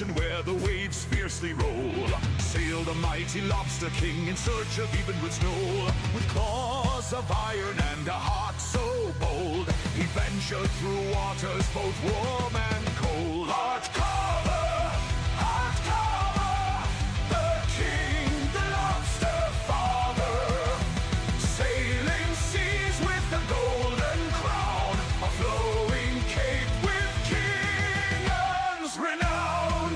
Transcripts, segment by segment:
ocean where the waves fiercely roll, sailed a mighty lobster king in search of even roots knoll. With claws of iron and a heart so bold, he ventured through waters both warm and cold. Heart cover, the king, the lobster father, sailing seas with the golden crown, a flowing cape with king's renown.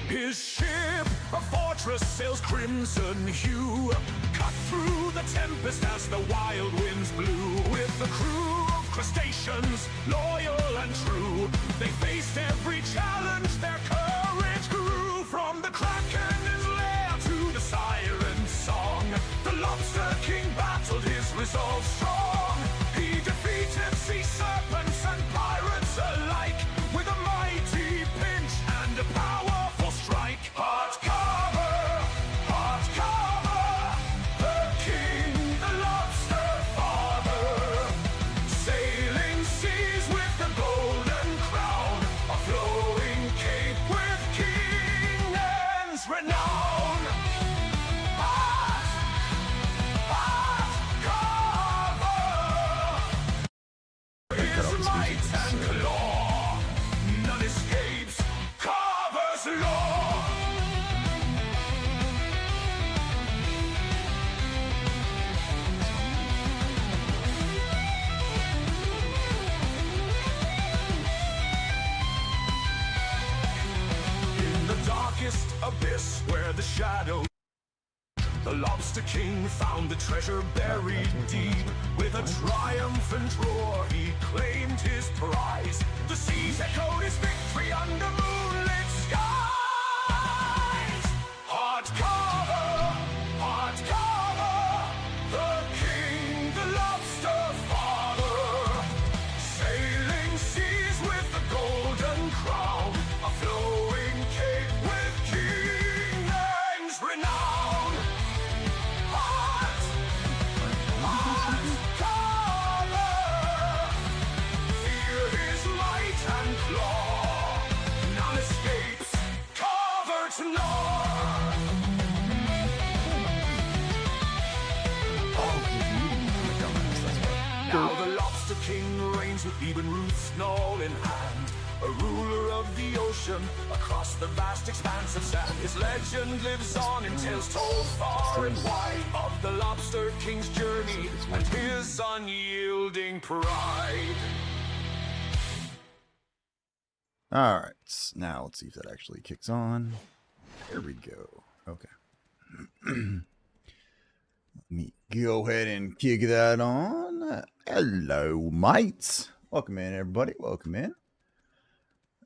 His ship, a fortress, sails crimson hue, cut through the tempest as the wild winds blew. With a crew of crustaceans, loyal and true, they faced every challenge, their courage grew. From the kraken's lair to the siren's song, the lobster king battled his resolve strong. He defeated sea serpents and pirates alike, with a mighty pinch and a powerful strike. Heart cover, the king, the lobster father, sailing seas with the golden crown, a flowing cape with king's renown. Heart cover, his might and claw, none escapes, covers law. In the darkest abyss where the shadow, the lobster king found the treasure buried deep. With a triumphant roar he claimed his prize. The seas echoed his victory under moonlit skies. Heart cover, the king, the lobster father, sailing seas with the golden crown, a flowing cape with king's renown. Heart cover, fear his might and claw, none escapes, cover to none. Now the lobster king reigns with even roots knoll in hand, a ruler of the ocean across the vast expanse of sand. His legend lives on in tales told far and wide of the lobster king's journey and his unyielding pride. Alright, now let's see if that actually kicks on. There we go. Okay. Let me go ahead and kick that on. Hello, mates. Welcome in, everybody. Welcome in.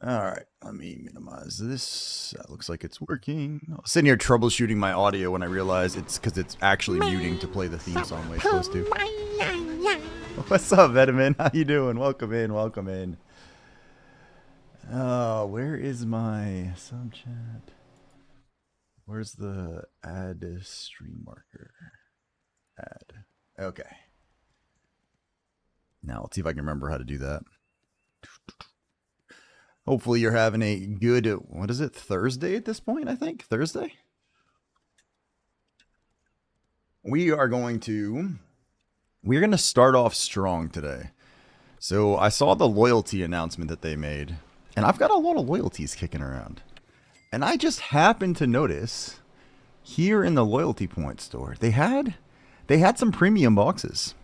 Alright, let me minimize this. That looks like it's working. I was sitting here troubleshooting my audio when I realized it's because it's actually muting to play the theme song the way it's supposed to. What's up, Vitamin? How you doing? Welcome in, welcome in. Where is my sub chat? Where's the add stream marker? Add. Okay. Now let's see if I can remember how to do that. Hopefully you're having a good, what is it, Thursday at this point, I think? Thursday? We're going to start off strong today. So I saw the loyalty announcement that they made, and I've got a lot of loyalties kicking around. And I just happened to notice here in the loyalty point store, they had some premium boxes.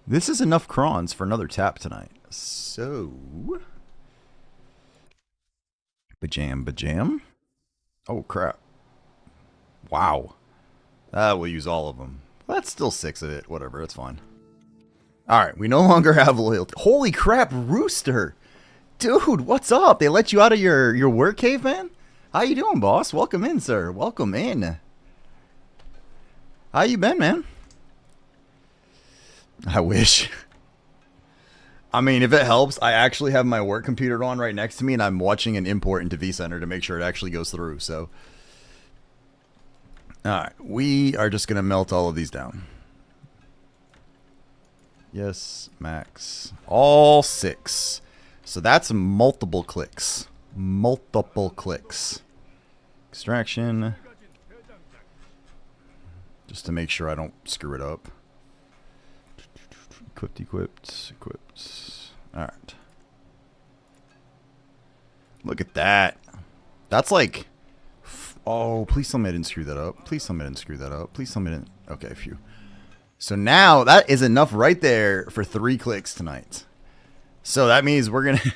This is enough crons for another tap tonight. So, bajam. Oh crap. Wow. We'll use all of them. That's still 6 of it. Whatever, it's fine. Alright, we no longer have loyalty. Holy crap, Rooster! Dude, what's up? They let you out of your work cave, man? How you doing, boss? Welcome in, sir. Welcome in. How you been, man? I wish. I mean, if it helps, I actually have my work computer on right next to me, and I'm watching an import into vCenter to make sure it actually goes through, so. Alright, we are just going to melt all of these down. Yes, max. All 6. So that's multiple clicks. Multiple clicks. Extraction. Just to make sure I don't screw it up. Equipped, equipped, equipped. Alright. Look at that. That's like... Oh, please tell me I didn't screw that up. Please tell me I didn't screw that up. Please tell me I didn't... Okay, phew. So now, that is enough right there for 3 clicks tonight. So that means we're going to...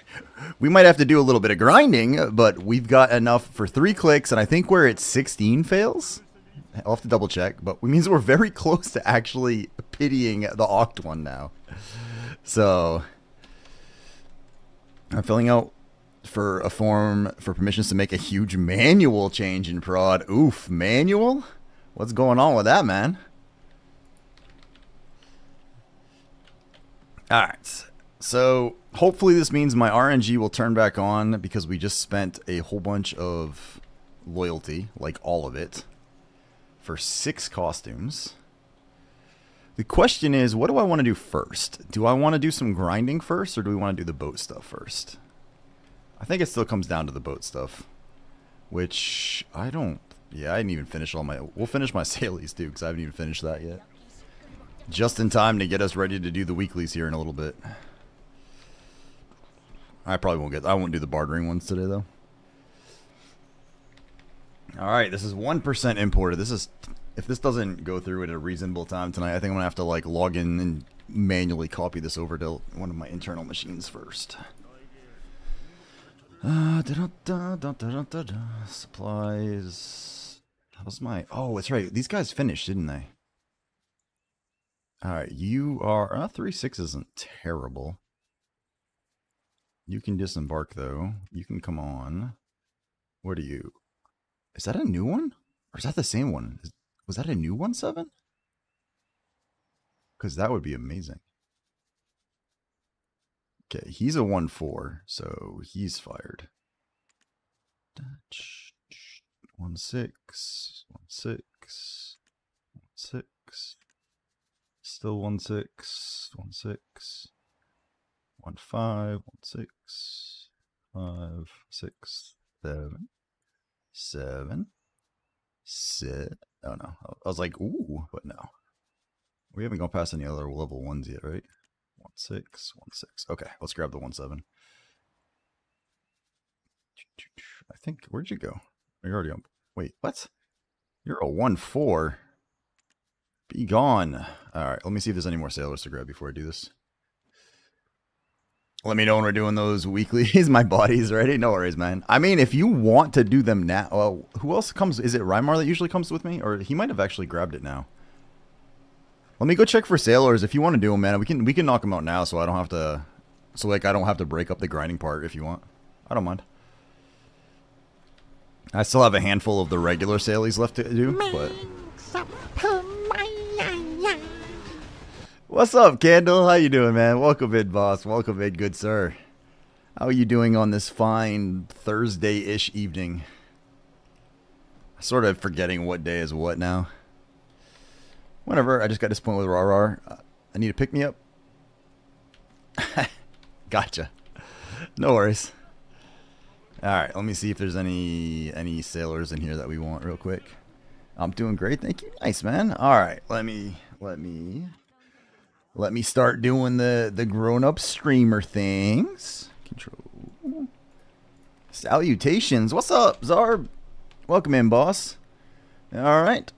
We might have to do a little bit of grinding, but we've got enough for 3 clicks, and I think we're at 16 fails. I'll have to double check, but it means we're very close to actually pitying the Oct one now. So... I'm filling out for a form for permissions to make a huge manual change in prod. Oof, manual? What's going on with that, man? Alright, so hopefully this means my RNG will turn back on because we just spent a whole bunch of loyalty, like all of it, for 6 costumes. The question is, what do I want to do first? Do I want to do some grinding first, or do we want to do the boat stuff first? I think it still comes down to the boat stuff, which I don't... Yeah, I didn't even finish all my... We'll finish my Sailies too, because I haven't even finished that yet. Just in time to get us ready to do the weeklies here in a little bit. I probably won't get... I won't do the bartering ones today, though. Alright, this is 1% imported. This is... If this doesn't go through at a reasonable time tonight, I think I'm going to have to, like, log in and manually copy this over to one of my internal machines first. Supplies. How's my... Oh, that's right. These guys finished, didn't they? Alright, you are... 3-6 isn't terrible. You can disembark, though. You can come on. What are you? Is that a new one? Or is that the same one? Was that a new 1-7? Because that would be amazing. Okay, he's a 1-4, so he's fired. 1-6, 1-6, 1-6. Still 1-6, 1-6, 1-5, 1-6, 5, 6, 7, 7, 6. Oh no, I was like, ooh, but no. We haven't gone past any other level 1s yet, right? 1-6, 1-6. Okay, let's grab the 1-7. I think, where'd you go? You're already on. Wait, what? You're a 1-4. Be gone. Alright, let me see if there's any more sailors to grab before I do this. Let me know when we're doing those weeklies. My body's ready. No worries, man. I mean, if you want to do them now... Well, who else comes? Is it Rymar that usually comes with me? Or he might have actually grabbed it now. Let me go check for sailors. If you want to do them, man, we can knock them out now so I don't have to... So, like, I don't have to break up the grinding part if you want. I don't mind. I still have a handful of the regular sailies left to do, but... What's up, Candle? How you doing, man? Welcome in, boss. Welcome in, good sir. How are you doing on this fine Thursday-ish evening? Sort of forgetting what day is what now. Whatever, I just got disappointed with RR. I need to pick me up. Gotcha. No worries. Alright, let me see if there's any sailors in here that we want real quick. I'm doing great, thank you. Nice, man. Alright, let me start doing the grown-up streamer things. Control. Salutations. What's up, Zarb? Welcome in, boss. Alright.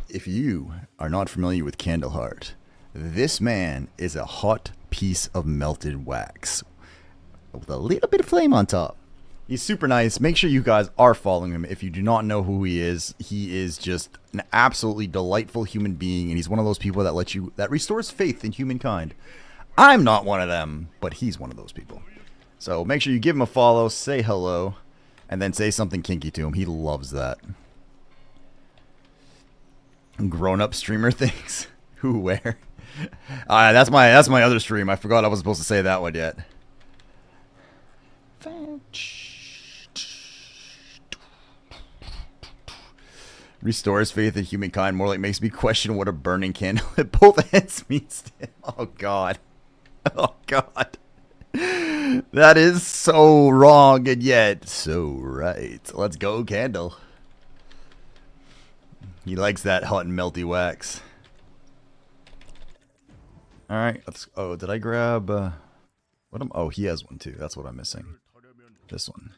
If you are not familiar with Candleheart, this man is a hot piece of melted wax with a little bit of flame on top. He's super nice. Make sure you guys are following him. If you do not know who he is just an absolutely delightful human being, and he's one of those people that restores faith in humankind. I'm not one of them, but he's one of those people. So make sure you give him a follow, say hello, and then say something kinky to him. He loves that. Grown-up streamer things. Who, where? That's my other stream. I forgot I was supposed to say that one yet. Restores faith in humankind. More like makes me question what a burning candle at both ends means to him. Oh, God. Oh, God. That is so wrong and yet so right. Let's go, Candle. He likes that hot and melty wax. All right. Let's. Oh, did I grab? What am? Oh, he has one too. That's what I'm missing. This one.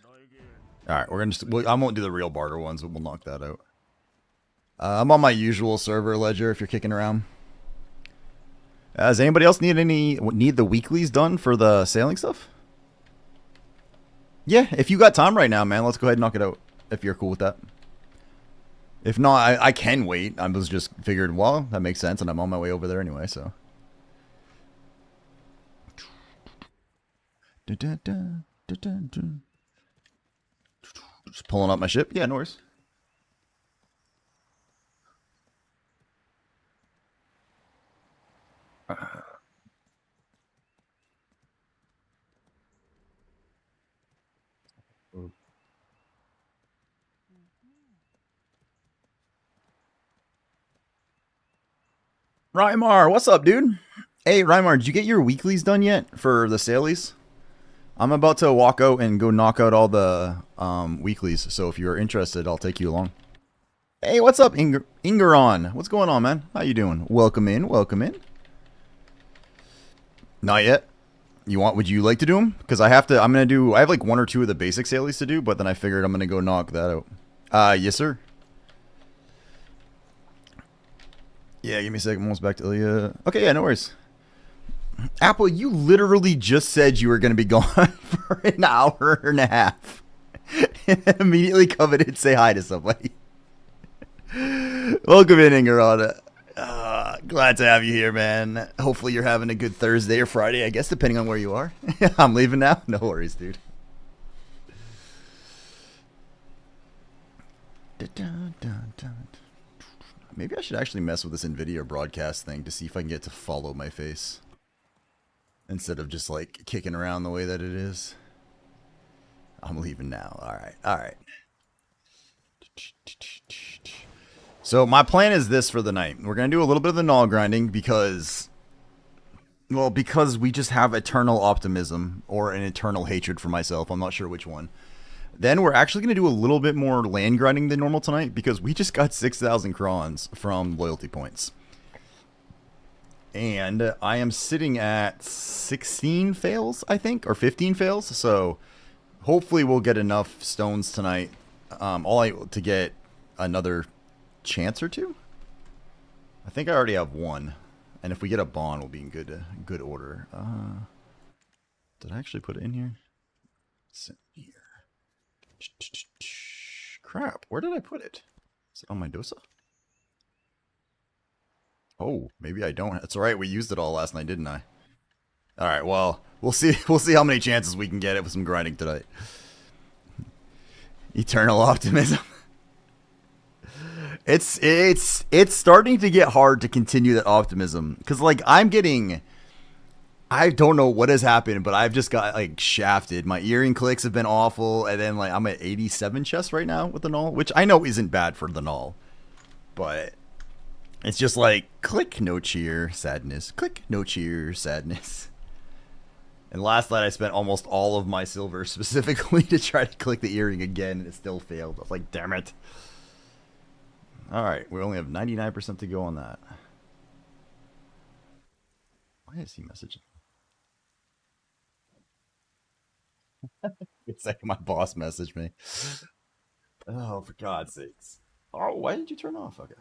All right. We're gonna. I won't do the real barter ones, but we'll knock that out. I'm on my usual server, Ledger. If you're kicking around. Does anybody else need the weeklies done for the sailing stuff? Yeah, if you got time right now, man, let's go ahead and knock it out. If you're cool with that. If not, I can wait. I was just figured, well, that makes sense, and I'm on my way over there anyway, so. Just pulling up my ship. Yeah, no worries. Rymar, what's up, dude? Hey, Rymar, did you get your weeklies done yet for the sailies? I'm about to walk out and go knock out all the weeklies, so if you're interested, I'll take you along. Hey, what's up, Ingeron? What's going on, man? How you doing? Welcome in, welcome in. Not yet. Would you like to do them? Because I have like 1 or 2 of the basic sailies to do, but then I figured I'm gonna go knock that out. Yes, sir. Yeah, give me a second. I'm almost back to Ilya. Okay, yeah, no worries. Apple, you literally just said you were going to be gone for an hour and a half. And immediately come in and say hi to somebody. Welcome in, Ingerada. Glad to have you here, man. Hopefully you're having a good Thursday or Friday, I guess, depending on where you are. I'm leaving now. No worries, dude. Maybe I should actually mess with this NVIDIA broadcast thing to see if I can get to follow my face. Instead of just like kicking around the way that it is. I'm leaving now. Alright, alright. So my plan is this for the night. We're going to do a little bit of the null grinding because... Well, because we just have eternal optimism or an eternal hatred for myself. I'm not sure which one. Then we're actually going to do a little bit more land grinding than normal tonight because we just got 6,000 crons from loyalty points. And I am sitting at 16 fails, I think, or 15 fails. So hopefully we'll get enough stones tonight to get another chance or 2. I think I already have 1. And if we get a bond, we'll be in good order. Did I actually put it in here? It's in here. Crap, where did I put it? Is it on my dosa? Oh, maybe I don't. That's alright, we used it all last night, didn't I? Alright, well, we'll see how many chances we can get it with some grinding tonight. Eternal optimism. It's starting to get hard to continue that optimism. Because, like, I don't know what has happened, but I've just got, like, shafted. My earring clicks have been awful, and then, like, I'm at 87 chests right now with the null, which I know isn't bad for the null. But it's just like, click, no cheer, sadness. Click, no cheer, sadness. And last night I spent almost all of my silver specifically to try to click the earring again, and it still failed. I was like, damn it. Alright, we only have 99% to go on that. Why is he messaging? It's like my boss messaged me. Oh, for God's sakes. Oh, why did you turn off? Okay.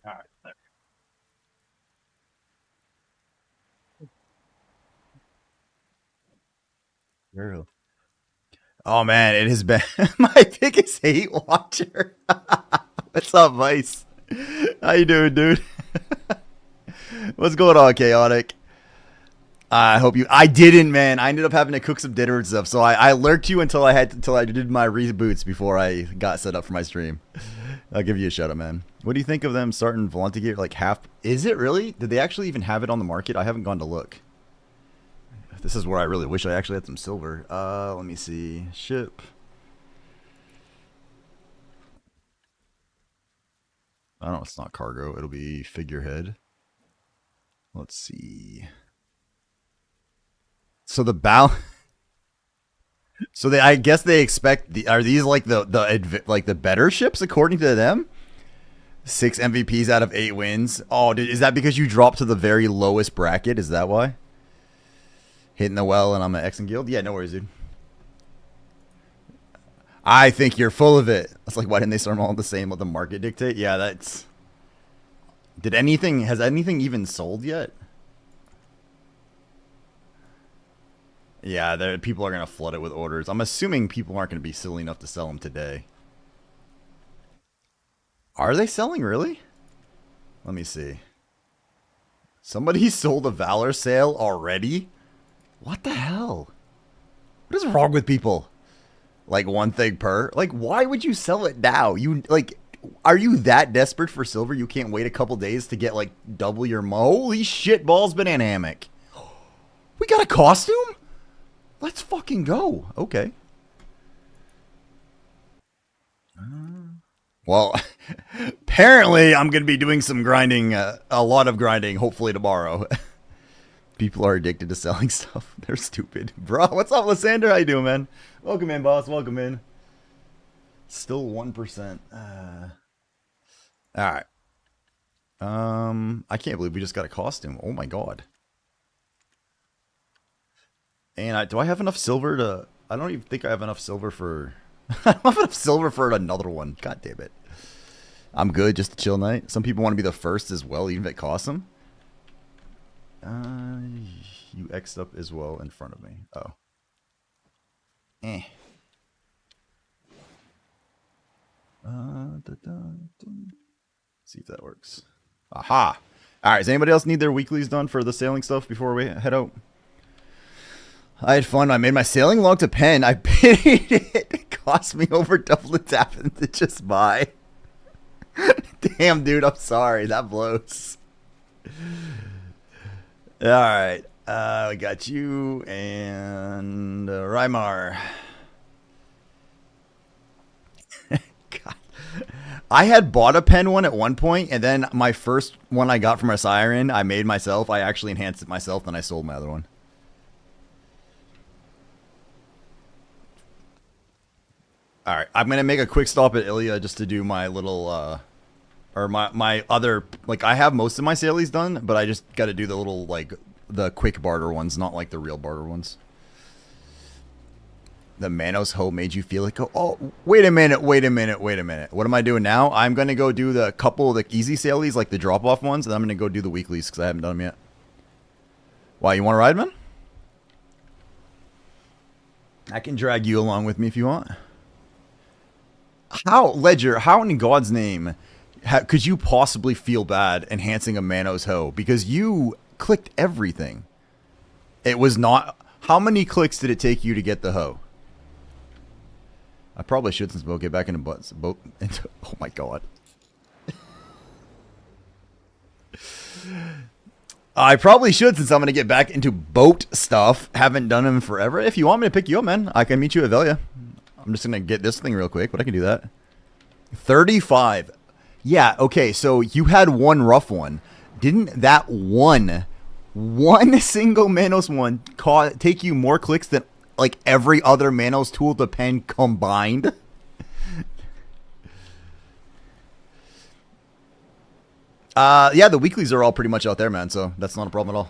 Alright, there. Oh man, it has been my biggest hate watcher. What's up, Vice? How you doing, dude? What's going on, Chaotic? I hope you. I didn't, man. I ended up having to cook some dinner and stuff, so I lurked you until I did my reboots before I got set up for my stream. I'll give you a shout out, man. What do you think of them starting Volante Gear like half? Is it really? Did they actually even have it on the market? I haven't gone to look. This is where I really wish I actually had some silver. Let me see. Ship. I don't know, it's not cargo. It'll be figurehead. Let's see. So the So I guess they expect are these like the better ships according to them? 6 MVPs out of 8 wins. Oh, is that because you dropped to the very lowest bracket? Is that why? Hitting the well and I'm an X and Guild? Yeah, no worries, dude. I think you're full of it. It's like, why didn't they start them all the same? Let the market dictate? Yeah, that's... Has anything even sold yet? Yeah, people are going to flood it with orders. I'm assuming people aren't going to be silly enough to sell them today. Are they selling, really? Let me see. Somebody sold a Valor sale already? What the hell? What is wrong with people? Like one thing per? Like, why would you sell it now? Are you that desperate for silver you can't wait a couple days to get like double your holy shit balls banana hammock? We got a costume? Let's fucking go. Okay. Well, apparently I'm going to be doing some grinding, a lot of grinding, hopefully tomorrow. People are addicted to selling stuff. They're stupid. Bro, what's up, Lysander? How you doing, man? Welcome in, boss. Welcome in. Still 1%. All right. I can't believe we just got a costume. Oh, my God. And do I have enough silver to... I don't even think I have enough silver for... I don't have enough silver for another one. God damn it. I'm good, just a chill night. Some people want to be the first as well, even if it costs them. You X'd up as well in front of me. Oh. See if that works. Aha! Alright, does anybody else need their weeklies done for the sailing stuff before we head out? I had fun. I made my sailing log to pen. I paid it. It cost me over double the tap to just buy. Damn, dude. I'm sorry. That blows. All right. We got you and Rymar. God. I had bought a pen one at one point, and then my first one I got from a siren, I made myself. I actually enhanced it myself, then I sold my other one. All right, I'm gonna make a quick stop at Ilya just to do my little, or my other, like I have most of my sailies done, but I just got to do the little like the quick barter ones, not like the real barter ones. The Manos hoe made you feel like, oh, wait a minute. What am I doing now? I'm gonna go do the couple of the easy sailies, like the drop off ones, and I'm gonna go do the weeklies because I haven't done them yet. Why, you want to ride, man? I can drag you along with me if you want. How, Ledger, how in God's name could you possibly feel bad enhancing a Manos hoe? Because you clicked everything. It was not... How many clicks did it take you to get the hoe? I probably should since we'll get back into boat. Oh my God. I probably should since I'm going to get back into boat stuff. Haven't done them forever. If you want me to pick you up, man, I can meet you at Velia. I'm just going to get this thing real quick, but I can do that. 35. Yeah, okay, so you had one rough one. Didn't that one single Manos one take you more clicks than like every other Manos tool to pen combined? Yeah, the weeklies are all pretty much out there, man, so that's not a problem at all.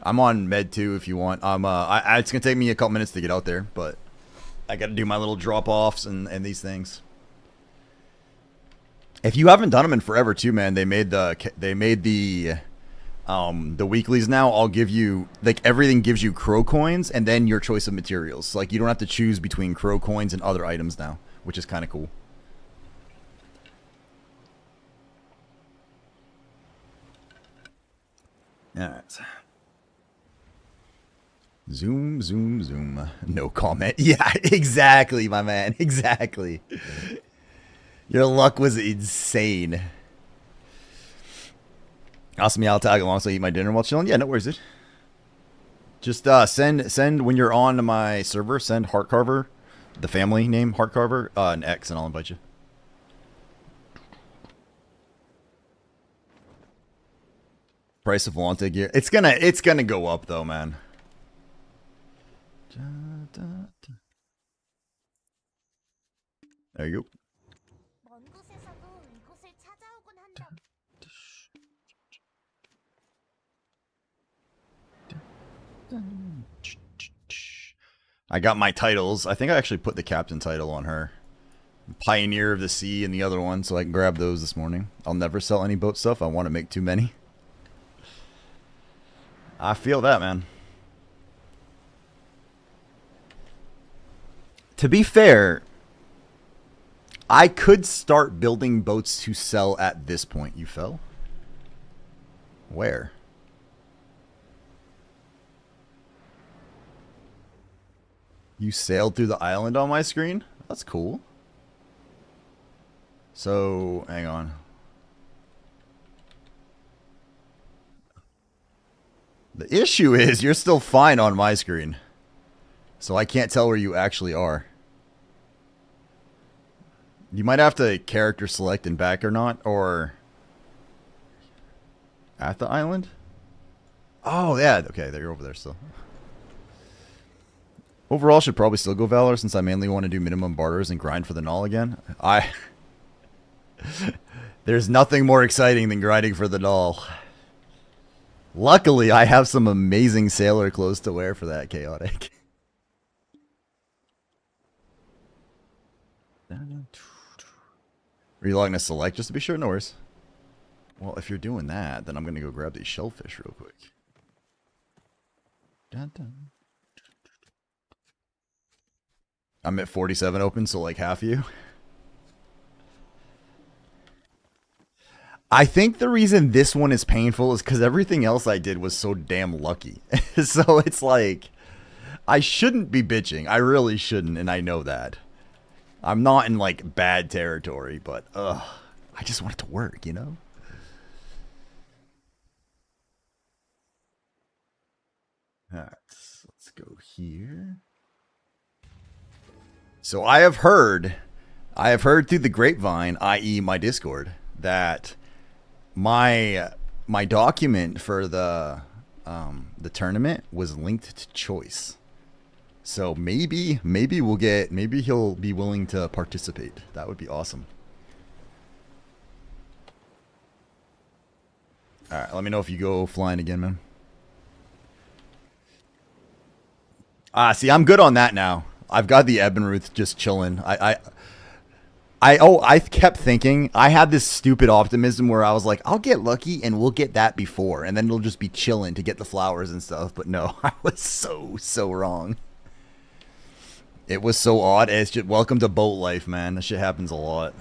I'm on med too if you want. It's going to take me a couple minutes to get out there, but I got to do my little drop-offs and these things. If you haven't done them in forever too, man, they made the weeklies now. I'll give you, like, everything gives you crow coins and then your choice of materials. Like, you don't have to choose between crow coins and other items now, which is kind of cool. All right. Zoom, zoom, zoom. No comment. Yeah, exactly, my man. Exactly. Your luck was insane. Ask me, I'll tag along so I eat my dinner while chilling. Yeah, no worries, dude. Just send when you're on my server. Send Heart Carver, the family name Heart Carver, an X, and I'll invite you. Price of Volante gear. It's gonna go up though, man. There you go. I got my titles. I think I actually put the captain title on her. Pioneer of the Sea and the other one, so I can grab those this morning. I'll never sell any boat stuff. I want to make too many. I feel that, man. To be fair, I could start building boats to sell at this point. You fell? Where? You sailed through the island on my screen? That's cool. So, hang on. The issue is you're still fine on my screen. So I can't tell where you actually are. You might have to character select and back or not, or at the island? Oh, yeah. Okay, you're over there still. Overall, should probably still go Valor since I mainly want to do minimum barters and grind for the null again. There's nothing more exciting than grinding for the null. Luckily, I have some amazing sailor clothes to wear for that, Chaotic. Are you logging to select just to be sure? No worries. Well, if you're doing that, then I'm going to go grab these shellfish real quick. Dun, dun. I'm at 47 open, so like half of you. I think the reason this one is painful is because everything else I did was so damn lucky. So it's like, I shouldn't be bitching. I really shouldn't, and I know that. I'm not in like bad territory, but I just want it to work, you know? Alright, let's go here. So I have heard through the grapevine, i.e. my Discord, that my document for the tournament was linked to choice. So maybe he'll be willing to participate. That would be awesome. All right, let me know if you go flying again, man. See, I'm good on that now. I've got the Ebenruth just chilling. I kept thinking, I had this stupid optimism where I was like, I'll get lucky and we'll get that before, and then it'll just be chilling to get the flowers and stuff. But no, I was so wrong. It was so odd. It's just welcome to boat life, man. That shit happens a lot.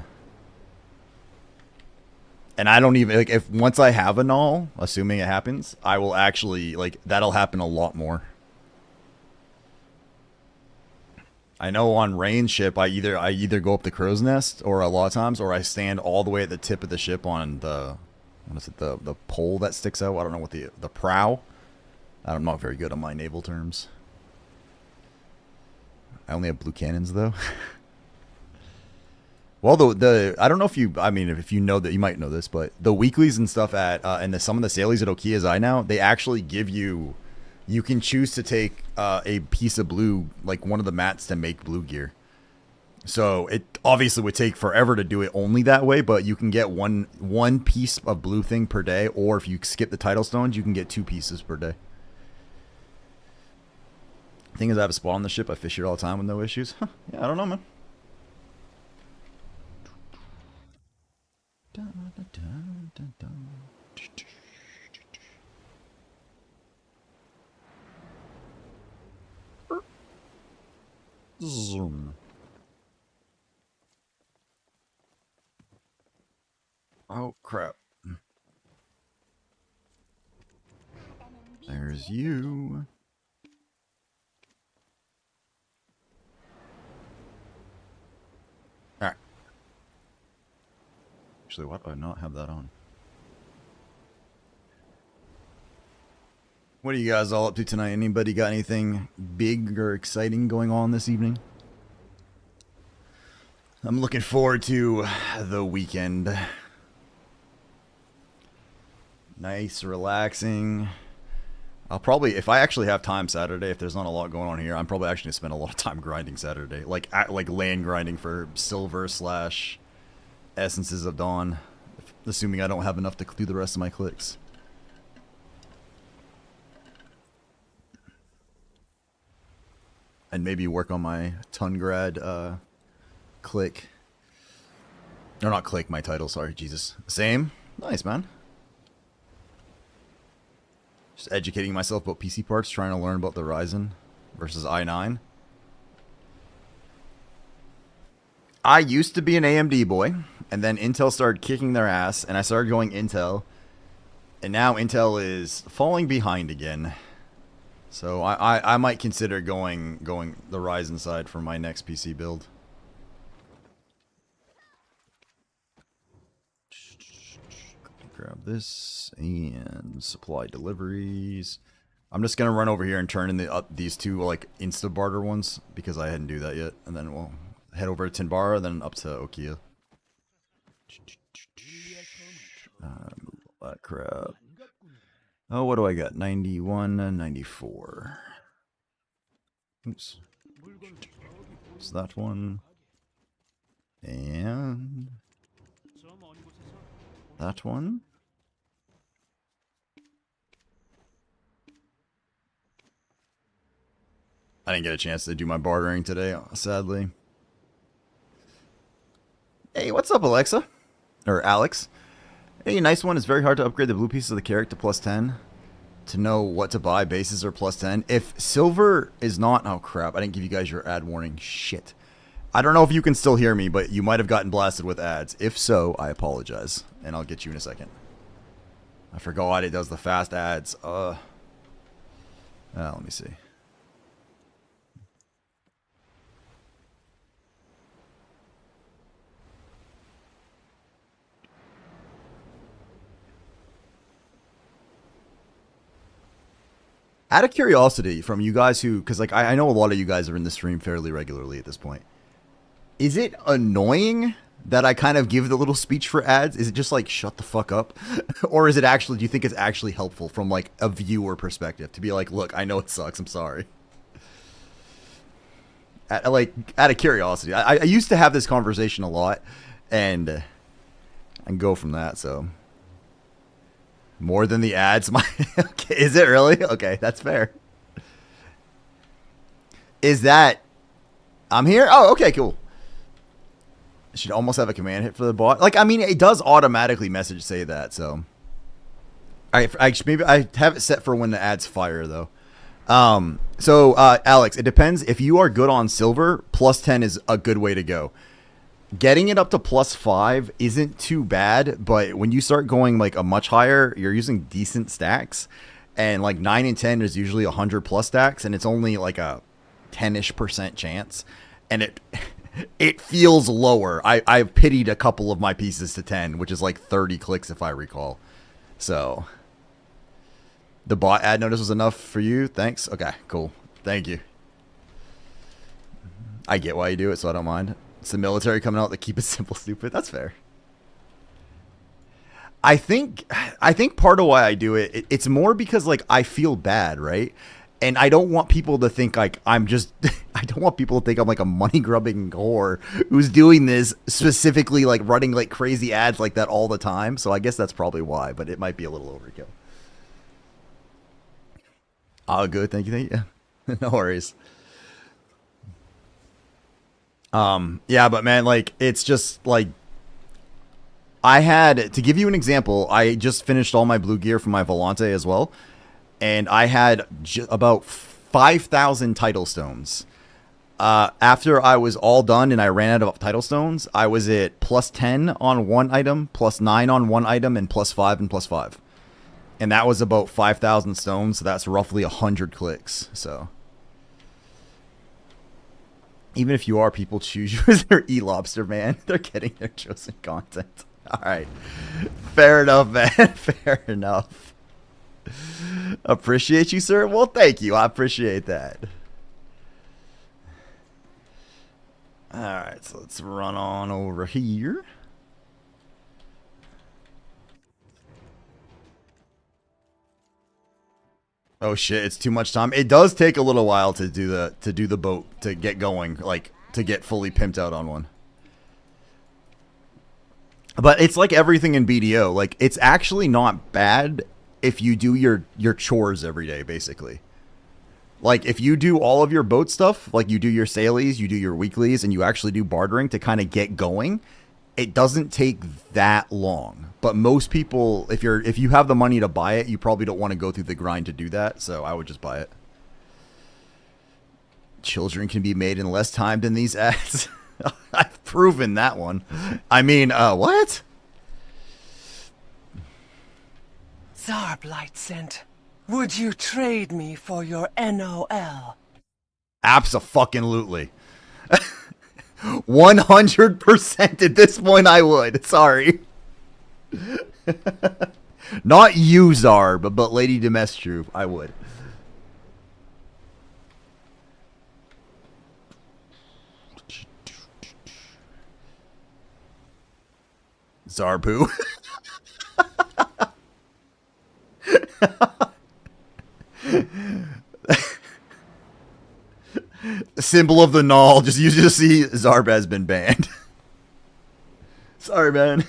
And I don't even, like, if once I have a null, assuming it happens, I will actually, like, that'll happen a lot more. I know on Rain's ship, I either go up the crow's nest, or a lot of times, or I stand all the way at the tip of the ship on the, what is it, the pole that sticks out? I don't know what the prow. I'm not very good on my naval terms. I only have blue cannons though. Well, the I don't know if you, I mean, if you know that, you might know this, but the weeklies and stuff at and some of the sailies at Okia's Eye now, they actually give you. You can choose to take a piece of blue, like one of the mats, to make blue gear. So it obviously would take forever to do it only that way, but you can get one piece of blue thing per day, or if you skip the tidal stones, you can get 2 pieces per day. Thing is, I have a spot on the ship. I fish here all the time with no issues. Huh, yeah, I don't know, man. Zoom. Oh, crap. There's you. Alright. Actually, why do I not have that on? What are you guys all up to tonight? Anybody got anything big or exciting going on this evening? I'm looking forward to the weekend. Nice, relaxing. I'll probably, if I actually have time Saturday, if there's not a lot going on here, I'm probably actually going to spend a lot of time grinding Saturday. Like land grinding for silver / essences of dawn. Assuming I don't have enough to do the rest of my clicks. And maybe work on my Tungrad click. Or not click, my title, sorry, Jesus. Same. Nice, man. Just educating myself about PC parts, trying to learn about the Ryzen versus i9. I used to be an AMD boy, and then Intel started kicking their ass, and I started going Intel. And now Intel is falling behind again. So I might consider going the Ryzen side for my next PC build. Grab this and supply deliveries. I'm just gonna run over here and turn in these two like insta barter ones because I hadn't do that yet, and then we'll head over to Tinbara, then up to Okia. Move all that crap. Oh, what do I got? 91 and 94. Oops. It's that one. And that one. I didn't get a chance to do my bartering today, sadly. Hey, what's up, Alexa? Or Alex. Hey, nice one. It's very hard to upgrade the blue pieces of the carrot to +10. To know what to buy, bases are +10. If silver is not... Oh, crap. I didn't give you guys your ad warning. Shit. I don't know if you can still hear me, but you might have gotten blasted with ads. If so, I apologize. And I'll get you in a second. I forgot it does the fast ads. Let me see. Out of curiosity from you guys who, because like I know a lot of you guys are in the stream fairly regularly at this point. Is it annoying that I kind of give the little speech for ads? Is it just like, shut the fuck up? Or is it actually, do you think it's actually helpful from like a viewer perspective to be like, look, I know it sucks, I'm sorry. Out of curiosity. I used to have this conversation a lot and go from that, so. More than the ads? Okay, is it really? Okay, that's fair. Is that... I'm here? Oh, okay, cool. Should almost have a command hit for the bot. Like, I mean, it does automatically message say that, so... maybe I have it set for when the ads fire, though. Alex, it depends. If you are good on silver, +10 is a good way to go. Getting it up to +5 isn't too bad, but when you start going like a much higher, you're using decent stacks, and like 9 and 10 is usually 100+ stacks, and it's only like a 10-ish% chance, and it feels lower. I've pitied a couple of my pieces to 10, which is like 30 clicks if I recall. So the bot ad notice was enough for you. Thanks. Okay, cool. Thank you. I get why you do it, so I don't mind. It's the military coming out to keep it simple, stupid. That's fair. I think part of why I do it, it's more because like I feel bad, right? And I don't want people to think like I'm just I don't want people to think I'm like a money grubbing whore who's doing this specifically, like running like crazy ads like that all the time. So I guess that's probably why, but it might be a little overkill. Oh, good. Thank you. No worries. Yeah, but man, like, it's just like, I had, to give you an example, I just finished all my blue gear for my Volante as well, and I had about 5,000 title stones. After I was all done and I ran out of title stones, I was at +10 on one item, +9 on one item, and +5 and +5. And that was about 5,000 stones, so that's roughly 100 clicks, so. Even if you are, people choose you as their e-lobster, man. They're getting their chosen content. All right. Fair enough, man. Fair enough. Appreciate you, sir. Well, thank you. I appreciate that. Alright, so let's run on over here. Oh shit, it's too much time. It does take a little while to do the boat to get going, like to get fully pimped out on one. But it's like everything in BDO. Like it's actually not bad if you do your chores every day, basically. Like if you do all of your boat stuff, like you do your sailies, you do your weeklies, and you actually do bartering to kind of get going, it doesn't take that long. But most people, if you have the money to buy it, you probably don't want to go through the grind to do that. So I would just buy it. Children can be made in less time than these ads. I've proven that one. I mean, what? Zarb Light Scent, would you trade me for your NOL? Abso-fucking-lutely. 100% at this point I would. Sorry. Not you, Zarb, but Lady Demestru, I would. Zarbu. Symbol of the null. Just you just see Zarb has been banned. Sorry, man.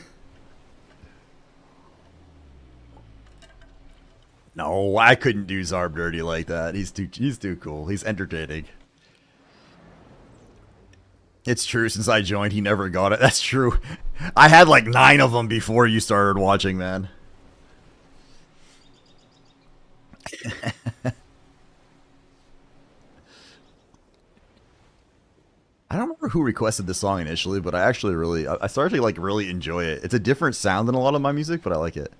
No, I couldn't do Zarb dirty like that. He's too cool. He's entertaining. It's true. Since I joined, he never got it. That's true. I had like 9 of them before you started watching, man. I don't remember who requested this song initially, but I started to like really enjoy it. It's a different sound than a lot of my music, but I like it.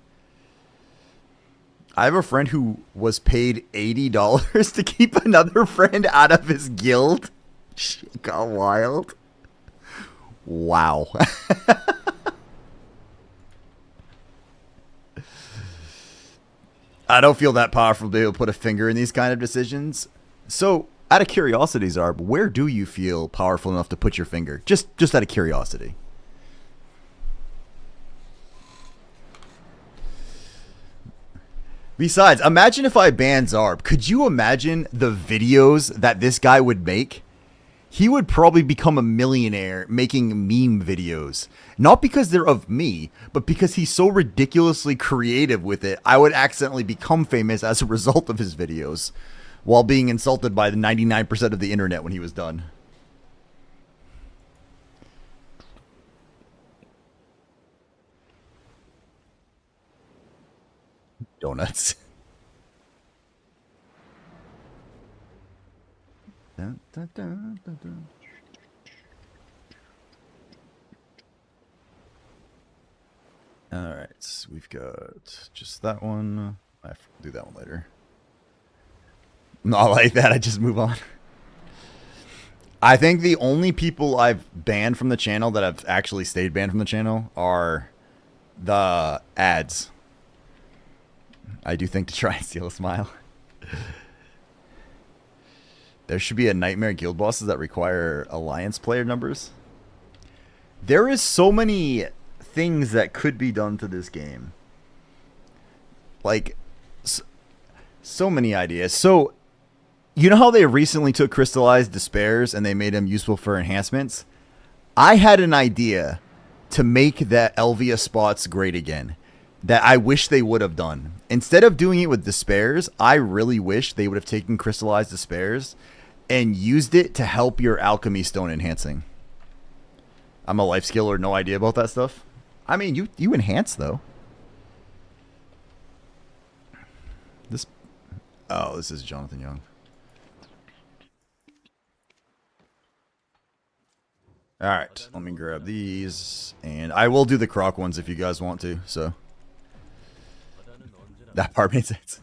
I have a friend who was paid $80 to keep another friend out of his guild. Shit got wild. Wow. I don't feel that powerful to be able to put a finger in these kind of decisions. So, out of curiosity, Zarb, where do you feel powerful enough to put your finger? Just out of curiosity. Besides, imagine if I banned Zarb. Could you imagine the videos that this guy would make? He would probably become a millionaire making meme videos. Not because they're of me, but because he's so ridiculously creative with it, I would accidentally become famous as a result of his videos, while being insulted by the 99% of the internet when he was done. Donuts. Dun, dun, dun, dun, dun. Alright, we've got just that one. I have to do that one later. Not like that, I just move on. I think the only people I've banned from the channel that have actually stayed banned from the channel are the ads. I do think to try and steal a smile. There should be a Nightmare Guild bosses that require Alliance player numbers. There is so many things that could be done to this game. Like, so many ideas. So, you know how they recently took Crystallized Despairs and they made them useful for enhancements? I had an idea to make that Elvia spots great again that I wish they would have done. Instead of doing it with Despairs, I really wish they would have taken Crystallized Despairs and used it to help your Alchemy Stone enhancing. I'm a life skiller, no idea about that stuff. I mean, you enhance, though. This is Jonathan Young. Alright, let me grab these. And I will do the croc ones if you guys want to, so. That part made sense.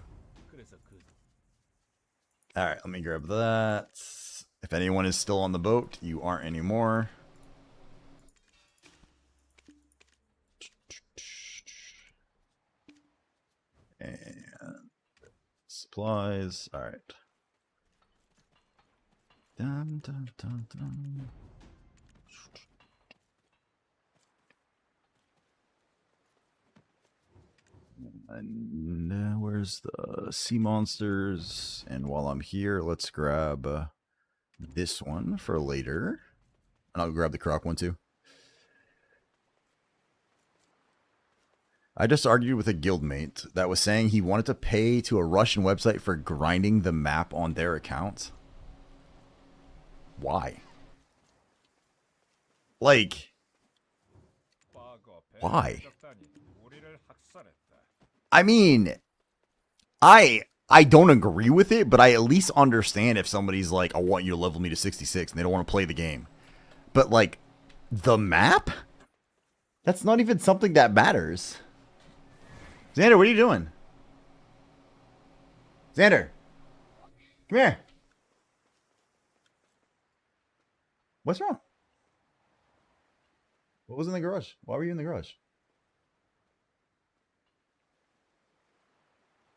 Alright, let me grab that. If anyone is still on the boat, you aren't anymore. And supplies. All right. Dun, dun, dun, dun. And where's the sea monsters? And while I'm here, let's grab this one for later. And I'll grab the croc one too. I just argued with a guildmate that was saying he wanted to pay to a Russian website for grinding the map on their account. Why? Like, why? I mean, I don't agree with it, but I at least understand if somebody's like, I want you to level me to 66 and they don't want to play the game. But like, the map? That's not even something that matters. Xander, what are you doing? Xander, come here. What's wrong? What was in the garage? Why were you in the garage?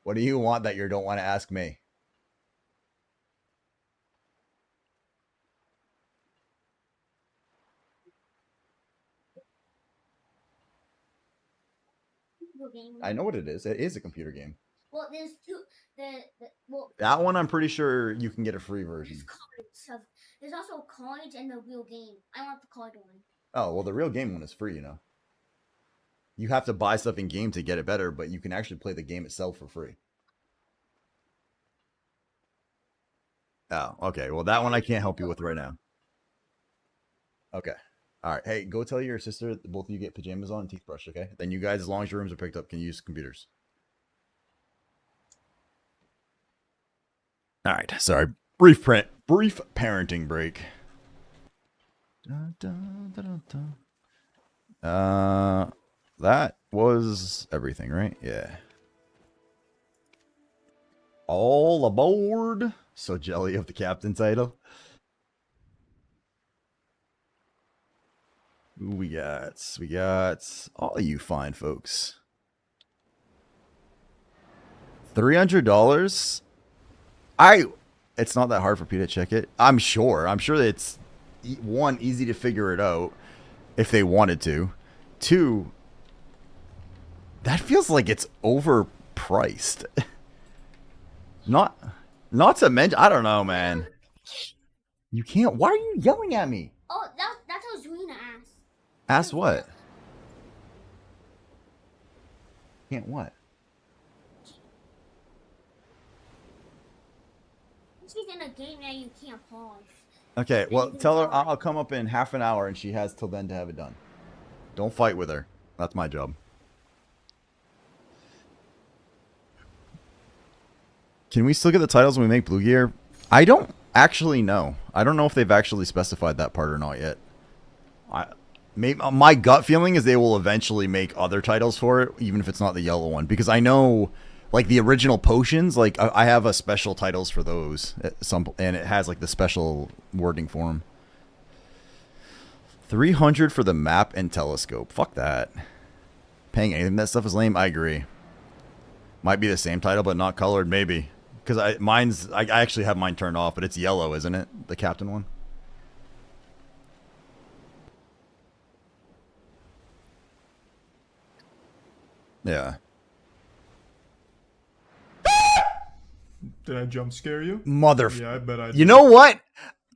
What do you want that you don't want to ask me? Game. I know what it is. It is a computer game. Well, there's two. Well, that one I'm pretty sure you can get a free version. There's also cards and the real game. I want the card one. Oh, well, the real game one is free, you know. You have to buy stuff in game to get it better, but you can actually play the game itself for free. Oh, okay. Well, that one I can't help you with right now. Okay. All right. Hey, go tell your sister that both of you get pajamas on and teeth brushed, okay? Then you guys, as long as your rooms are picked up, can use computers. All right. Sorry. Brief parenting break. That was everything, right? Yeah. All aboard. So jelly of the captain title. Who we got all you fine folks. $300. It's not that hard for Pete to check it. I'm sure that it's one, easy to figure it out if they wanted to. Two, that feels like it's overpriced. Not to mention, I don't know, man. You can't. Why are you yelling at me? Oh, that's what Zarina asked. Ask what? Can't what? She's in a game that you can't pause. Okay, well, tell her I'll come up in half an hour and she has till then to have it done. Don't fight with her. That's my job. Can we still get the titles when we make Blue Gear? I don't actually know. I don't know if they've actually specified that part or not yet. My gut feeling is they will eventually make other titles for it, even if it's not the yellow one. Because I know, like, the original potions, like, I have a special titles for those. And it has, like, the special wording for them. 300 for the map and telescope. Fuck that. Paying anything that stuff is lame. I agree. Might be the same title, but not colored, maybe. Because I actually have mine turned off, but it's yellow, isn't it? The captain one. Yeah. Did I jump scare you? Yeah, I bet I did. You know what?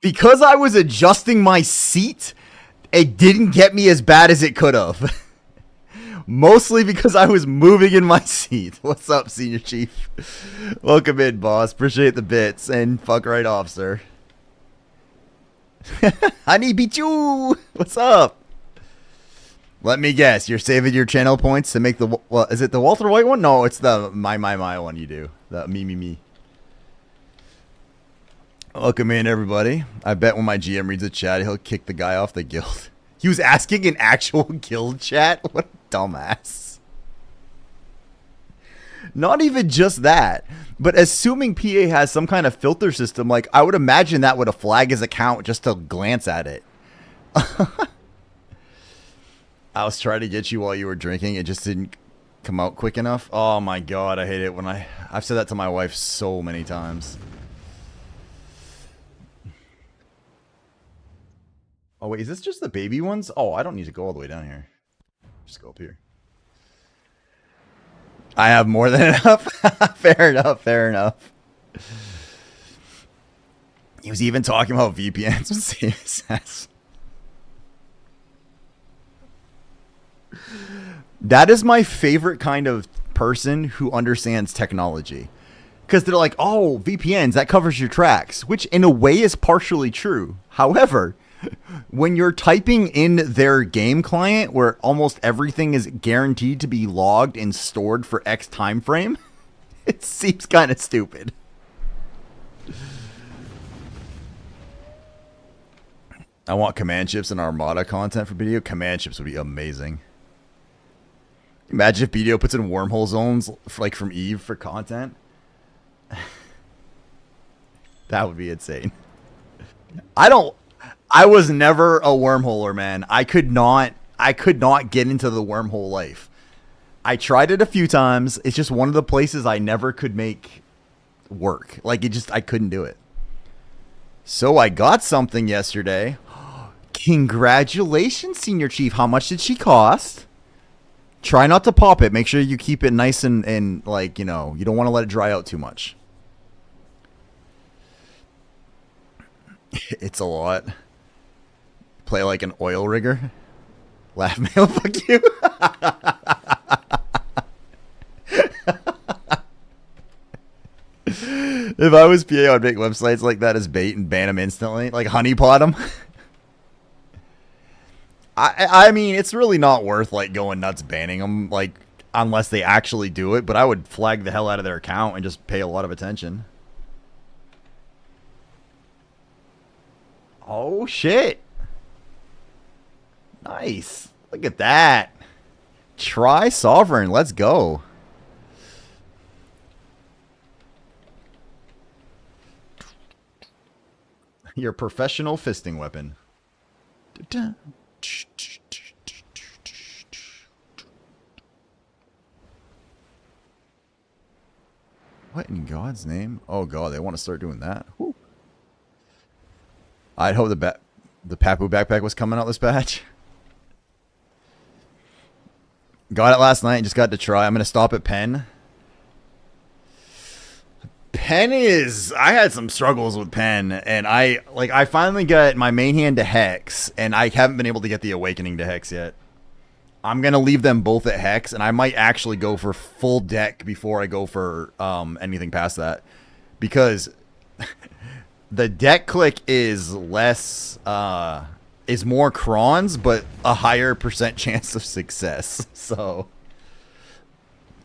Because I was adjusting my seat, it didn't get me as bad as it could have. Mostly because I was moving in my seat. What's up, Senior Chief? Welcome in, boss. Appreciate the bits. And fuck right off, sir. Honey Pichu! What's up? Let me guess. You're saving your channel points to make the... Well, is it the Walter White one? No, it's the my one you do. The me. Welcome in, everybody. I bet when my GM reads the chat, he'll kick the guy off the guild. He was asking an actual guild chat? What a dumbass. Not even just that, but assuming PA has some kind of filter system, like, I would imagine that would flag his account just to glance at it. I was trying to get you while you were drinking. It just didn't come out quick enough. Oh my god, I hate it when I've said that to my wife so many times. Oh wait, is this just the baby ones? Oh, I don't need to go all the way down here. Just go up here. I have more than enough. Fair enough, fair enough. He was even talking about VPNs with CSS. That is my favorite kind of person who understands technology. Because they're like, oh, VPNs, that covers your tracks. Which in a way is partially true. However, when you're typing in their game client where almost everything is guaranteed to be logged and stored for X time frame, it seems kind of stupid. I want command ships and Armada content for BDO. Command ships would be amazing. Imagine if BDO puts in wormhole zones like from Eve for content. That would be insane. I was never a wormholer, man. I could not get into the wormhole life. I tried it a few times. It's just one of the places I never could make work. Like I couldn't do it. So I got something yesterday. Congratulations, Senior Chief. How much did she cost? Try not to pop it. Make sure you keep it nice and like, you know, you don't want to let it dry out too much. It's a lot. Play like an oil rigger. Laugh mail, fuck you. If I was PA, I'd make websites like that as bait and ban them instantly. Like honeypot them. I mean, it's really not worth like going nuts banning them, like unless they actually do it. But I would flag the hell out of their account and just pay a lot of attention. Oh shit! Nice. Look at that. Try Sovereign. Let's go. Your professional fisting weapon. What in God's name? Oh god, they want to start doing that. Whew. I'd hope the Papu backpack was coming out this patch. Got it last night and just got to try. I'm gonna stop at Pen. Pen is... I had some struggles with Pen, and I finally got my main hand to Hex, and I haven't been able to get the Awakening to Hex yet. I'm going to leave them both at Hex, and I might actually go for full deck before I go for anything past that. Because the deck click is less... is more crons, but a higher % chance of success. So...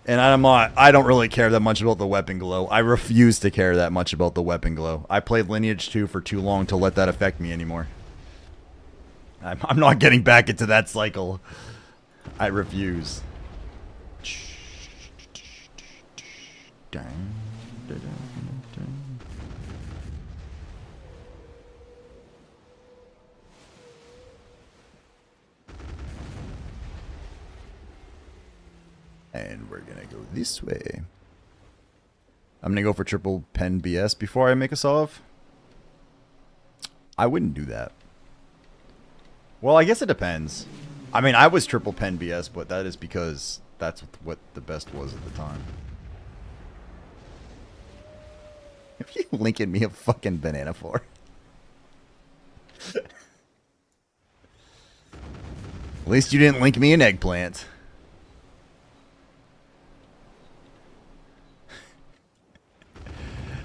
And I don't really care that much about the weapon glow. I refuse to care that much about the weapon glow. I played Lineage 2 for too long to let that affect me anymore. I'm not getting back into that cycle. I refuse. And we're going to go this way. I'm going to go for triple pen BS before I make a solve. I wouldn't do that. Well, I guess it depends. I mean, I was triple pen BS, but that is because that's what the best was at the time. If you linking me a fucking banana for. At least you didn't link me an eggplant.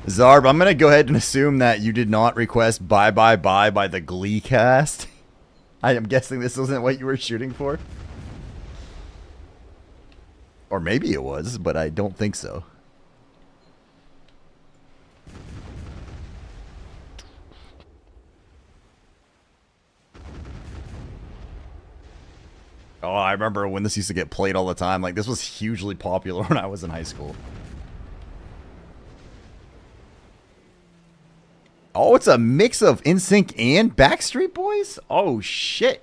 Zarb, I'm going to go ahead and assume that you did not request bye bye bye by the Glee cast. I am guessing this wasn't what you were shooting for. Or maybe it was, but I don't think so. Oh, I remember when this used to get played all the time. Like, this was hugely popular when I was in high school. Oh, it's a mix of NSYNC and Backstreet Boys? Oh, shit.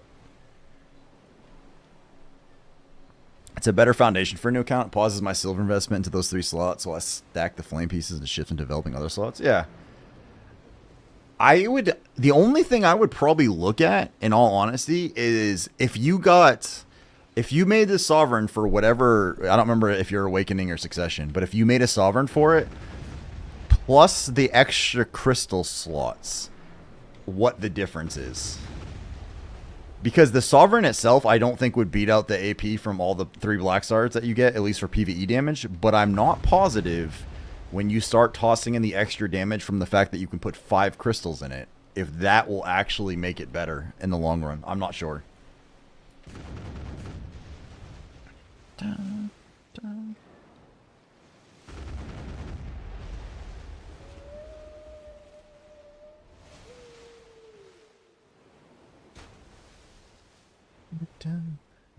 It's a better foundation for a new account. It pauses my silver investment into those 3 slots while I stack the flame pieces and shift into developing other slots. Yeah. The only thing I would probably look at, in all honesty, is if you made the sovereign for whatever, I don't remember if you're awakening or succession, but if you made a sovereign for it, plus the extra crystal slots, what the difference is. Because the Sovereign itself, I don't think would beat out the AP from all the 3 Black Stars that you get, at least for PvE damage. But I'm not positive when you start tossing in the extra damage from the fact that you can put 5 crystals in it, if that will actually make it better in the long run. I'm not sure. Dun, dun.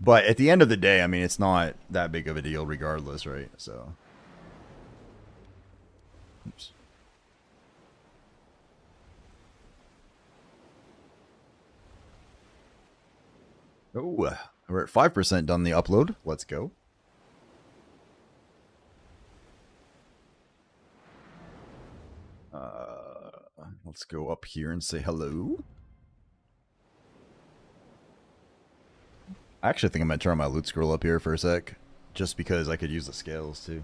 But at the end of the day, I mean, it's not that big of a deal regardless, right? So. Oops. Oh, we're at 5% done the upload. Let's go. Let's go up here and say hello. I actually think I'm going to turn my loot scroll up here for a sec, just because I could use the scales too.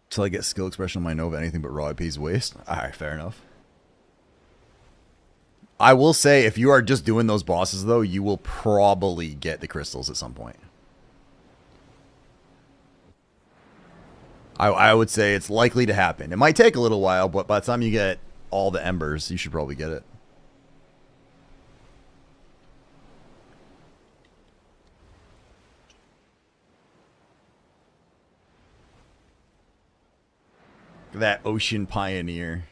Till I get skill expression on my Nova, anything but raw IP's waste. Alright, fair enough. I will say, if you are just doing those bosses though, you will probably get the crystals at some point. I would say it's likely to happen. It might take a little while, but by the time you get all the embers, you should probably get it. That ocean pioneer.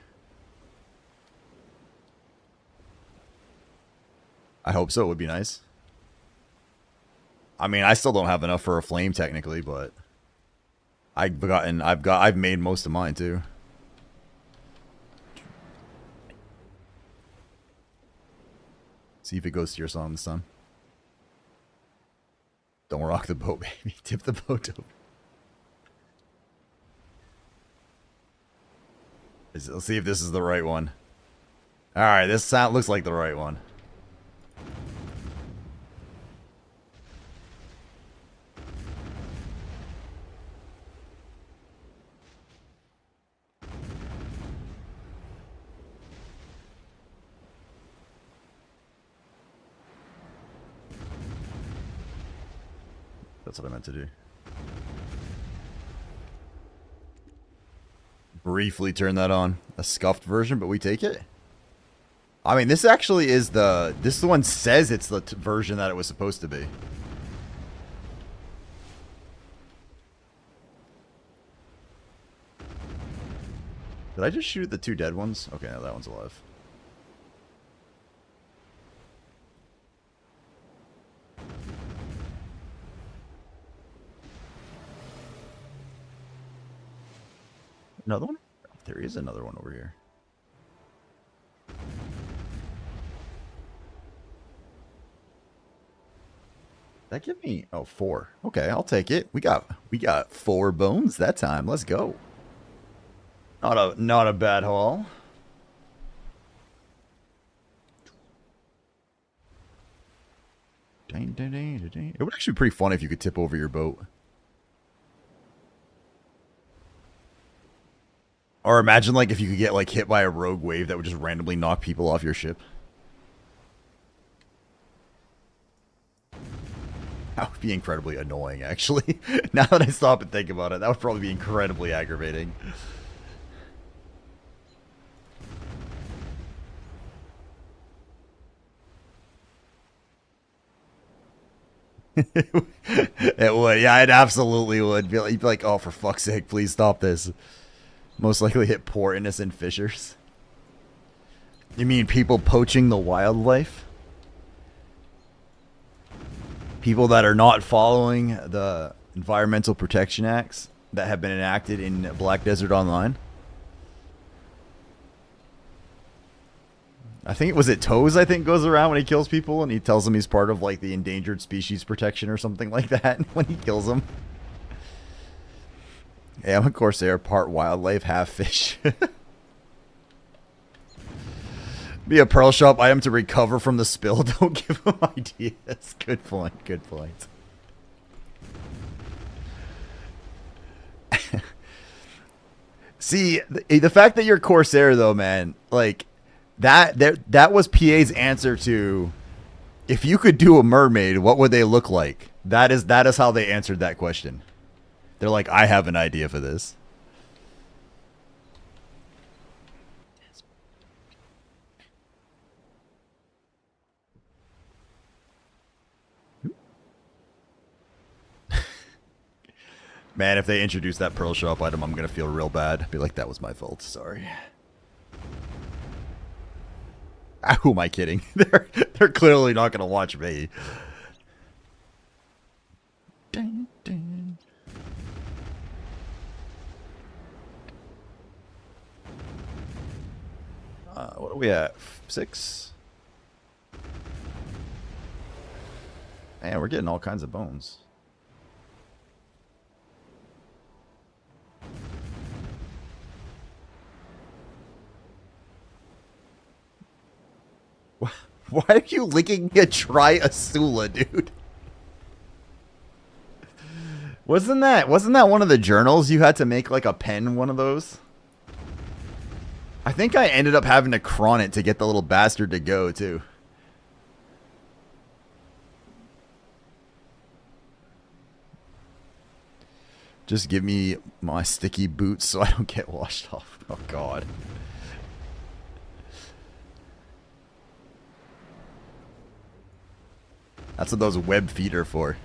I hope so. It would be nice. I mean, I still don't have enough for a flame technically, but I've made most of mine too. See if it goes to your song this time. Don't rock the boat, baby. Tip the boat over. Let's see if this is the right one. Alright, this sound looks like the right one. That's what I meant to do. Briefly turn that on. A scuffed version, but we take it. I mean, this actually is this one says it's the version that it was supposed to be. Did I just shoot the 2 dead ones? Okay, no, that one's alive. Another one? There is another one over here. That give me 4. Okay, I'll take it. We got 4 bones that time. Let's go. Not a bad haul. It would actually be pretty fun if you could tip over your boat. Or imagine, like, if you could get, like, hit by a rogue wave that would just randomly knock people off your ship. That would be incredibly annoying, actually. Now that I stop and think about it, that would probably be incredibly aggravating. It would. Yeah, it absolutely would. You'd be like, oh, for fuck's sake, please stop this. Most likely hit poor innocent fishers. You mean people poaching the wildlife? People that are not following the environmental protection acts that have been enacted in Black Desert Online? I think it was Toes, I think, goes around when he kills people, and he tells them he's part of, like, the endangered species protection or something like that when he kills them. Yeah, I'm a Corsair, part wildlife, half fish. Be a pearl shop item to recover from the spill. Don't give him ideas. Good point, good point. See, the fact that you're Corsair, though, man, like, that was PA's answer to, if you could do a mermaid, what would they look like? That is how they answered that question. They're like, I have an idea for this. Man, if they introduce that pearl shop item, I'm going to feel real bad. Be like, that was my fault. Sorry. Who am I kidding? They're clearly not going to watch me. Dun, dun. What are we at? 6? Man, we're getting all kinds of bones. Why are you licking a Tri-Asula, dude? Wasn't that one of the journals you had to make like a pen one of those? I think I ended up having to cron it to get the little bastard to go too. Just give me my sticky boots so I don't get washed off. Oh god. That's what those web feet are for.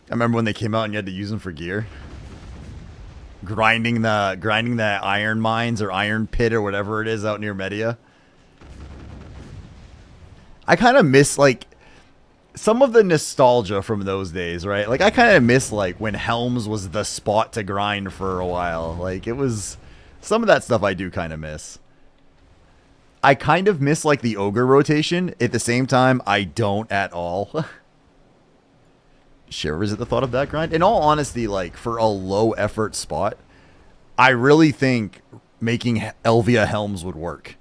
I remember when they came out and you had to use them for gear. Grinding the iron mines or iron pit or whatever it is out near Media. I kind of miss like some of the nostalgia from those days, right? Like I kind of miss like when Helms was the spot to grind for a while. Like it was some of that stuff I do kind of miss. I kind of miss like the ogre rotation. At the same time, I don't at all. Shivers at the thought of that grind. In all honesty, like for a low effort spot, I really think making Elvia Helms would work.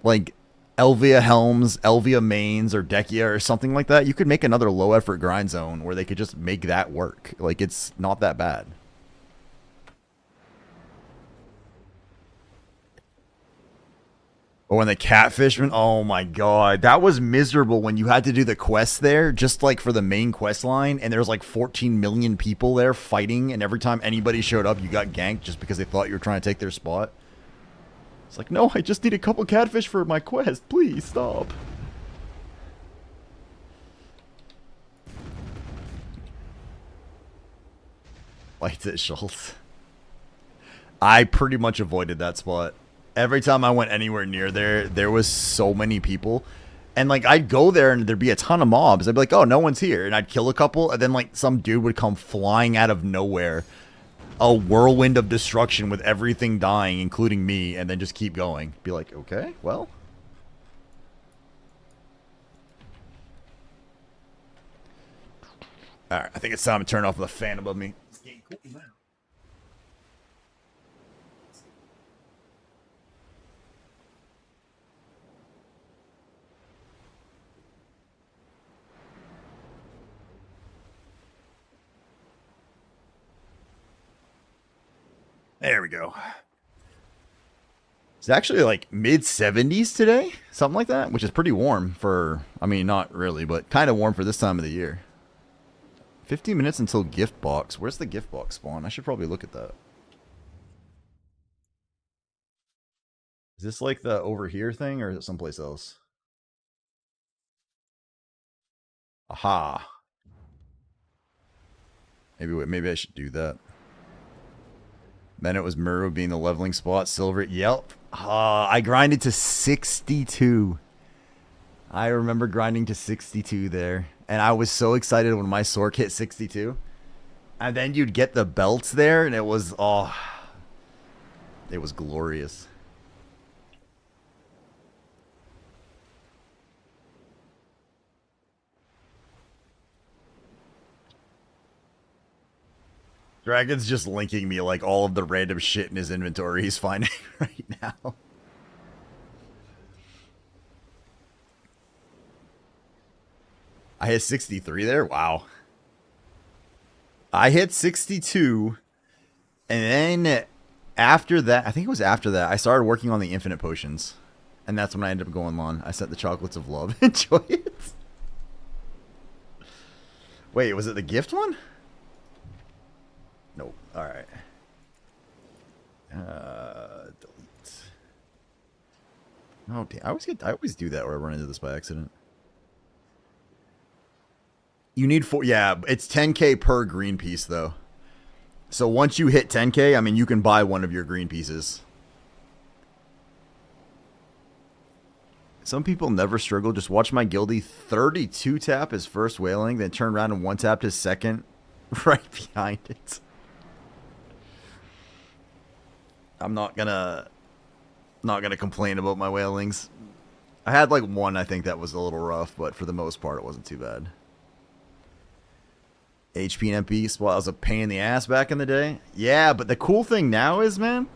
Like Elvia Helms, Elvia Mains, or Dekia or something like that. You could make another low effort grind zone where they could just make that work. Like it's not that bad. Or when the catfishman, oh my god, that was miserable when you had to do the quest there, just like for the main quest line, and there's like 14 million people there fighting, and every time anybody showed up, you got ganked just because they thought you were trying to take their spot. It's like, no, I just need a couple catfish for my quest, please stop. Lights at Schultz. I pretty much avoided that spot. Every time I went anywhere near there, there was so many people. And, like, I'd go there and there'd be a ton of mobs. I'd be like, oh, no one's here. And I'd kill a couple. And then, like, some dude would come flying out of nowhere. A whirlwind of destruction with everything dying, including me. And then just keep going. Be like, okay, well. Alright, I think it's time to turn off the fan above me. It's getting cool now. There we go. It's actually like mid-70s today, something like that, which is pretty warm for, I mean, not really, but kind of warm for this time of the year. 15 minutes until gift box. Where's the gift box spawn? I should probably look at that. Is this like the over here thing, or is it someplace else? Aha. Maybe I should do that. Then it was Muru being the leveling spot. Silver. Yep. I grinded to 62. I remember grinding to 62 there. And I was so excited when my Sork hit 62. And then you'd get the belts there. And it was, oh. It was glorious. Dragon's just linking me like all of the random shit in his inventory he's finding right now. I hit 63 there? Wow. I hit 62. And then after that, I think it was after that, I started working on the infinite potions. And that's when I ended up going on. I sent the chocolates of love. Enjoy it. Wait, was it the gift one? Nope. Alright. Delete. Oh, damn. I always do that where I run into this by accident. You need 4. Yeah, it's 10k per green piece, though. So once you hit 10k, I mean, you can buy one of your green pieces. Some people never struggle. Just watch my guildie 32 tap his first whaling, then turn around and 1 tap his second right behind it. I'm not gonna complain about my whalings. I had like one, I think, that was a little rough, but for the most part, it wasn't too bad. HP and MP spot was a pain in the ass back in the day. Yeah, but the cool thing now is, man,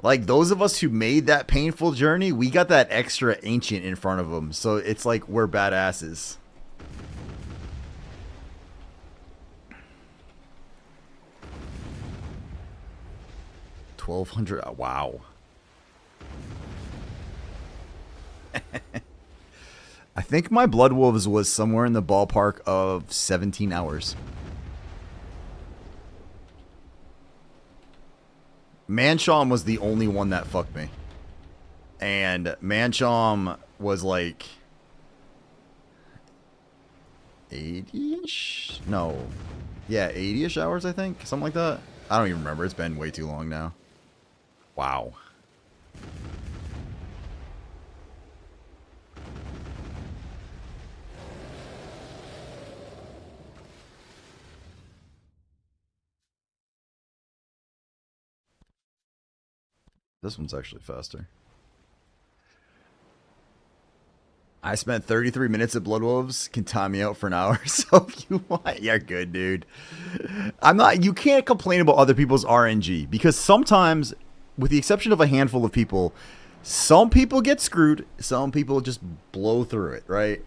like those of us who made that painful journey, we got that extra ancient in front of them. So it's like we're badasses. $1,200. Wow. I think my Blood Wolves was somewhere in the ballpark of 17 hours. Manchom was the only one that fucked me. And Manchom was like 80-ish? No. Yeah, 80-ish hours, I think. Something like that. I don't even remember. It's been way too long now. Wow. This one's actually faster. I spent 33 minutes at Blood Wolves. Can time me out for an hour. So if you want, you're good, dude. You can't complain about other people's RNG because sometimes, with the exception of a handful of people, some people get screwed. Some people just blow through it, right?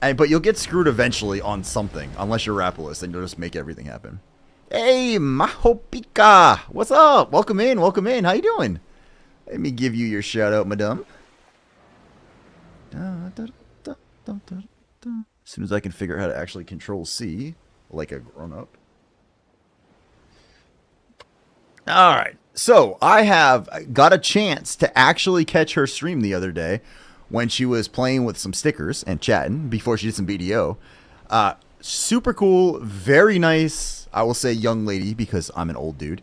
But you'll get screwed eventually on something, unless you're Rapalist, and you'll just make everything happen. Hey, Mahopika. What's up? Welcome in. Welcome in. How you doing? Let me give you your shout out, madame. As soon as I can figure out how to actually control C like a grown-up. Alright, so I have got a chance to actually catch her stream the other day when she was playing with some stickers and chatting before she did some BDO. Super cool, very nice, I will say young lady because I'm an old dude.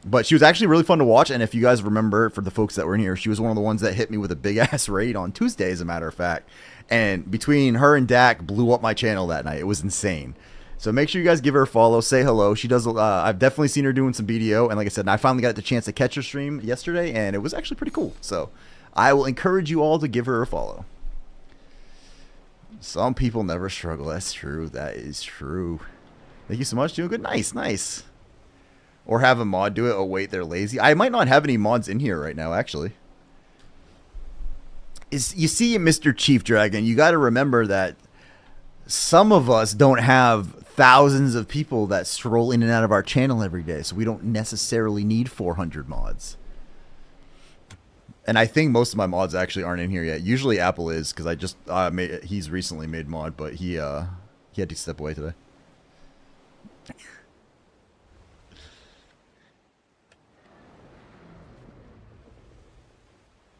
But she was actually really fun to watch, and if you guys remember, for the folks that were in here, she was one of the ones that hit me with a big-ass raid on Tuesday, as a matter of fact. And between her and Dak, blew up my channel that night. It was insane. So make sure you guys give her a follow, say hello. She does. I've definitely seen her doing some BDO, and like I said, I finally got the chance to catch her stream yesterday, and it was actually pretty cool. So I will encourage you all to give her a follow. Some people never struggle. That's true. That is true. Thank you so much. Doing good. Nice, nice. Or have a mod do it. Oh, wait, they're lazy. I might not have any mods in here right now, actually. You see, Mr. Chief Dragon, you got to remember that some of us don't have thousands of people that stroll in and out of our channel every day, so we don't necessarily need 400 mods. And I think most of my mods actually aren't in here yet. Usually Apple is, because I just he's recently made mod, but he had to step away today.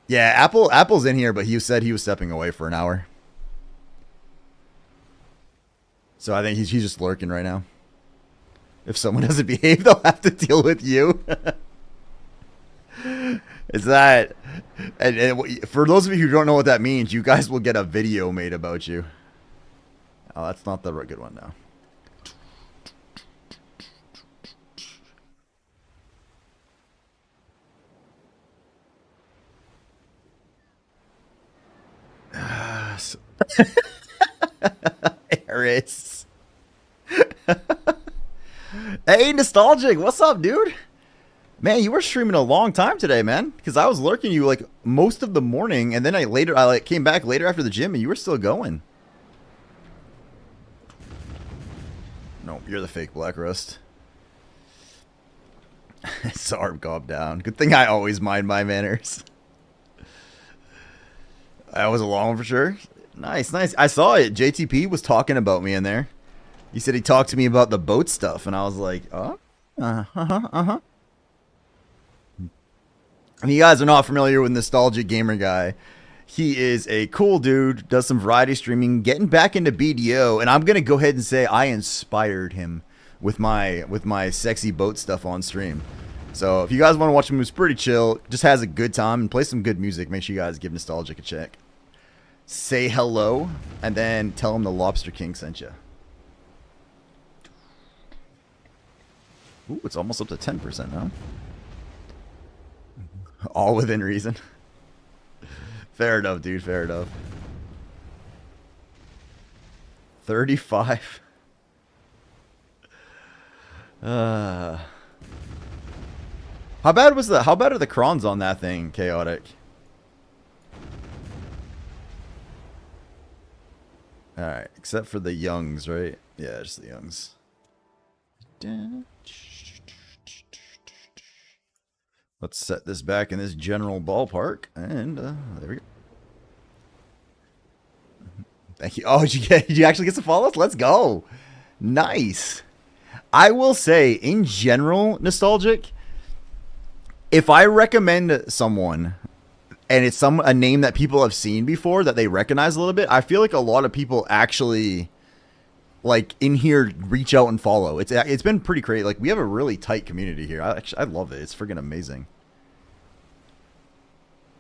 Yeah, Apple's in here, but he said he was stepping away for an hour. So I think he's just lurking right now. If someone doesn't behave, they'll have to deal with you. Is that... And for those of you who don't know what that means, you guys will get a video made about you. Oh, that's not the good one now. Eris. Hey, Nostalgic, what's up, dude? Man, you were streaming a long time today, man. Because I was lurking you like most of the morning, and then I like came back later after the gym, and you were still going. No, you're the fake Black Rust. Sarb gob down. Good thing I always mind my manners. That was a long one for sure. Nice, nice. I saw it. JTP was talking about me in there. He said he talked to me about the boat stuff, and I was like, oh, uh-huh. If you guys are not familiar with Nostalgic Gamer Guy, he is a cool dude, does some variety streaming, getting back into BDO, and I'm going to go ahead and say I inspired him with my sexy boat stuff on stream. So if you guys want to watch him, who's pretty chill, just has a good time, and play some good music, make sure you guys give Nostalgic a check. Say hello, and then tell him the Lobster King sent you. Ooh, it's almost up to 10% now. All within reason. Fair enough, dude. Fair enough. 35. How bad are the crons on that thing, Chaotic? Alright, except for the youngs, right? Yeah, just the youngs. Let's set this back in this general ballpark, and there we go. Thank you. Oh, did you actually get some follows? Let's go. Nice. I will say, in general, Nostalgic, if I recommend someone, and it's a name that people have seen before that they recognize a little bit, I feel like a lot of people actually, like, in here reach out and follow. It's been pretty great. Like, we have a really tight community here. I love it. It's freaking amazing.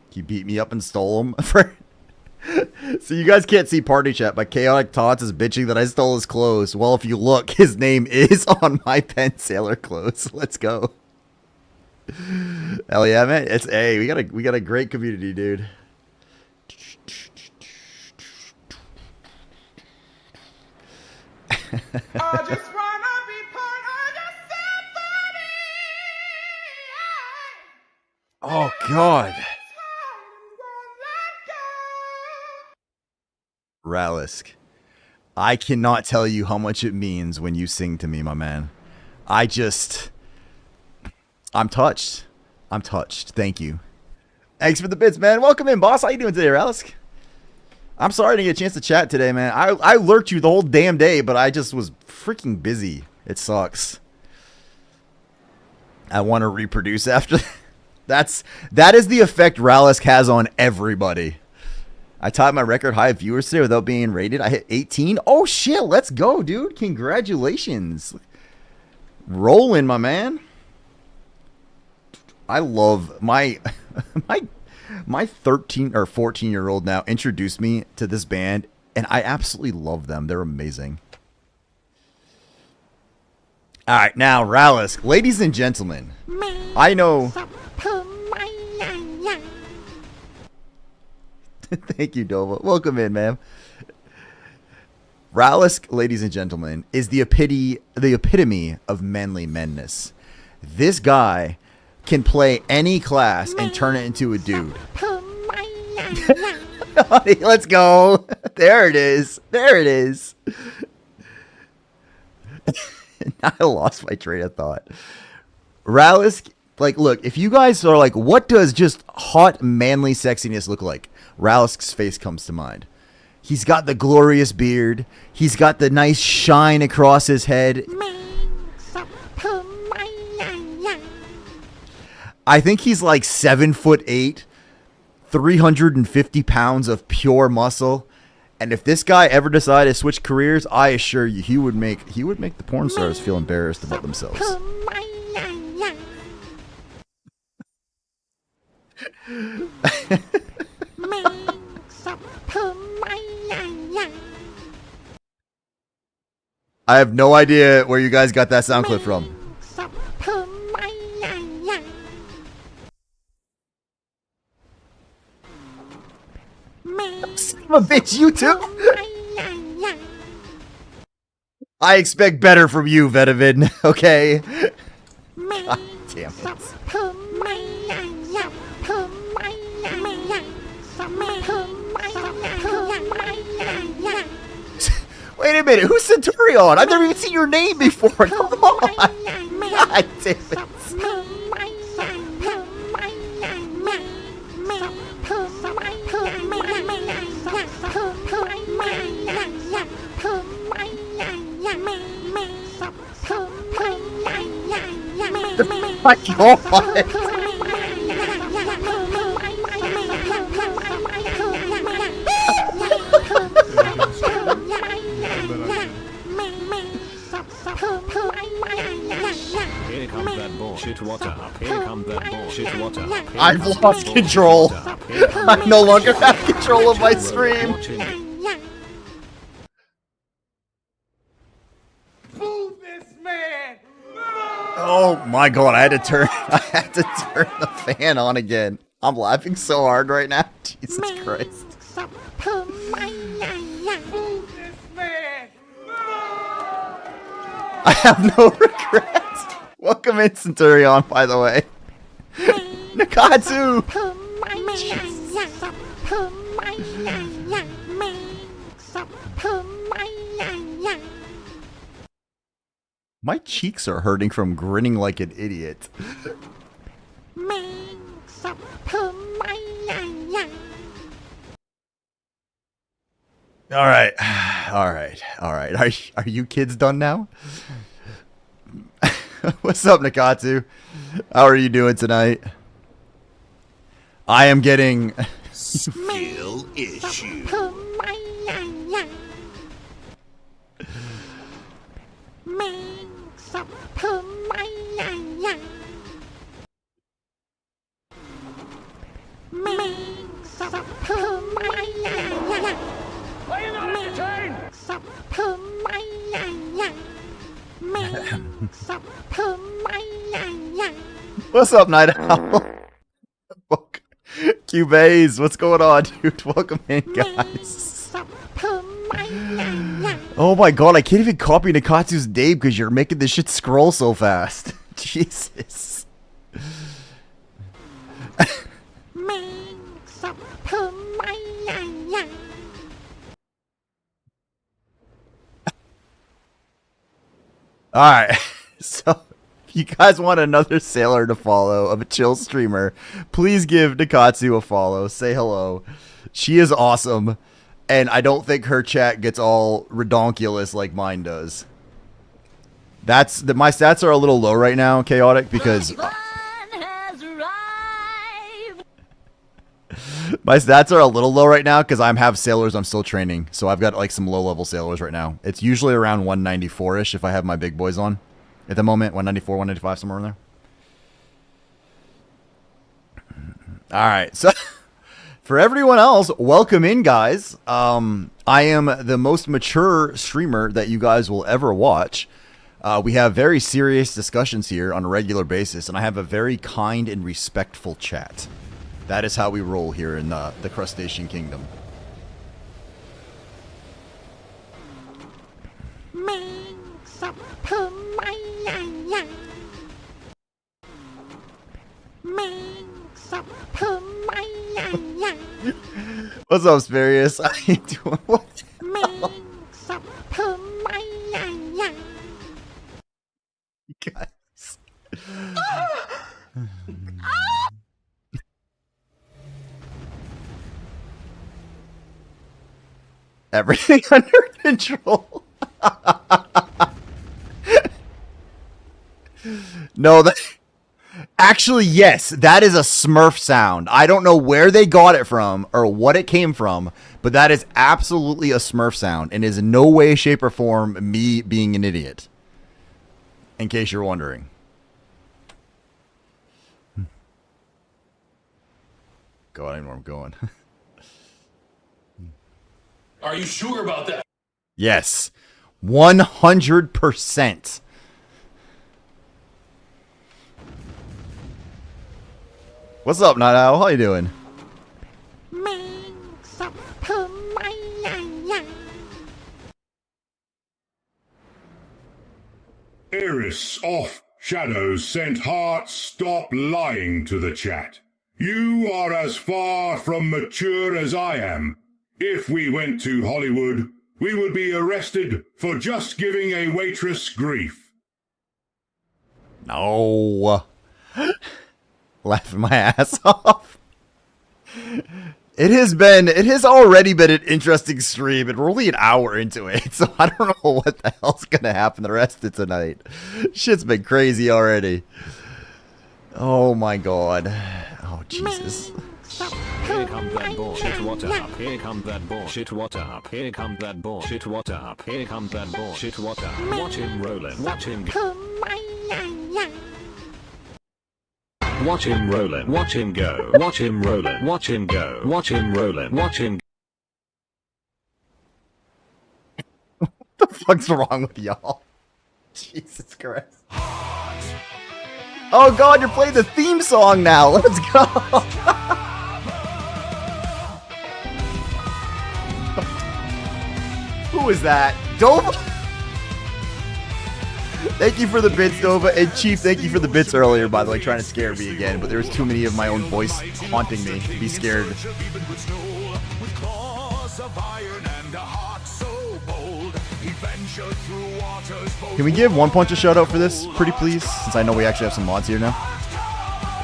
He beat me up and stole him. So you guys can't see party chat, but Chaotic Tots is bitching that I stole his clothes. Well, if you look, his name is on my Penn Sailor clothes. Let's go. Hell yeah, man. Hey, we got a great community, dude. I just wanna be part of your symphony. Oh god. Ralisk, I cannot tell you how much it means when you sing to me, my man. I'm touched. I'm touched. Thank you. Thanks for the bits, man. Welcome in, boss. How you doing today, Ralisk? I'm sorry to get a chance to chat today, man. I lurked you the whole damn day, but I just was freaking busy. It sucks. I want to reproduce after. That is the effect Ralisk has on everybody. I tied my record high viewers today without being rated. I hit 18. Oh shit, let's go, dude. Congratulations. Rolling, my man. I love my 13 or 14-year-old now introduced me to this band, and I absolutely love them. They're amazing. All right, now Ralisk, ladies and gentlemen, I know. Thank you, Dova. Welcome in, ma'am. Ralisk, ladies and gentlemen, is the epitome of manly menness. This guy can play any class and turn it into a dude. Let's go. There it is. There it is. I lost my train of thought. Ralisk, like, look, if you guys are like, what does just hot, manly sexiness look like? Ralisk's face comes to mind. He's got the glorious beard. He's got the nice shine across his head. I think he's like 7'8", 350 pounds of pure muscle. And if this guy ever decided to switch careers, I assure you, he would make the porn stars feel embarrassed about themselves. I have no idea where you guys got that sound clip from. Son of a bitch, you too? I expect better from you, Vetamin, okay? God damn it. Wait a minute, who's Centurion? I've never even seen your name before. Come on. God damn it. My God. Here comes that bullshit water. Here comes that bullshit water. I've lost control. I no longer have control of my stream. Oh my God, I had to turn the fan on again. I'm laughing so hard right now. Jesus Christ. I have no regrets. Welcome in, Centurion, by the way. Nakatsu! My cheeks are hurting from grinning like an idiot. Alright. Alright. Are you kids done now? What's up, Nakatsu? How are you doing tonight? I am getting... Skill issue. Are you not entertained? What's up, Night Owl? Cubase, what's going on, dude? Welcome in, guys. Oh my God, I can't even copy Nakatsu's name because you're making this shit scroll so fast. Jesus. Alright, so if you guys want another sailor to follow of a chill streamer, please give Nakatsu a follow. Say hello. She is awesome, and I don't think her chat gets all redonkulous like mine does. My stats are a little low right now, Chaotic, because... My stats are a little low right now because I have sailors I'm still training. So I've got like some low-level sailors right now. It's usually around 194-ish if I have my big boys on. At the moment, 194, 195, somewhere in there. Alright, so for everyone else, welcome in, guys. I am the most mature streamer that you guys will ever watch. We have very serious discussions here on a regular basis, and I have a very kind and respectful chat. That is how we roll here in the Crustacean Kingdom. What's up, Sparius? How you doing? What the hell? You guys. Everything under control. No, that... Actually, yes, that is a Smurf sound. I don't know where they got it from or what it came from, but that is absolutely a Smurf sound and is in no way, shape, or form me being an idiot. In case you're wondering. God, I know where I'm going. Are you sure about that? Yes. 100%. What's up, Night Owl? How you doing? Piss off, Shadows sent Heart. Stop lying to the chat. You are as far from mature as I am. If we went to Hollywood, we would be arrested for just giving a waitress grief. No. Laughing my ass off. It has already been an interesting stream, and we're only an hour into it, so I don't know what the hell's gonna happen the rest of tonight. Shit's been crazy already. Oh my god. Oh Jesus. Here comes that bullshit water up. Here comes that bullshit water up. Here comes that bullshit water up. Here comes that bullshit water. Watch him rollin'. Watch him go. Watch him rollin'. Watch him go. Watch him rollin'. Watch him go. Watch him rollin'. Watch him. What the fuck's wrong with y'all? Jesus Christ. Oh god, you're playing the theme song now. Let's go. Who is that? Dova? Thank you for the bits, Dova. And Chief, thank you for the bits earlier, by the way, trying to scare me again. But there was too many of my own voice haunting me to be scared. Can we give One Punch a shout out for this, pretty please? Since I know we actually have some mods here now.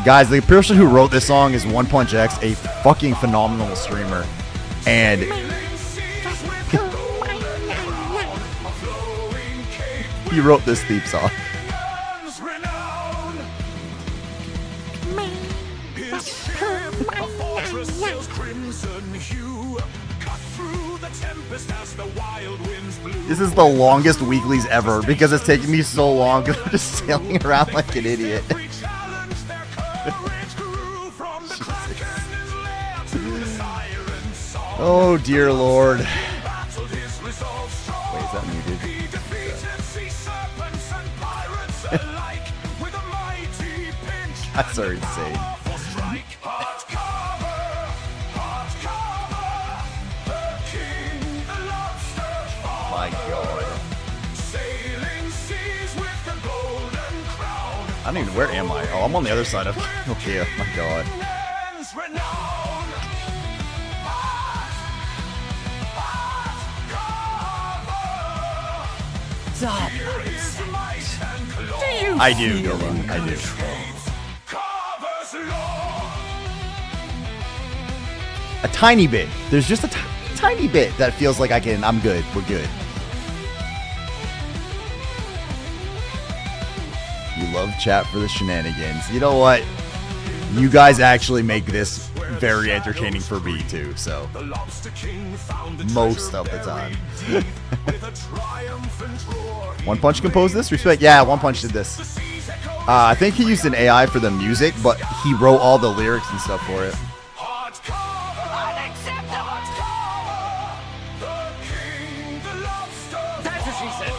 Guys, the person who wrote this song is One Punch X, a fucking phenomenal streamer. And he wrote this theme song. This is the longest weeklies ever because it's taking me so long because I'm just sailing around like an idiot. Oh dear lord. Wait, is that muted? That's so insane. My god. I don't even, where am I? Oh, I'm on the other side of, okay, oh my god. I do, Dylan, I do. A tiny bit. There's just a tiny bit that feels like I'm good. We're good. You love chat for the shenanigans. You know what? You guys actually make this very entertaining for me too, so. Most of the time. One Punch composed this? Respect. Yeah, One Punch did this. I think he used an AI for the music, but he wrote all the lyrics and stuff for it. That's what she said.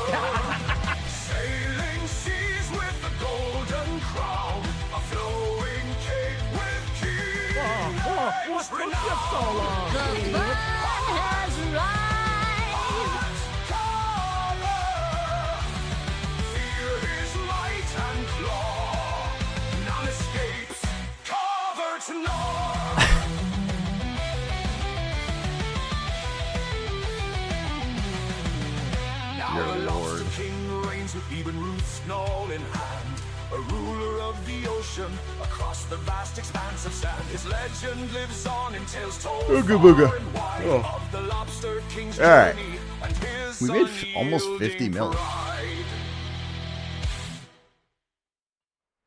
A ruler of the ocean across the vast expanse of sand. His legend lives on in tales told Ooga booga. far and wide of the Lobster King's All right. journey and his We made almost 50 unyielding mil. pride.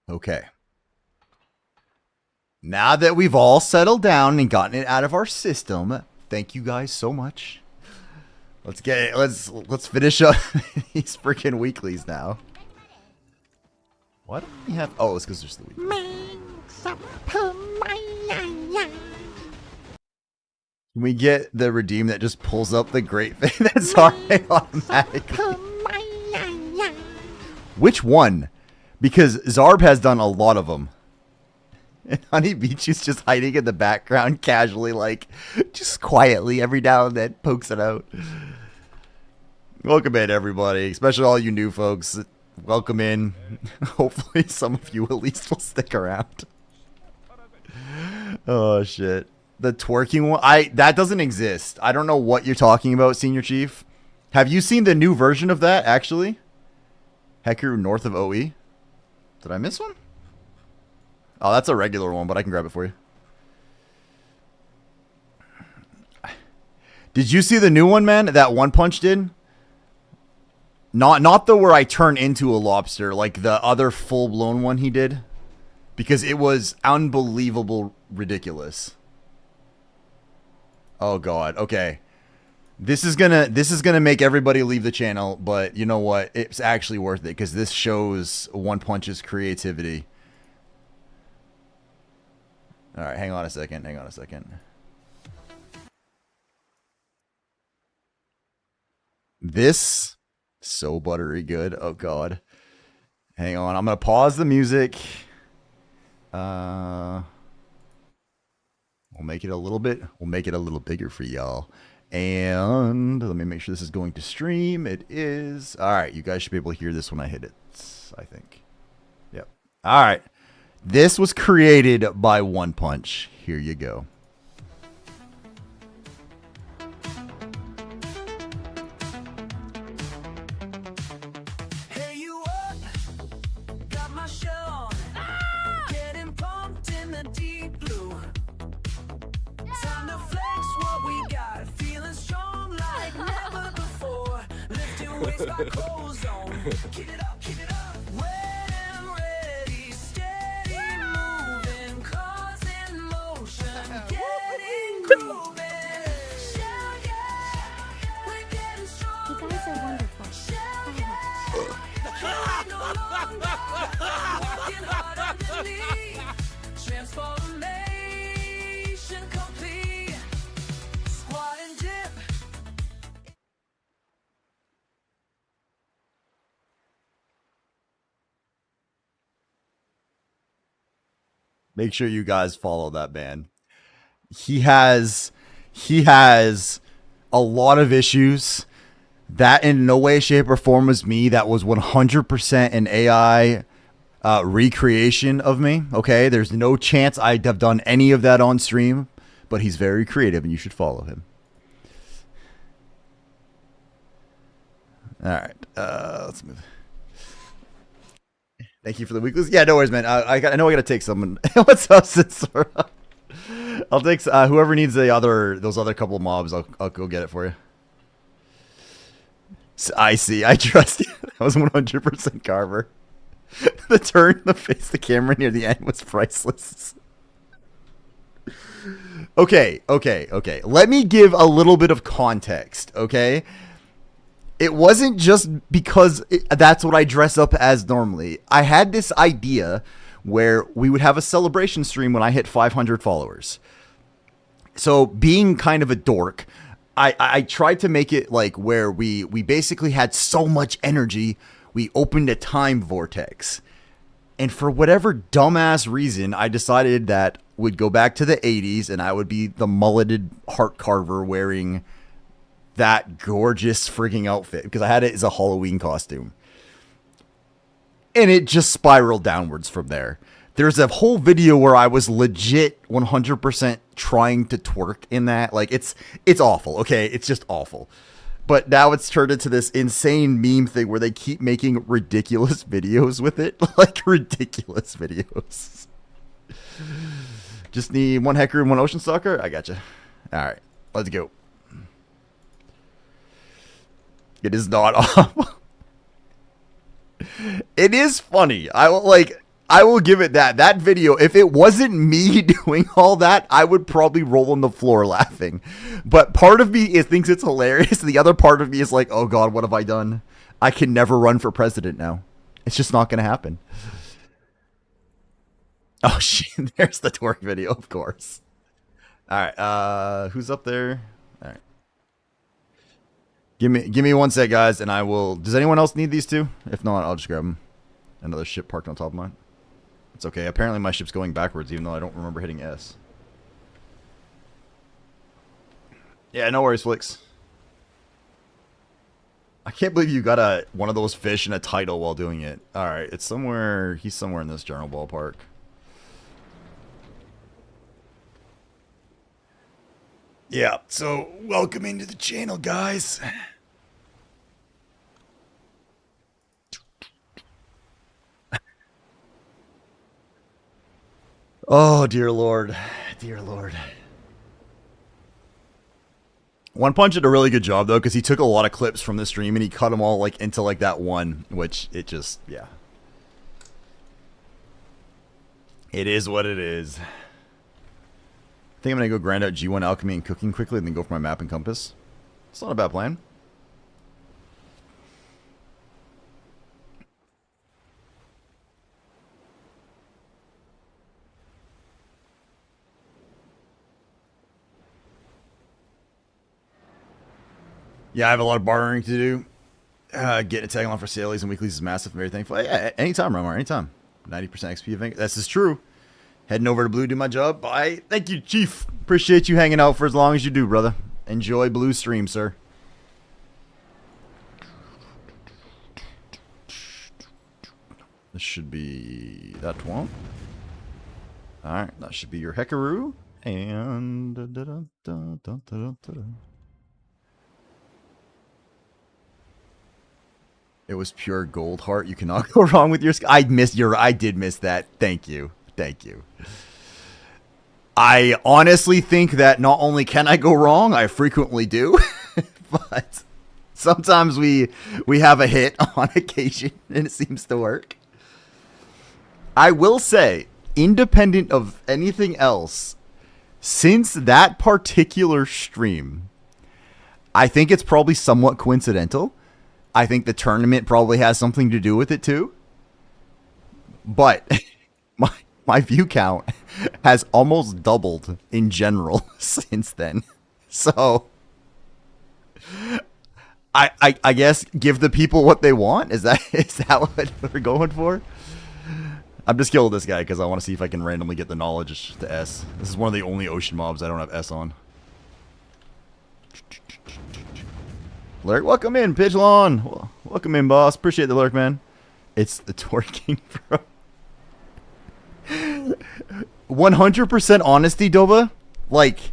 Okay. Now that we've all settled down and gotten it out of our system, thank you guys so much. Let's finish up these freaking weeklies now. Why don't we have? Oh, it's because there's the weekly. Can we get the redeem that just pulls up the great thing that's already automatically? Which one? Because Zarb has done a lot of them. And Honey Beach is just hiding in the background casually, like, just quietly every now and then pokes it out. Welcome in, everybody, especially all you new folks. Welcome in. Hopefully some of you at least will stick around. Oh shit. The twerking one, that doesn't exist. I don't know what you're talking about, Senior Chief. Have you seen the new version of that actually? Hecker north of OE. Did I miss one? Oh, that's a regular one, but I can grab it for you. Did you see the new one, man? That One Punch did? Not the where I turn into a lobster, like the other full-blown one he did. Because it was unbelievable ridiculous. Oh god, okay. This is gonna make everybody leave the channel, but you know what? It's actually worth it because this shows One Punch's creativity. Alright, hang on a second. This so buttery good. Oh god. Hang on, I'm gonna pause the music. We'll make it a little bigger for y'all. And let me make sure this is going to stream. It is. All right, you guys should be able to hear this when I hit it, I think. Yep. All right. This was created by One Punch. Here you go. Hey, you up? Got my shirt on. Getting pumped in the deep blue. Time to flex what we got. Feeling strong like never before. Lifting weights by clothes on. Keep it up, keep it up. Wet and ready, steady moving. Cars in motion, getting grooving. Shell, yeah, we're getting stronger. You guys are wonderful. Shell, yeah, we no longer walking hard underneath. Transformation complete. Squat and dip. Make sure you guys follow that man. He has a lot of issues. That in no way, shape, or form was me. That was 100% an AI recreation of me. Okay, there's no chance I'd have done any of that on stream, but he's very creative and you should follow him. All right, let's move. Thank you for the weeklies. Yeah, no worries, man. I know I gotta take someone. What's up, Sensora? I'll take whoever needs those other couple of mobs. I'll go get it for you. I see. I trust you. That was 100% Carver. The turn, the face, the camera near the end was priceless. Okay. Let me give a little bit of context, okay? It wasn't just because that's what I dress up as normally. I had this idea where we would have a celebration stream when I hit 500 followers. So being kind of a dork, I tried to make it like where we basically had so much energy, we opened a time vortex. And for whatever dumbass reason, I decided that we'd go back to the 80s and I would be the mulleted heart carver wearing that gorgeous freaking outfit because I had it as a Halloween costume. And it just spiraled downwards from there. There's a whole video where I was legit 100% trying to twerk in that. Like, it's awful, okay? It's just awful. But now it's turned into this insane meme thing where they keep making ridiculous videos with it. Like, ridiculous videos. Just need one Hecker and one Ocean Stalker? I gotcha. Alright, let's go. It is not awful. It is funny. I will give it that. That video, if it wasn't me doing all that, I would probably roll on the floor laughing. But part of me thinks it's hilarious. The other part of me is like, oh God, what have I done? I can never run for president now. It's just not going to happen. Oh shit, there's the twerk video, of course. All right, who's up there? All right. Give me one sec, guys, and I will... Does anyone else need these two? If not, I'll just grab them. Another ship parked on top of mine. It's okay. Apparently my ship's going backwards, even though I don't remember hitting S. Yeah, no worries, Flix. I can't believe you got one of those fish and a title while doing it. All right, it's somewhere. He's somewhere in this general ballpark. Yeah. So welcome into the channel, guys. Oh dear Lord, dear Lord. One Punch did a really good job though, because he took a lot of clips from the stream and he cut them all like into like that one, which it just, yeah. It is what it is. I think I'm gonna go grind out G1 alchemy and cooking quickly, and then go for my map and compass. It's not a bad plan. Yeah, I have a lot of bartering to do. Getting a tag along for salies and weeklies is massive. I'm very thankful. Yeah, anytime, Romar, anytime. 90% XP event. This is true. Heading over to Blue, do my job. Bye. Thank you, Chief. Appreciate you hanging out for as long as you do, brother. Enjoy Blue stream, sir. This should be that one. Alright, that should be your Hekaru. And... It was pure gold heart. You cannot go wrong with your... I did miss that. Thank you. Thank you. I honestly think that not only can I go wrong, I frequently do. But sometimes we have a hit on occasion, and it seems to work. I will say, independent of anything else, since that particular stream, I think it's probably somewhat coincidental. I think the tournament probably has something to do with it too. But my view count has almost doubled in general since then. So I guess give the people what they want. Is that what we're going for? I'm just killing this guy because I want to see if I can randomly get the knowledge to S. This is one of the only ocean mobs I don't have S on. Lurk, welcome in, Pidgeon. Welcome in, boss. Appreciate the lurk, man. It's the twerking, bro. 100% honesty, Dova. Like,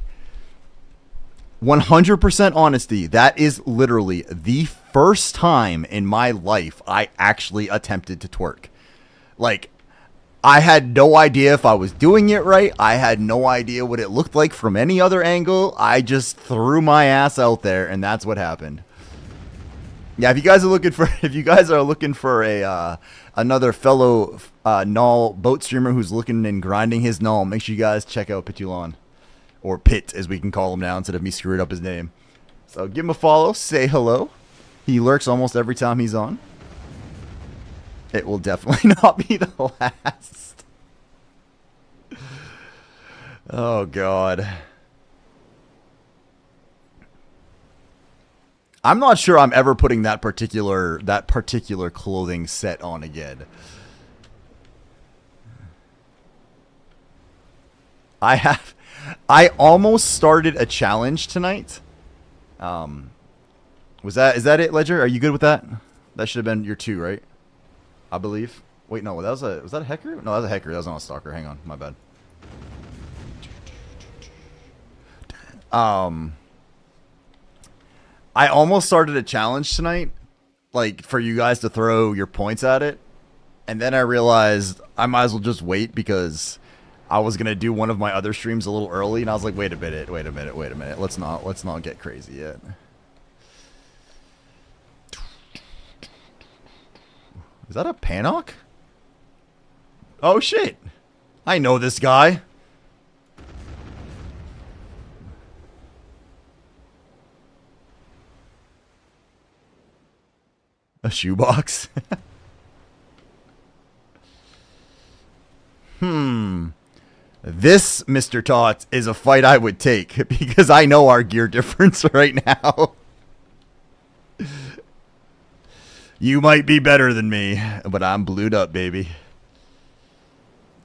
100% honesty. That is literally the first time in my life I actually attempted to twerk. Like, I had no idea if I was doing it right. I had no idea what it looked like from any other angle. I just threw my ass out there, and that's what happened. Yeah, if you guys are looking for a another fellow null boat streamer who's looking and grinding his null, make sure you guys check out Pitulon, or Pit as we can call him now instead of me screwing up his name. So give him a follow, say hello. He lurks almost every time he's on. It will definitely not be the last. Oh God. I'm not sure I'm ever putting that particular clothing set on again. I almost started a challenge tonight. Is that it, Ledger? Are you good with that? That should have been your 2, right? I believe. Wait, no, was that a Hecker? No, that was a Hecker. That was not a Stalker. Hang on, my bad. I almost started a challenge tonight, like, for you guys to throw your points at it. And then I realized I might as well just wait because I was going to do one of my other streams a little early. And I was like, wait a minute. Let's not get crazy yet. Is that a Panok? Oh, shit. I know this guy. A shoebox? This, Mr. Tots, is a fight I would take because I know our gear difference right now. You might be better than me, but I'm blued up, baby.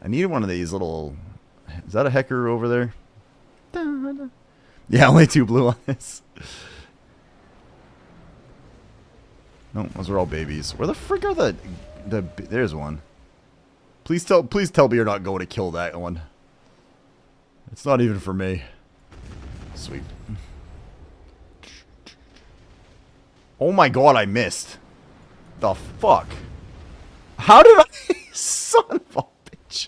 I need one of these little... Is that a Hecker over there? Yeah, only 2 blue on this. No, those are all babies. Where the frick are the there's one. Please tell me you're not going to kill that one. It's not even for me. Sweet. Oh my god, I missed. The fuck? How did I son of a bitch.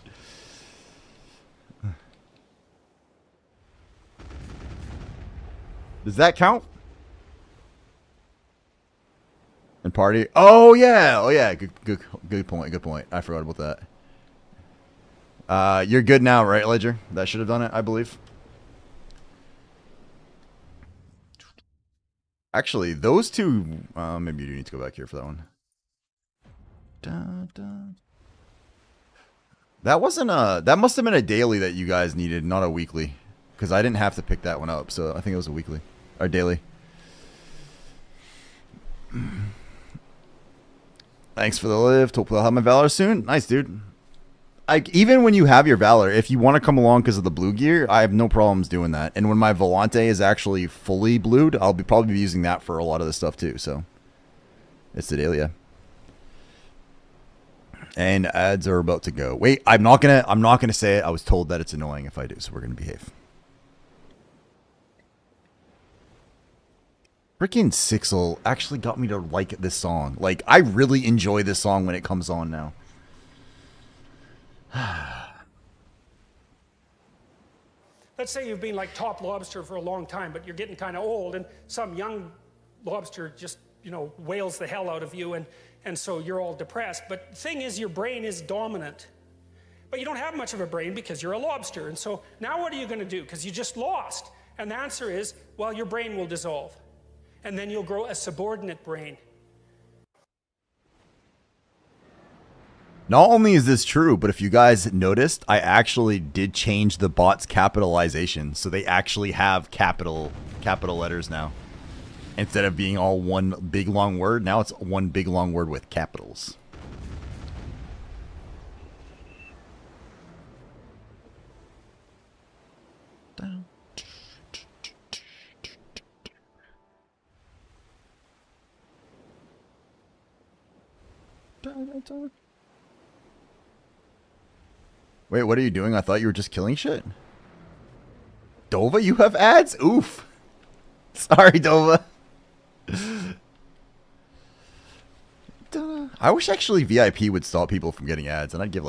Does that count? And party? Oh yeah. Oh yeah. Good point. Good point. I forgot about that. You're good now, right, Ledger? That should have done it, I believe. Actually, those two. Maybe you do need to go back here for that one. That wasn't a. That must have been a daily that you guys needed, not a weekly, because I didn't have to pick that one up. So I think it was a weekly or daily. Thanks for the lift. Hope I'll have my Valor soon. Nice, dude. Like, even when you have your Valor, if you want to come along because of the blue gear, I have no problems doing that. And when my Volante is actually fully blued, I'll probably be using that for a lot of this stuff too. So it's the daily. Yeah. And ads are about to go. Wait, I'm not gonna say it. I was told that it's annoying if I do, so we're gonna behave. Freaking Sixel actually got me to like this song. Like, I really enjoy this song when it comes on now. Let's say you've been like top lobster for a long time, but you're getting kind of old, and some young lobster just, you know, whales the hell out of you, and so you're all depressed. But the thing is, your brain is dominant. But you don't have much of a brain because you're a lobster. And so now what are you going to do? Because you just lost. And the answer is, well, your brain will dissolve. And then you'll grow a subordinate brain. Not only is this true, but if you guys noticed, I actually did change the bot's capitalization. So they actually have capital letters now. Instead of being all one big long word, now it's one big long word with capitals. Wait, what are you doing? I thought you were just killing shit. Dova, you have ads? Oof. Sorry, Dova. I wish actually VIP would stop people from getting ads, and I'd give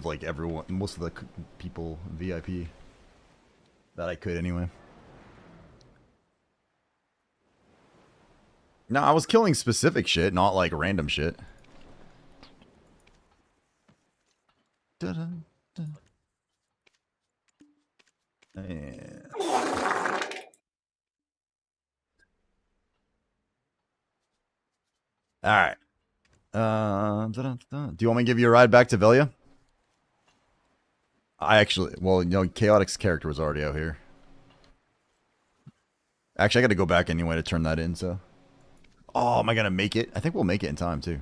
like everyone, most of the people VIP that I could anyway. No, I was killing specific shit, not like random shit. All right. Do you want me to give you a ride back to Velia? I actually, well, you know, Chaotic's character was already out here. Actually, I got to go back anyway to turn that in, so. Oh, am I going to make it? I think we'll make it in time, too.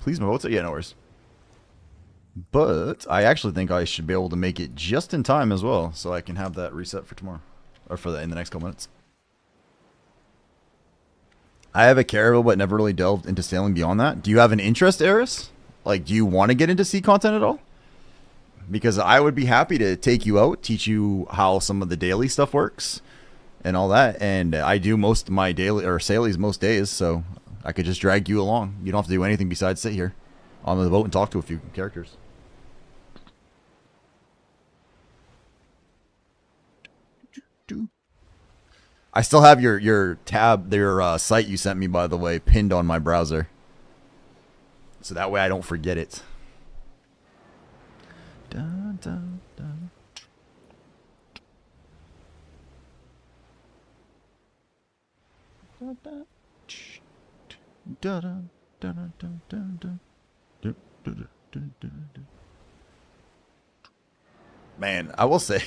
Please, my votes. Yeah, no worries. But I actually think I should be able to make it just in time as well, so I can have that reset for tomorrow. Or for in the next couple minutes. I have a Caravel, but never really delved into sailing beyond that. Do you have an interest, Eris? Like, do you want to get into sea content at all? Because I would be happy to take you out, teach you how some of the daily stuff works, and all that. And I do most of my daily or sailies most days, so I could just drag you along. You don't have to do anything besides sit here on the boat and talk to a few characters. I still have your tab, your site you sent me, by the way, pinned on my browser. So that way I don't forget it. Dun, dun, dun. Dun, dun. Dun, dun, dun, dun, dun, dun. Dun, dun, dun, dun, dun. Man, I will say,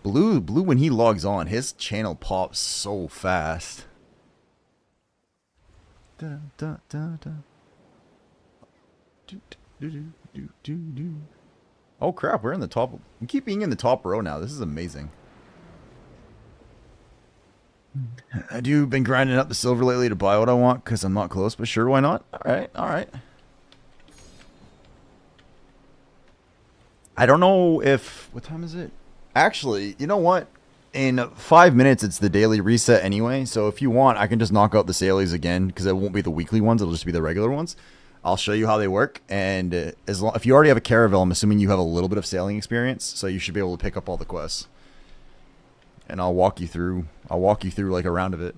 Blue when he logs on, his channel pops so fast. Dun, dun, dun, dun. Do, do, do, do, do, do. Oh crap, we're in the top. We keep being in the top row now. This is amazing. I do been grinding up the silver lately to buy what I want because I'm not close, but sure, why not? All right, all right. I don't know if... What time is it? Actually, you know what? In 5 minutes, it's the daily reset anyway, so if you want, I can just knock out the Salies again because it won't be the weekly ones, it'll just be the regular ones. I'll show you how they work, and if you already have a Caravel, I'm assuming you have a little bit of sailing experience, so you should be able to pick up all the quests. And I'll walk you through like a round of it.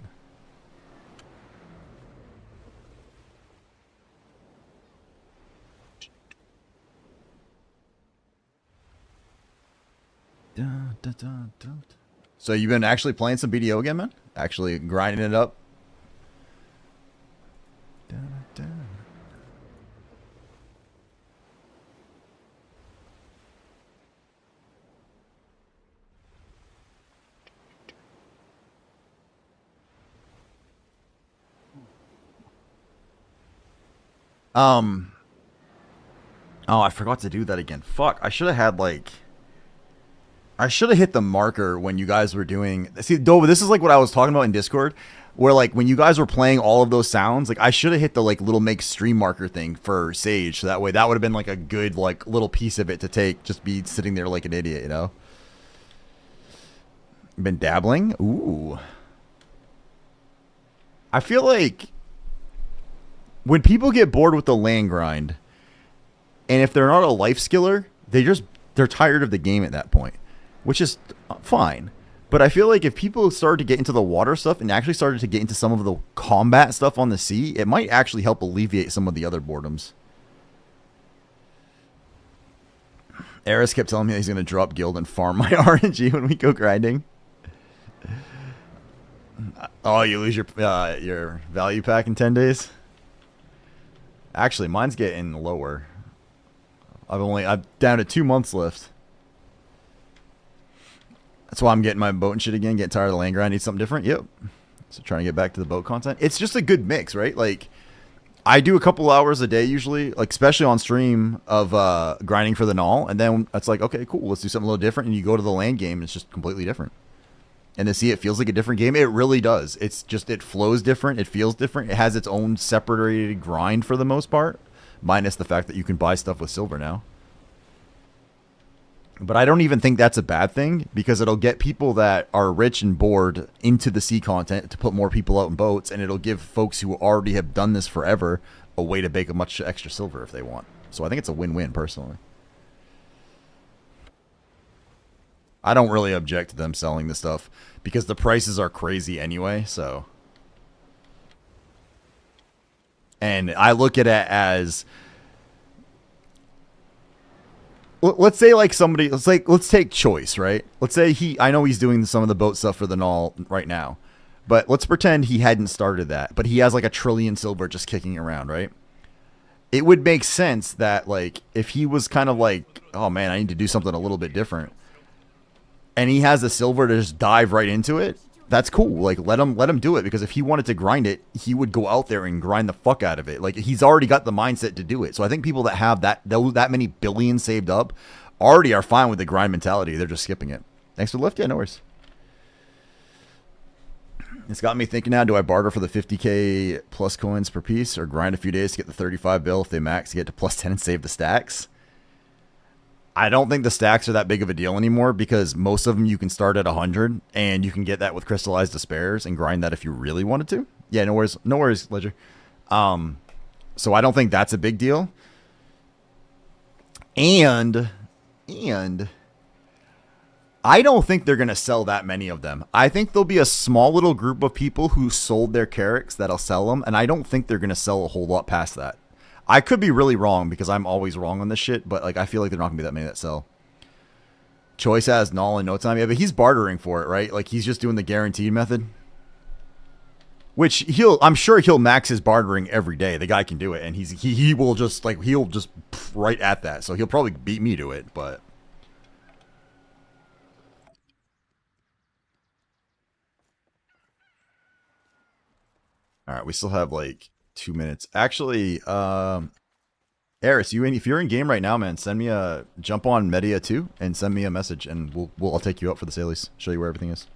So you've been actually playing some BDO again, man? Actually grinding it up? Oh, I forgot to do that again. Fuck, I should have had, like... I should have hit the marker when you guys were doing... See, Dova, this is like what I was talking about in Discord, where, like, when you guys were playing all of those sounds, like, I should have hit the, like, little make stream marker thing for Sage, so that way that would have been, like, a good, like, little piece of it to take, just be sitting there like an idiot, you know? Been dabbling? Ooh. I feel like... when people get bored with the land grind, and if they're not a life skiller, they're tired of the game at that point, which is fine. But I feel like if people started to get into the water stuff and actually started to get into some of the combat stuff on the sea, it might actually help alleviate some of the other boredoms. Eris kept telling me he's going to drop guild and farm my RNG when we go grinding. Oh, you lose your value pack in 10 days? Actually, mine's getting lower. I'm down to 2 months left. That's why I'm getting my boat and shit again. Getting tired of the land grind. Need something different. Yep. So trying to get back to the boat content. It's just a good mix, right? Like, I do a couple hours a day usually, like especially on stream of grinding for the null, and then it's like, okay, cool, let's do something a little different. And you go to the land game, and it's just completely different. And to see it feels like a different game, it really does. It's just, it flows different. It feels different. It has its own separated grind for the most part, minus the fact that you can buy stuff with silver now. But I don't even think that's a bad thing, because it'll get people that are rich and bored into the sea content to put more people out in boats, and it'll give folks who already have done this forever a way to make a much extra silver if they want. So I think it's a win-win, personally. I don't really object to them selling this stuff, because the prices are crazy anyway, so... And I look at it as... let's say like somebody, let's take Choice, right? Let's say I know he's doing some of the boat stuff for the null right now, but let's pretend he hadn't started that, but he has like 1 trillion silver just kicking around, right? It would make sense that, like, if he was kind of like, oh man, I need to do something a little bit different, and he has the silver to just dive right into it, that's cool. Like, let him do it, because if he wanted to grind it, he would go out there and grind the fuck out of it. Like, he's already got the mindset to do it. So I think people that have that many billions saved up already are fine with the grind mentality. They're just skipping it. Thanks for the lift. Yeah, no worries. It's got me thinking now, do I barter for the 50k plus coins per piece, or grind a few days to get the 35 bill if they max to get to plus 10 and save the stacks? I don't think the stacks are that big of a deal anymore, because most of them you can start at 100, and you can get that with Crystallized Despairs and grind that if you really wanted to. Yeah, no worries, Ledger. So I don't think that's a big deal. And I don't think they're going to sell that many of them. I think there'll be a small little group of people who sold their Carracks that'll sell them, and I don't think they're going to sell a whole lot past that. I could be really wrong, because I'm always wrong on this shit, but like I feel like they're not going to be that many that sell. Choice has null in no time. Yeah, but he's bartering for it, right? Like, he's just doing the guaranteed method. Which I'm sure he'll max his bartering every day. The guy can do it, and he will just, like, he'll just right at that. So he'll probably beat me to it, but... Alright, we still have, like, 2 minutes. Actually, Eris, if you're in game right now, man, send me jump on Media 2 and send me a message, and I'll take you up for the Salies. Show you where everything is.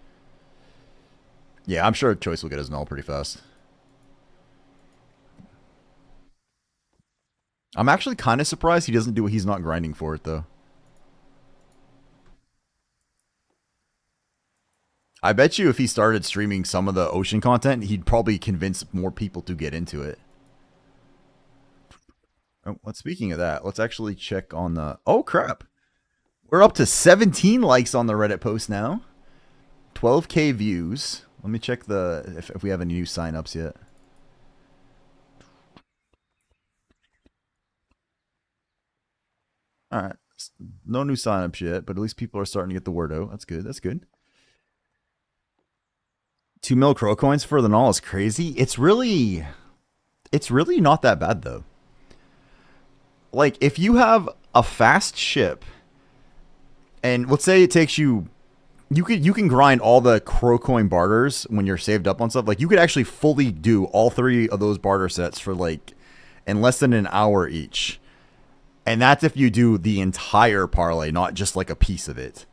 Yeah, I'm sure Choice will get his null pretty fast. I'm actually kind of surprised he doesn't do it. He's not grinding for it, though. I bet you if he started streaming some of the ocean content, he'd probably convince more people to get into it. Oh, well, speaking of that, let's actually check on the... Oh, crap. We're up to 17 likes on the Reddit post now. 12K views. Let me check the if we have any new signups yet. All right. No new signups yet, but at least people are starting to get the word out. That's good. That's good. 2 mil crow coins for the null is crazy. It's really not that bad, though. Like, if you have a fast ship, and let's say it takes you... You can grind all the crow coin barters when you're saved up on stuff. Like, you could actually fully do all 3 of those barter sets for, like, in less than an hour each. And that's if you do the entire parlay, not just, like, a piece of it.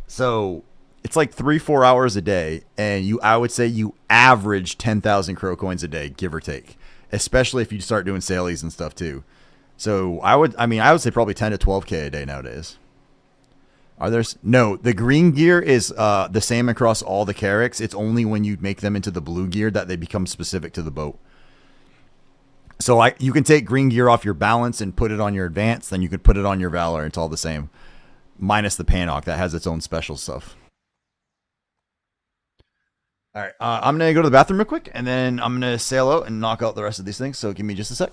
So, it's like 3-4 hours a day, and I would say you average 10,000 crow coins a day, give or take. Especially if you start doing salies and stuff, too. So, I would say probably 10 to 12K a day nowadays. Are there... No, the green gear is the same across all the carracks. It's only when you make them into the blue gear that they become specific to the boat. So you can take green gear off your balance and put it on your advance. Then you could put it on your valor. It's all the same. Minus the Panok. That has its own special stuff. All right. I'm going to go to the bathroom real quick. And then I'm going to sail out and knock out the rest of these things. So give me just a sec.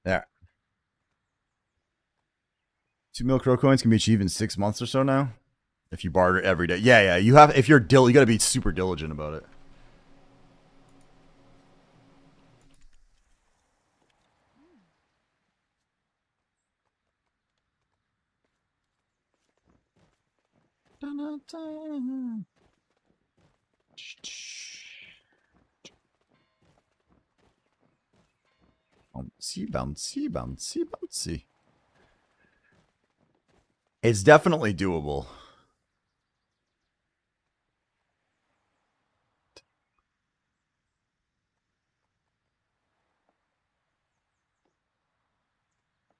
There. 2 mil crow coins can be achieved in 6 months or so now. If you barter every day. Yeah. You got to be super diligent about it. Bouncy. It's definitely doable.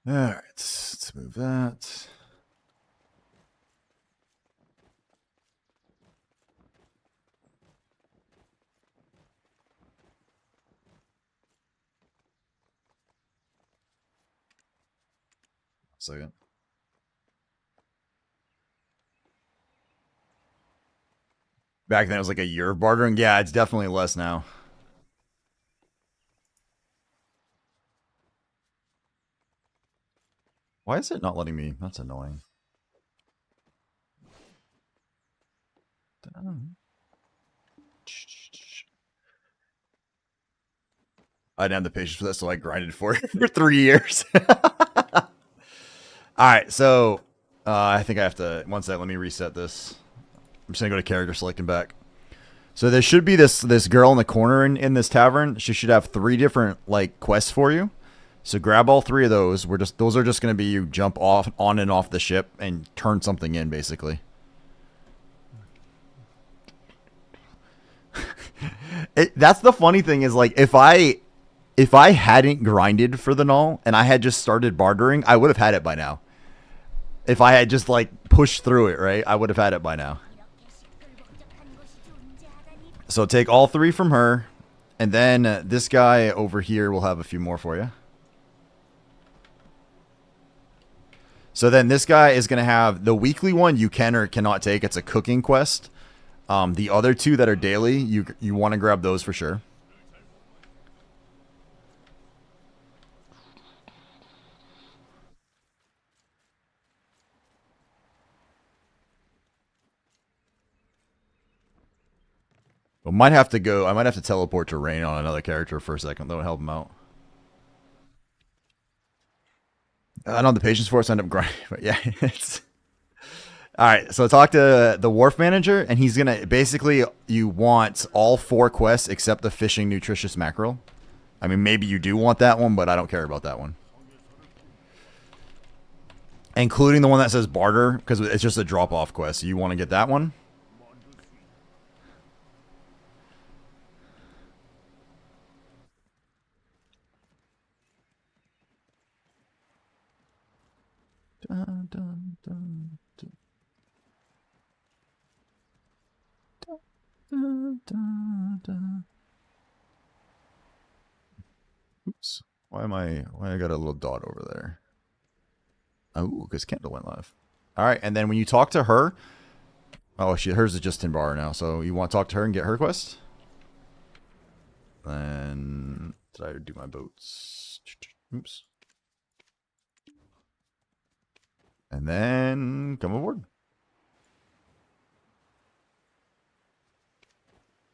All right, let's move that. Second. Back then it was like a year of bartering. Yeah, it's definitely less now. Why is it not letting me? That's annoying. I didn't have the patience for this, so I grinded for it for 3 years. All right, so I think I have to... One sec, let me reset this. I'm just going to go to character select and back. So there should be this girl in the corner in this tavern. She should have 3 different like quests for you. So grab all 3 of those. Those are just going to be you jump off on and off the ship and turn something in, basically. That's the funny thing is, like, if I hadn't grinded for the null and I had just started bartering, I would have had it by now. If I had just, like, pushed through it, right? I would have had it by now. So take all 3 from her, and then this guy over here will have a few more for you. So then this guy is going to have the weekly one you can or cannot take. It's a cooking quest. The other 2 that are daily, you want to grab those for sure. I might have to teleport to rain on another character for a second. That'll help him out. I don't have the patience for it, so I end up grinding. But yeah, it's... Alright, so talk to the wharf manager, and he's gonna... Basically, you want all 4 quests except the fishing nutritious mackerel. I mean, maybe you do want that one, but I don't care about that one. Including the one that says barter, because it's just a drop-off quest. So you want to get that one? Dun, dun, dun, dun. Dun, dun, dun. Oops. Why I got a little dot over there? Oh, because Kendall went live. Alright, and then when you talk to her... Oh, hers is just in bar now, so you want to talk to her and get her quest? Then... Did I do my boats? Oops. And then... Come aboard.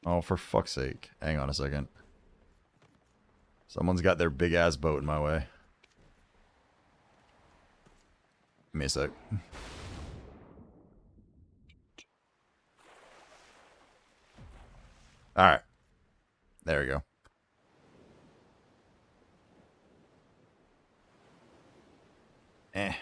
Oh, for fuck's sake. Hang on a second. Someone's got their big-ass boat in my way. Give me a sec. Alright. There we go. Eh.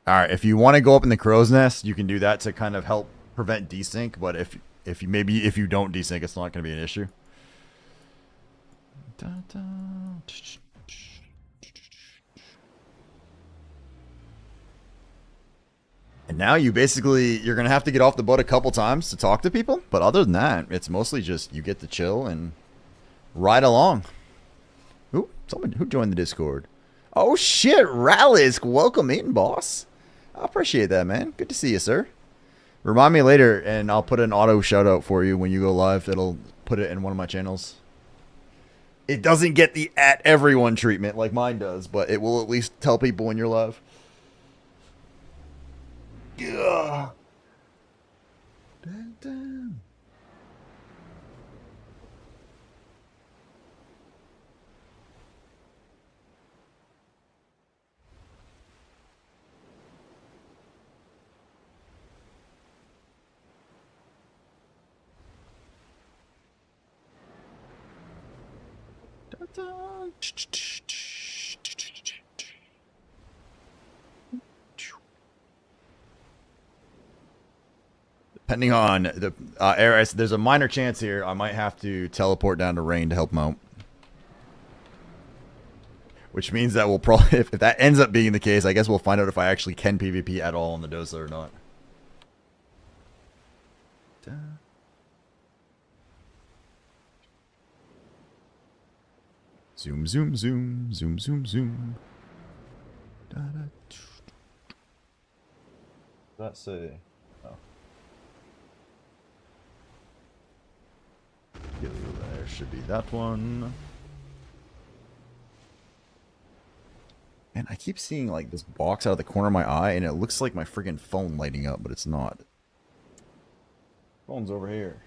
Alright, if you want to go up in the crow's nest, you can do that to kind of help prevent desync, but if you don't desync, it's not going to be an issue. And now you're going to have to get off the boat a couple times to talk to people, but other than that, it's mostly just you get to chill and ride along. Ooh, someone who joined the Discord. Oh shit, Rallisk, welcome in, boss. I appreciate that, man. Good to see you, sir. Remind me later, and I'll put an auto shout-out for you when you go live. It'll put it in one of my channels. It doesn't get the at everyone treatment like mine does, but it will at least tell people when you're live. Yeah. Depending on the air, there's a minor chance here I might have to teleport down to rain to help him out. Which means that we'll probably, if that ends up being the case, I guess we'll find out if I actually can PvP at all on the Dosa or not. Zoom, zoom, zoom, zoom, zoom, zoom. Let's see. Oh. There should be that one. And I keep seeing like this box out of the corner of my eye, and it looks like my friggin' phone lighting up, but it's not. Phone's over here.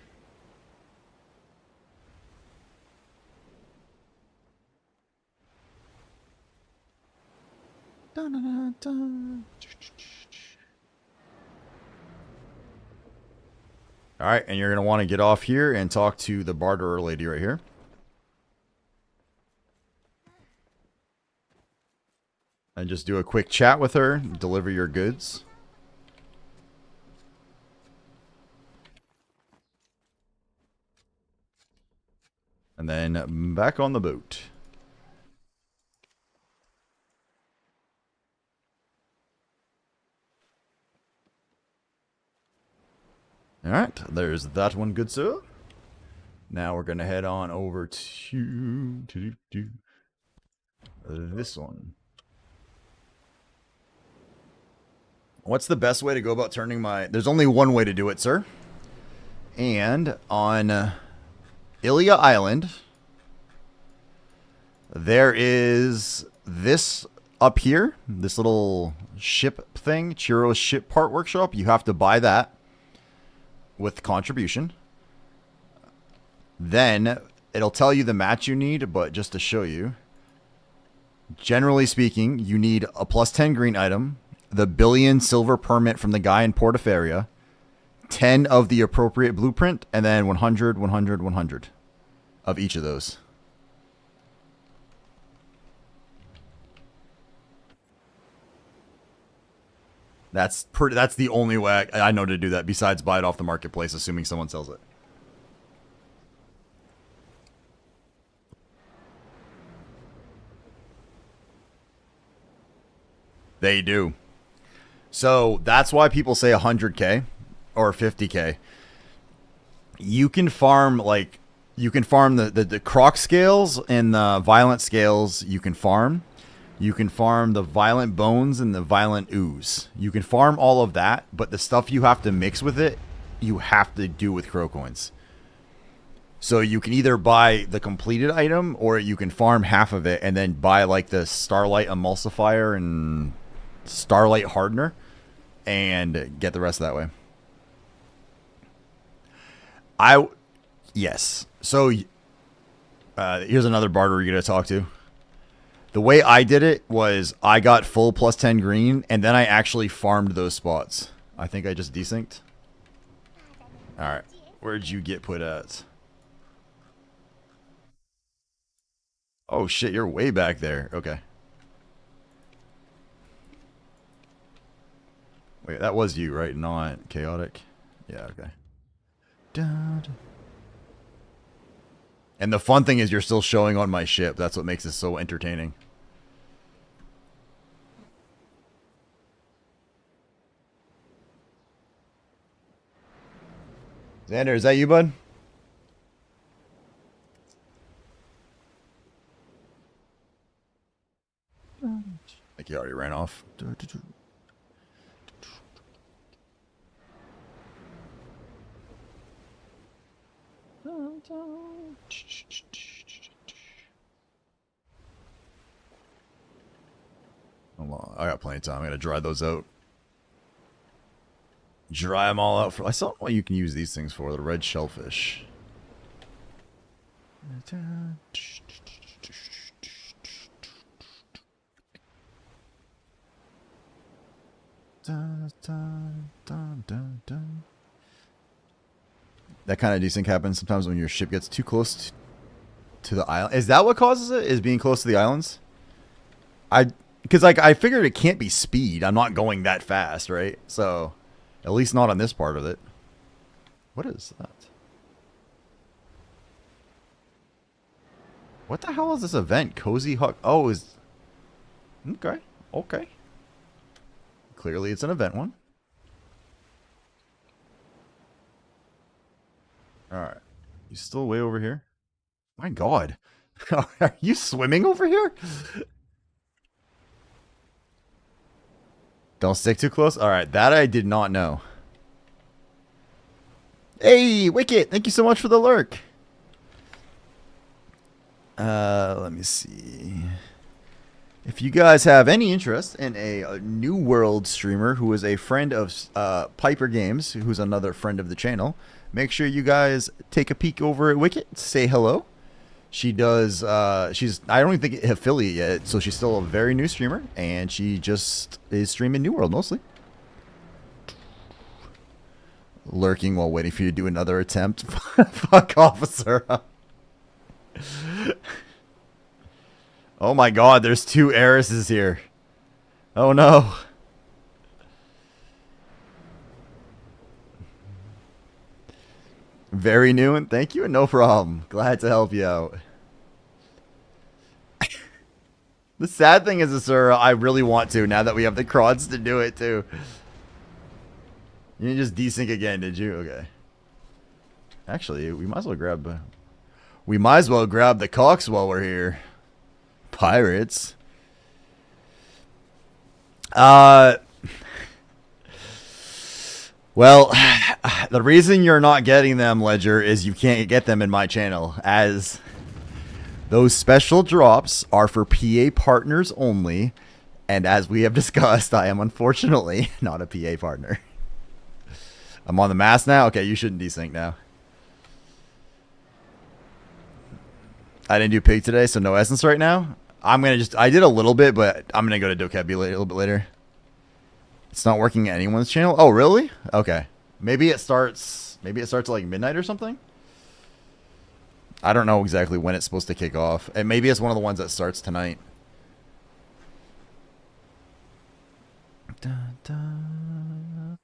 Dun, dun, dun, dun. All right, and you're going to want to get off here and talk to the barterer lady right here. And just do a quick chat with her, deliver your goods. And then back on the boat. Alright, there's that one, good sir. Now we're going to head on over to this one. What's the best way to go about turning my... There's only one way to do it, sir. And on Ilya Island, there is this up here. This little ship thing. Chiro's Ship Part Workshop. You have to buy that with contribution. Then it'll tell you the match you need, but just to show you. Generally speaking, you need a +10 green item, the billion silver permit from the guy in Portaferia, 10 of the appropriate blueprint, and then 100, 100, 100 of each of those. That's the only way I know to do that, besides buy it off the marketplace, assuming someone sells it. They do. So that's why people say 100k or 50k. You can farm the croc scales and the violent scales. You can farm the violent bones and the violent ooze. You can farm all of that, but the stuff you have to mix with it, you have to do with crow coins. So you can either buy the completed item, or you can farm half of it and then buy like the Starlight Emulsifier and Starlight Hardener and get the rest that way. Yes. So here's another barter you're going to talk to. The way I did it was I got full +10 green, and then I actually farmed those spots. I think I just desynced. Alright. Where'd you get put at? Oh shit, you're way back there. Okay. Wait, that was you, right? Not chaotic? Yeah, okay. And the fun thing is you're still showing on my ship. That's what makes it so entertaining. Xander, is that you, bud? I think he already ran off. Hold on. I got plenty of time. I gotta dry those out. Dry them all out. I saw what you can use these things for. The red shellfish. That kind of desync happens sometimes when your ship gets too close to the island. Is that what causes it? Is being close to the islands? Because like I figured it can't be speed. I'm not going that fast, right? So at least not on this part of it. What is that? What the hell is this event? Cozy Hawk. Oh, is okay. Okay. Clearly, it's an event one. All right. You still way over here? My God. Are you swimming over here? Don't stick too close? All right. That I did not know. Hey, Wicket. Thank you so much for the lurk. Let me see. If you guys have any interest in a New World streamer who is a friend of Piper Games, who's another friend of the channel, make sure you guys take a peek over at Wicket. Say hello. She does, she's, I don't even think affiliate yet, so she's still a very new streamer, and she just is streaming New World mostly. Lurking while waiting for you to do another attempt. Fuck officer. Oh my god, there's 2 heiresses here. Oh no. Very new, and thank you, and no problem. Glad to help you out. The sad thing is, sir, I really want to, now that we have the crods to do it, too. You didn't just desync again, did you? Okay. Actually, we might as well grab... we might as well grab the cocks while we're here. Pirates. Well, the reason you're not getting them, Ledger, is you can't get them in my channel, as those special drops are for PA partners only, and as we have discussed, I am unfortunately not a PA partner. I'm on the mast now? Okay, you shouldn't desync now. I didn't do pig today, so no essence right now. I did a little bit, but I'm gonna go to Dokebi a little bit later. It's not working at anyone's channel. Oh, really? Okay. Maybe it starts at like midnight or something. I don't know exactly when it's supposed to kick off. And maybe it's one of the ones that starts tonight. Dun, dun.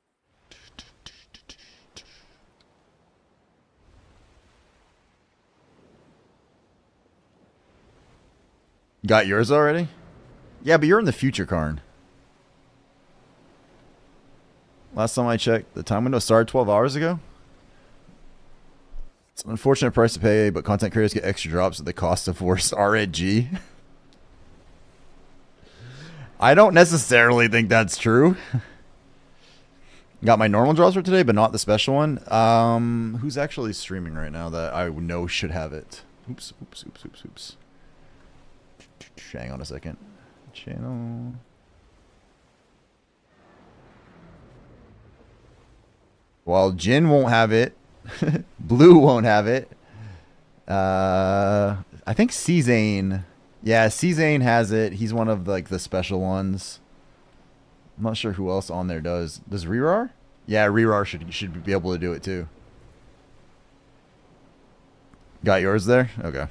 Got yours already? Yeah, but you're in the future, Karn. Last time I checked, the time window started 12 hours ago. It's an unfortunate price to pay, but content creators get extra drops at the cost of worse RNG. I don't necessarily think that's true. Got my normal drops for today, but not the special one. Who's actually streaming right now that I know should have it? Oops. Hang on a second. Channel. Well, Jin won't have it. Blue won't have it. I think C-Zane. Yeah, C-Zane has it. He's one of like the special ones. I'm not sure who else on there does. Does Rerar? Yeah, Rerar should be able to do it too. Got yours there? Okay.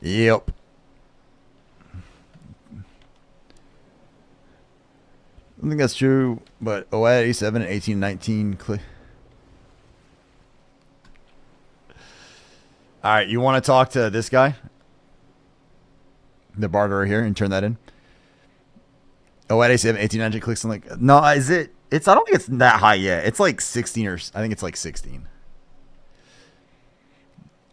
Yep. I think that's true, but 87 and 1819 click. All right, you want to talk to this guy? The barter here and turn that in. 87 1819 clicks on like no, is it? It's I don't think it's that high yet. It's like 16 or I think it's like 16.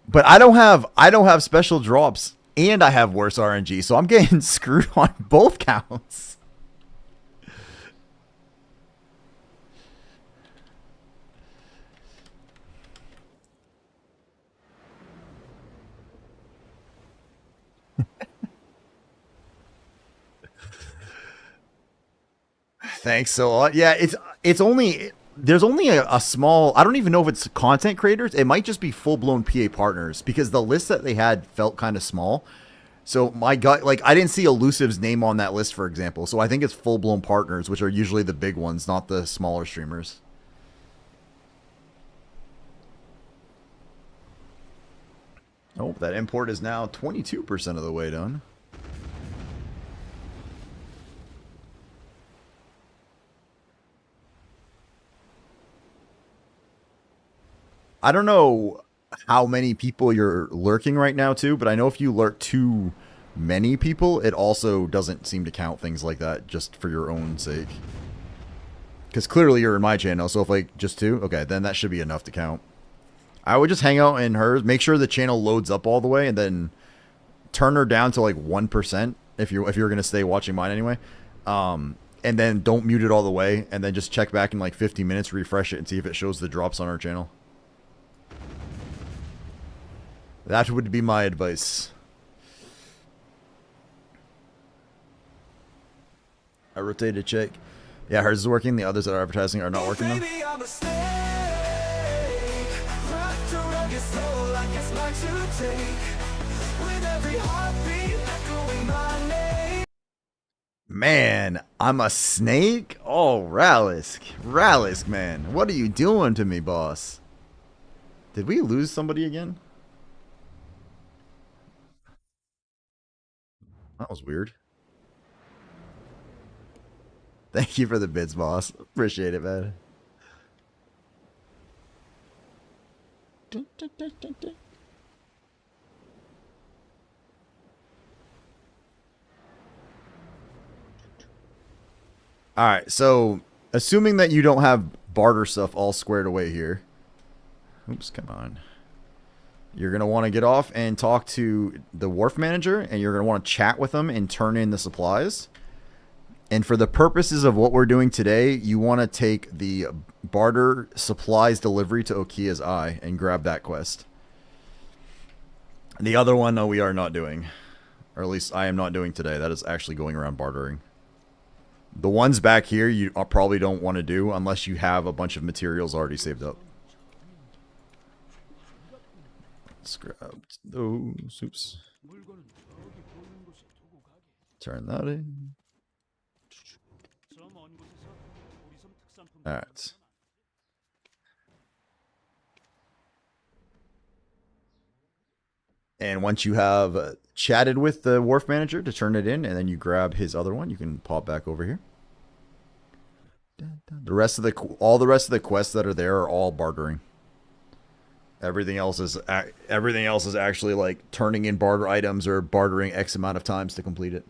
But I don't have special drops and I have worse RNG, so I'm getting screwed on both counts. Thanks a lot. Yeah, it's only there's only a small. I don't even know if it's content creators. It might just be full blown PA partners because the list that they had felt kind of small. So my gut, like I didn't see Elusive's name on that list, for example. So I think it's full blown partners, which are usually the big ones, not the smaller streamers. Oh, that import is now 22% of the way done. I don't know how many people you're lurking right now too, but I know if you lurk too many people, it also doesn't seem to count things like that just for your own sake. Because clearly you're in my channel, so if like just 2, okay, then that should be enough to count. I would just hang out in hers, make sure the channel loads up all the way, and then turn her down to like 1% if you're gonna stay watching mine anyway. And then don't mute it all the way, and then just check back in like 50 minutes, refresh it, and see if it shows the drops on our channel. That would be my advice. I rotated to check. Yeah, hers is working. The others that are advertising are not working though. Man, I'm a snake? Oh, Ralisk. Ralisk, man. What are you doing to me, boss? Did we lose somebody again? That was weird. Thank you for the bids, boss. Appreciate it, man. Alright, so assuming that you don't have barter stuff all squared away here. Oops, come on. You're going to want to get off and talk to the wharf manager, and you're going to want to chat with them and turn in the supplies. And for the purposes of what we're doing today, you want to take the barter supplies delivery to Okia's Eye and grab that quest. The other one, no, we are not doing. Or at least I am not doing today. That is actually going around bartering. The ones back here you probably don't want to do unless you have a bunch of materials already saved up. Let's grab those. Oops. Turn that in. Alright. And once you have chatted with the wharf manager to turn it in, and then you grab his other one, you can pop back over here. The rest of all the rest of the quests that are there are all bartering. Everything else is actually like turning in barter items or bartering X amount of times to complete it.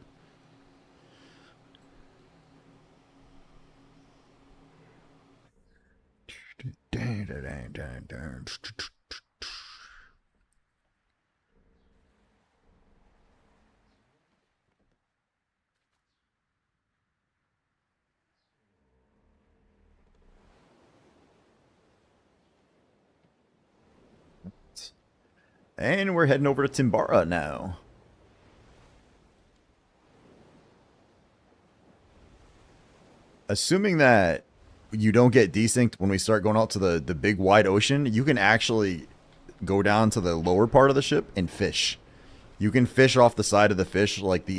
And we're heading over to Timbara now. Assuming that you don't get desynced when we start going out to the big wide ocean, you can actually go down to the lower part of the ship and fish. You can fish off the side of the fish, like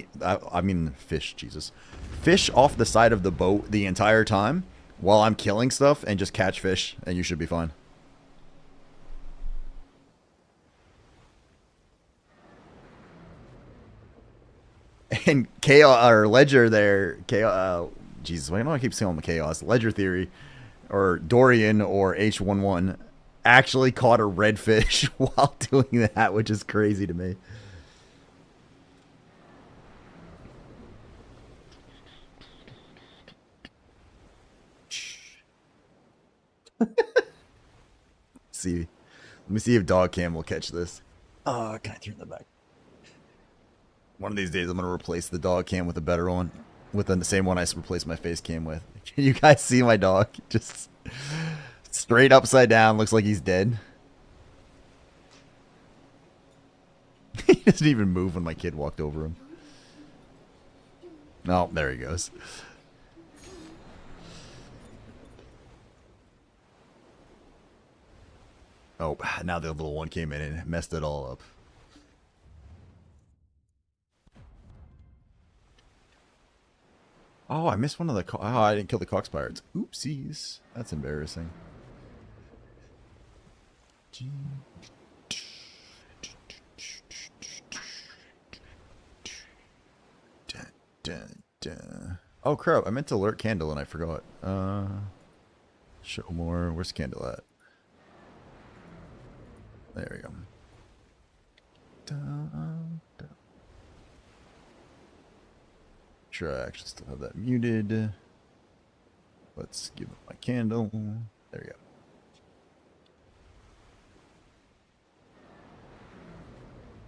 fish off the side of the boat the entire time while I'm killing stuff and just catch fish, and you should be fine. And Chaos, or Ledger there, Chaos, Jesus, why do I keep saying the Chaos? Ledger Theory, or Dorian, or H11, actually caught a redfish while doing that, which is crazy to me. Let me see if Dog Cam will catch this. Oh, can I turn that back? One of these days, I'm going to replace the dog cam with a better one. With the same one I replaced my face cam with. Can you guys see my dog? Just straight upside down. Looks like he's dead. He doesn't even move when my kid walked over him. Oh, there he goes. Oh, now the little one came in and messed it all up. Oh, I missed one of the... Oh, I didn't kill the Cox Pirates. Oopsies. That's embarrassing. Oh, crap. I meant to alert Candle and I forgot. Show more. Where's Candle at? There we go. Sure, I actually still have that muted. Let's give it my candle. There we go.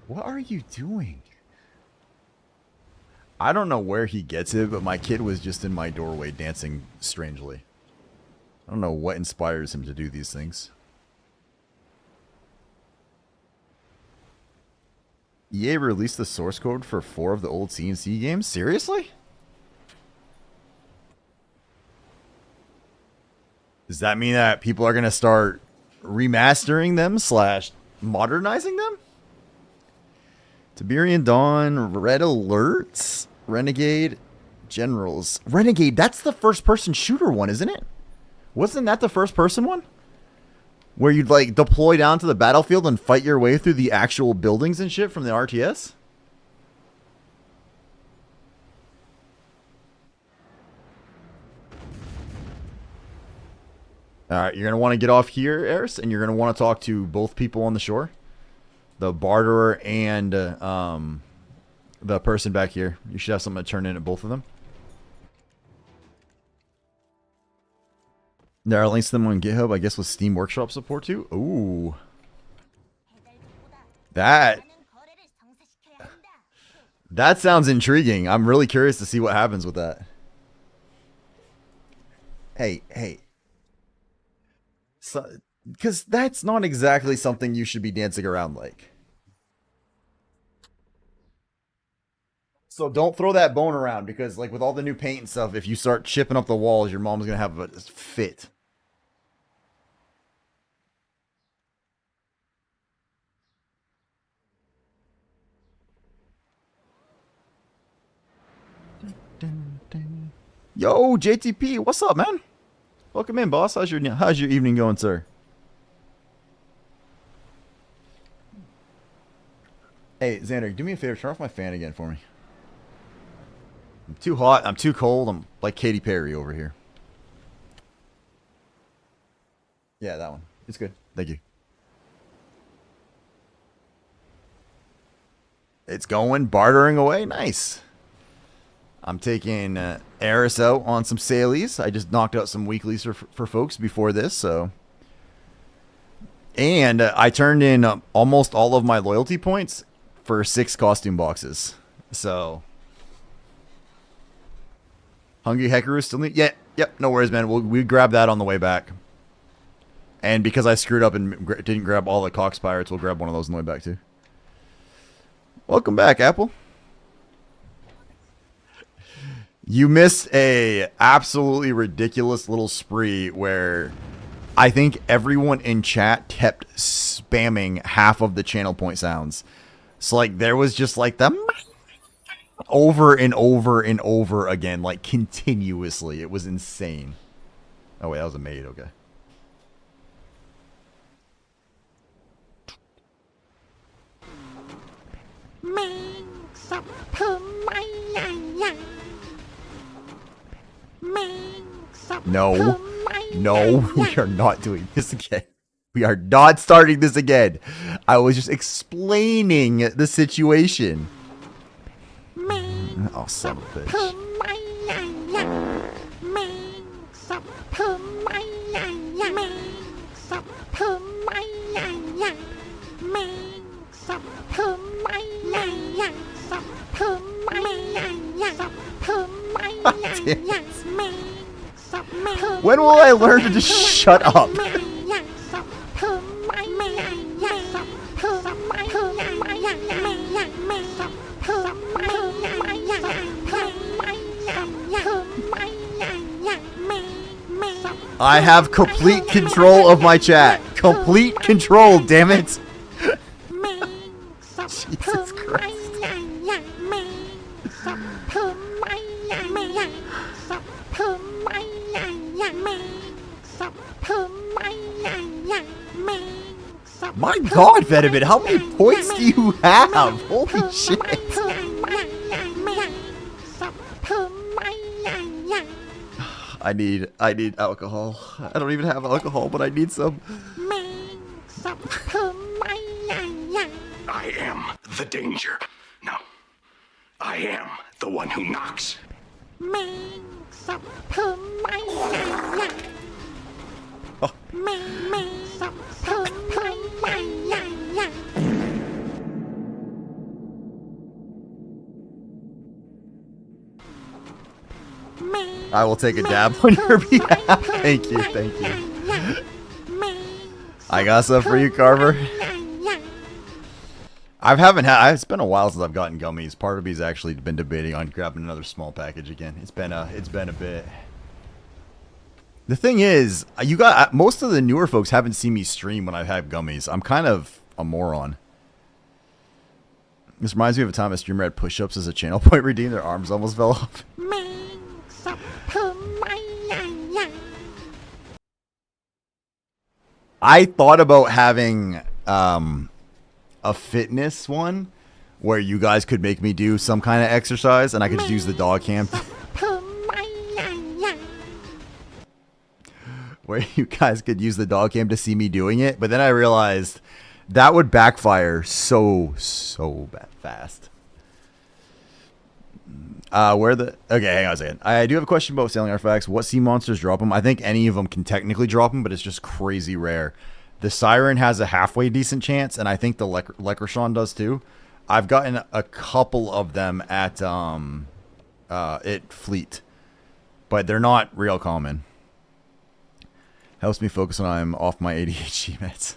What are you doing? I don't know where he gets it, but my kid was just in my doorway dancing strangely. I don't know what inspires him to do these things. EA released the source code for 4 of the old CNC games? Seriously? Does that mean that people are going to start remastering them / modernizing them? Tiberian Dawn, Red Alerts, Renegade, Generals. Renegade, that's the first-person shooter one, isn't it? Wasn't that the first-person one? Where you'd, like, deploy down to the battlefield and fight your way through the actual buildings and shit from the RTS? Alright, you're going to want to get off here, Eris, and you're going to want to talk to both people on the shore. The barterer and the person back here. You should have something to turn in at both of them. There are links to them on GitHub, I guess, with Steam Workshop support too. Ooh. That sounds intriguing. I'm really curious to see what happens with that. Hey. So, because that's not exactly something you should be dancing around like. So don't throw that bone around, because like with all the new paint and stuff, if you start chipping up the walls, your mom's gonna have a fit. Yo, JTP, what's up, man? Welcome in, boss. How's your evening going, sir? Hey, Xander, do me a favor. Turn off my fan again for me. I'm too hot. I'm too cold. I'm like Katy Perry over here. Yeah, that one. It's good. Thank you. It's going. Bartering away. Nice. I'm taking Eris out on some salies. I just knocked out some weeklies for folks before this, so. And I turned in almost all of my loyalty points for 6 costume boxes. So. Hungry Hekaru still need... Yeah, yep, no worries, man. We grab that on the way back. And because I screwed up and didn't grab all the Cox Pirates, we'll grab one of those on the way back, too. Welcome back, Apple. You missed a absolutely ridiculous little spree where I think everyone in chat kept spamming half of the channel point sounds. So like there was just like the over and over and over again, like continuously. It was insane. Oh wait, that was a maid, okay. No, we are not doing this again. We are not starting this again. I was just explaining the situation. Oh, son of a bitch. When will I learn to just shut up? I have complete control of my chat. Complete control, damn it. Jesus Christ. My God, Venomid, how many points do you have? Holy shit. I need alcohol. I don't even have alcohol, but I need some. I am the danger. No, I am the one who knocks. Oh. I will take a dab on your behalf. Thank you, thank you. I got some for you, Carver. It's been a while since I've gotten gummies. Part of me's actually been debating on grabbing another small package again. It's been a bit. The thing is, most of the newer folks haven't seen me stream when I've had gummies. I'm kind of a moron. This reminds me of a time a streamer had push-ups as a channel point redeem. Their arms almost fell off. I thought about having a fitness one where you guys could make me do some kind of exercise and I could just use the dog cam. Where you guys could use the dog cam to see me doing it. But then I realized that would backfire so fast. Okay, hang on a second. I do have a question about sailing artifacts. What sea monsters drop them? I think any of them can technically drop them, but it's just crazy rare. The Siren has a halfway decent chance, and I think the Leprechaun does too. I've gotten a couple of them at Fleet, but they're not real common. Helps me focus when I'm off my ADHD meds.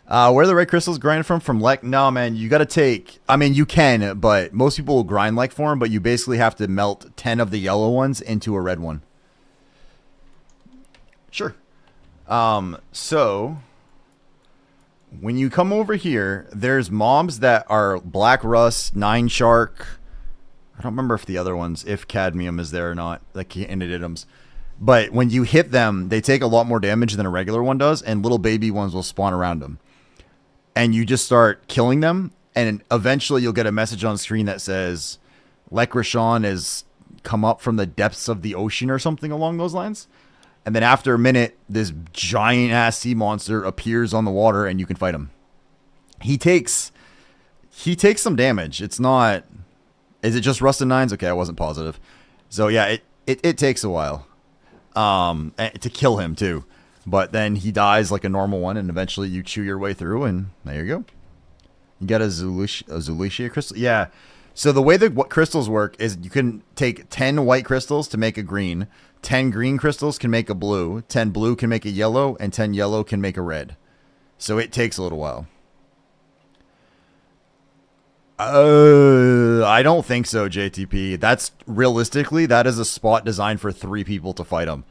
Where are the red crystals grinded from? From Lek? No, man, you got to take... I mean, you can, but most people will grind Lek for them, but you basically have to melt 10 of the yellow ones into a red one. Sure. So... when you come over here, there's mobs that are Black Rust, Nine Shark. I don't remember if the other ones, if Cadmium is there or not, like Candidatums. But when you hit them, they take a lot more damage than a regular one does, and little baby ones will spawn around them. And you just start killing them, and eventually you'll get a message on screen that says, Leprechaun has come up from the depths of the ocean or something along those lines. And then after a minute, this giant-ass sea monster appears on the water, and you can fight him. He takes some damage. It's not... Is it just Rusted Nines? Okay, I wasn't positive. So, yeah, it takes a while. To kill him, too. But then he dies like a normal one, and eventually you chew your way through, and there you go. You got a Zulicia crystal? Yeah. So the way that crystals work is you can take 10 white crystals to make a green, 10 green crystals can make a blue, 10 blue can make a yellow, and 10 yellow can make a red. So it takes a little while. I don't think so, JTP. That's realistically, that is a spot designed for 3 people to fight them.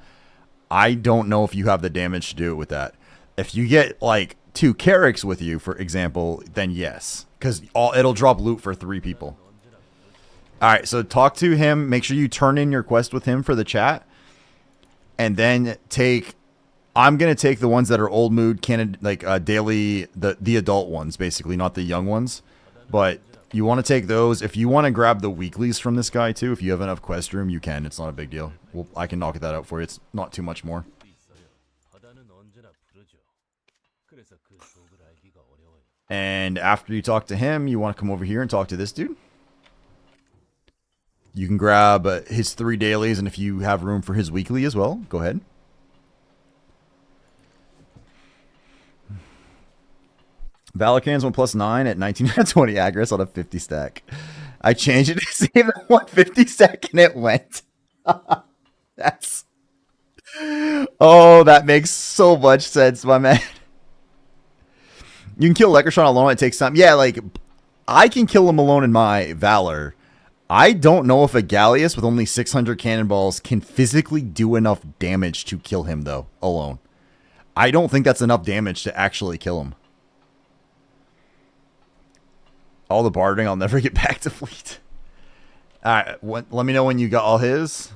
I don't know if you have the damage to do it with that. If you get like 2 Carricks with you, for example, then yes, because it'll drop loot for 3 people. All right, so talk to him. Make sure you turn in your quest with him for the chat, and then take. I'm gonna take the ones that are old mood, daily, the adult ones, basically, not the young ones. But you want to take those. If you want to grab the weeklies from this guy too, if you have enough quest room, you can. It's not a big deal. I can knock that out for you. It's not too much more. And after you talk to him, you want to come over here and talk to this dude. You can grab his 3 dailies, and if you have room for his weekly as well, go ahead. Valorcan's 1+9 at 1920 aggress on a 50 stack. I changed it to save the 150 stack and it went. That's... Oh, that makes so much sense, my man. You can kill Leprechaun alone, it takes time. Yeah, like, I can kill him alone in my Valor. I don't know if a Gallius with only 600 cannonballs can physically do enough damage to kill him, though, alone. I don't think that's enough damage to actually kill him. All the bartering, I'll never get back to Fleet. Alright, let me know when you got all his.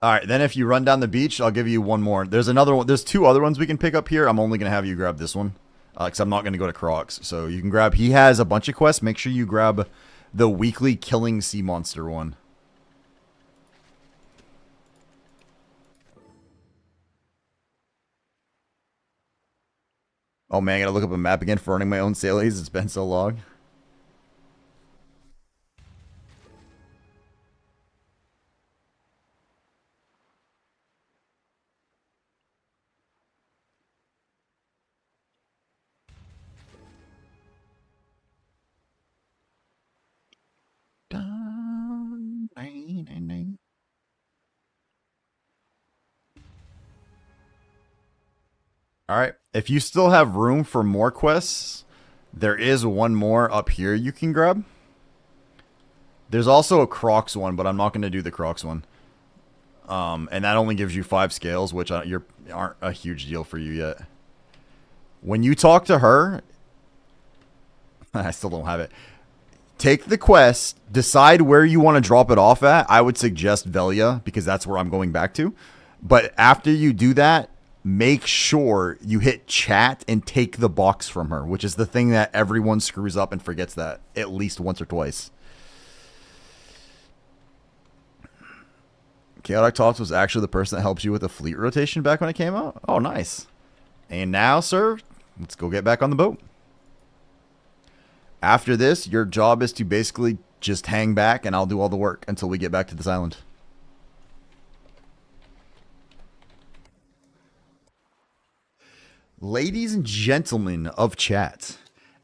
Alright, then if you run down the beach, I'll give you one more. There's another one. There's 2 other ones we can pick up here. I'm only going to have you grab this one. Because I'm not going to go to Crocs. So you can grab... He has a bunch of quests. Make sure you grab the weekly killing sea monster one. Oh man, I gotta look up a map again for running my own sailies. It's been so long. Alright, if you still have room for more quests, there is one more up here you can grab. There's also a Crocs one, but I'm not going to do the Crocs one. And that only gives you 5 scales, which aren't a huge deal for you yet. When you talk to her... I still don't have it. take the quest, decide where you want to drop it off at. I would suggest Velia because that's where I'm going back to. But after you do that, make sure you hit chat and take the box from her, which is the thing that everyone screws up and forgets that at least once or twice. Chaotic Tops was actually the person that helps you with the fleet rotation back when it came out? Oh, nice. And now, sir, let's go get back on the boat. After this, your job is to basically just hang back and I'll do all the work until we get back to this island. Ladies and gentlemen of chat,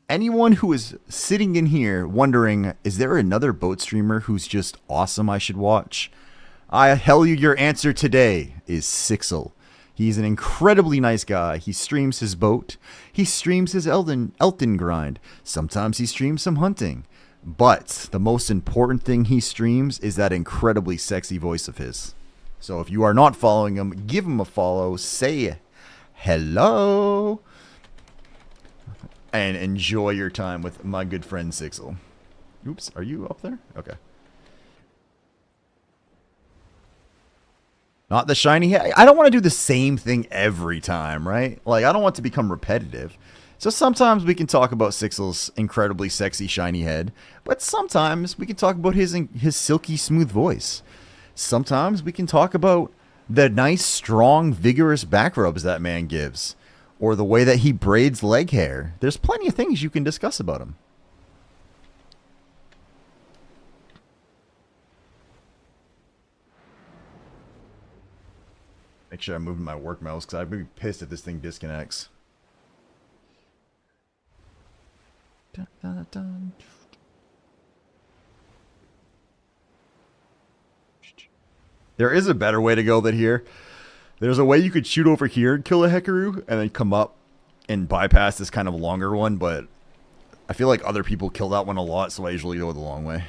anyone who is sitting in here wondering, is there another boat streamer who's just awesome I should watch? I tell you your answer today is Sixel. He's an incredibly nice guy. He streams his boat. He streams his Elton grind. Sometimes he streams some hunting. But the most important thing he streams is that incredibly sexy voice of his. So if you are not following him, give him a follow. Say hello. And enjoy your time with my good friend Sixel. Oops, are you up there? Okay. Not the shiny head. I don't want to do the same thing every time, right? Like, I don't want to become repetitive. So sometimes we can talk about Sixel's incredibly sexy shiny head, but sometimes we can talk about his silky smooth voice. Sometimes we can talk about the nice, strong, vigorous back rubs that man gives, or the way that he braids leg hair. There's plenty of things you can discuss about him. Make sure I'm moving my work mouse because I'd be pissed if this thing disconnects. Dun, dun, dun. There is a better way to go than here. There's a way you could shoot over here and kill a Hekaru and then come up and bypass this kind of longer one, but I feel like other people kill that one a lot, so I usually go the long way.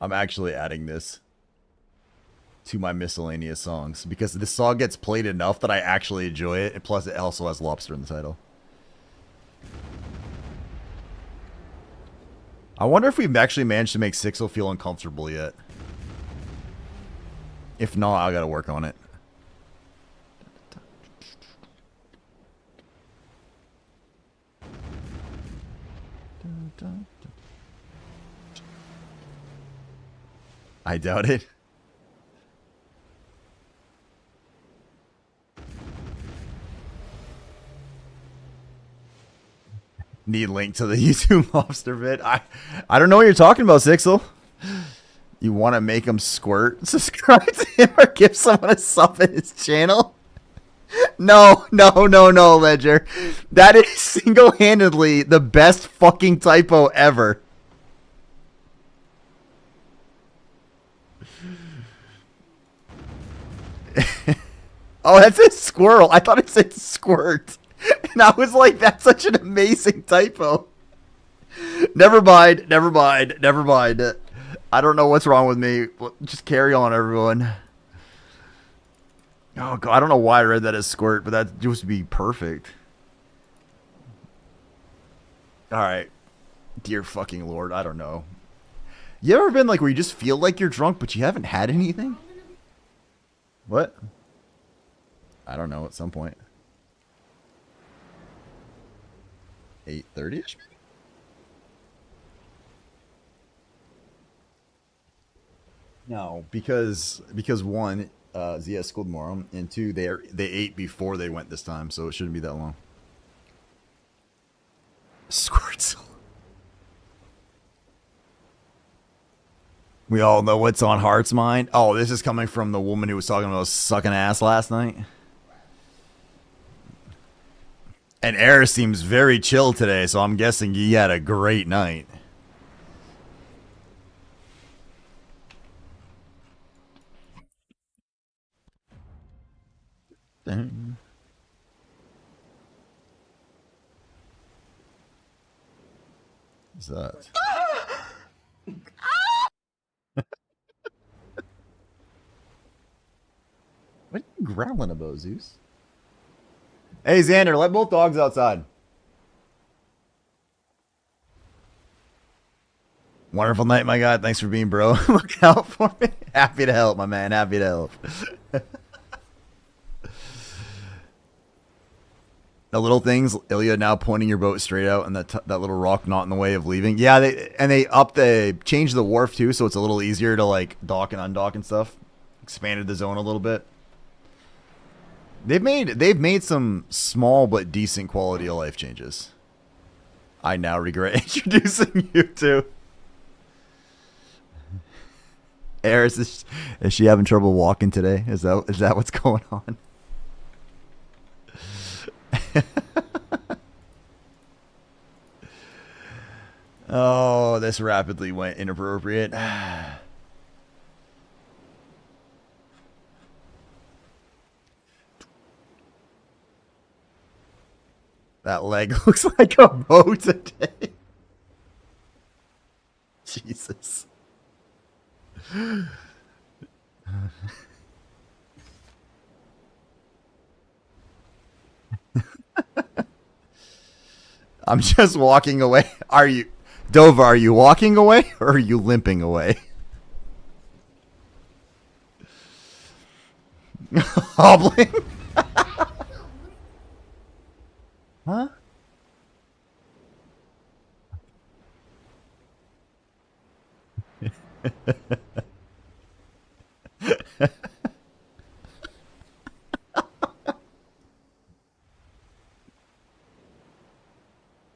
I'm actually adding this to my miscellaneous songs because this song gets played enough that I actually enjoy it, and plus it also has lobster in the title. I wonder if we've actually managed to make Sixel feel uncomfortable yet. If not, I gotta work on it. I doubt it. Need link to the YouTube lobster vid. I don't know what you're talking about, Sixel. You want to make him squirt? Subscribe to him or give someone a sub in his channel? No, Ledger. That is single-handedly the best fucking typo ever. Oh, that says squirrel. I thought it said squirt. And I was like, that's such an amazing typo. Never mind. I don't know what's wrong with me. Just carry on, everyone. Oh, God. I don't know why I read that as squirt, but that used to be perfect. All right. Dear fucking Lord. I don't know. You ever been like where you just feel like you're drunk, but you haven't had anything? What? I don't know, at some point. 8:30ish? No, because one, Zia schooled tomorrow, and two, they ate before they went this time, so it shouldn't be that long. Squirts. We all know what's on Heart's mind. Oh, this is coming from the woman who was talking about sucking ass last night. And Air seems very chill today, so I'm guessing he had a great night. Dang. What's that? What are you growling about, Zeus? Hey, Xander, let both dogs outside. Wonderful night, my God. Thanks for being bro. Look out for me. Happy to help, my man. Happy to help. The little things, Ilya now pointing your boat straight out and that little rock not in the way of leaving. Yeah, they changed the wharf too, so it's a little easier to like dock and undock and stuff. Expanded the zone a little bit. They've made some small but decent quality of life changes. I now regret introducing you to. Eris, is she having trouble walking today? Is that what's going on? Oh, this rapidly went inappropriate. That leg looks like a boat today. Jesus. I'm just walking away. Are you, Dova, are you walking away or are you limping away? Hobbling? Huh?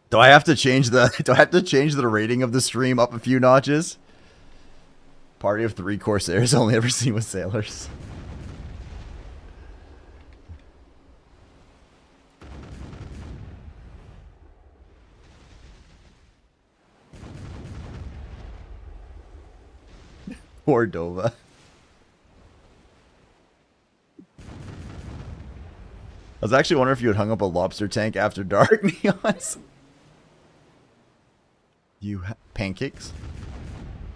Do I have to change the rating of the stream up a few notches? Party of 3 Corsairs only ever seen with sailors. Poor Dova. I was actually wondering if you had hung up a lobster tank after dark, Neons. You pancakes,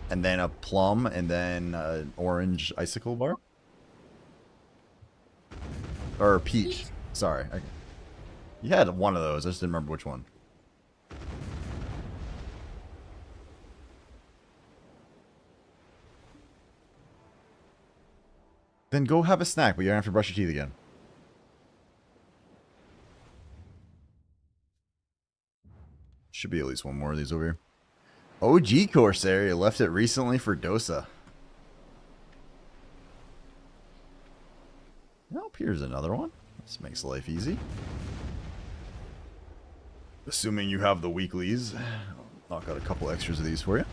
and then a plum, and then an orange icicle bar, or peach. Sorry, you had one of those. I just didn't remember which one. Then go have a snack, but you're gonna have to brush your teeth again. Should be at least one more of these over here. OG Corsair, left it recently for Dosa. Nope, here's another one. This makes life easy. Assuming you have the weeklies. Knock out a couple extras of these for you.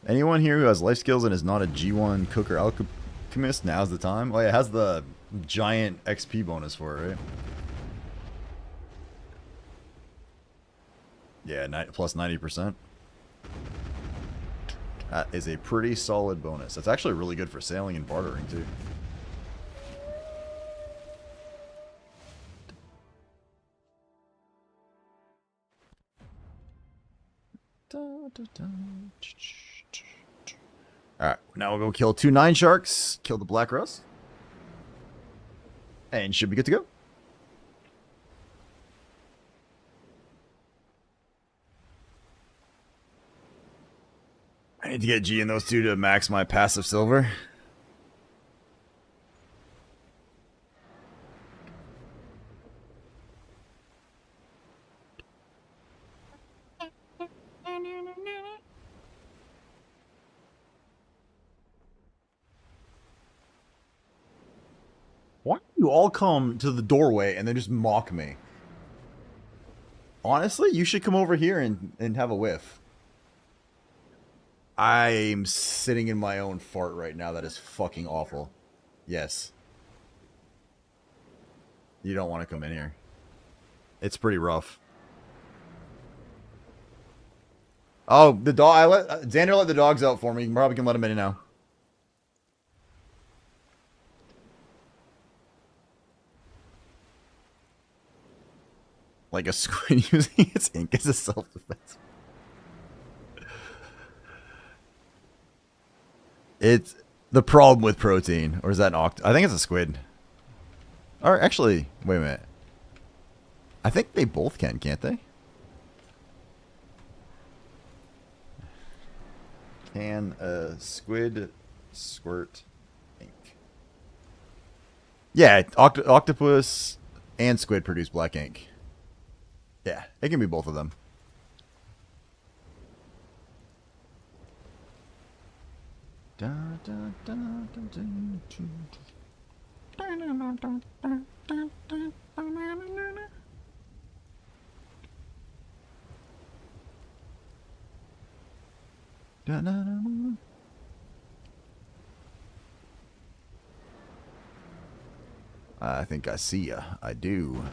Anyone here who has life skills and is not a G1 cook or alchemist, now's the time. Oh yeah, it has the giant XP bonus for it, right? Yeah, plus 90%. That is a pretty solid bonus. That's actually really good for sailing and bartering, too. Alright, now we'll go kill 2 9 sharks, kill the black rust, and should be good to go. I need to get G in those 2 to max my passive silver. Why do you all come to the doorway and then just mock me? Honestly, you should come over here and have a whiff. I'm sitting in my own fart right now. That is fucking awful. Yes. You don't want to come in here. It's pretty rough. Oh, the dog. Xander let the dogs out for me. You probably can let him in now. Like a squid using its ink as a self-defense. The problem with protein, or is that an I think it's a squid. Or actually, wait a minute. I think they both can, can't they? Can a squid squirt ink? Yeah, octopus and squid produce black ink. Yeah, it can be both of them. I think I see ya. I do.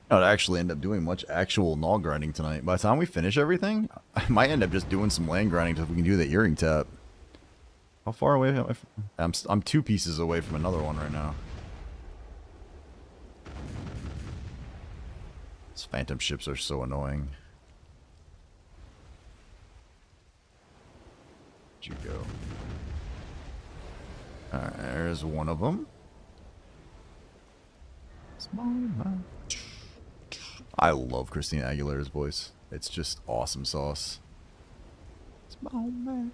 Not actually end up doing much actual gnaw grinding tonight. By the time we finish everything, I might end up just doing some land grinding so we can do the earring tap. How far away am I? I'm 2 pieces away from another one right now. These phantom ships are so annoying. Where'd you go? Alright, there's one of them. I love Christina Aguilera's voice. It's just awesome sauce. Small man.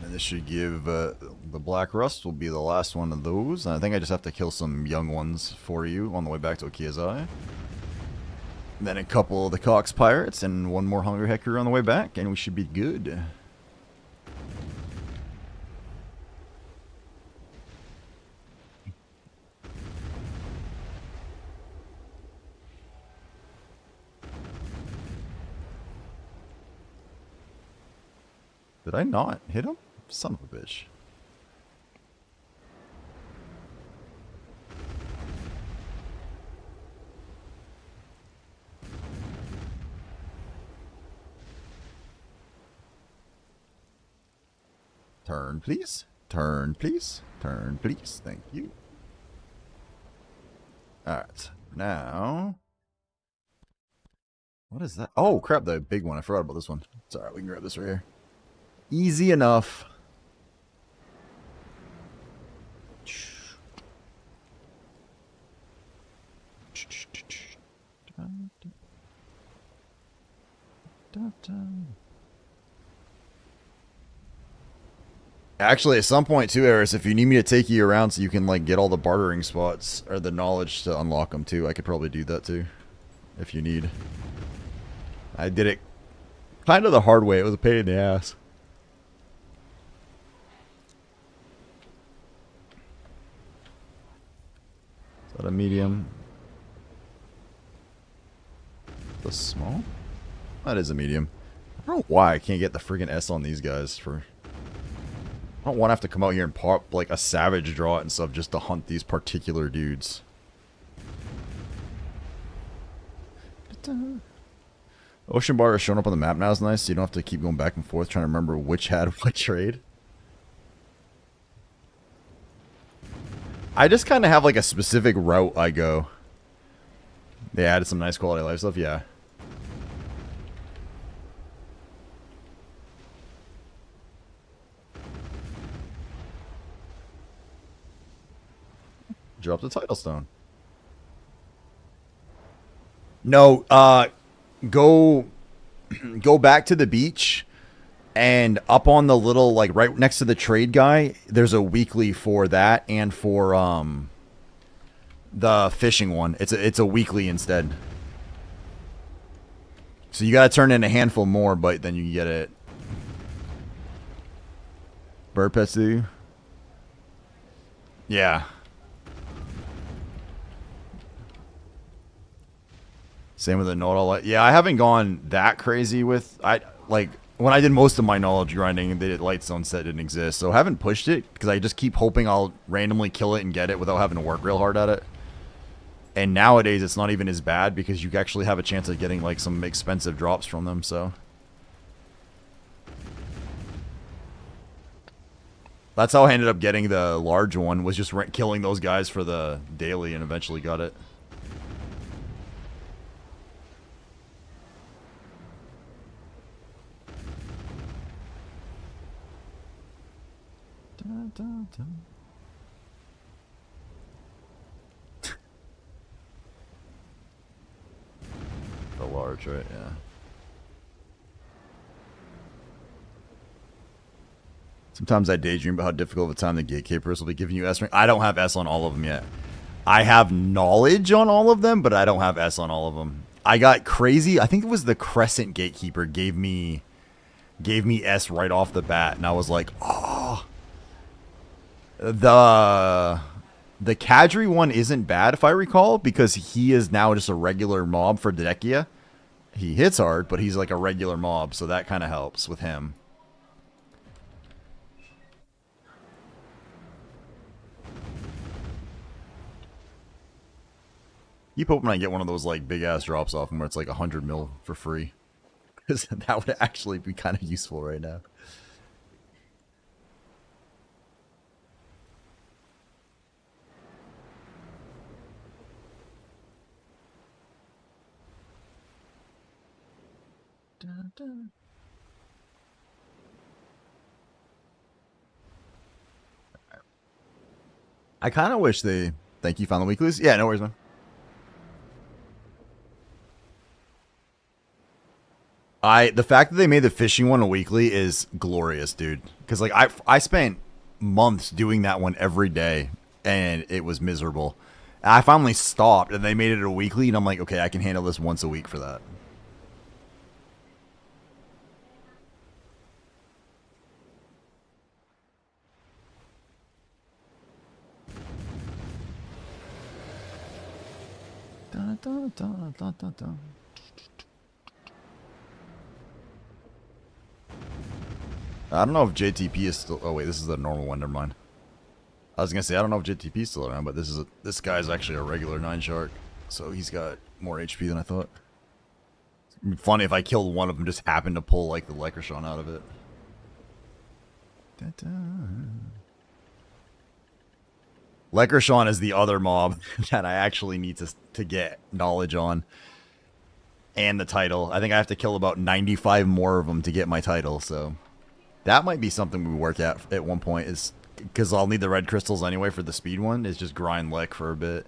And this should give the Black Rust will be the last one of those. And I think I just have to kill some young ones for you on the way back to Okiyazai. Then a couple of the Cox Pirates and one more Hunger Hecker on the way back, and we should be good. Did I not hit him? Son of a bitch. Turn, please. Turn, please. Turn, please. Thank you. Alright. Now... what is that? Oh, crap. The big one. I forgot about this one. It's alright. We can grab this right here. Easy enough. Actually, at some point too, Eris, if you need me to take you around so you can like get all the bartering spots or the knowledge to unlock them too, I could probably do that too, if you need. I did it kind of the hard way. It was a pain in the ass. Is that a medium? The small? That is a medium. I don't know why I can't get the friggin' S on these guys for... I don't want to have to come out here and pop like a savage draw and stuff just to hunt these particular dudes. Ocean Bar is showing up on the map now is nice, so you don't have to keep going back and forth trying to remember which had what trade. I just kind of have like a specific route I go. They added some nice quality of life stuff, yeah. Drop the title stone. No, go back to the beach and up on the little, like right next to the trade guy, there's a weekly for that and for the fishing one. It's a weekly instead. So you gotta turn in a handful more, but then you get it. Bird pets do you? Yeah. Same with the knowledge. Yeah, I haven't gone that crazy with... like, when I did most of my knowledge grinding, the light zone set didn't exist. So I haven't pushed it, because I just keep hoping I'll randomly kill it and get it without having to work real hard at it. And nowadays, it's not even as bad because you actually have a chance of getting like some expensive drops from them. So that's how I ended up getting the large one, was just killing those guys for the daily, and eventually got it. Dun, dun, dun. The large, right? Yeah. Sometimes I daydream about how difficult of a time the gatekeepers will be giving you S rank. I don't have S on all of them yet. I have knowledge on all of them, but I don't have S on all of them. I got crazy. I think it was the Crescent Gatekeeper gave me S right off the bat, and I was like, oh. The Kadri one isn't bad, if I recall, because he is now just a regular mob for Dekia. He hits hard, but he's like a regular mob, so that kind of helps with him. Keep hoping I get one of those like big ass drops off him where it's like 100 mil for free, because that would actually be kind of useful right now. Dun, dun. I kind of wish they... Thank you, found the weeklies. Yeah, no worries, man. The fact that they made the fishing one a weekly is glorious, dude. Because like I spent months doing that one every day, and it was miserable. And I finally stopped, and they made it a weekly, and I'm like, okay, I can handle this once a week for that. Dun, dun, dun, dun, dun, dun. I don't know if JTP is still... Oh, wait, this is the normal one. Never mind. I was going to say, I don't know if JTP is still around, but this guy's actually a regular 9 shark. So he's got more HP than I thought. It'd be funny if I killed one of them, just happened to pull, like, the Lycroshon out of it. Lycroshon is the other mob that I actually need to get knowledge on. And the title. I think I have to kill about 95 more of them to get my title, so... That might be something we work at one point, is because I'll need the red crystals anyway for the speed one, is just grind Lek for a bit.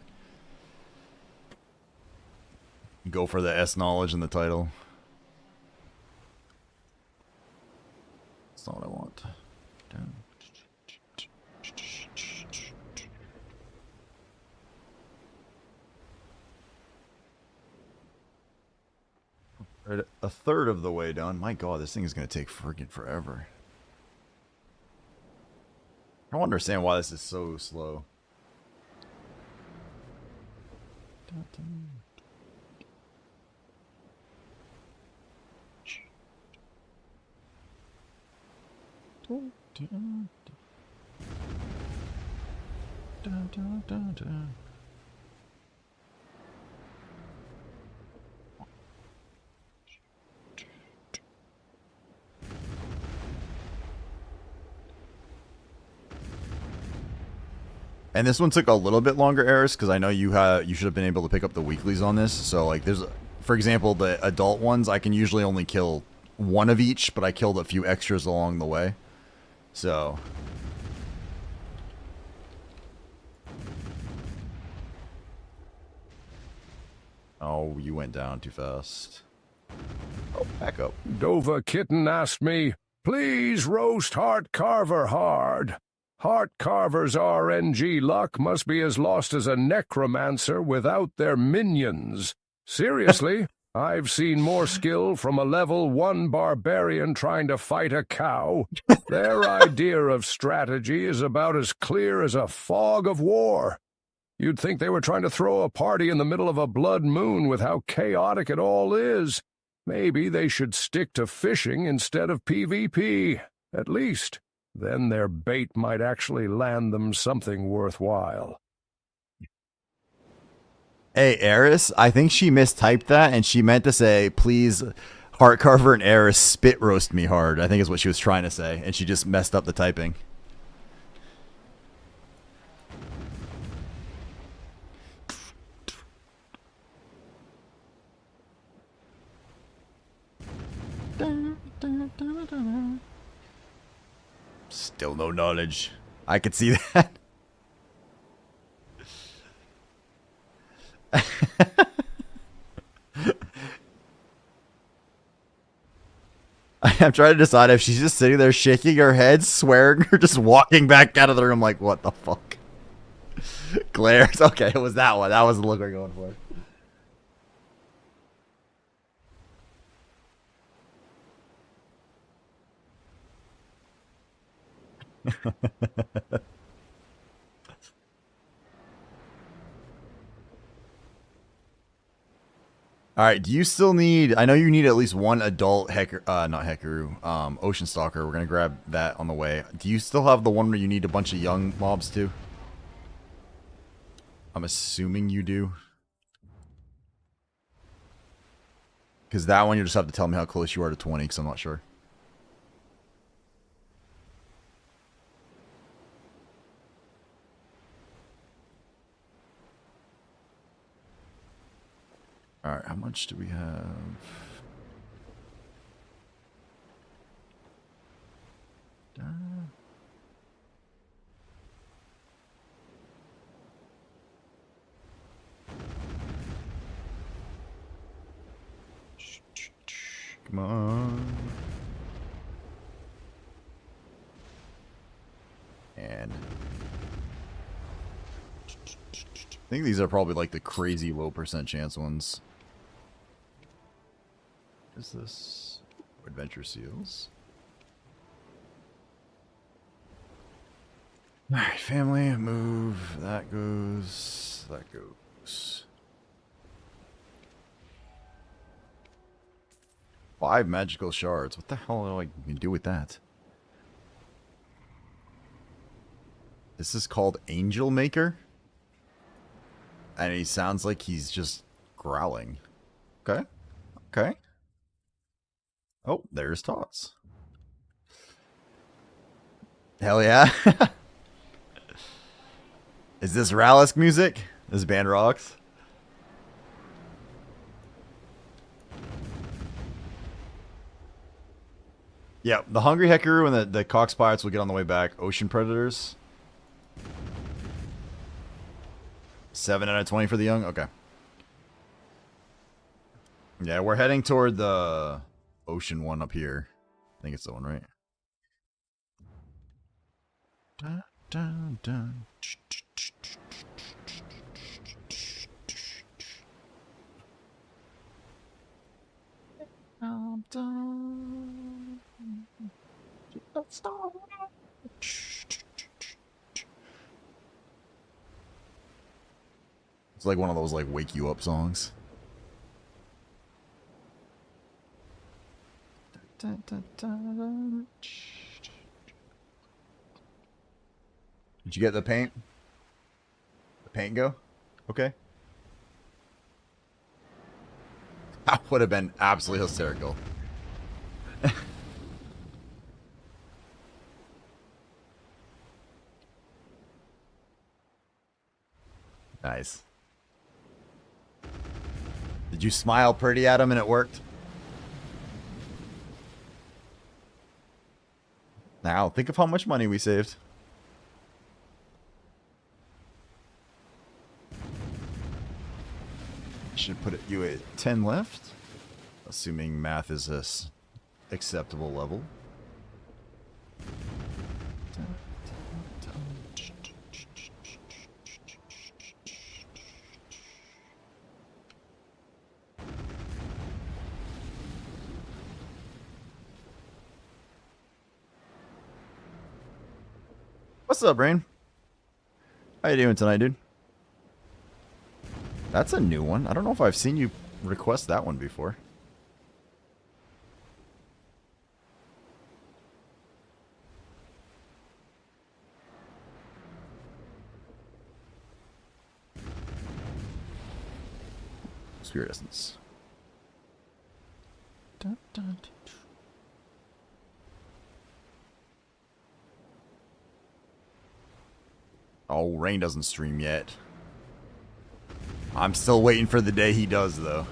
Go for the S knowledge and the title. That's not what I want. Right, a third of the way done. My god, this thing is going to take friggin' forever. I don't understand why this is so slow. And this one took a little bit longer, Eris, because I know you should have been able to pick up the weeklies on this. So, like, there's, for example, the adult ones, I can usually only kill one of each, but I killed a few extras along the way. So... Oh, you went down too fast. Oh, back up. Dova Kitten asked me, please roast Heart Carver hard. Heart Carver's RNG luck must be as lost as a necromancer without their minions. Seriously, I've seen more skill from a level 1 barbarian trying to fight a cow. Their idea of strategy is about as clear as a fog of war. You'd think they were trying to throw a party in the middle of a blood moon with how chaotic it all is. Maybe they should stick to fishing instead of PvP, at least. Then their bait might actually land them something worthwhile. Hey, Eris, I think she mistyped that and she meant to say, please, Heart Carver and Eris spit roast me hard. I think is what she was trying to say, and she just messed up the typing. Still no knowledge. I could see that. I'm trying to decide if she's just sitting there shaking her head, swearing, or just walking back out of the room like, what the fuck? Glares. Okay, it was that one. That was the look we're going for. All right, do you still need... I know you need at least one adult not Hekaru, Ocean Stalker. We're going to grab that on the way. Do you still have the one where you need a bunch of young mobs too? I'm assuming you do. Because that one you just have to tell me how close you are to 20, because I'm not sure. Alright, how much do we have? Come on. And I think these are probably like the crazy low percent chance ones. Is this Adventure Seals? Alright, family, move. That goes. That goes. 5 magical shards. What the hell do I do with that? This is called Angel Maker. And he sounds like he's just growling. Okay. Okay. Oh, there's Tots. Hell yeah. Is this Ralisk music? This band rocks. Yeah, the Hungry Hekaru and the Cox Pirates will get on the way back. Ocean Predators. 7 out of 20 for the young? Okay. Yeah, we're heading toward the ocean one up here. I think it's the one, right? Dun, dun, dun. It's like one of those like wake you up songs. Did you get the paint? The paint go? Okay. That would have been absolutely hysterical. Nice. Did you smile pretty at him and it worked? Now, think of how much money we saved. Should put you at 10 left. Assuming math is a acceptable level. What's up, Brain? How you doing tonight, dude? That's a new one. I don't know if I've seen you request that one before. Spirit Essence. Dun, dun, dun. Oh, Rain doesn't stream yet. I'm still waiting for the day he does, though.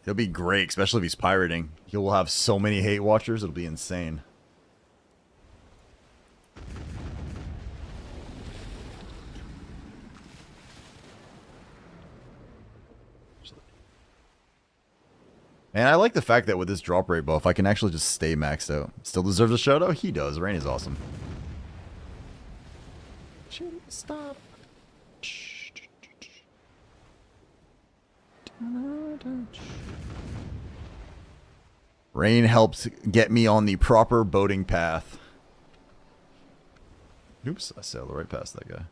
It'll be great, especially if he's pirating. He will have so many hate watchers, it'll be insane. And I like the fact that with this drop rate buff, I can actually just stay maxed out. Still deserves a shout out? He does. Rain is awesome. Stop. Rain helps get me on the proper boating path. Oops, I sailed right past that guy.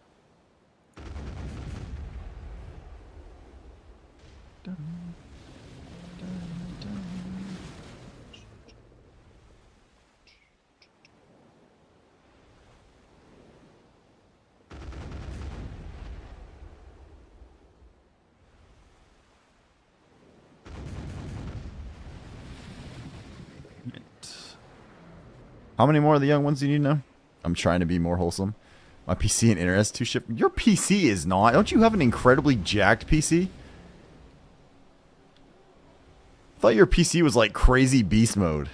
How many more of the young ones do you need now? I'm trying to be more wholesome. My PC and internet is too ship. Your PC is not. Don't you have an incredibly jacked PC? I thought your PC was like crazy beast mode.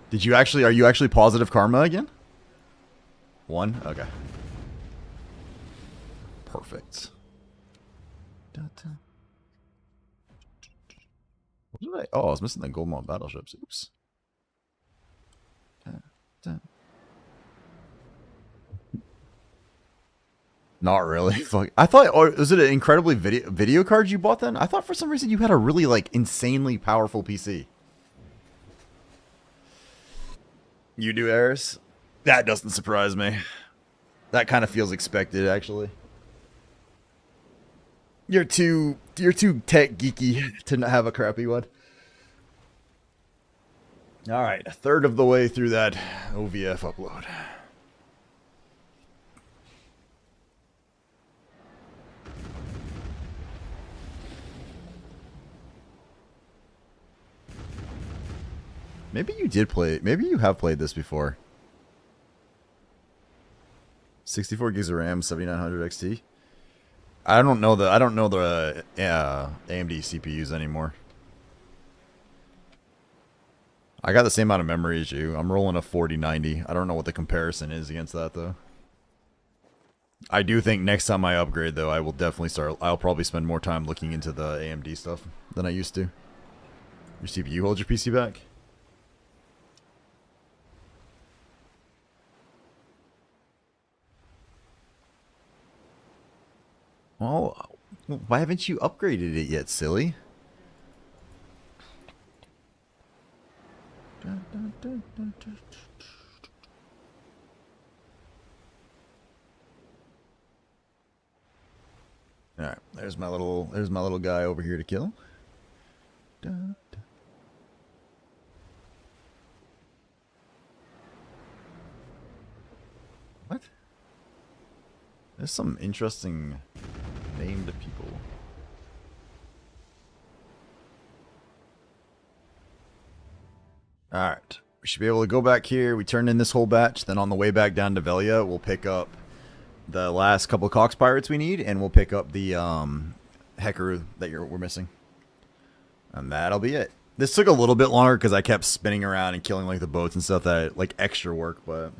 Did you actually? Are you actually positive karma again? One? Okay. Perfect. What did I? Oh, I was missing the gold mode battleships. Oops. Not really. Fuck. I thought. Or was it an incredibly video card you bought then? I thought for some reason you had a really like insanely powerful PC. You do, Eris? That doesn't surprise me. That kind of feels expected, actually. You're too tech geeky to not have a crappy one. All right, a third of the way through that OVF upload. Maybe you did play. Maybe you have played this before. 64 gigs of RAM, 7900 XT. I don't know the AMD CPUs anymore. I got the same amount of memory as you. I'm rolling a 4090. I don't know what the comparison is against that though. I do think next time I upgrade though, I will definitely start. I'll probably spend more time looking into the AMD stuff than I used to. Your CPU holds your PC back? Well, why haven't you upgraded it yet, silly? All right, there's my little guy over here to kill. What? There's some interesting named people. Alright. We should be able to go back here. We turn in this whole batch. Then on the way back down to Velia, we'll pick up the last couple of Cox Pirates we need. And we'll pick up the Hecaru that we're missing. And that'll be it. This took a little bit longer because I kept spinning around and killing like the boats and stuff that like extra work, but...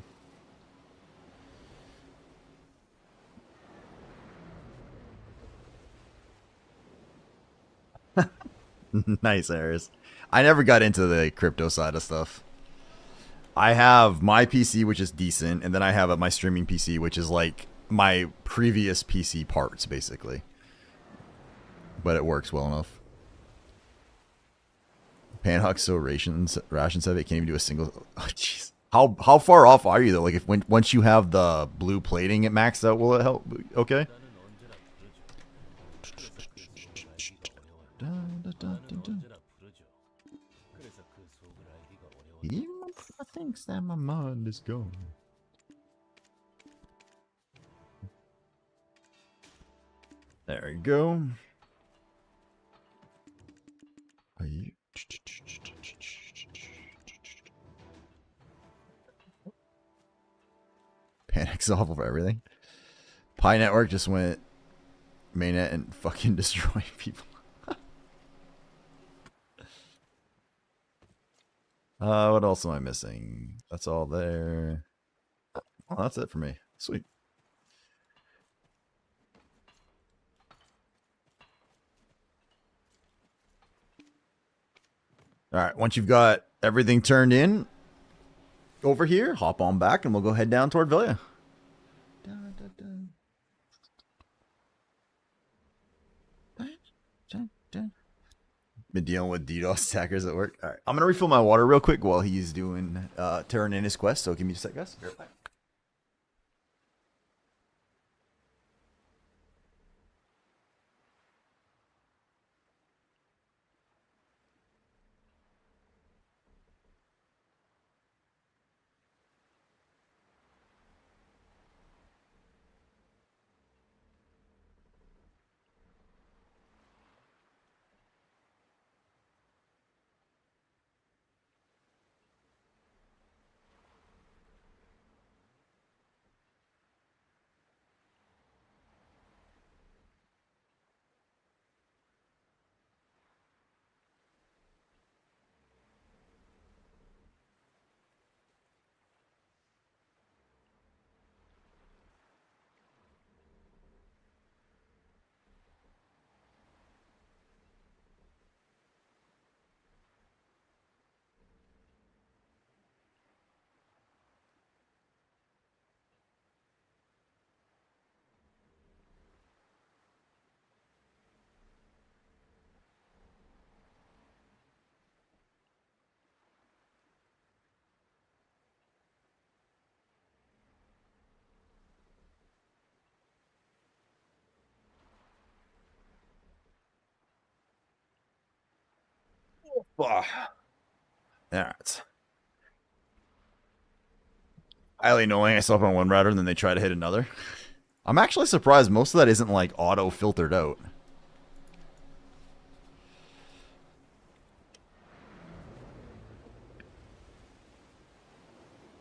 Nice, Aris. I never got into the crypto side of stuff. I have my PC, which is decent, and then I have my streaming PC, which is like my previous PC parts, basically. But it works well enough. Panhawk's so ration heavy, it can't even do a single... Oh, jeez. How far off are you, though? Like, if once you have the blue plating it maxed out, will it help? Okay. He thinks that my mind is gone. There we go. Panic's awful for everything. Pi Network just went mainnet and fucking destroyed people. What else am I missing? That's all there. Well, that's it for me. Sweet. All right, once you've got everything turned in over here, hop on back and we'll go head down toward Villia. Been dealing with DDoS attackers at work. All right, I'm going to refill my water real quick while he's doing, turning in his quest. So give me a sec, guys. Be right back. All right. Highly annoying. I slept on one router and then they try to hit another. I'm actually surprised most of that isn't like auto filtered out.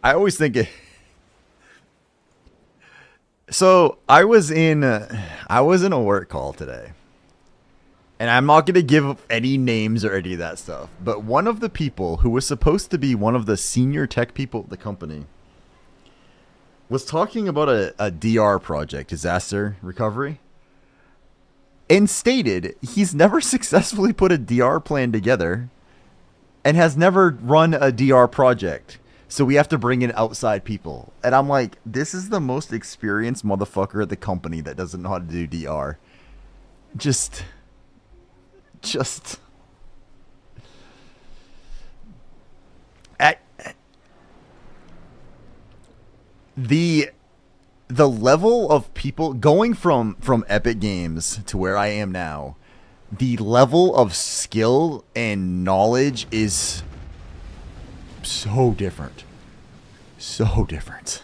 I always think it. So I was in a work call today. And I'm not going to give any names or any of that stuff. But one of the people who was supposed to be one of the senior tech people at the company was talking about a DR project, disaster recovery, and stated he's never successfully put a DR plan together and has never run a DR project. So we have to bring in outside people. And I'm like, this is the most experienced motherfucker at the company that doesn't know how to do DR. Just at the level of people going from Epic Games to where I am now, the level of skill and knowledge is so different. So different.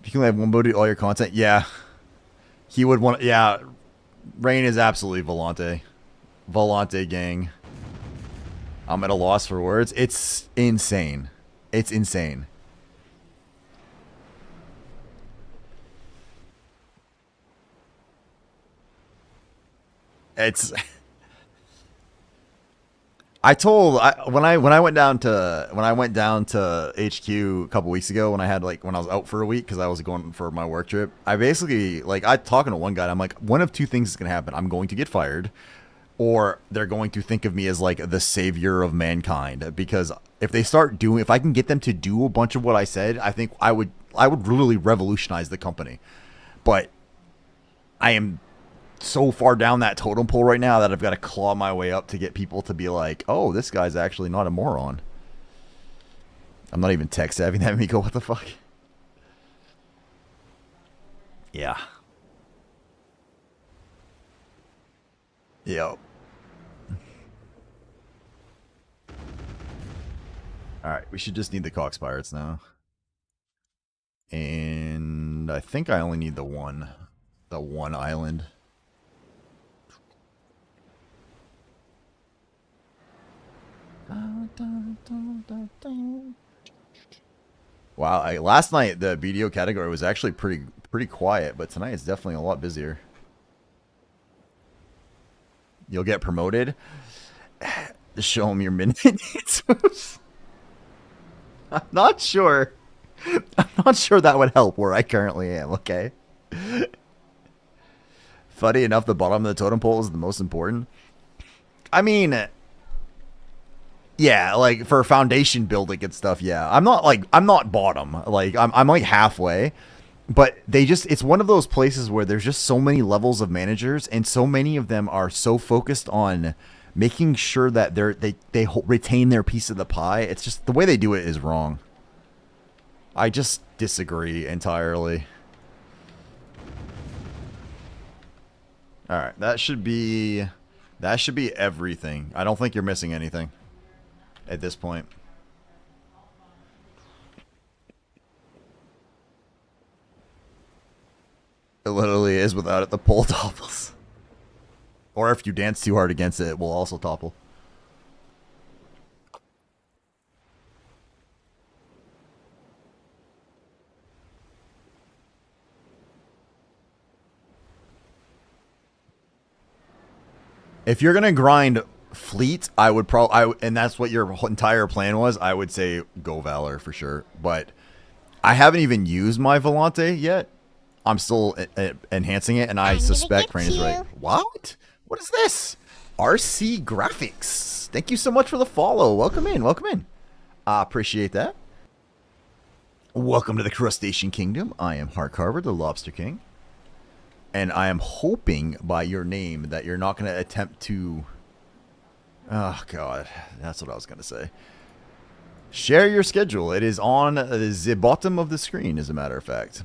You can have one body all your content. Yeah. He would want, yeah. Rain is absolutely Volante. Volante gang. I'm at a loss for words. It's insane. It's insane. It's when I went down to HQ a couple weeks ago when I was out for a week because I was going for my work trip. I basically I talking to one guy. And I'm like, one of two things is gonna happen. I'm going to get fired, or they're going to think of me as like the savior of mankind. Because if I can get them to do a bunch of what I said, I think I would really revolutionize the company. But I am so far down that totem pole right now that I've got to claw my way up to get people to be like, oh, this guy's actually not a moron. I'm not even tech savvy. That made me go, what the fuck? Yeah. Yep. Alright, we should just need the Cox Pirates now. And I think I only need the one. The one island. Wow, last night the BDO category was actually pretty quiet, but tonight it's definitely a lot busier. You'll get promoted. Just show them your midnight moves. I'm not sure. I'm not sure that would help where I currently am, okay? Funny enough, the bottom of the totem pole is the most important. I mean, yeah, like for foundation building and stuff, yeah. I'm not bottom. Like I'm like halfway. But it's one of those places where there's just so many levels of managers, and so many of them are so focused on making sure that they retain their piece of the pie. It's just the way they do it is wrong. I just disagree entirely. All right, that should be everything. I don't think you're missing anything at this point. It literally is. Without it, the pole topples. Or if you dance too hard against it, it will also topple. If you're gonna grind fleet, I would and that's what your entire plan was, I would say go Valor for sure. But I haven't even used my Volante yet. I'm still enhancing it, and I suspect Crane is right. What? What is this? RC Graphics. Thank you so much for the follow. Welcome in. Welcome in. I appreciate that. Welcome to the Crustacean Kingdom. I am Hart Carver, the Lobster King. And I am hoping by your name that you're not going to attempt to... Oh, God. That's what I was going to say. Share your schedule. It is on the bottom of the screen, as a matter of fact.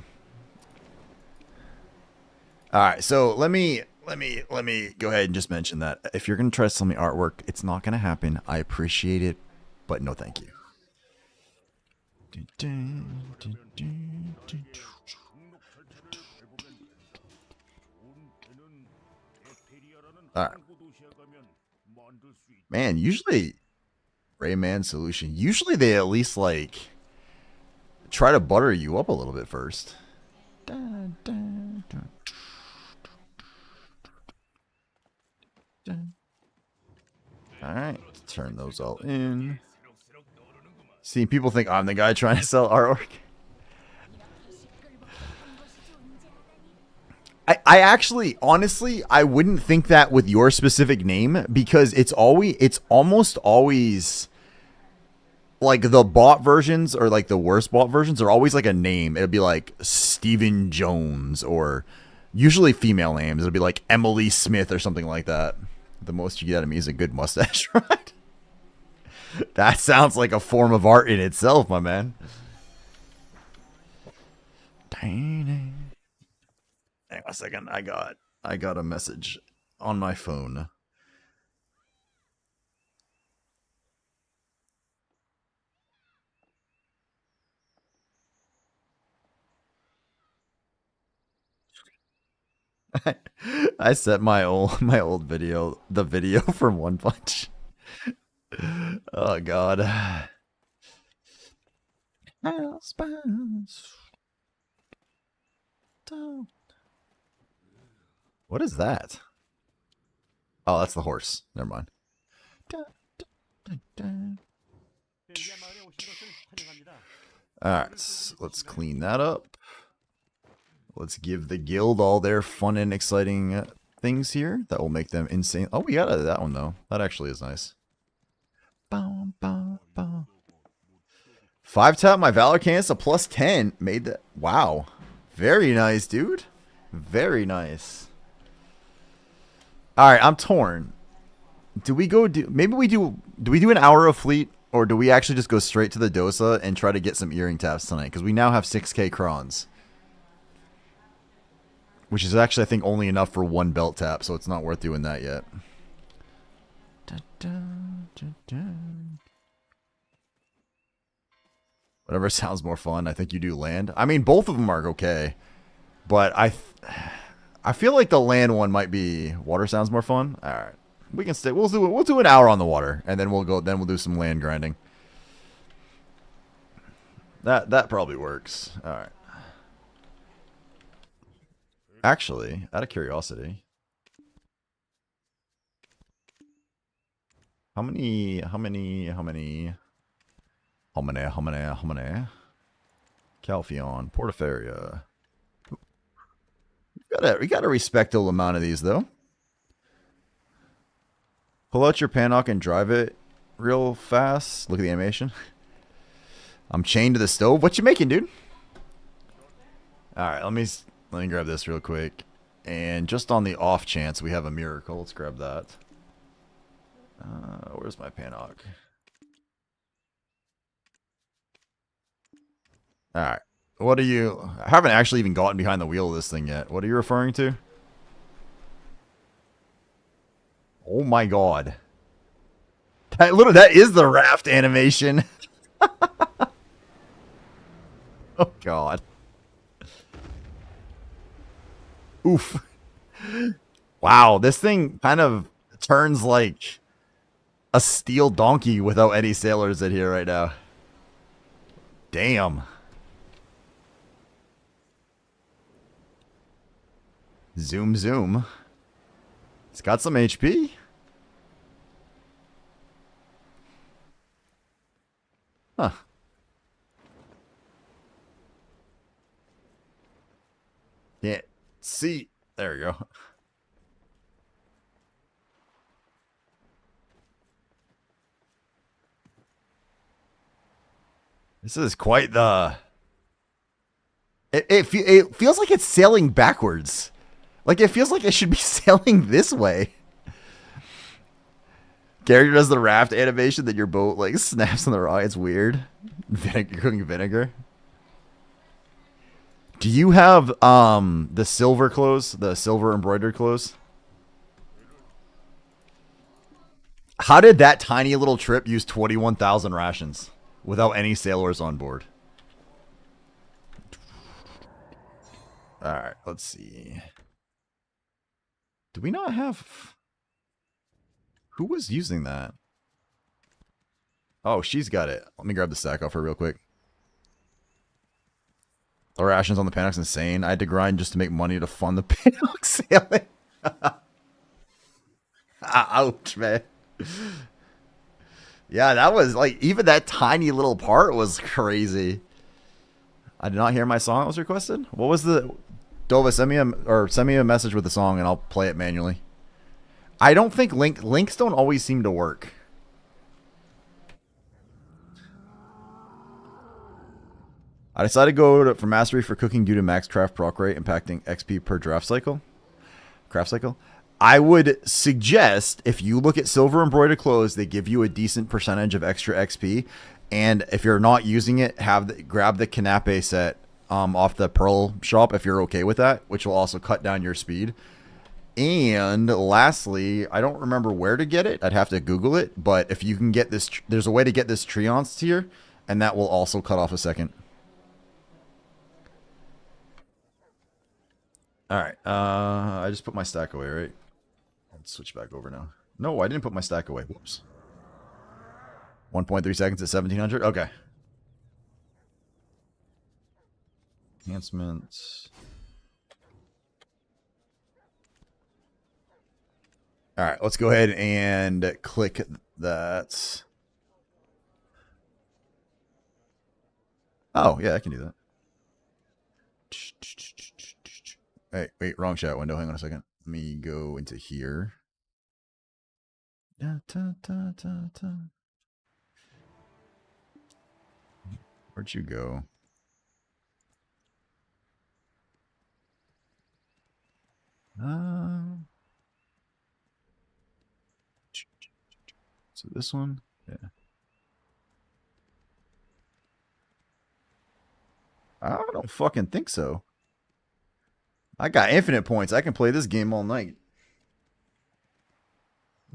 All right, so let me go ahead and just mention that if you're going to try to sell me artwork, it's not going to happen. I appreciate it, but no thank you. All right. Man, usually Rayman Solution, usually they at least like try to butter you up a little bit first. Alright, turn those all in. See, people think I'm the guy trying to sell artwork. I actually, honestly, I wouldn't think that with your specific name, because it's almost always like the bot versions, or like the worst bot versions are always like a name. It'll be like Steven Jones, or usually female names. It'll be like Emily Smith or something like that. The most you get out of me is a good mustache, right? That sounds like a form of art in itself, my man. Hang on a second. I got a message on my phone. I set my old video, the video from One Punch. Oh God. What is that? Oh, that's the horse. Never mind. Alright, let's clean that up. Let's give the guild all their fun and exciting things here. That will make them insane. Oh, we got that one, though. That actually is nice. 5-tap my Valor Canvas, a +10. Made that. Wow. Very nice, dude. Very nice. Alright, I'm torn. Do we go do... Maybe we do... Do we do an hour of fleet? Or do we actually just go straight to the Dosa and try to get some earring taps tonight? Because we now have 6k crons. Which is actually, I think, only enough for one belt tap, so it's not worth doing that yet. Whatever sounds more fun. I think you do land. I mean, both of them are okay. But I feel like the land one might be water sounds more fun. All right, we can stay. We'll do an hour on the water, and then we'll go. Then we'll do some land grinding. That probably works. All right. Actually, out of curiosity, how many? Calpheon, Portaferia. We got a respectable amount of these though. Pull out your Pannock and drive it real fast. Look at the animation. I'm chained to the stove. What you making, dude? All right, let me grab this real quick. And just on the off chance we have a miracle, let's grab that. Where's my Pannock? All right. What are you... I haven't actually even gotten behind the wheel of this thing yet. What are you referring to? Oh my god. That is the raft animation. Oh god. Oof. Wow, this thing kind of turns like a steel donkey without any sailors in here right now. Damn. Zoom, zoom. It's got some HP. Huh. Yeah. See. There we go. This is quite the... It feels like it's sailing backwards. Like, it feels like it should be sailing this way. Character does the raft animation, then your boat, like, snaps on the rock. It's weird. You're cooking vinegar. Do you have, the silver clothes? The silver embroidered clothes? How did that tiny little trip use 21,000 rations without any sailors on board? Alright, let's see. Do we not have... Who was using that? Oh, she's got it. Let me grab the stack off her real quick. The rations on the Pannock's insane. I had to grind just to make money to fund the Pannock sailing. Ouch, man. Yeah, that was like, even that tiny little part was crazy. I did not hear my song that was requested. What was the... Dova, send me a message with the song and I'll play it manually. I don't think links don't always seem to work. I decided to go for mastery for cooking due to max craft proc rate impacting XP per craft cycle. I would suggest if you look at silver embroidered clothes, they give you a decent percentage of extra XP. And if you're not using it, grab the Canape set off the Pearl shop if you're okay with that, which will also cut down your speed. And lastly, I don't remember where to get it. I'd have to Google it. But if you can get this, there's a way to get this Treance tier, and that will also cut off a second. Alright, I just put my stack away, right? Let's switch back over now. No, I didn't put my stack away. Whoops. 1.3 seconds at 1700? Okay. Enhancements. Alright, let's go ahead and click that. Oh, yeah, I can do that. Hey, wait, wrong chat window. Hang on a second. Let me go into here. Where'd you go? So this one? Yeah. I don't fucking think so. I got infinite points. I can play this game all night.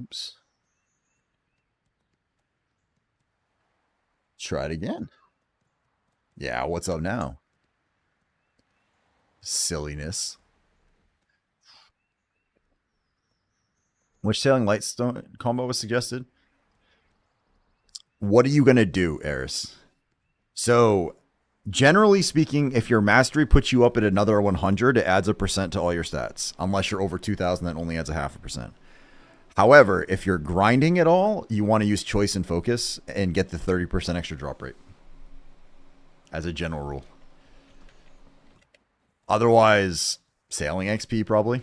Oops. Try it again. Yeah, what's up now? Silliness. Which Sailing Lightstone combo was suggested? What are you going to do, Eris? So, generally speaking, if your mastery puts you up at another 100, it adds a percent to all your stats. Unless you're over 2,000, that only adds a 0.5%. However, if you're grinding at all, you want to use choice and focus and get the 30% extra drop rate. As a general rule. Otherwise, sailing XP probably.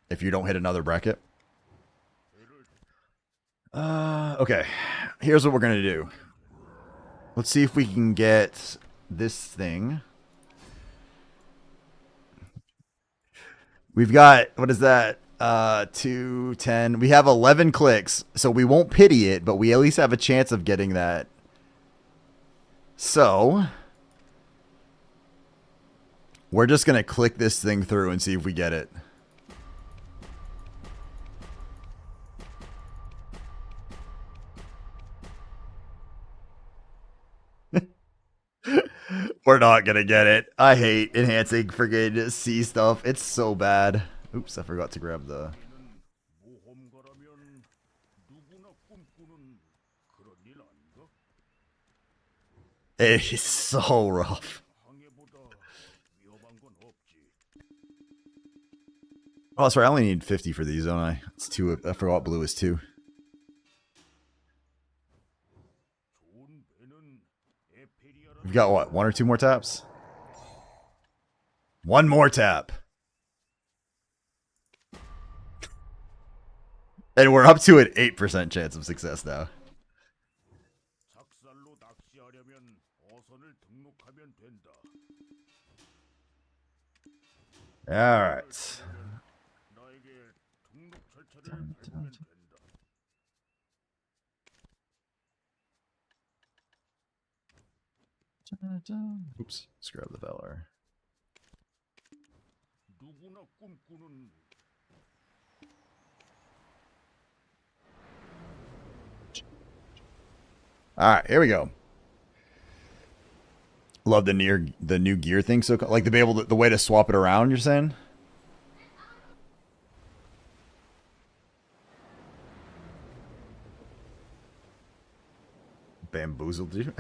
If you don't hit another bracket. Okay. Here's what we're going to do. Let's see if we can get this thing. We've got, what is that? 2, 10. We have 11 clicks, so we won't pity it, but we at least have a chance of getting that. So, we're just going to click this thing through and see if we get it. We're not going to get it. I hate enhancing friggin' sea stuff. It's so bad. Oops, I forgot to grab the... It is so rough. Oh, sorry, I only need 50 for these, don't I? It's 2. I forgot blue is 2. We've got what? 1 or 2 more taps? 1 more tap. And we're up to an 8% chance of success now. Alright. Oops, let's grab the Valor. Alright, here we go. Love the new gear thing. So like to be able to, the way to swap it around, you're saying? Bamboozled you?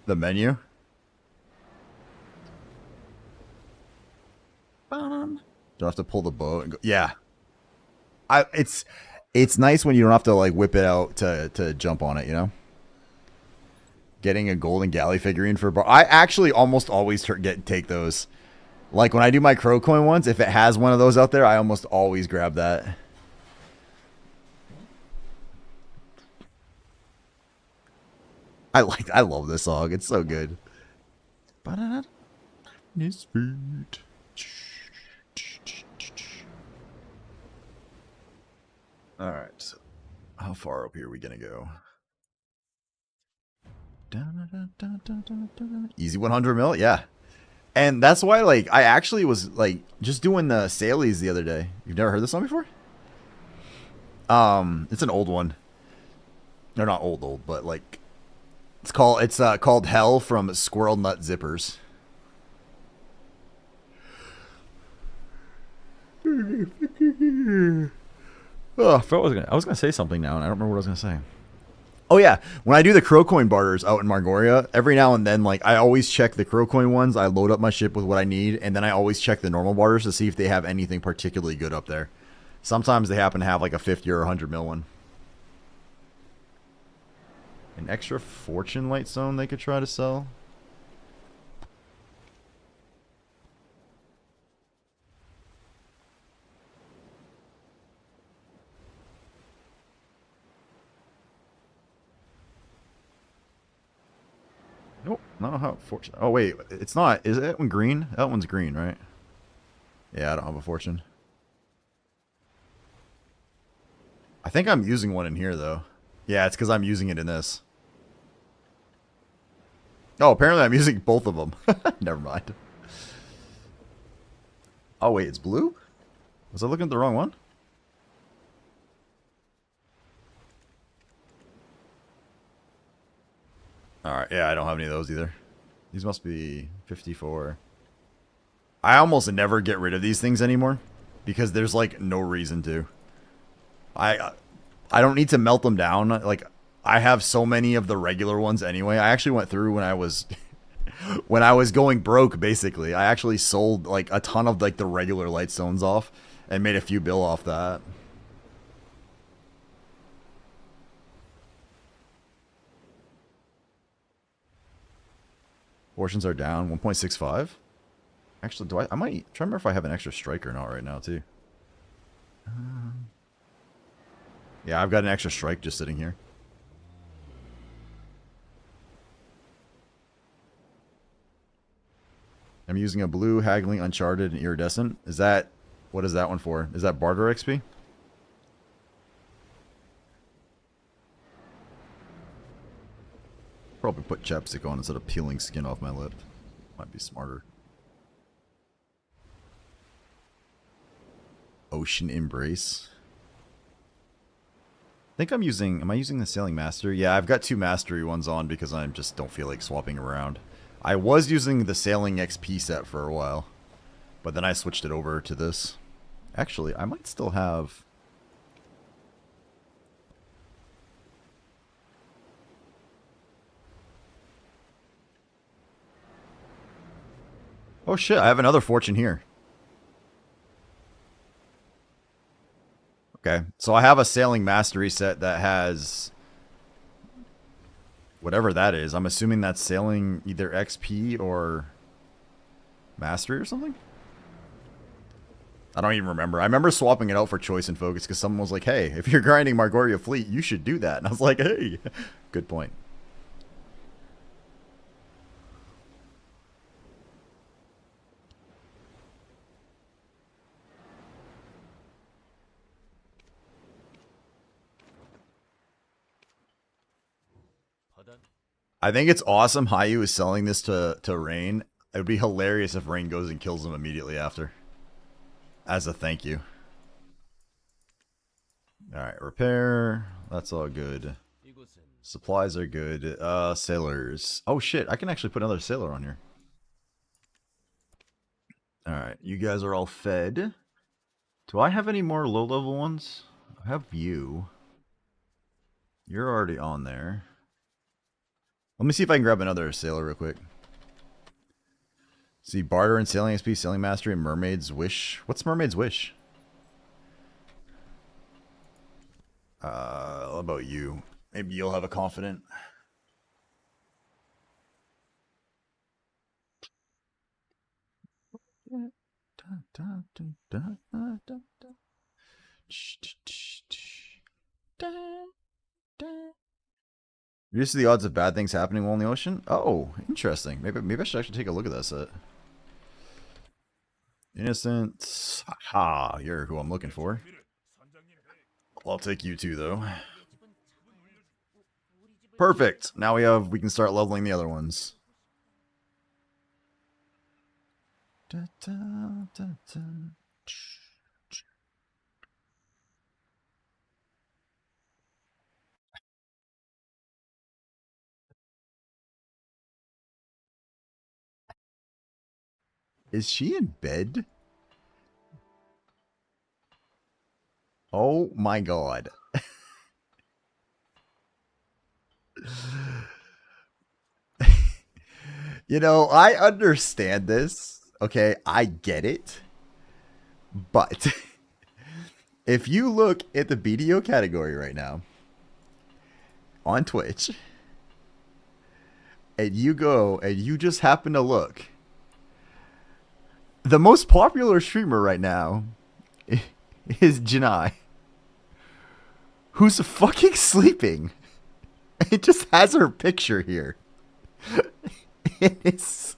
The menu? Do I have to pull the boat and go? Yeah. It's nice when you don't have to like whip it out to jump on it, you know? Getting a golden galley figurine for bar. I actually almost always take those. Like when I do my crow coin ones, if it has one of those out there, I almost always grab that. I love this song. It's so good. His feet. All right. How far up here are we gonna go? Easy 100 mil, yeah. And that's why, like, I actually was like just doing the Sailies the other day. You've never heard this song before? It's an old one. They're not old, but like it's called Hell from Squirrel Nut Zippers. Oh, I was gonna say something now, and I don't remember what I was gonna say. Oh yeah, when I do the crow coin barters out in Margoria, every now and then, like I always check the crow coin ones. I load up my ship with what I need, and then I always check the normal barters to see if they have anything particularly good up there. Sometimes they happen to have like a 50 or 100 mil one. An extra fortune light zone they could try to sell. Nope, not how fortune. Oh wait, it's not. Is that one green? That one's green, right? Yeah, I don't have a fortune. I think I'm using one in here though. Yeah, it's because I'm using it in this. Oh, apparently I'm using both of them. Never mind. Oh wait, it's blue? Was I looking at the wrong one? Alright, yeah, I don't have any of those either. These must be 54. I almost never get rid of these things anymore because there's like no reason to. I don't need to melt them down. Like I have so many of the regular ones anyway. I actually went through when I was when I was going broke basically. I actually sold like a ton of like the regular lightstones off and made a few bill off that. Portions are down 1.65. Actually, I might try to remember if I have an extra strike or not right now too. Yeah, I've got an extra strike just sitting here. I'm using a blue, haggling, uncharted, and iridescent. Is that, what is that one for? Is that barter XP? Probably put chapstick on instead of peeling skin off my lip. Might be smarter. Ocean Embrace. I think I'm using, am I using the Sailing Master? Yeah, I've got 2 Mastery ones on because I just don't feel like swapping around. I was using the Sailing XP set for a while, but then I switched it over to this. Actually, I might still have... Oh shit, I have another fortune here. Okay, so I have a Sailing Mastery set that has whatever that is. I'm assuming that's Sailing either XP or Mastery or something? I don't even remember. I remember swapping it out for Choice and Focus because someone was like, hey, if you're grinding Margoria Fleet, you should do that. And I was like, hey, good point. I think it's awesome Hayu is selling this to Rain. It would be hilarious if Rain goes and kills him immediately after. As a thank you. Alright, repair. That's all good. Supplies are good. Sailors. Oh shit, I can actually put another sailor on here. Alright, you guys are all fed. Do I have any more low-level ones? I have you. You're already on there. Let me see if I can grab another sailor real quick. See, barter and sailing XP, sailing mastery, and mermaid's wish. What's mermaid's wish? What about you? Maybe you'll have a confident. Reduce the odds of bad things happening while in the ocean? Oh, interesting. Maybe I should actually take a look at that set. Innocent. Ha, you're who I'm looking for. I'll take you too, though. Perfect. Now we can start leveling the other ones. Is she in bed? Oh my god. You know, I understand this. Okay, I get it. But if you look at the BDO category right now on Twitch, and you go and you just happen to look, the most popular streamer right now is Janai, who's fucking sleeping. It just has her picture here. It's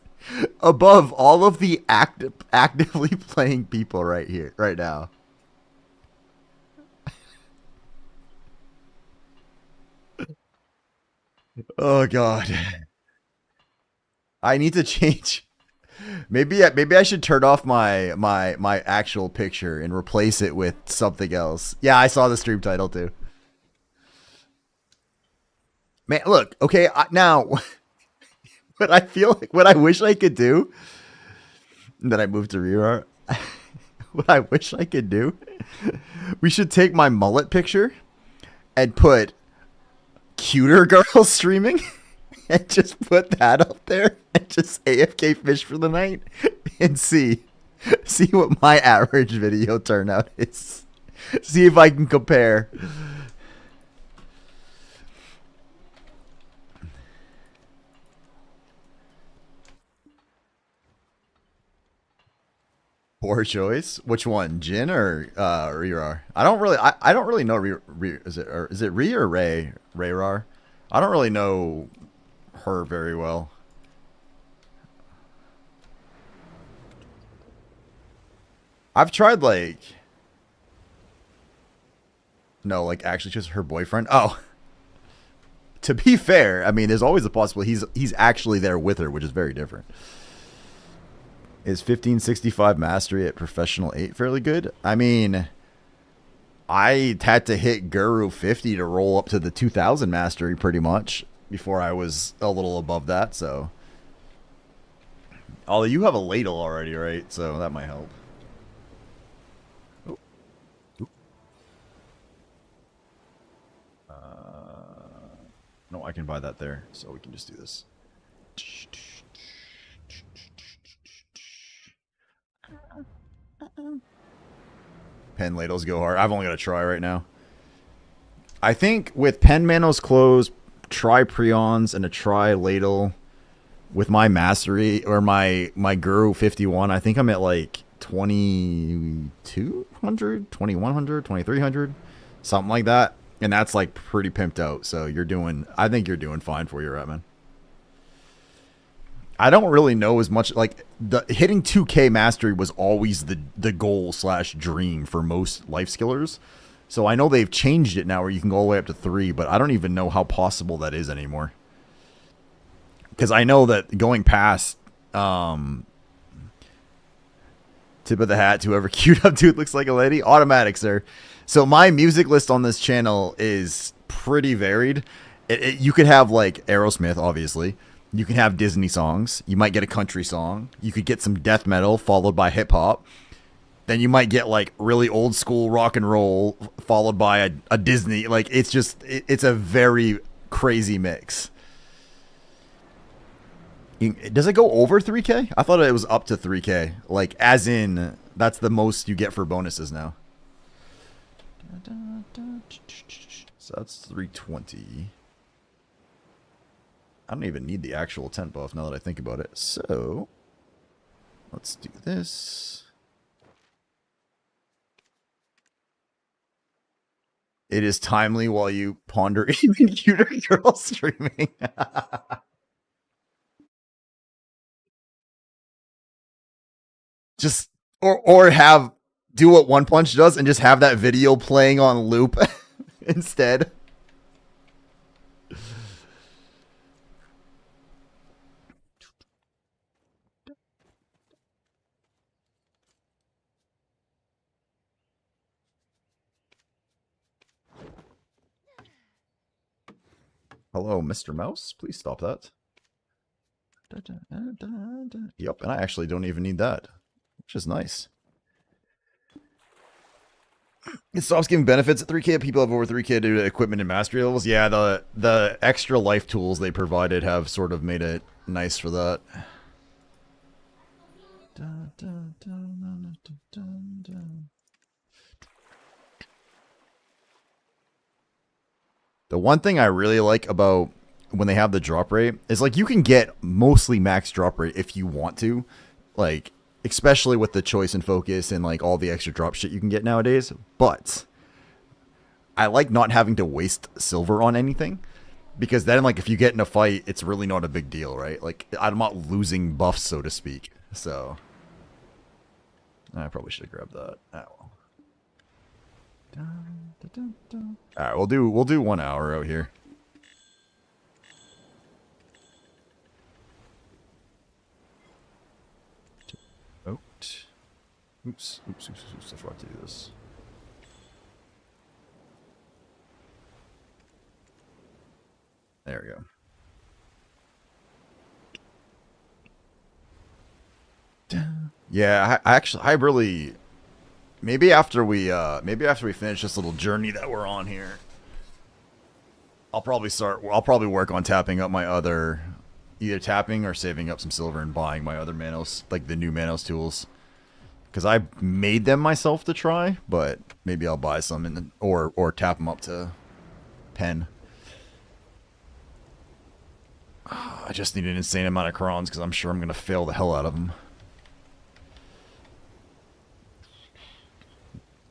above all of the actively playing people right here, right now. Oh god. I need to change. Maybe I should turn off my actual picture and replace it with something else. Yeah, I saw the stream title too. Man, look, okay, now what I feel like, what I wish I could do, that I moved to rear. What I wish I could do, we should take my mullet picture and put cuter girls streaming and just put that up there and just AFK fish for the night and see what my average video turnout is. See if I can compare. Poor choice. Which one, Jin or Rirar? I don't really know. Is it Ri or Ray? Rayrar? I don't really know her very well. I've tried like actually just her boyfriend. Oh, to be fair, I mean, there's always a possibility he's actually there with her, which is very different. Is 1565 mastery at professional 8 fairly good? I mean, I had to hit Guru 50 to roll up to the 2000 mastery pretty much before I was a little above that. So, although you have a ladle already, right? So that might help. Oh. No, I can buy that there, so we can just do this. Pen ladles go hard. I've only got a try right now. I think with pen manos closed, try prions and a try ladle with my mastery or my Guru 51, I think I'm at like 2200, 2100, 2300, something like that. And that's like pretty pimped out. So I think you're doing fine for your man. I don't really know as much, like, the hitting 2K mastery was always the goal / dream for most life skillers. So I know they've changed it now where you can go all the way up to 3, but I don't even know how possible that is anymore. Because I know that going past tip of the hat to whoever queued up dude looks like a lady, automatic, sir. So my music list on this channel is pretty varied. You could have like Aerosmith, obviously. You can have Disney songs. You might get a country song. You could get some death metal followed by hip hop. Then you might get like really old school rock and roll followed by a Disney. Like it's a very crazy mix. Does it go over 3K? I thought it was up to 3K. Like as in that's the most you get for bonuses now. So that's 320. I don't even need the actual tent buff now that I think about it. So, let's do this. It is timely while you ponder even cuter girl streaming. Just, or do what One Punch does and just have that video playing on loop instead. Hello, Mr. Mouse. Please stop that. Yep, and I actually don't even need that, which is nice. It stops giving benefits at 3K. People have over 3K due to equipment and mastery levels. Yeah, the extra life tools they provided have sort of made it nice for that. The one thing I really like about when they have the drop rate is like you can get mostly max drop rate if you want to, like especially with the choice and focus and like all the extra drop shit you can get nowadays. But I like not having to waste silver on anything because then like if you get in a fight, it's really not a big deal, right? Like I'm not losing buffs, so to speak. So I probably should have grabbed that. Oh well. Alright, we'll do 1 hour out here. Oops, I forgot to do this. There we go. Yeah, I really, maybe after we finish this little journey that we're on here, I'll probably work on tapping up my other, either tapping or saving up some silver and buying my other Manos, like the new Manos tools. Because I made them myself to try, but maybe I'll buy some and or tap them up to pen. I just need an insane amount of crons because I'm sure I'm going to fail the hell out of them.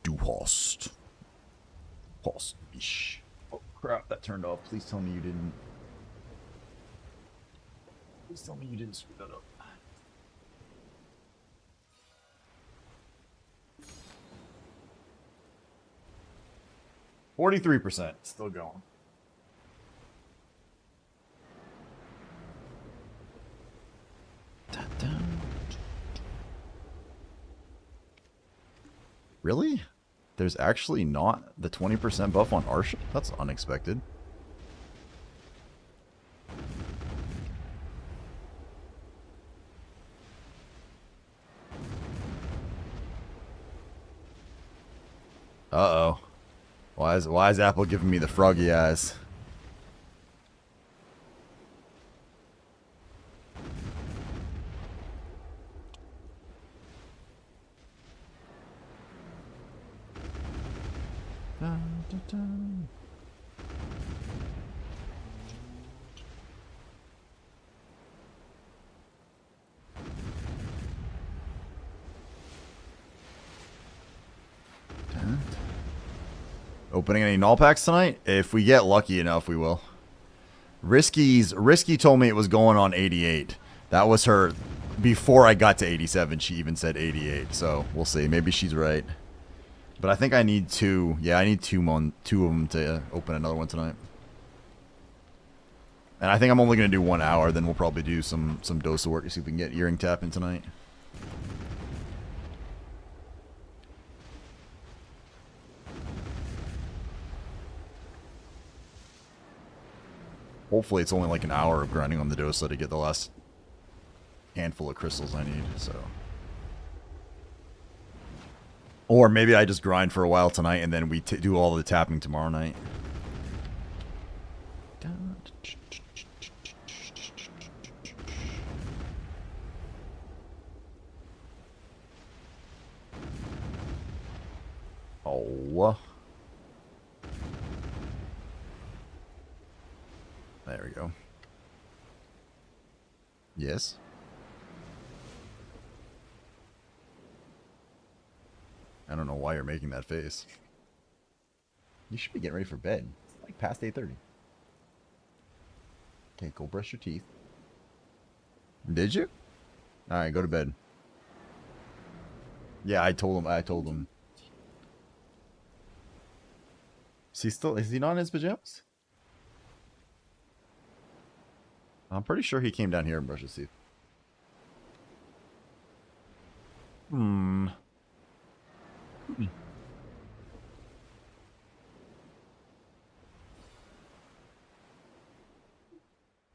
Duos. Host. Oh crap, that turned off. Please tell me you didn't. Please tell me you didn't screw that up. 43%. Still going. Really? There's actually not the 20% buff on Arsha? That's unexpected. Uh-oh. Why is Apple giving me the froggy eyes? Dun, dun, dun. Opening any null packs tonight? If we get lucky enough, we will. Risky told me it was going on 88. That was her before I got to 87. She even said 88. So we'll see. Maybe she's right. But I think I need two. Yeah, I need two of them to open another one tonight. And I think I'm only going to do 1 hour. Then we'll probably do some dose of work to see if we can get earring tapping tonight. Hopefully it's only like an hour of grinding on the dosa to get the last handful of crystals I need, so. Or maybe I just grind for a while tonight and then we do all the tapping tomorrow night. Oh. There we go. Yes. I don't know why you're making that face. You should be getting ready for bed. It's like past 8:30. Okay, go brush your teeth. Did you? Alright, go to bed. Yeah, I told him. Is he not in his pajamas? I'm pretty sure he came down here and brushed his teeth.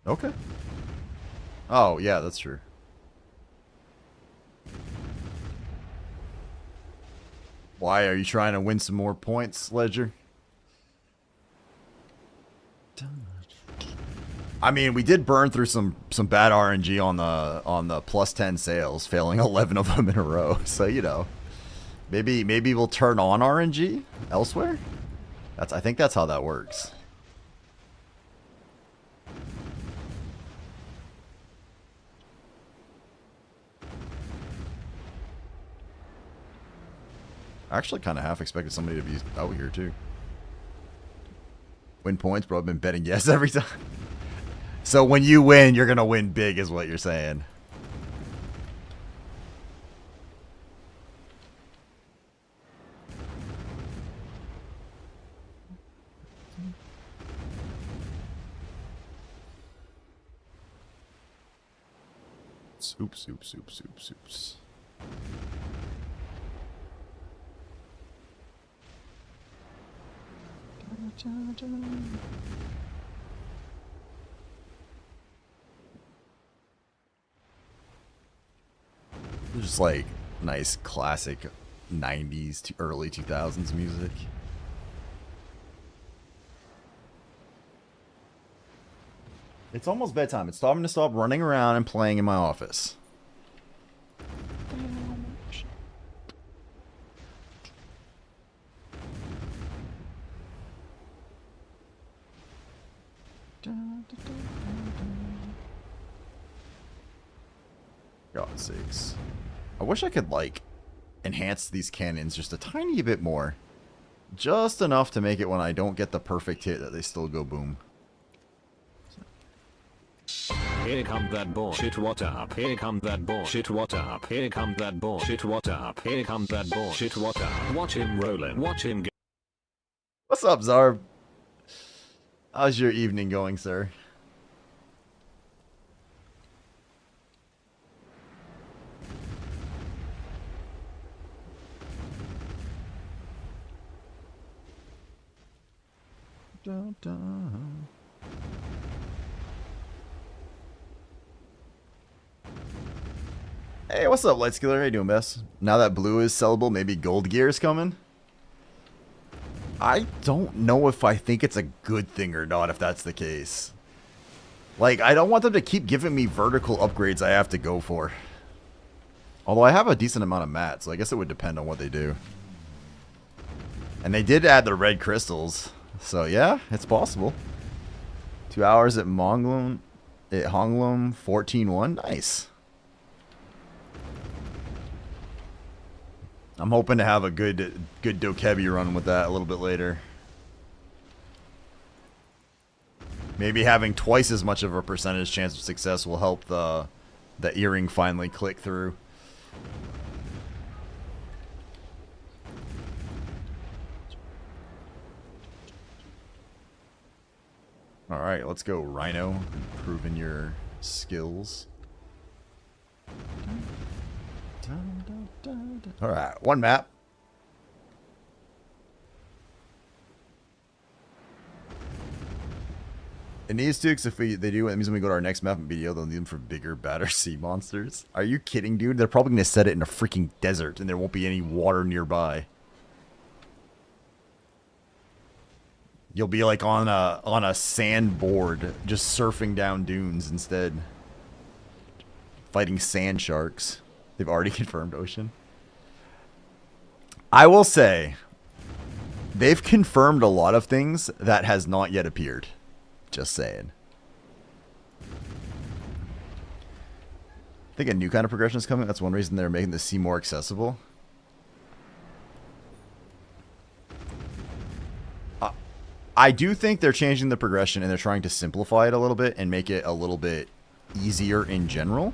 Okay. Oh, yeah, that's true. Why are you trying to win some more points, Ledger? I mean, we did burn through some bad RNG on the +10 sales, failing 11 of them in a row. So, you know, maybe we'll turn on RNG elsewhere. I think that's how that works. I actually kind of half expected somebody to be out here too. Win points, bro. I've been betting yes every time. So when you win, you're gonna win big, is what you're saying. Oops. Just like Nice classic 90s to early 2000s music. It's almost bedtime. It's time to stop running around and playing in my office. God's sakes. I wish I could, like, enhance these cannons just a tiny bit more. Just enough to make it when I don't get the perfect hit that they still go boom. Here come that bullshit, what up? Here come that bullshit, what up? Here come that bullshit, what up? Here come that bullshit, what up? Watch him rollin', watch him go. What's up, Zarb? How's your evening going, sir? Dun, dun. Hey, what's up, Lightskiller? How you doing, Bess? Now that blue is sellable, maybe gold gear is coming? I don't know if I think it's a good thing or not if that's the case. Like, I don't want them to keep giving me vertical upgrades I have to go for. Although I have a decent amount of mats, so I guess it would depend on what they do. And they did add the red crystals. So yeah, it's possible. 2 hours at Honglum, 14-1. Nice. I'm hoping to have a good Dokebi run with that a little bit later. Maybe having twice as much of a percentage chance of success will help the earring finally click through. Alright, let's go, Rhino. Improving your skills. Alright, one map. It needs to, because if they do, it means when we go to our next map in BDO, they'll need them for bigger, badder sea monsters. Are you kidding, dude? They're probably going to set it in a freaking desert, and there won't be any water nearby. You'll be like on a sandboard, just surfing down dunes instead. Fighting sand sharks. They've already confirmed ocean. I will say, they've confirmed a lot of things that has not yet appeared. Just saying. I think a new kind of progression is coming. That's one reason they're making the sea more accessible. I do think they're changing the progression and they're trying to simplify it a little bit and make it a little bit easier in general.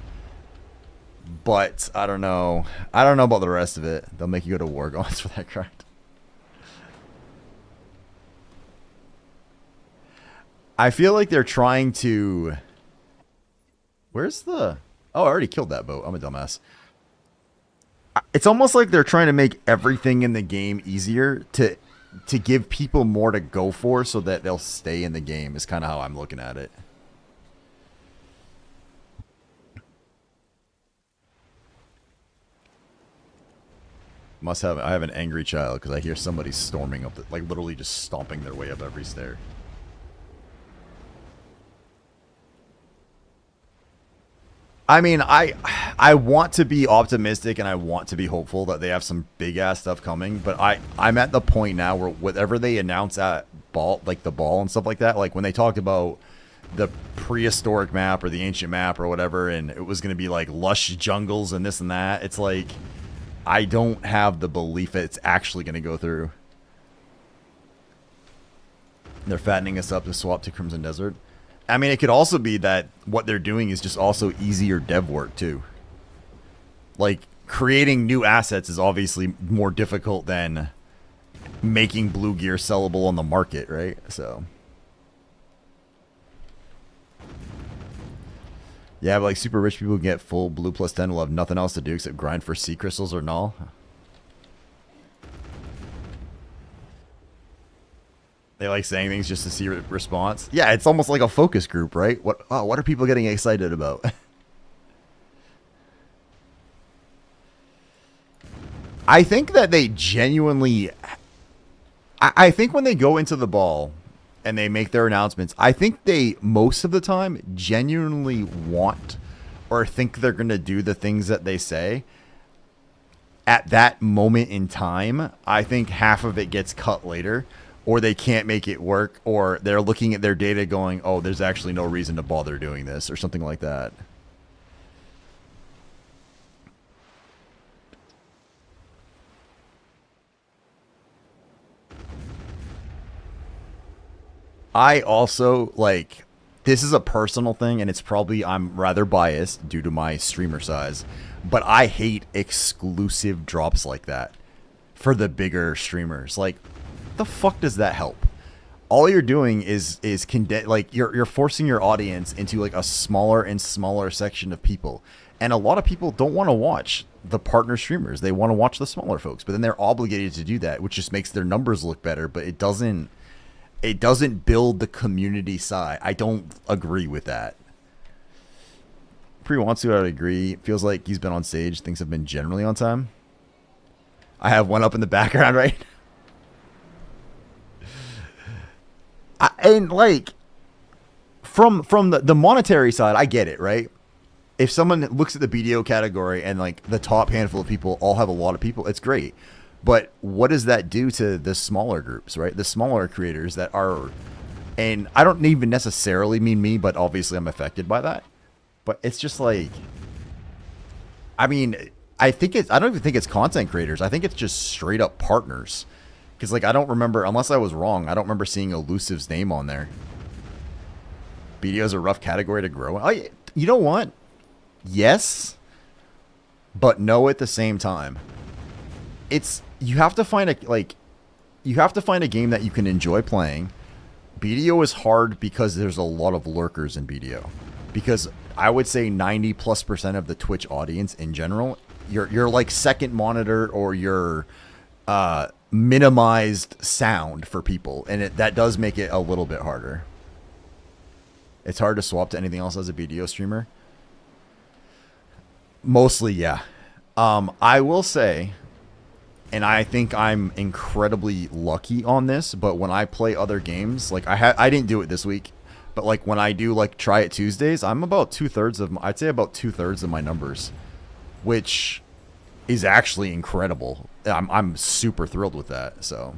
But I don't know. I don't know about the rest of it. They'll make you go to war gods for that grind. I feel like they're trying to... Where's the... Oh, I already killed that boat. I'm a dumbass. It's almost like they're trying to make everything in the game easier to give people more to go for so that they'll stay in the game is kind of how I'm looking at it. I have an angry child because I hear somebody storming up, like literally just stomping their way up every stair. I mean, I want to be optimistic and I want to be hopeful that they have some big ass stuff coming, but I'm at the point now where whatever they announce at ball, like the ball and stuff like that, like when they talked about the prehistoric map or the ancient map or whatever, and it was going to be like lush jungles and this and that, it's like I don't have the belief that it's actually going to go through. They're fattening us up to swap to Crimson Desert. I mean, it could also be that what they're doing is just also easier dev work, too. Like, creating new assets is obviously more difficult than making blue gear sellable on the market, right? So... yeah, but like super rich people get full blue plus 10 will have nothing else to do except grind for sea crystals or null. They like saying things just to see response. Yeah, it's almost like a focus group, right? What are people getting excited about? I think that they genuinely, I think when they go into the ball and they make their announcements, I think they, most of the time, genuinely want or think they're going to do the things that they say. At that moment in time, I think half of it gets cut later, or they can't make it work, or they're looking at their data going, oh, there's actually no reason to bother doing this, or something like that. I also, like, this is a personal thing, and it's probably, I'm rather biased due to my streamer size, but I hate exclusive drops like that for the bigger streamers. Like, the fuck does that help? All you're doing is like, you're forcing your audience into, like, a smaller and smaller section of people. And a lot of people don't want to watch the partner streamers. They want to watch the smaller folks, but then they're obligated to do that, which just makes their numbers look better, but it doesn't build the community side. I don't agree with that. Pre wants to, I would agree. Feels like he's been on stage. Things have been generally on time. I have one up in the background, right? And like, from the monetary side, I get it, right? If someone looks at the BDO category and like the top handful of people all have a lot of people, it's great. But what does that do to the smaller groups, right? The smaller creators that are, and I don't even necessarily mean me, but obviously I'm affected by that. But it's just like, I mean, I don't even think it's content creators. I think it's just straight up partners. Because like, I don't remember, unless I was wrong, I don't remember seeing Elusive's name on there. BDO is a rough category to grow. Oh, you know what? Yes, but no at the same time. You have to find a game that you can enjoy playing. BDO is hard because there's a lot of lurkers in BDO. Because I would say 90+% of the Twitch audience in general, you're like second monitor or your minimized sound for people, and that does make it a little bit harder. It's hard to swap to anything else as a BDO streamer. Mostly, yeah. I will say, and I think I'm incredibly lucky on this, but when I play other games, like I didn't do it this week, but like when I do like Try It Tuesdays, I'm about I'd say about 2/3 of my numbers, which is actually incredible. I'm super thrilled with that. So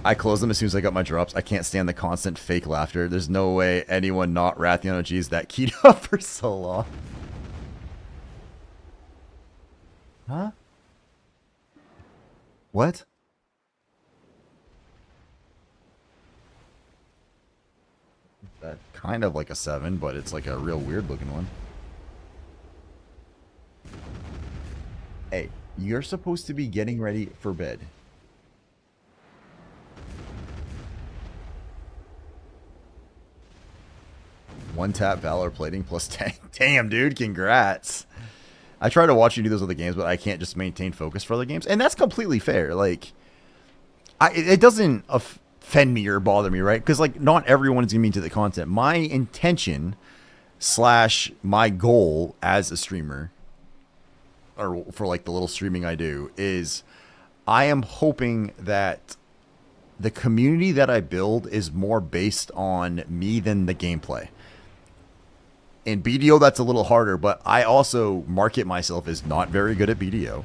I close them as soon as I got my drops. I can't stand the constant fake laughter. There's no way anyone not Rathiano G is that keyed up for so long. Huh? What? That kind of like a 7, but it's like a real weird looking one. Hey, you're supposed to be getting ready for bed. One tap Valor plating plus 10. Damn, dude, congrats. I try to watch you do those other games, but I can't just maintain focus for other games. And that's completely fair. Like, it doesn't offend me or bother me, right? Because, like, not everyone is going to be into the content. My intention / my goal as a streamer, or for, like, the little streaming I do, is I am hoping that the community that I build is more based on me than the gameplay. In BDO, that's a little harder, but I also market myself as not very good at BDO.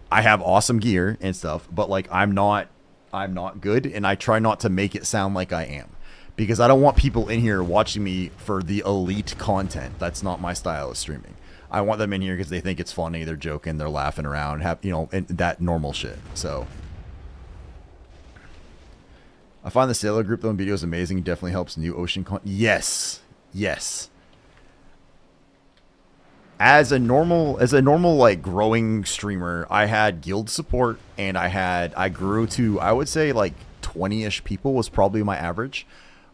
I have awesome gear and stuff, but like I'm not good, and I try not to make it sound like I am, because I don't want people in here watching me for the elite content. That's not my style of streaming. I want them in here because they think it's funny, they're joking, they're laughing around, and that normal shit. So I find the Sailor group though in BDO is amazing. It definitely helps new ocean Yes. As a normal like growing streamer, I had guild support, and I grew to, I would say, like 20-ish people was probably my average.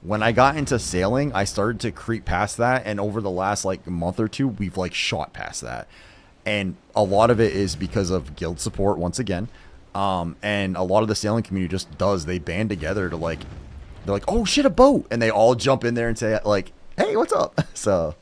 When I got into sailing, I started to creep past that, and over the last like month or two, we've like shot past that. And a lot of it is because of guild support once again. And a lot of the sailing community just they band together to like, they're like, oh shit, a boat, and they all jump in there and say like, hey, what's up? So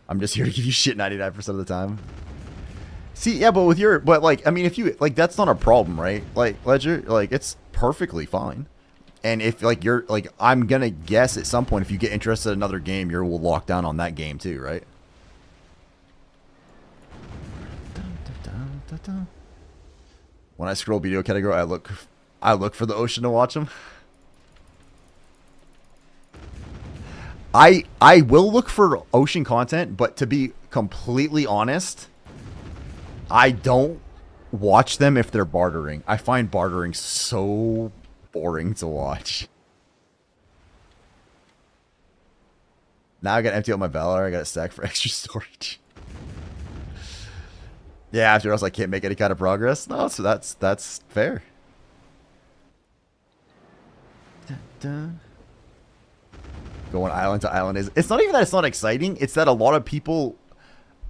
I'm just here to give you shit 99% of the time. See, yeah, but with your, but like, I mean, if you, like, that's not a problem, right? Like, Ledger, like, it's perfectly fine. And if, like, you're, like, I'm gonna guess at some point, if you get interested in another game, you will lock down on that game too, right? When I scroll BDO category, I look for the ocean to watch them. I will look for ocean content, but to be completely honest, I don't watch them if they're bartering. I find bartering so boring to watch. Now I got to empty out my Valor. I got to stack for extra storage. Yeah, after else I can't make any kind of progress. No, so that's fair. Going island to island is, it's not even that it's not exciting, it's that a lot of people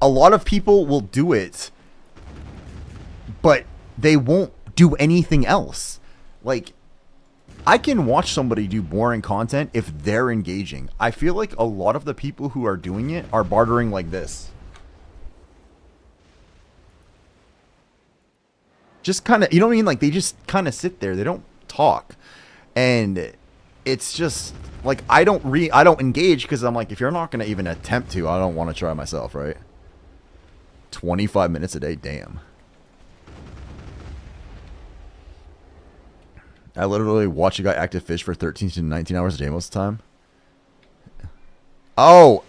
will do it, but they won't do anything else. Like, I can watch somebody do boring content if they're engaging. I feel like a lot of the people who are doing it are bartering like this. Just kind of, you know what I mean? Like, they just kind of sit there. They don't talk. And it's just, like, I don't engage because I'm like, if you're not going to even attempt to, I don't want to try myself, right? 25 minutes a day, damn. I literally watch a guy active fish for 13 to 19 hours a day most of the time. Oh,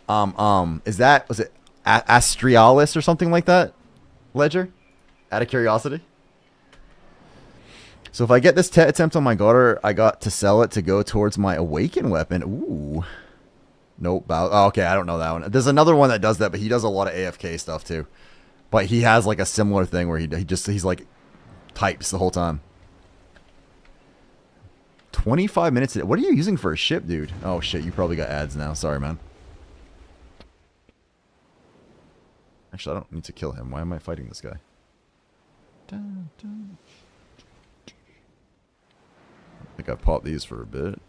was it Astrialis or something like that? Ledger? Out of curiosity. So if I get this attempt on my garter, I got to sell it to go towards my awaken weapon. Ooh. Nope. Oh, okay, I don't know that one. There's another one that does that, but he does a lot of AFK stuff too. But he has like a similar thing where he's like types the whole time. 25 minutes. What are you using for a ship, dude? Oh shit, you probably got ads now. Sorry, man. Actually, I don't need to kill him. Why am I fighting this guy? Dun, dun. I think I've popped these for a bit.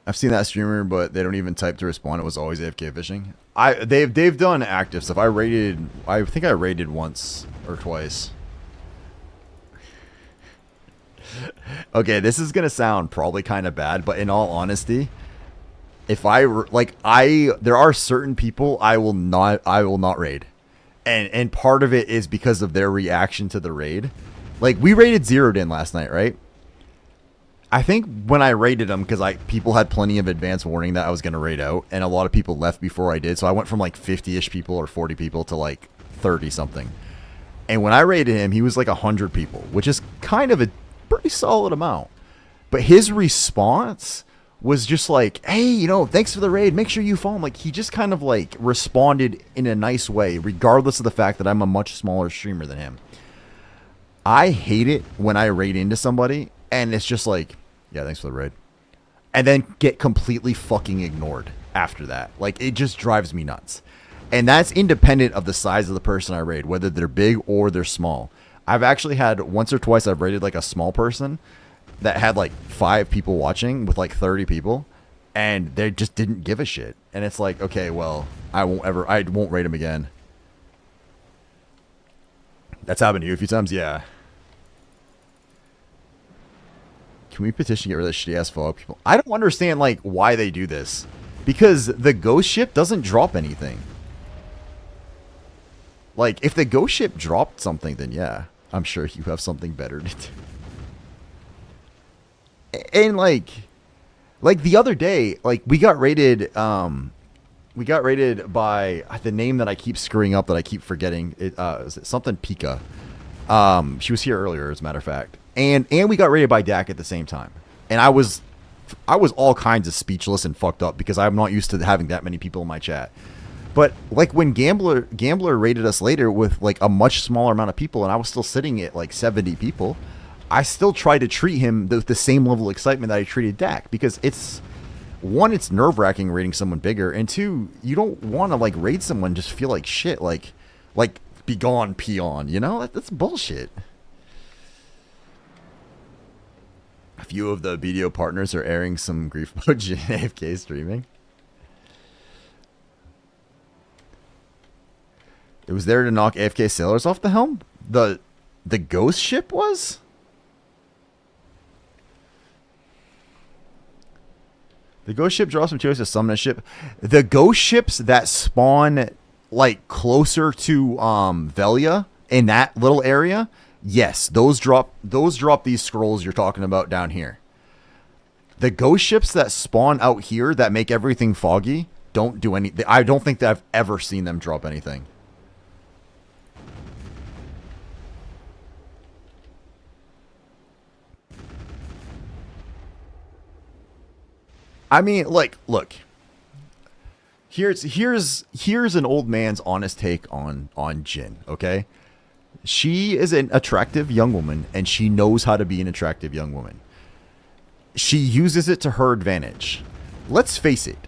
I've seen that streamer, but they don't even type to respond. It was always AFK fishing. They've done active stuff. I think I raided once or twice. Okay, this is gonna sound probably kind of bad, but in all honesty, if there are certain people I will not raid, and part of it is because of their reaction to the raid. Like, we raided Zeroed In last night, right? I think when I raided them, because people had plenty of advance warning that I was going to raid out, and a lot of people left before I did, so I went from like 50-ish people or 40 people to like 30-something. And when I raided him, he was like 100 people, which is kind of a pretty solid amount. But his response was just like, hey, you know, thanks for the raid, make sure you follow him. Like, he just kind of like responded in a nice way, regardless of the fact that I'm a much smaller streamer than him. I hate it when I raid into somebody, and it's just like, yeah, thanks for the raid, and then get completely fucking ignored after that. Like, it just drives me nuts. And that's independent of the size of the person I raid, whether they're big or they're small. I've actually had once or twice I've raided like a small person that had like 5 people watching with like 30 people, and they just didn't give a shit. And it's like, okay, well, I won't raid him again. That's happened to you a few times? Yeah. Can we petition to get rid of the shitty ass follow people? I don't understand like why they do this. Because the ghost ship doesn't drop anything. Like, if the ghost ship dropped something, then yeah, I'm sure you have something better to do. And like the other day, like, we got raided by the name that I keep screwing up, that I keep forgetting. Is it something Pika? She was here earlier, as a matter of fact. And we got raided by Dak at the same time. And I was all kinds of speechless and fucked up because I'm not used to having that many people in my chat. But like when Gambler raided us later with like a much smaller amount of people, and I was still sitting at like 70 people, I still tried to treat him with the same level of excitement that I treated Dak, because it's nerve-wracking raiding someone bigger, and 2, you don't want to like raid someone just feel like shit, like be gone, peon, you know? That's bullshit. few of the BDO partners are airing some grief mode AFK streaming. It was there to knock AFK sailors off the helm? The ghost ship was? The ghost ship draws some materials to summon a ship. The ghost ships that spawn like closer to Velia in that little area, yes, those drop these scrolls you're talking about down here. The ghost ships that spawn out here that make everything foggy don't do anything. I don't think that I've ever seen them drop anything. I mean, like, look. Here's an old man's honest take on Jin, okay? She is an attractive young woman, and she knows how to be an attractive young woman. She uses it to her advantage. Let's face it.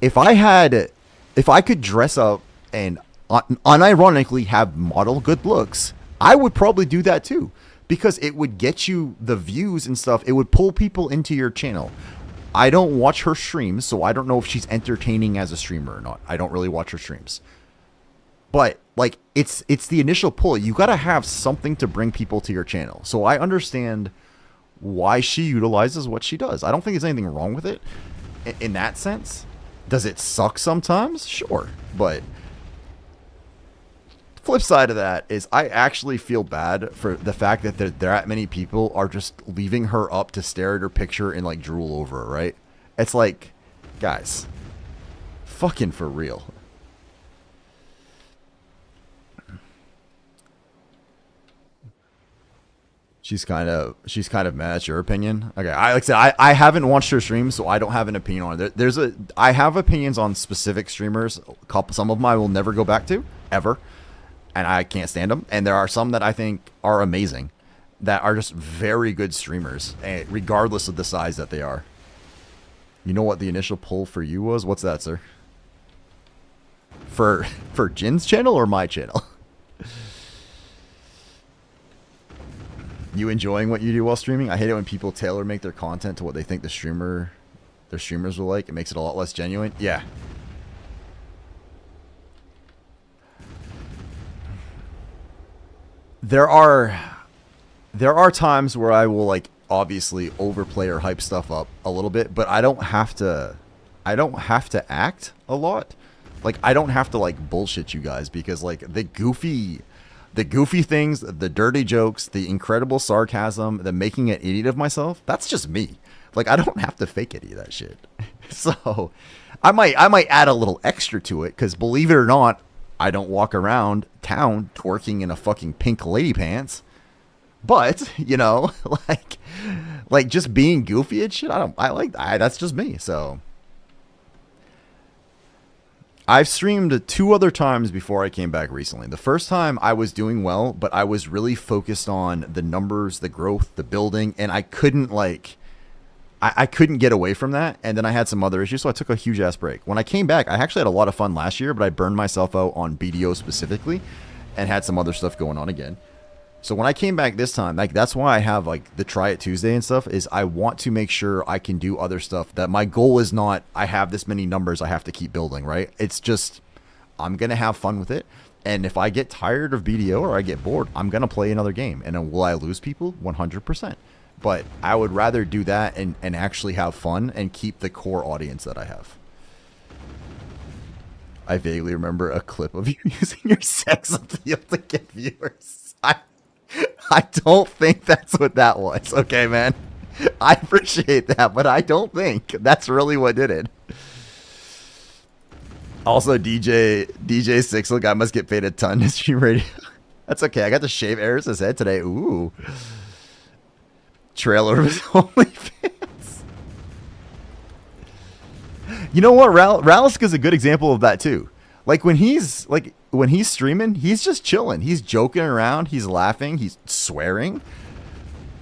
If I could dress up and unironically have model good looks, I would probably do that too. Because it would get you the views and stuff. It would pull people into your channel. I don't watch her streams, so I don't know if she's entertaining as a streamer or not. I don't really watch her streams. But, like, it's the initial pull. You got to have something to bring people to your channel. So I understand why she utilizes what she does. I don't think there's anything wrong with it in that sense. Does it suck sometimes? Sure. But flip side of that is I actually feel bad for the fact that that many people are just leaving her up to stare at her picture and like drool over her, right? It's like, guys, fucking for real. She's kind of mad at your opinion. Okay, like I said, I haven't watched her stream, so I don't have an opinion on it. I have opinions on specific streamers. Some of them I will never go back to ever. And I can't stand them. And there are some that I think are amazing, that are just very good streamers, regardless of the size that they are. You know what the initial pull for you was? What's that, sir? For Jin's channel or my channel? You enjoying what you do while streaming? I hate it when people tailor make their content to what they think their streamers will like. It makes it a lot less genuine. Yeah. There are times where I will like obviously overplay or hype stuff up a little bit, but I don't have to act a lot. Like I don't have to like bullshit you guys, because like the goofy things, the dirty jokes, the incredible sarcasm, the making an idiot of myself, that's just me. Like I don't have to fake any of that shit. So I might add a little extra to it, because believe it or not, I don't walk around town twerking in a fucking pink lady pants. But, you know, like just being goofy and shit, that's just me. So I've streamed 2 other times before I came back recently. The first time I was doing well, but I was really focused on the numbers, the growth, the building, and I couldn't I couldn't get away from that, and then I had some other issues, so I took a huge-ass break. When I came back, I actually had a lot of fun last year, but I burned myself out on BDO specifically, and had some other stuff going on again. So when I came back this time, like that's why I have like the Try It Tuesday and stuff, is I want to make sure I can do other stuff. That my goal is not, I have this many numbers I have to keep building, right? It's just, I'm going to have fun with it, and if I get tired of BDO or I get bored, I'm going to play another game. And then will I lose people? 100%. But I would rather do that and actually have fun and keep the core audience that I have. I vaguely remember a clip of you using your sex appeal to get viewers. I don't think that's what that was. Okay, man. I appreciate that, but I don't think that's really what did it. Also, DJ Sixel guy must get paid a ton to stream radio. That's okay. I got to shave Eris's head today. Ooh. Trailer of his OnlyFans. You know what? Ralisk is a good example of that too. Like when he's streaming, he's just chilling. He's joking around. He's laughing. He's swearing.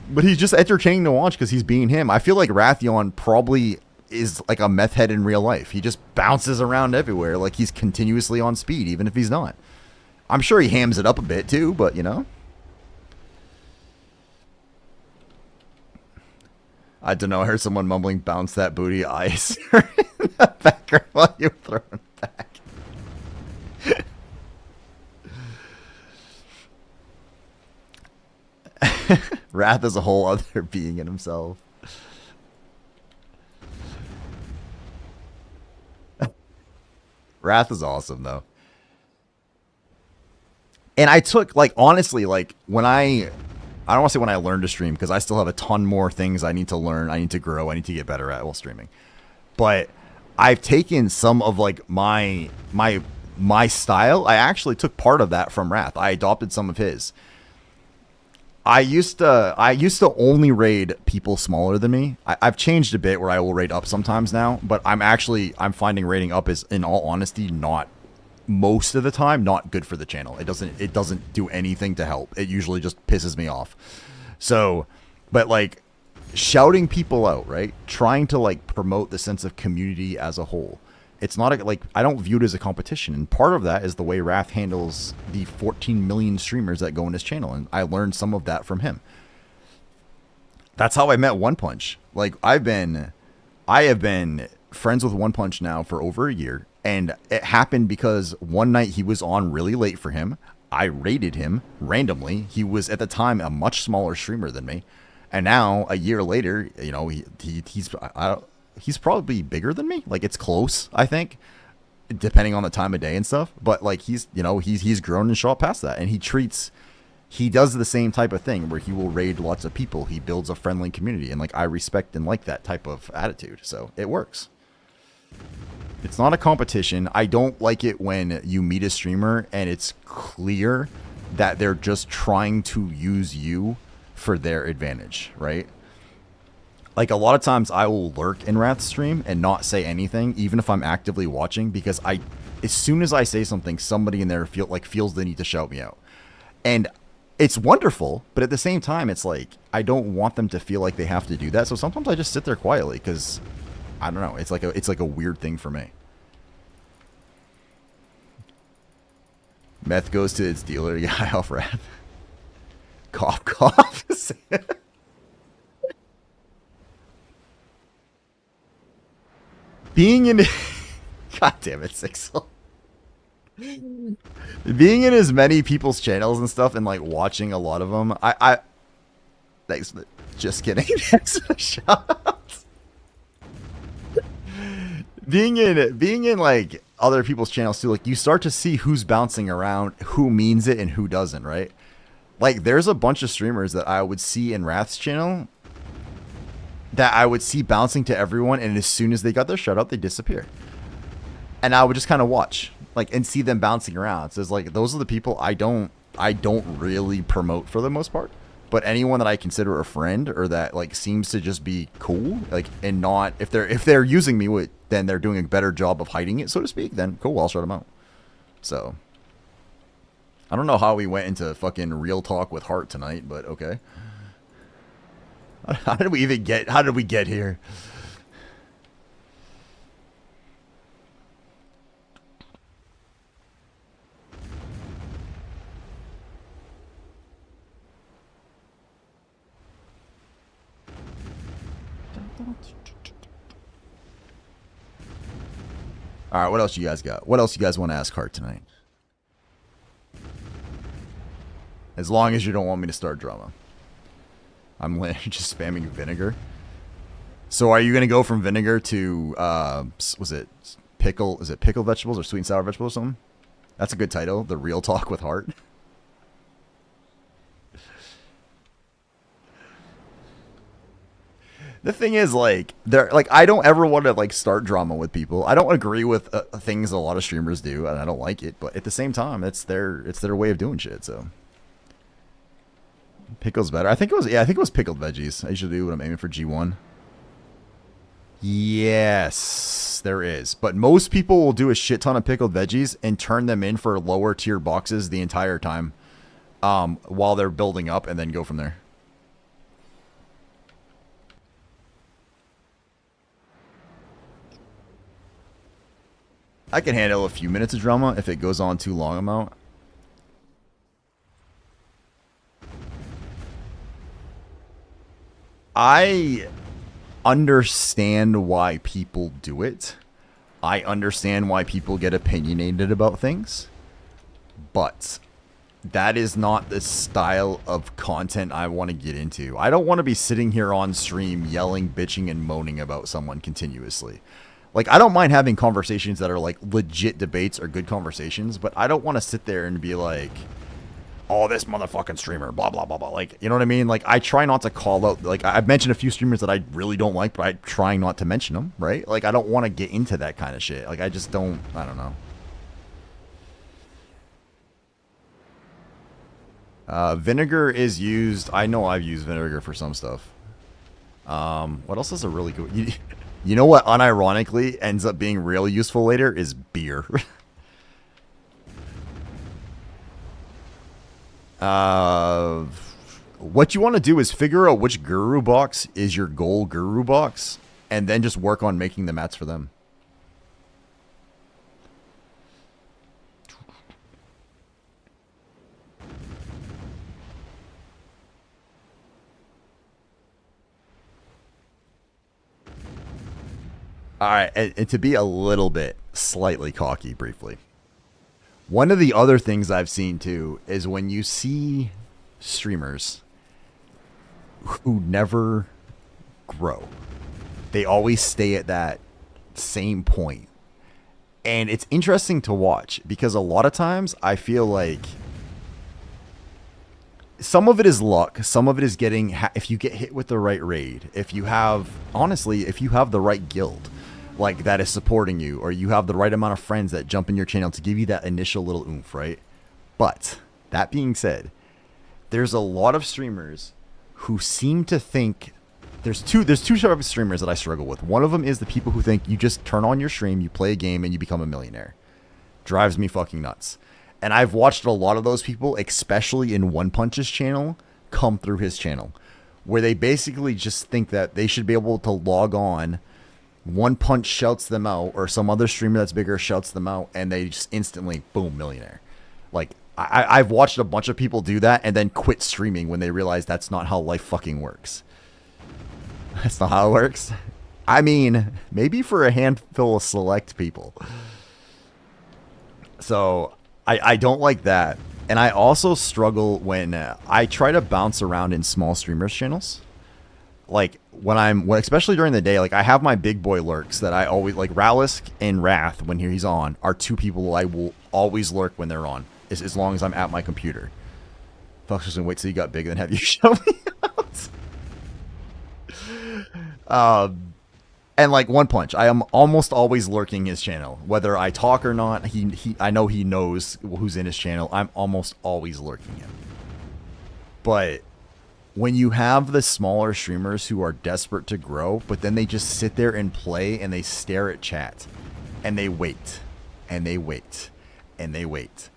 But he's just entertaining to watch because he's being him. I feel like Rathion probably is like a meth head in real life. He just bounces around everywhere like he's continuously on speed, even if he's not. I'm sure he hams it up a bit too, but you know. I don't know. I heard someone mumbling, "Bounce that booty, ice." in the background while you were throwing it back. Wrath is a whole other being in himself. Wrath is awesome, though. And I took, like, honestly, like, when I don't want to say when I learned to stream, because I still have a ton more things I need to learn, I need to grow, I need to get better at while streaming. But I've taken some of, like, my style. I actually took part of that from Wrath. I adopted some of his. I used to only raid people smaller than me. I've changed a bit where I will raid up sometimes now, but I'm finding raiding up is, in all honesty, not most of the time not good for the channel. It doesn't do anything to help. It usually just pisses me off. So, but like shouting people out, right? Trying to like promote the sense of community as a whole. It's not like I don't view it as a competition, and part of that is the way Wrath handles the 14 million streamers that go in his channel, and I learned some of that from him. That's how I met One Punch. Like I have been friends with One Punch now for over a year, and it happened because one night he was on really late for him. I raided him randomly. He was at the time a much smaller streamer than me, and now a year later, you know, he's probably bigger than me. Like it's close, I think, depending on the time of day and stuff. But like he's grown and shot past that, and he does the same type of thing where he will raid lots of people. He builds a friendly community, and like I respect and like that type of attitude. So it works. It's not a competition. I don't like it when you meet a streamer and it's clear that they're just trying to use you for their advantage, right? Like a lot of times I will lurk in Wrath's stream and not say anything, even if I'm actively watching, because as soon as I say something, somebody in there feels the need to shout me out. And it's wonderful, but at the same time, it's like, I don't want them to feel like they have to do that. So sometimes I just sit there quietly because I don't know. It's like a weird thing for me. Meth goes to its dealer. Yeah, off Wrath. Cough, cough. Being in... God damn it, Sixel. Being in as many people's channels and stuff and, like, watching a lot of them, Thanks for the... Just kidding. Thanks for the shout-outs. Being in, like, other people's channels, too, like, you start to see who's bouncing around, who means it, and who doesn't, right? Like, there's a bunch of streamers that I would see in Wrath's channel that I would see bouncing to everyone, and as soon as they got their shout out, they disappear. And I would just kind of watch, like, and see them bouncing around. So it's like, those are the people I don't really promote for the most part. But anyone that I consider a friend or that like seems to just be cool, like, and not, if they're using me, then they're doing a better job of hiding it, so to speak, then cool, I'll shout them out. So I don't know how we went into fucking real talk with Heart tonight, but okay. How did we get here? All right, what else you guys got? What else you guys want to ask Heart tonight? As long as you don't want me to start drama. I'm just spamming vinegar. So are you going to go from vinegar to, was it pickle? Is it pickled vegetables or sweet and sour vegetables or something? That's a good title. The Real Talk with Heart. The thing is, like, I don't ever want to, like, start drama with people. I don't agree with things a lot of streamers do, and I don't like it. But at the same time, it's their way of doing shit, so. Pickles better. I think it was pickled veggies. I usually do when I'm aiming for G1. Yes, there is. But most people will do a shit ton of pickled veggies and turn them in for lower tier boxes the entire time while they're building up and then go from there. I can handle a few minutes of drama if it goes on too long amount. understand why people do it. I understand why people get opinionated about things. But that is not the style of content I want to get into. I don't want to be sitting here on stream yelling, bitching, and moaning about someone continuously. Like, I don't mind having conversations that are, like, legit debates or good conversations, but I don't want to sit there and be like, oh, this motherfucking streamer, blah, blah, blah, blah. Like, you know what I mean? Like, I try not to call out, like, I've mentioned a few streamers that I really don't like, but I try not to mention them, right? Like, I don't want to get into that kind of shit. Like, I just don't, I don't know. Vinegar is used. I know I've used vinegar for some stuff. What else is a really good? You know what unironically ends up being real useful later is beer. What you want to do is figure out which guru box is your goal guru box, and then just work on making the mats for them. Alright, and to be a little bit slightly cocky briefly. One of the other things I've seen too is when you see streamers who never grow. They always stay at that same point. And it's interesting to watch because a lot of times I feel like some of it is luck. Some of it is getting, if you get hit with the right raid, if you have, honestly, if you have the right guild, like that is supporting you, or you have the right amount of friends that jump in your channel to give you that initial little oomph, right? But that being said, there's a lot of streamers who seem to think there's two types of streamers that I struggle with. One of them is the people who think you just turn on your stream, you play a game, and you become a millionaire. Drives me fucking nuts. And I've watched a lot of those people, especially in One Punch's channel, come through his channel, where they basically just think that they should be able to log on, One Punch shouts them out, or some other streamer that's bigger shouts them out, and they just instantly, boom, millionaire. Like, I've watched a bunch of people do that and then quit streaming when they realize that's not how life fucking works. That's not how it works. I mean, maybe for a handful of select people. So, I don't like that. And I also struggle when I try to bounce around in small streamers' channels. Like, especially during the day, like, I have my big boy lurks that I always, like, Ralisk and Wrath, when he's on, are two people I will always lurk when they're on, as long as I'm at my computer. Fuck's just gonna wait till you got big and then have you show me out. And, like, One Punch, I am almost always lurking his channel. Whether I talk or not, I know he knows who's in his channel. I'm almost always lurking him. But when you have the smaller streamers who are desperate to grow, but then they just sit there and play and they stare at chat and they wait and they wait and they wait.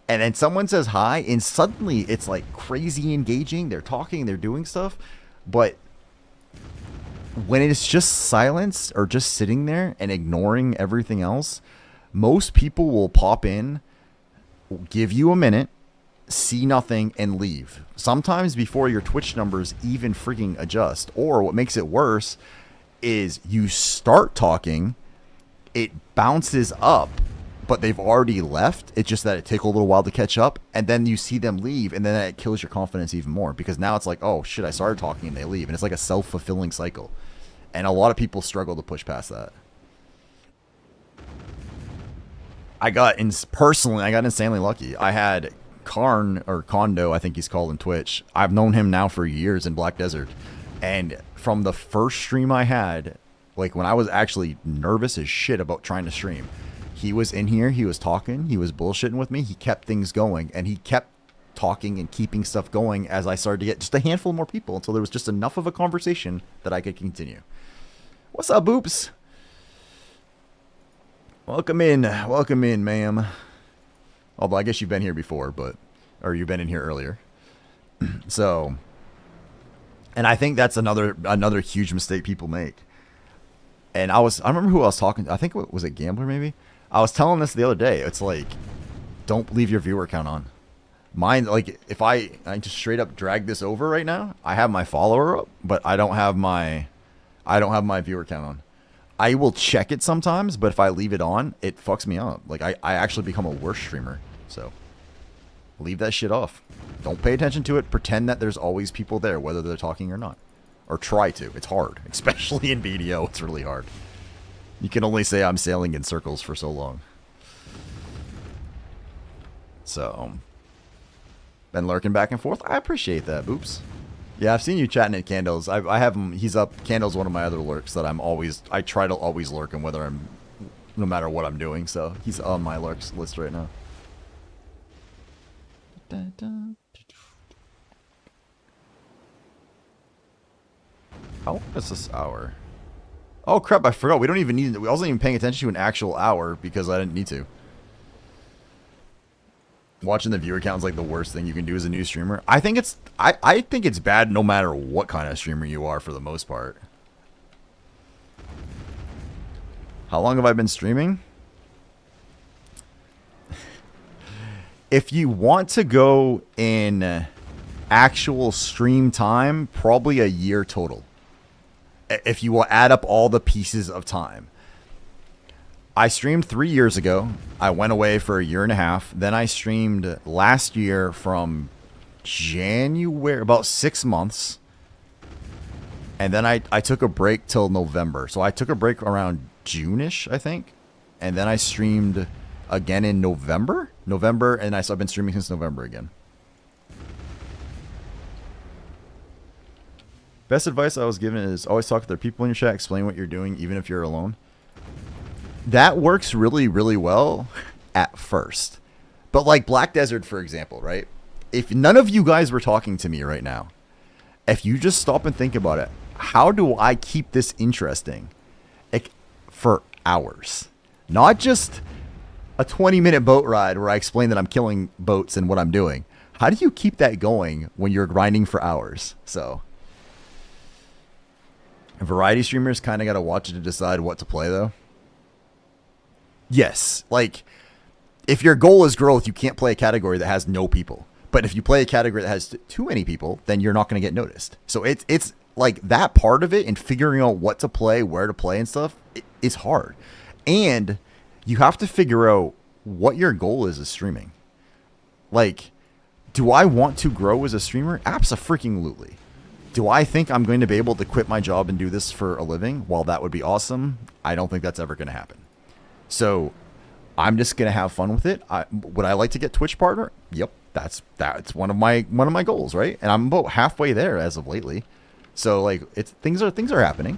And then someone says hi and suddenly it's like crazy engaging. They're talking, they're doing stuff. But when it's just silence or just sitting there and ignoring everything else, most people will pop in, give you a minute, see nothing, and leave. Sometimes before your Twitch numbers even freaking adjust. Or what makes it worse is you start talking, it bounces up, but they've already left. It's just that it takes a little while to catch up, and then you see them leave, and then it kills your confidence even more, because now it's like, oh shit, I started talking and they leave, and it's like a self-fulfilling cycle. And a lot of people struggle to push past that. I got insanely lucky. I had Karn, or Kondo, I think he's called in Twitch. I've known him now for years in Black Desert. And from the first stream I had, like when I was actually nervous as shit about trying to stream, he was in here, he was talking, he was bullshitting with me, he kept things going, and he kept talking and keeping stuff going as I started to get just a handful more people until there was just enough of a conversation that I could continue. What's up, Boops? Welcome in, ma'am. Although I guess you've been here before, or you've been in here earlier. So, and I think that's another huge mistake people make. And I remember who I was talking to. I think was it Gambler maybe? I was telling this the other day. It's like, don't leave your viewer count on. Mine, like, if I just straight up drag this over right now, I have my follower up, but I don't have my I don't have my viewer count on. I will check it sometimes, but if I leave it on, it fucks me up. Like, I actually become a worse streamer. So, leave that shit off. Don't pay attention to it. Pretend that there's always people there, whether they're talking or not. Or try to. It's hard. Especially in BDO, it's really hard. You can only say I'm sailing in circles for so long. So, been lurking back and forth. I appreciate that, Boops. Yeah, I've seen you chatting at Candles. I have him. He's up. Candles one of my other lurks that I try to always lurk him, no matter what I'm doing. So he's on my lurks list right now. How long is this hour? Oh crap! I forgot. We don't even need. I wasn't even paying attention to an actual hour because I didn't need to. Watching the viewer count is like the worst thing you can do as a new streamer. I think it's bad no matter what kind of streamer you are for the most part. How long have I been streaming? If you want to go in actual stream time, probably a year total. If you will add up all the pieces of time. I streamed 3 years ago. I went away for a year and a half. Then I streamed last year from January, about 6 months. And then I took a break till November. So I took a break around June-ish, I think. And then I streamed again in November. And I've been streaming since November again. Best advice I was given is always talk to other people in your chat. Explain what you're doing, even if you're alone. That works really, really well at first. But like Black Desert, for example, right? If none of you guys were talking to me right now, if you just stop and think about it, how do I keep this interesting for hours? Not just a 20-minute boat ride where I explain that I'm killing boats and what I'm doing. How do you keep that going when you're grinding for hours? So, variety streamers kind of got to watch it to decide what to play, though. Yes, like, if your goal is growth, you can't play a category that has no people. But if you play a category that has too many people, then you're not going to get noticed. So it's like that part of it and figuring out what to play, where to play and stuff is hard. And you have to figure out what your goal is as streaming. Like, do I want to grow as a streamer? Abso-freaking-lutely. Do I think I'm going to be able to quit my job and do this for a living? While that would be awesome, I don't think that's ever going to happen. So I'm just going to have fun with it. Would I like to get Twitch partner? Yep. That's one of my goals, right? And I'm about halfway there as of lately. So like things are happening,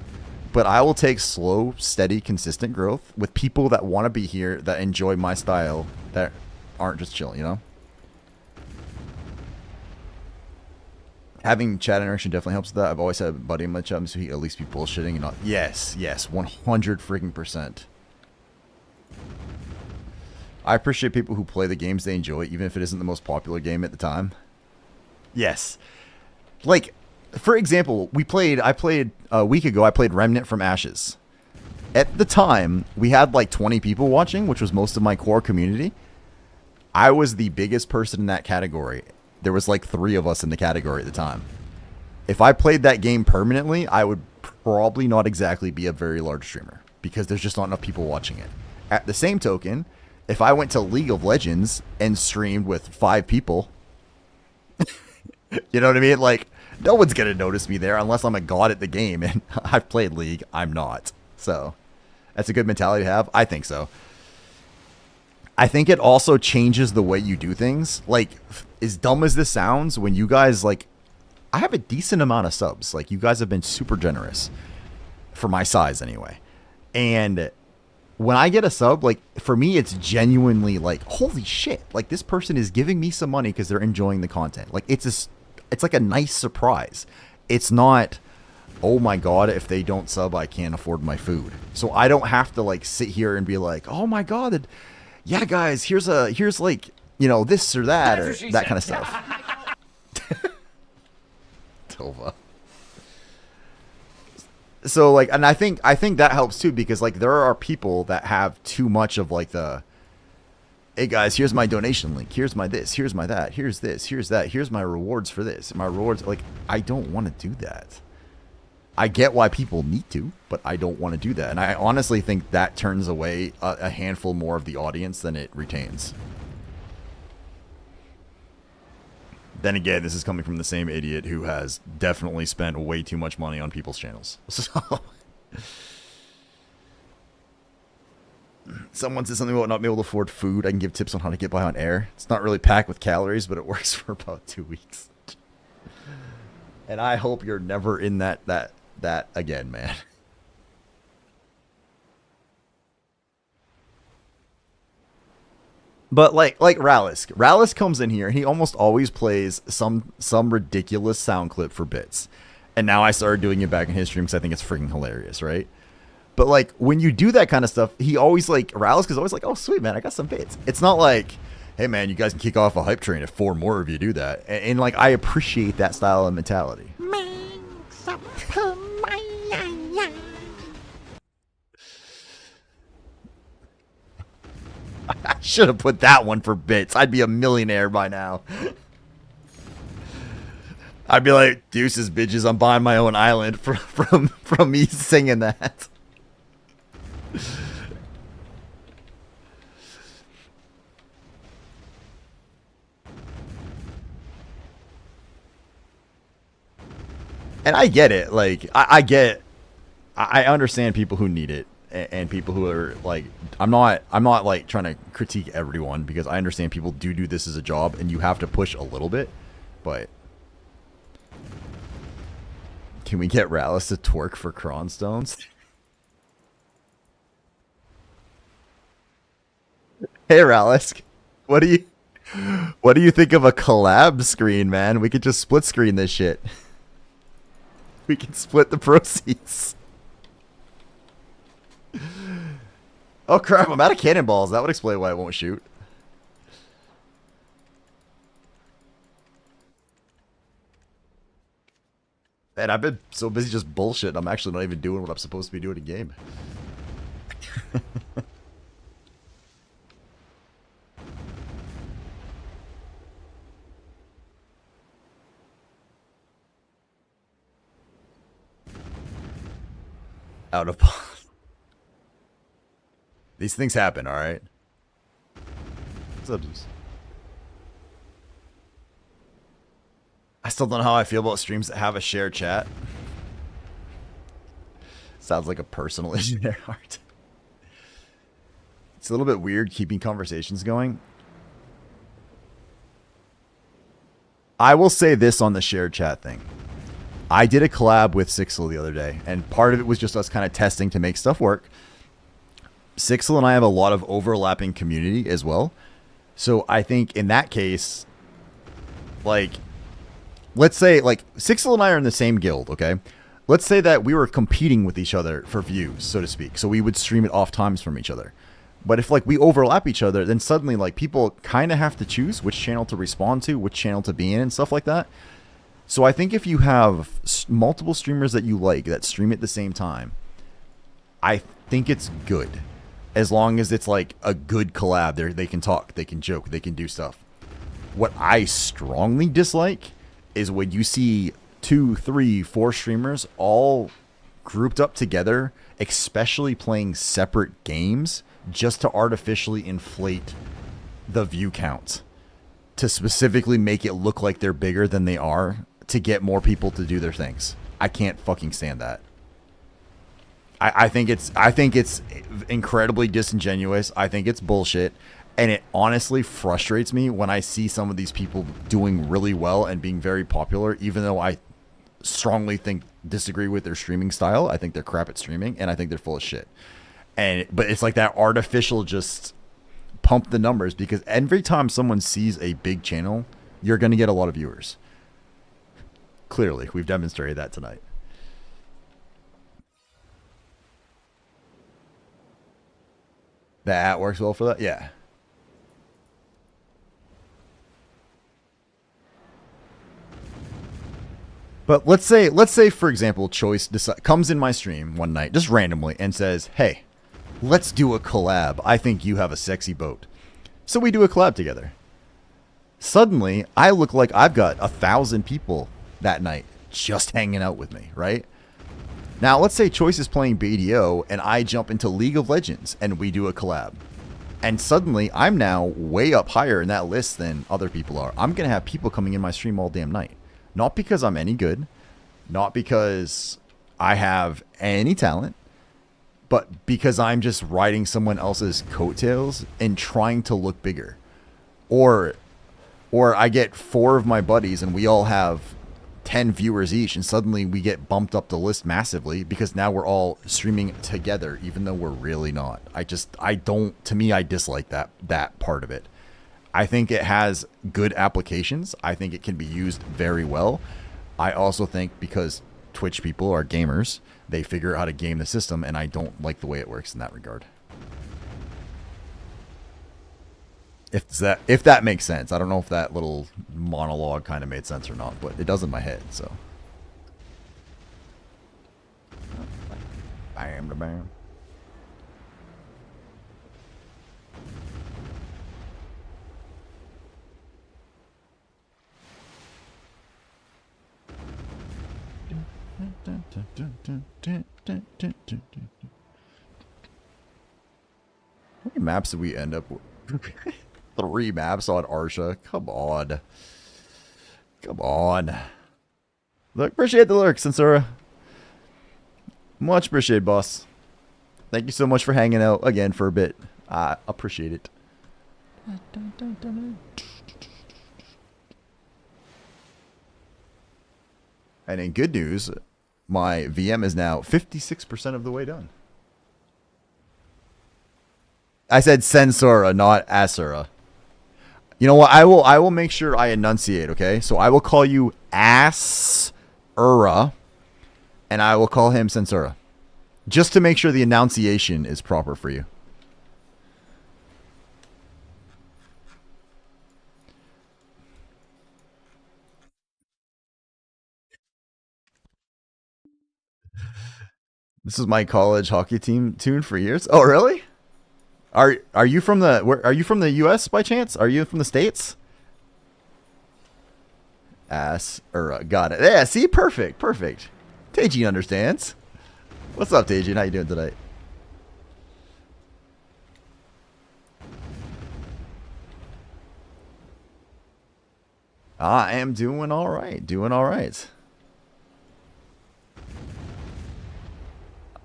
but I will take slow, steady, consistent growth with people that want to be here, that enjoy my style, that aren't just chilling, you know? Having chat interaction definitely helps with that. I've always had a buddy in my chat so he at least be bullshitting and not. Yes, 100%. I appreciate people who play the games they enjoy, even if it isn't the most popular game at the time. Yes. Like, for example, I played a week ago, I played Remnant from Ashes. At the time, we had like 20 people watching, which was most of my core community. I was the biggest person in that category. There was like 3 of us in the category at the time. If I played that game permanently, I would probably not exactly be a very large streamer because there's just not enough people watching it. At the same token, if I went to League of Legends and streamed with 5 people, you know what I mean? Like, no one's going to notice me there unless I'm a god at the game. And I've played League. I'm not. So, that's a good mentality to have. I think so. I think it also changes the way you do things. Like, as dumb as this sounds, when you guys, like, I have a decent amount of subs. Like, you guys have been super generous. For my size, anyway. And when I get a sub, like, for me, it's genuinely like, holy shit. Like, this person is giving me some money because they're enjoying the content. Like, it's like a nice surprise. It's not, oh my god, if they don't sub, I can't afford my food. So I don't have to, like, sit here and be like, oh my god, yeah, guys, here's like, you know, this or that, or that kind of stuff. Tova. So, like, and I think that helps too, because like there are people that have too much of like the, hey guys, here's my donation link, here's my this, here's my that, here's this, here's that, here's my rewards for this, my rewards. Like, I don't want to do that. I get why people need to, but I don't want to do that. And I honestly think that turns away a handful more of the audience than it retains. Then again, this is coming from the same idiot who has definitely spent way too much money on people's channels. So, someone said something about not being able to afford food. I can give tips on how to get by on air. It's not really packed with calories, but it works for about 2 weeks. And I hope you're never in that again, man. But like Rallis comes in here and he almost always plays some ridiculous sound clip for bits. And now I started doing it back in his stream because I think it's freaking hilarious, right? But like when you do that kind of stuff, he always like Rallis is always like, oh sweet man, I got some bits. It's not like, hey man, you guys can kick off a hype train if 4 more of you do that. And like I appreciate that style of mentality. I should have put that one for bits. I'd be a millionaire by now. I'd be like, deuces, bitches, I'm buying my own island from me singing that. And I get it. Like, I understand people who need it. And people who are like, I'm not like trying to critique everyone because I understand people do this as a job and you have to push a little bit, but can we get Rallis to twerk for Cronstones? Hey Rallis, what do you think of a collab screen, man? We could just split screen this shit. We can split the proceeds. Oh crap, I'm out of cannonballs. That would explain why I won't shoot. Man, I've been so busy just bullshit. I'm actually not even doing what I'm supposed to be doing in game. Out of these things happen, alright? What's up, Zeus? I still don't know how I feel about streams that have a shared chat. Sounds like a personal issue there, Art. It's a little bit weird keeping conversations going. I will say this on the shared chat thing. I did a collab with Sixel the other day, and part of it was just us kind of testing to make stuff work. Sixel and I have a lot of overlapping community as well. So I think in that case, like, let's say, like, Sixel and I are in the same guild, okay? Let's say that we were competing with each other for views, so to speak. So we would stream it off times from each other. But if, like, we overlap each other, then suddenly, like, people kind of have to choose which channel to respond to, which channel to be in, and stuff like that. So I think if you have multiple streamers that you like that stream at the same time, I think it's good. As long as it's like a good collab. They can talk, they can joke, they can do stuff. What I strongly dislike is when you see 2, 3, 4 streamers all grouped up together, especially playing separate games, just to artificially inflate the view count. To specifically make it look like they're bigger than they are, to get more people to do their things. I can't fucking stand that. I think it's incredibly disingenuous. I think it's bullshit. And it honestly frustrates me when I see some of these people doing really well and being very popular, even though I strongly disagree with their streaming style. I think they're crap at streaming, and I think they're full of shit. But it's like that artificial just pump the numbers, because every time someone sees a big channel, you're going to get a lot of viewers. Clearly, we've demonstrated that tonight. That works well for that? Yeah. But let's say for example, Choice comes in my stream one night, just randomly, and says, hey, let's do a collab. I think you have a sexy boat. So we do a collab together. Suddenly, I look like I've got 1,000 people that night just hanging out with me, right? Now, let's say Choice is playing BDO and I jump into League of Legends and we do a collab. And suddenly, I'm now way up higher in that list than other people are. I'm going to have people coming in my stream all damn night. Not because I'm any good. Not because I have any talent. But because I'm just riding someone else's coattails and trying to look bigger. Or I get 4 of my buddies and we all have 10 viewers each, and suddenly we get bumped up the list massively because now we're all streaming together, even though we're really not. To me, I dislike that part of it. I think it has good applications. I think it can be used very well. I also think because Twitch people are gamers, they figure out how to game the system, and I don't like the way it works in that regard. If that makes sense. I don't know if that little monologue kind of made sense or not, but it does in my head, so. Bam to bam. How many maps did we end up with? 3 maps on Arsha. Come on. Come on. Look, appreciate the lurk, Sensora. Much appreciated, boss. Thank you so much for hanging out again for a bit. I appreciate it. And in good news, my VM is now 56% of the way done. I said Sensora, not Asura. You know what? I will make sure I enunciate, okay? So I will call you Asura, and I will call him Sensora. Just to make sure the enunciation is proper for you. This is my college hockey team tune for years. Oh, really? Are you from the US by chance? Are you from the States? Got it. Yeah, see, perfect. Teijin understands. What's up, Teijin? How you doing tonight? I am doing all right.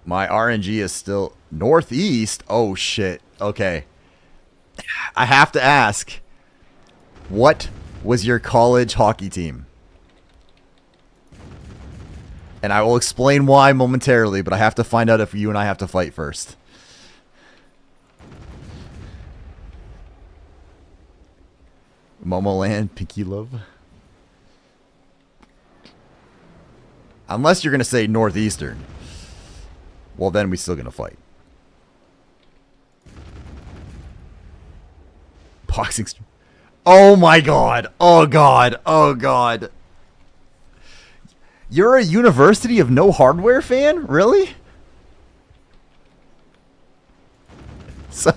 My RNG is still northeast. Oh shit. Okay. I have to ask, what was your college hockey team? And I will explain why momentarily, but I have to find out if you and I have to fight first. Momoland, Pinky Love. Unless you're going to say Northeastern. Well, then we're still going to fight. Boxing. Oh my god. Oh god. Oh god. You're a University of No Hardware fan? Really? So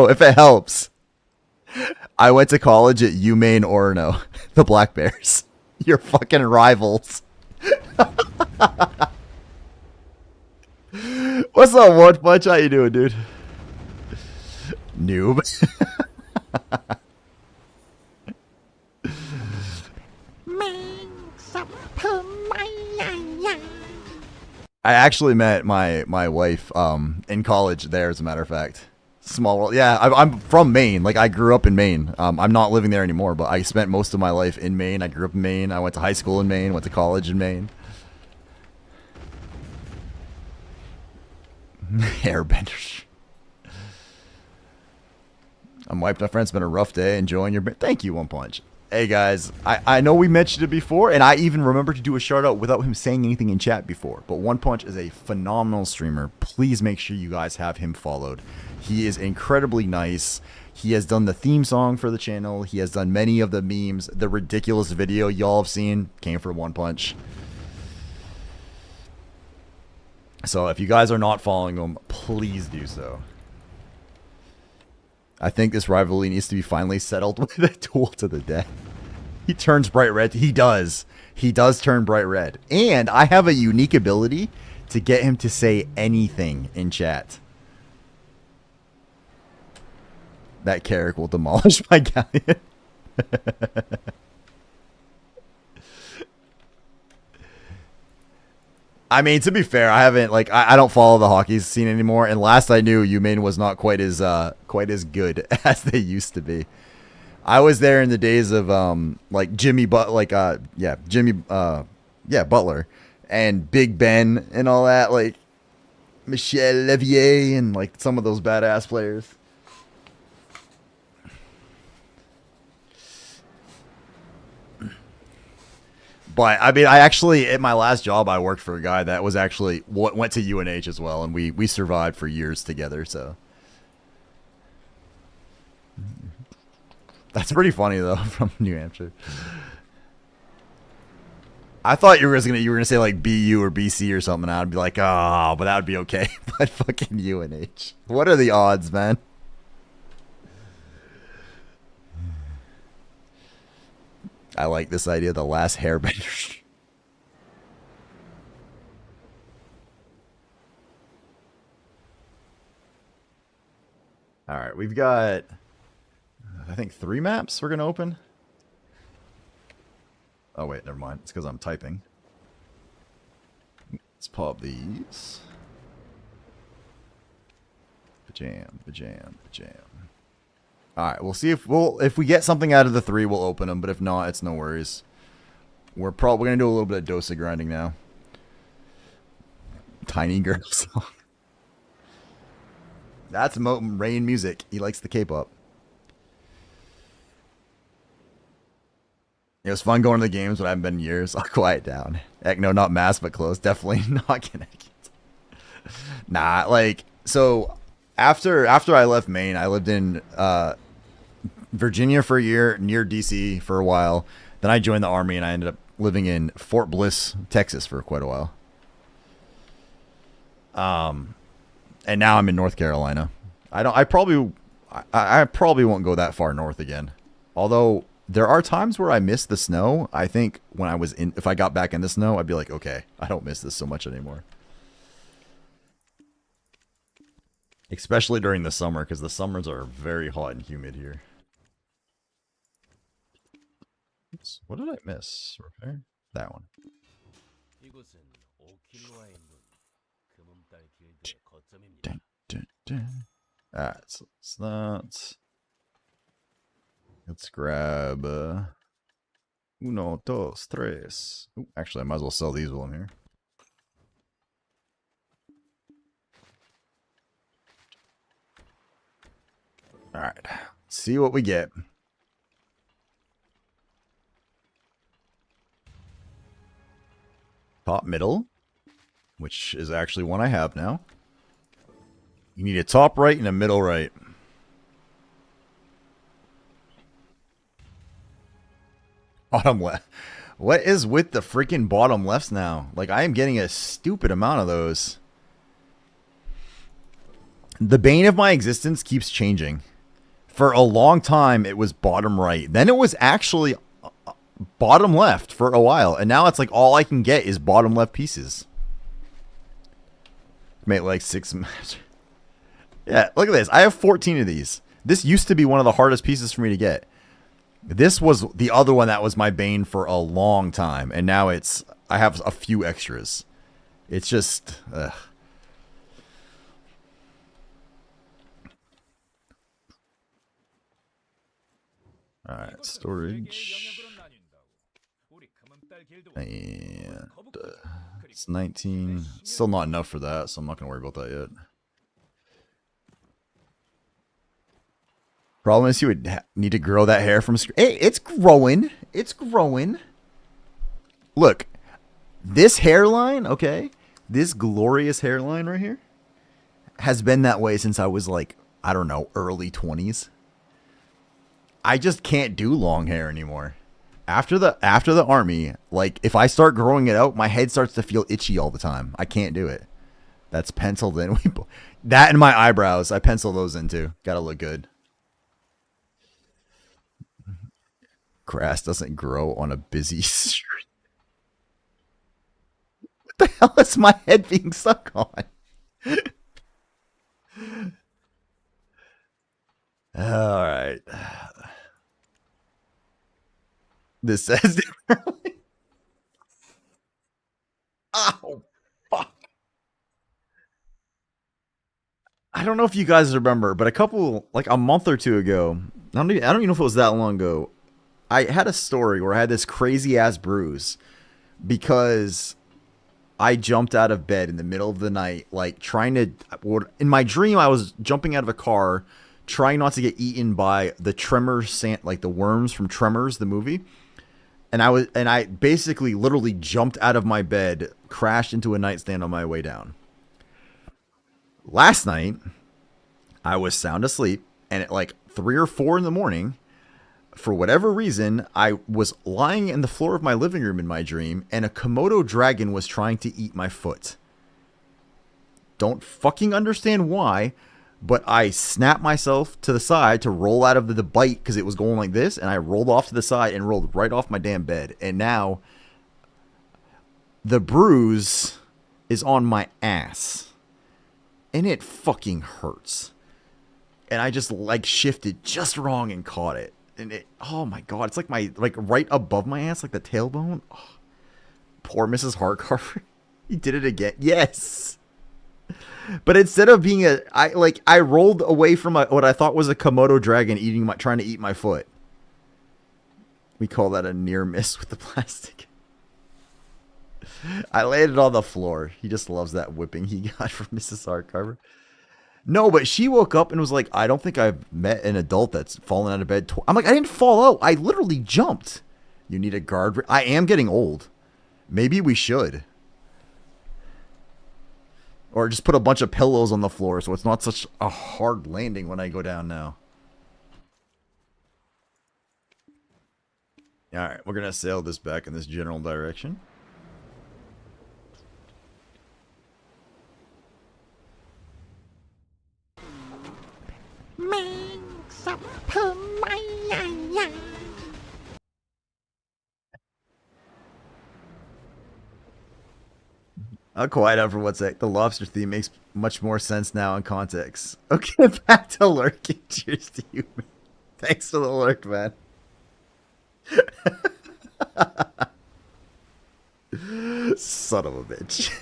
if it helps, I went to college at UMaine Orono, the Black Bears. You're fucking rivals. What's up, One Punch? How you doing, dude? Noob. I actually met my wife in college there, as a matter of fact. Small world. Yeah, I'm from Maine. Like, I grew up in Maine. I'm not living there anymore, but I spent most of my life in Maine. I grew up in Maine. I went to high school in Maine. Went to college in Maine. Airbenders. I'm wiped, my friend. It's been a rough day. Enjoying your... Thank you, One Punch. Hey, guys. I know we mentioned it before, and I even remember to do a shout-out without him saying anything in chat before. But One Punch is a phenomenal streamer. Please make sure you guys have him followed. He is incredibly nice. He has done the theme song for the channel. He has done many of the memes. The ridiculous video y'all have seen came from One Punch. So if you guys are not following him, please do so. I think this rivalry needs to be finally settled with a duel to the death. He turns bright red. He does. He does turn bright red. And I have a unique ability to get him to say anything in chat. That Carrick will demolish my galleon. I mean, to be fair, I haven't I don't follow the hockey scene anymore. And last I knew, UMaine was not quite as good as they used to be. I was there in the days of Jimmy Butler and Big Ben and all that, like Michel Levier and like some of those badass players. But I mean, I actually, at my last job, I worked for a guy that was actually went to UNH as well, and we survived for years together. So that's pretty funny though, from New Hampshire. I thought you were gonna say like BU or BC or something. I'd be like, oh, but that would be okay. But fucking UNH, what are the odds, man? I like this idea, the last hairbender. All right, we've got, I think, 3 maps we're going to open. Oh, wait, never mind. It's because I'm typing. Let's pull up these. Bajam, bajam, bajam. All right, we'll see if we get something out of the 3, we'll open them. But if not, it's no worries. We're probably gonna do a little bit of dosa grinding now. Tiny girl song. That's Rain music. He likes the K-pop. It was fun going to the games, but I haven't been in years. I'll quiet down. Heck no, not mass, but close. Definitely not Connecticut. Nah, like so. After I left Maine, I lived in Virginia for a year, near DC for a while. Then I joined the Army, and I ended up living in Fort Bliss, Texas, for quite a while. And now I'm in North Carolina. I probably won't go that far north again. Although there are times where I miss the snow. I think if I got back in the snow, I'd be like, okay, I don't miss this so much anymore. Especially during the summer, because the summers are very hot and humid here. Oops, what did I miss? Repair? That one. Dun, dun, dun. Alright, so it's that. Let's grab uno, dos, tres. Ooh, actually, I might as well sell these while I'm here. Alright, see what we get. Top middle, which is actually one I have now. You need a top right and a middle right. Bottom left. What is with the freaking bottom lefts now? Like, I am getting a stupid amount of those. The bane of my existence keeps changing. For a long time, it was bottom right. Then it was actually bottom left for a while. And now it's like all I can get is bottom left pieces. Made like 6 maps. Yeah, look at this. I have 14 of these. This used to be one of the hardest pieces for me to get. This was the other one that was my bane for a long time. And now I have a few extras. It's just... ugh. Alright, storage. And it's 19. Still not enough for that, so I'm not going to worry about that yet. Problem is, you would need to grow that hair from scratch. Hey, it's growing. It's growing. Look, this hairline, okay? This glorious hairline right here has been that way since I was like, I don't know, early 20s. I just can't do long hair anymore. After the army, like if I start growing it out, my head starts to feel itchy all the time. I can't do it. That's penciled in. That and my eyebrows, I pencil those in too. Gotta look good. Grass doesn't grow on a busy street. What the hell is my head being stuck on? Alright. This says differently. Oh, fuck. I don't know if you guys remember, but a month or two ago, I don't even know if it was that long ago, I had a story where I had this crazy ass bruise because I jumped out of bed in the middle of the night, like trying to, in my dream, I was jumping out of a car, trying not to get eaten by the Tremors, like the worms from Tremors, the movie. And I basically literally jumped out of my bed, crashed into a nightstand on my way down. Last night, I was sound asleep, and at like 3 or 4 in the morning, for whatever reason, I was lying in the floor of my living room in my dream, and a Komodo dragon was trying to eat my foot. Don't fucking understand why, but I snapped myself to the side to roll out of the bite because it was going like this, and I rolled off to the side and rolled right off my damn bed. And now the bruise is on my ass, and it fucking hurts. And I just like shifted just wrong and caught it. And it, oh my god, it's like right above my ass, like the tailbone. Oh, poor Mrs. Hardcarver. He did it again. Yes. But instead of being I rolled away from what I thought was a Komodo dragon trying to eat my foot. We call that a near miss with the plastic. I landed on the floor. He just loves that whipping he got from Mrs. Hardcarver. No, but she woke up and was like, I don't think I've met an adult that's fallen out of bed. I'm like, I didn't fall out. I literally jumped. You need a guard. I am getting old. Maybe we should. Or just put a bunch of pillows on the floor so it's not such a hard landing when I go down now. Alright, we're going to sail this back in this general direction. I'll quiet out for one sec. The lobster theme makes much more sense now in context. Okay, back to lurking. Cheers to you, man. Thanks for the lurk, man. Son of a bitch.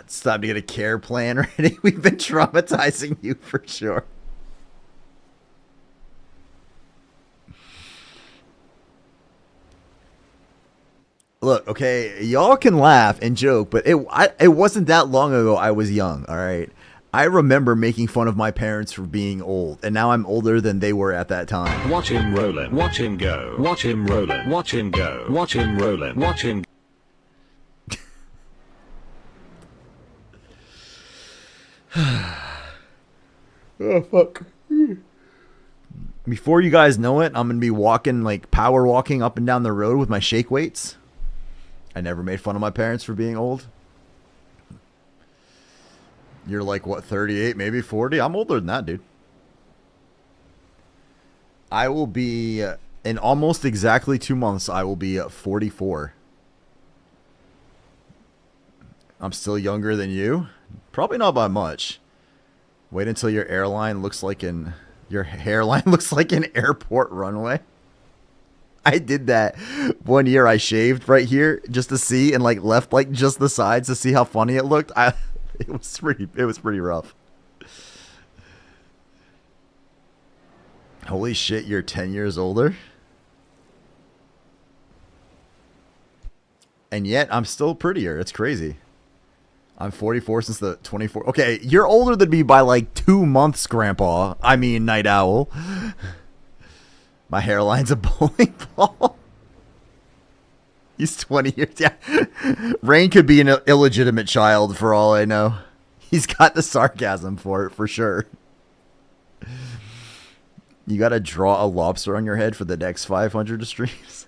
It's time to get a care plan ready. We've been traumatizing you for sure. Look, okay, y'all can laugh and joke, but it wasn't that long ago I was young, all right? I remember making fun of my parents for being old, and now I'm older than they were at that time. Watch him rollin', watch him go, watch him rollin', watch him go, watch him rollin', watch him. Oh, fuck. Before you guys know it, I'm going to be walking, like, power walking up and down the road with my shake weights. I never made fun of my parents for being old. You're like, what, 38, maybe 40? I'm older than that, dude. I will be, in almost exactly 2 months, I will be 44. I'm still younger than you? Probably not by much. Wait until your hairline looks like an airport runway. I did that one year. I shaved right here just to see, and like left like just the sides to see how funny it looked. It was pretty rough. Holy shit, you're 10 years older? And yet I'm still prettier. It's crazy. I'm 44 since the 24. Okay, you're older than me by like 2 months, Grandpa. I mean, Night Owl. My hairline's a bowling ball. He's 20 years. Yeah. Rain could be an illegitimate child for all I know. He's got the sarcasm for it, for sure. You got to draw a lobster on your head for the next 500 streams.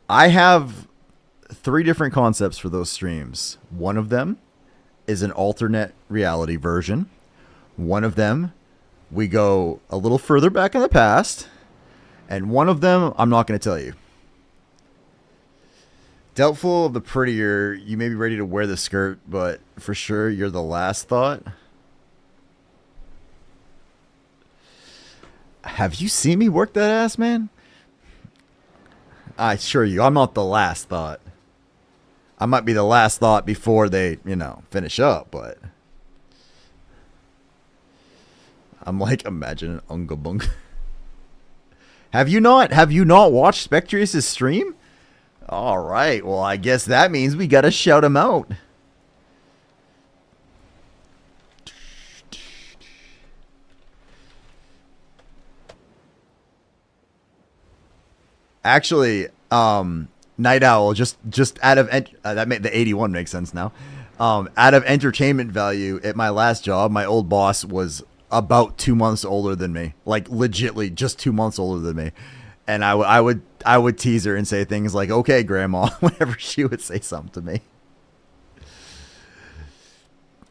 I have three different concepts for those streams. One of them is an alternate reality version. One of them, we go a little further back in the past. And one of them, I'm not going to tell you. Doubtful of the prettier, you may be ready to wear the skirt, but for sure you're the last thought. Have you seen me work that ass, man? I assure you, I'm not the last thought. I might be the last thought before they, finish up, but I'm like, imagine an Unga Bunga. Have you not watched Spectrius' stream? All right, well, I guess that means we gotta shout him out. Actually, Night Owl, just out of that made the 81 makes sense now. Out of entertainment value, at my last job, my old boss was about 2 months older than me, like legitly just 2 months older than me, and I would tease her and say things like, "Okay, Grandma," whenever she would say something to me.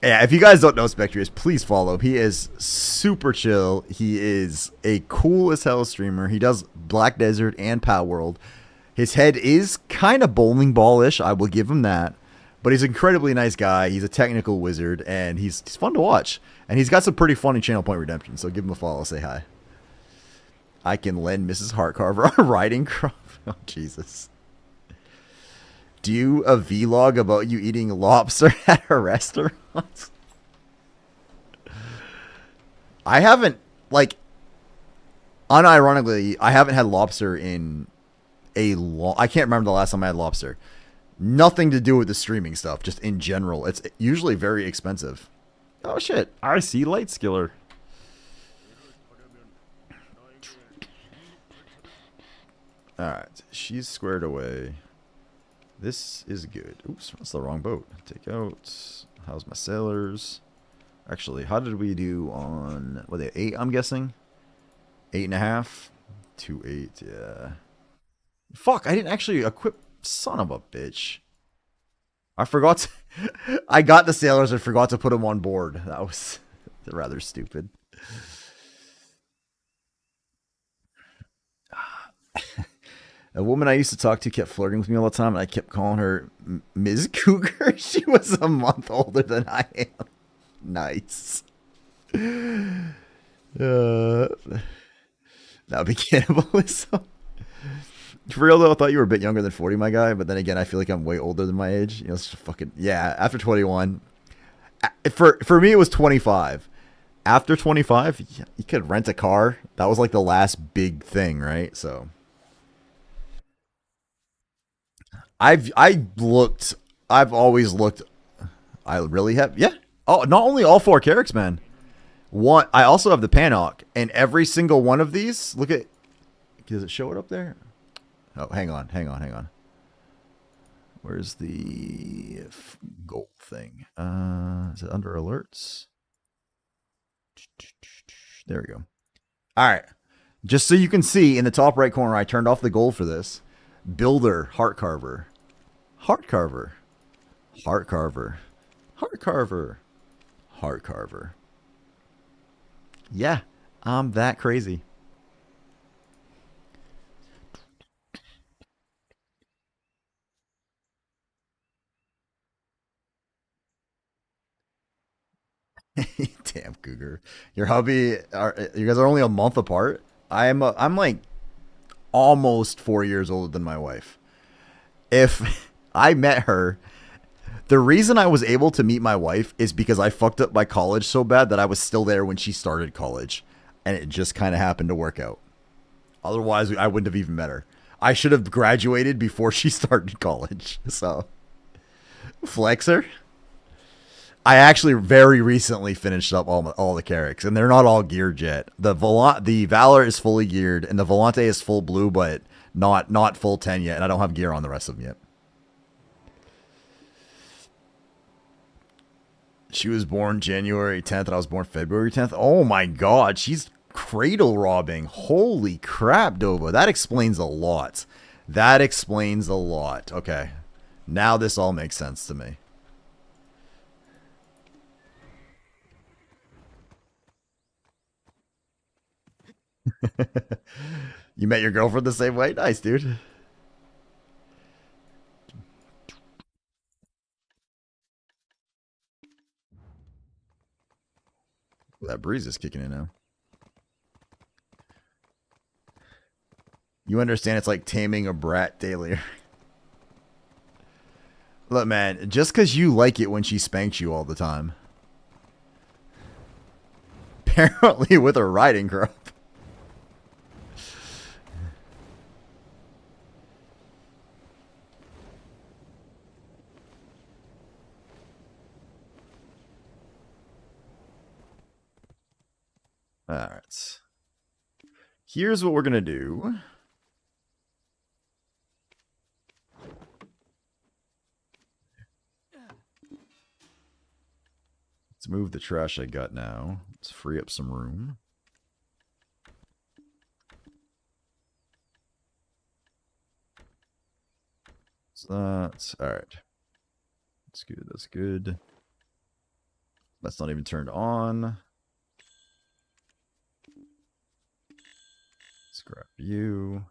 Yeah, if you guys don't know Spectrius, please follow. He is super chill. He is a cool as hell streamer. He does Black Desert and Pow World. His head is kind of bowling ball-ish. I will give him that. But he's an incredibly nice guy. He's a technical wizard, and he's fun to watch. And he's got some pretty funny channel point redemption, so give him a follow. Say hi. I can lend Mrs. Heartcarver a riding crop. Oh, Jesus. Do a vlog about you eating lobster at a restaurant? I haven't, like, unironically, I haven't had lobster in a long... I can't remember the last time I had lobster. Nothing to do with the streaming stuff, just in general. It's usually very expensive. Oh, shit. I see Light Skiller. Alright, she's squared away. This is good. Oops, that's the wrong boat. Take out. How's my sailors? Actually, how did we do on... Were they 8, I'm guessing? 8.5? 2-8, yeah. Fuck, I didn't actually equip... Son of a bitch. I forgot to... I got the sailors and forgot to put them on board. That was rather stupid. A woman I used to talk to kept flirting with me all the time, and I kept calling her Ms. Cougar. She was a month older than I am. Nice. That would be cannibalism. For real, though, I thought you were a bit younger than 40, my guy, but then again, I feel like I'm way older than my age. You know, it's just fucking... Yeah, after 21. For me, it was 25. After 25, you could rent a car. That was like the last big thing, right? So... I've always looked. I really have. Yeah. Oh, not only all 4 characters, man. I also have the Panok, and every single one of these. Look at. Does it show it up there? Oh, hang on. Where's the gold thing? Is it under alerts? There we go. All right. Just so you can see in the top right corner, I turned off the gold for this. Builder, heart carver. Heart carver. Heart carver. Heart carver. Heart carver. Yeah, I'm that crazy. Damn, Cougar. Your hubby, you guys are only a month apart? I'm like almost 4 years older than my wife. If I met her, the reason I was able to meet my wife is because I fucked up my college so bad that I was still there when she started college. And it just kind of happened to work out. Otherwise, I wouldn't have even met her. I should have graduated before she started college. So, Flexer. I actually very recently finished up all the characters, and they're not all geared yet. The Valor is fully geared, and the Volante is full blue, but not full 10 yet, and I don't have gear on the rest of them yet. She was born January 10th, and I was born February 10th. Oh my god, she's cradle robbing. Holy crap, Dova. That explains a lot. Okay. Now this all makes sense to me. You met your girlfriend the same way? Nice, dude. That breeze is kicking in now. You understand it's like taming a brat daily. Look, man, just because you like it when she spanks you all the time. Apparently with a riding crop. Alright. Here's what we're going to do. Let's move the trash I got now. Let's free up some room. So that's alright. That's good. That's good. That's not even turned on. Let's grab you.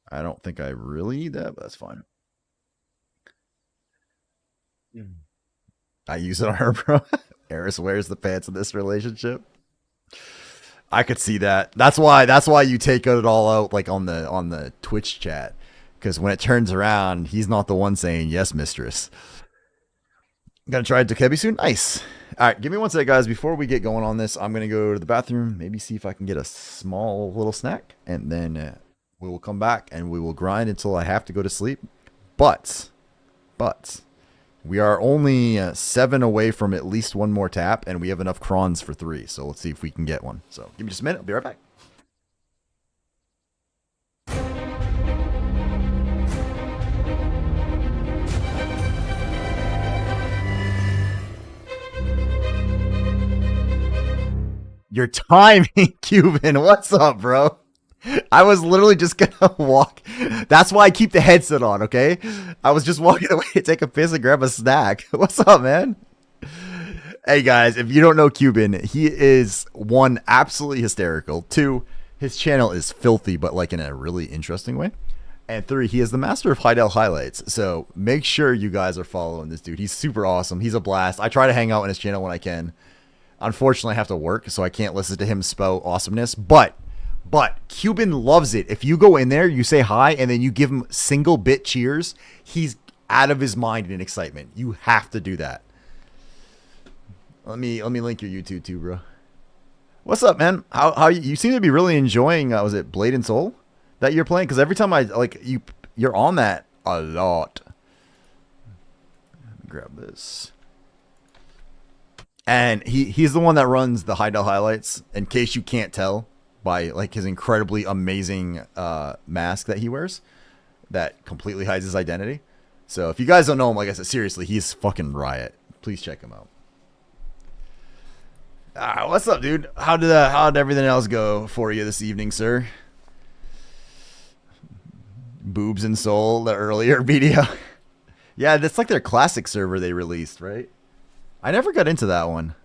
I don't think I really need that, but that's fine. I use it on her, bro. Eris wears the pants in this relationship. I could see that. That's why you take it all out like on the Twitch chat. Because when it turns around, he's not the one saying yes, mistress. Gonna try Dokebi soon? Nice. Alright, give me one sec, guys. Before we get going on this, I'm gonna go to the bathroom, maybe see if I can get a small little snack, and then we will come back and we will grind until I have to go to sleep. But we are only 7 away from at least one more tap, and we have enough crons for 3. So let's see if we can get one. So give me just a minute. I'll be right back. Your timing, Cuban. What's up, bro? I was literally just gonna walk. That's why I keep the headset on, okay? I was just walking away to take a piss and grab a snack. What's up, man? Hey, guys, if you don't know Cuban, he is 1, absolutely hysterical. 2, his channel is filthy, but like in a really interesting way. And 3, he is the master of Heidel highlights. So make sure you guys are following this dude. He's super awesome. He's a blast. I try to hang out on his channel when I can. Unfortunately, I have to work, so I can't listen to him spout awesomeness. But Cuban loves it. If you go in there, you say hi, and then you give him single bit cheers, he's out of his mind in excitement. You have to do that. Let me link your YouTube too, bro. What's up, man? How you seem to be really enjoying? Was it Blade and Soul that you're playing? Because every time I like you're on that a lot. Let me grab this. And he's the one that runs the Heidel highlights, in case you can't tell by like his incredibly amazing mask that he wears that completely hides his identity. So if you guys don't know him, like I said, seriously, he's fucking riot. Please check him out. What's up, dude? How did everything else go for you this evening, sir? Boobs and Soul, the earlier video. Yeah, that's like their classic server they released, right? I never got into that one.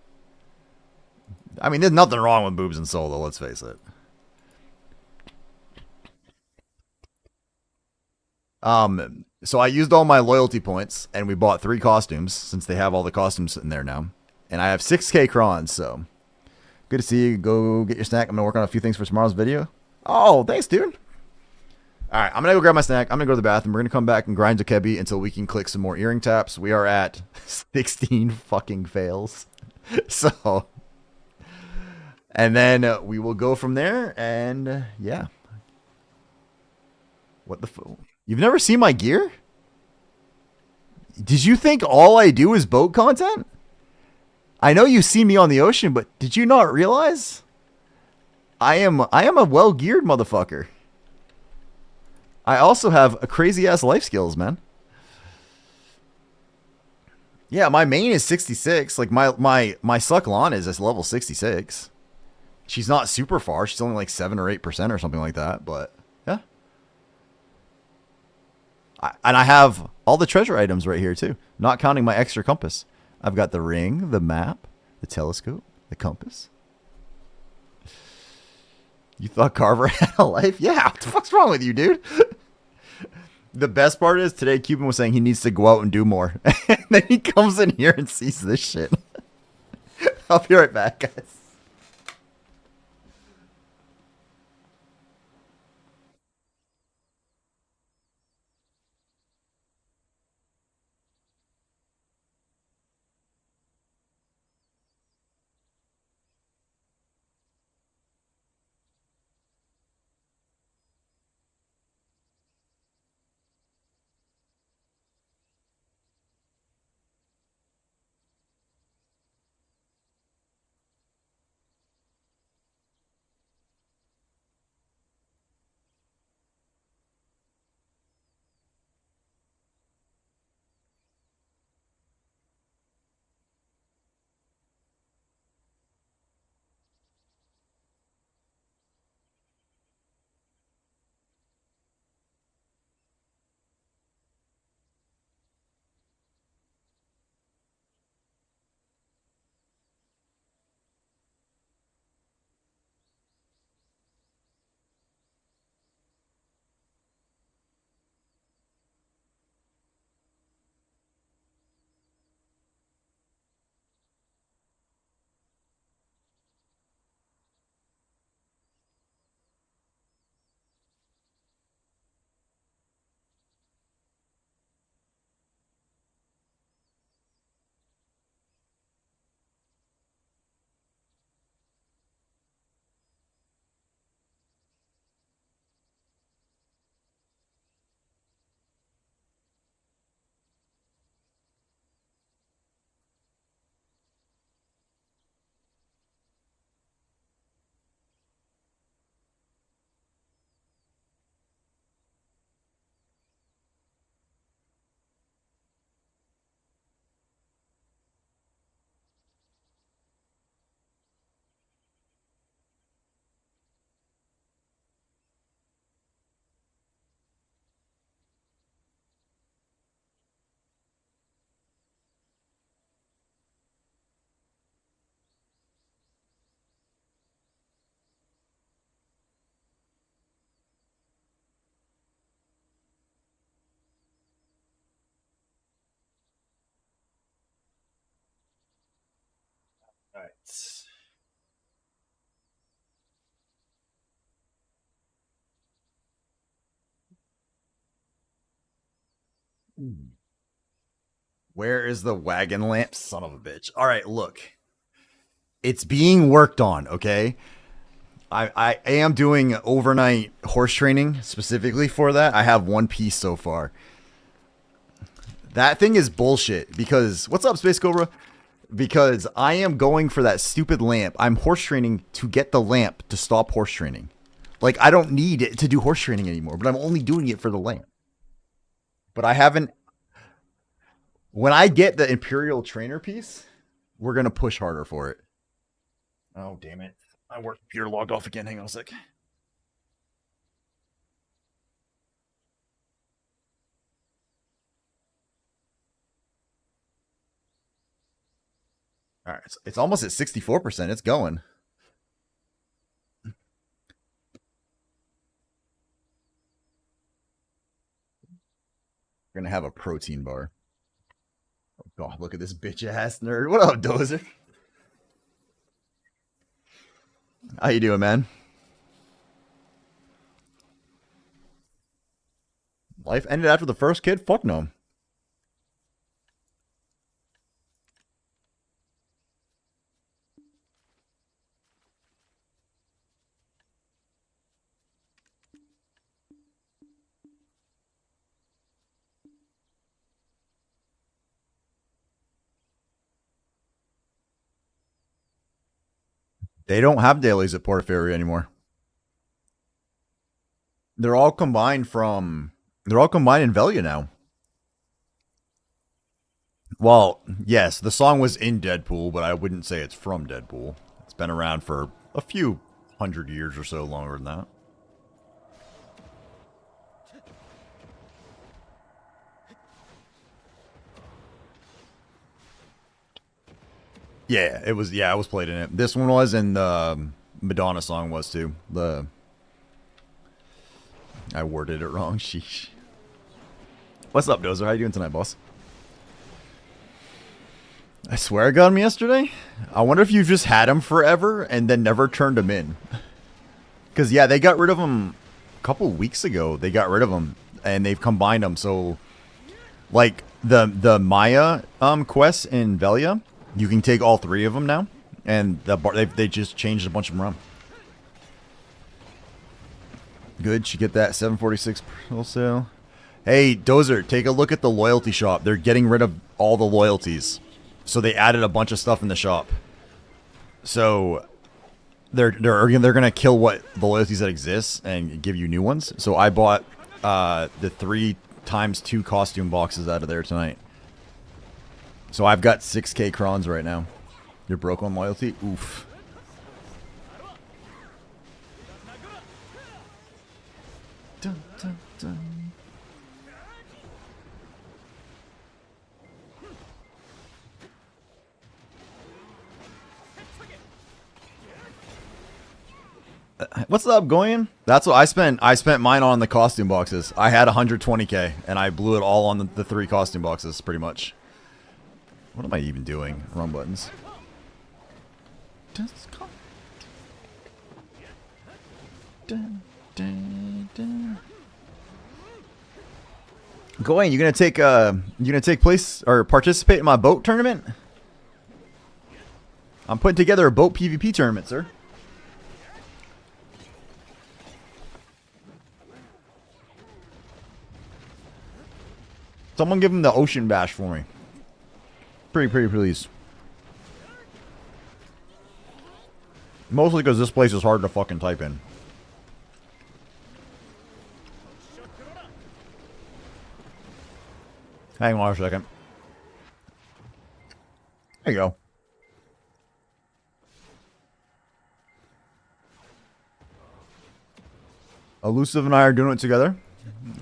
I mean, there's nothing wrong with Boobs and Soul, though, let's face it. So I used all my loyalty points, and we bought 3 costumes, since they have all the costumes in there now. And I have 6k crons, so good to see you. Go get your snack. I'm going to work on a few things for tomorrow's video. Oh, thanks, dude. All right, I'm going to go grab my snack. I'm going to go to the bathroom. We're going to come back and grind Dokebi until we can click some more earring taps. We are at 16 fucking fails. So, and then we will go from there, and yeah. What the fuck? You've never seen my gear? Did you think all I do is boat content? I know you see me on the ocean, but did you not realize? I am a well-geared motherfucker. I also have a crazy-ass life skills, man. Yeah, my main is 66. Like, my suck lawn is level 66. She's not super far. She's only like 7 or 8% or something like that, but yeah. And I have all the treasure items right here too, not counting my extra compass. I've got the ring, the map, the telescope, the compass. You thought Carver had a life? Yeah, what the fuck's wrong with you, dude? The best part is today Cuban was saying he needs to go out and do more. And then he comes in here and sees this shit. I'll be right back, guys. All right. Where is the wagon lamp? Son of a bitch. All right, look. It's being worked on, okay? I am doing overnight horse training specifically for that. I have one piece so far. That thing is bullshit because... What's up, Space Cobra? Because I am going for that stupid lamp. I'm horse training to get the lamp to stop horse training. Like, I don't need it to do horse training anymore, but I'm only doing it for the lamp. But I haven't... When I get the Imperial Trainer piece, we're going to push harder for it. Oh, damn it. My work computer logged off again. Hang on a sec. All right. It's almost at 64%. It's going. We're going to have a protein bar. Oh, God, look at this bitch ass nerd. What up, Dozer? How you doing, man? Life ended after the first kid? Fuck no. They don't have dailies at Portaferry anymore. They're all combined from... They're all combined in Velia now. Well, yes, the song was in Deadpool, but I wouldn't say it's from Deadpool. It's been around for a few 100 years or so longer than that. Yeah, it was. Yeah, I was played in it. This one was, and the Madonna song was too. I worded it wrong. Sheesh. What's up, Dozer? How you doing tonight, boss? I swear I got him yesterday. I wonder if you've just had him forever and then never turned him in. Because, yeah, they got rid of him a couple weeks ago. They got rid of him, and they've combined them. So, like, the Maya quests in Velia, you can take all 3 of them now. And they just changed a bunch of them around. Good. Should get that 746 wholesale. Hey, Dozer, take a look at the loyalty shop. They're getting rid of all the loyalties. So they added a bunch of stuff in the shop. So they're gonna kill what the loyalties that exist and give you new ones. So I bought the 3x2 costume boxes out of there tonight. So I've got 6k crons right now. You're broke on loyalty? Oof. Dun, dun, dun. What's up, Goyen? That's what I spent. I spent mine on the costume boxes. I had 120k, and I blew it all on the 3 costume boxes, pretty much. What am I even doing? Wrong buttons. Goyen, you gonna take place or participate in my boat tournament? I'm putting together a boat PvP tournament, sir. Someone give him the ocean bash for me. Pretty please. Mostly because this place is hard to fucking type in. Hang on a second. There you go. Elusive and I are doing it together.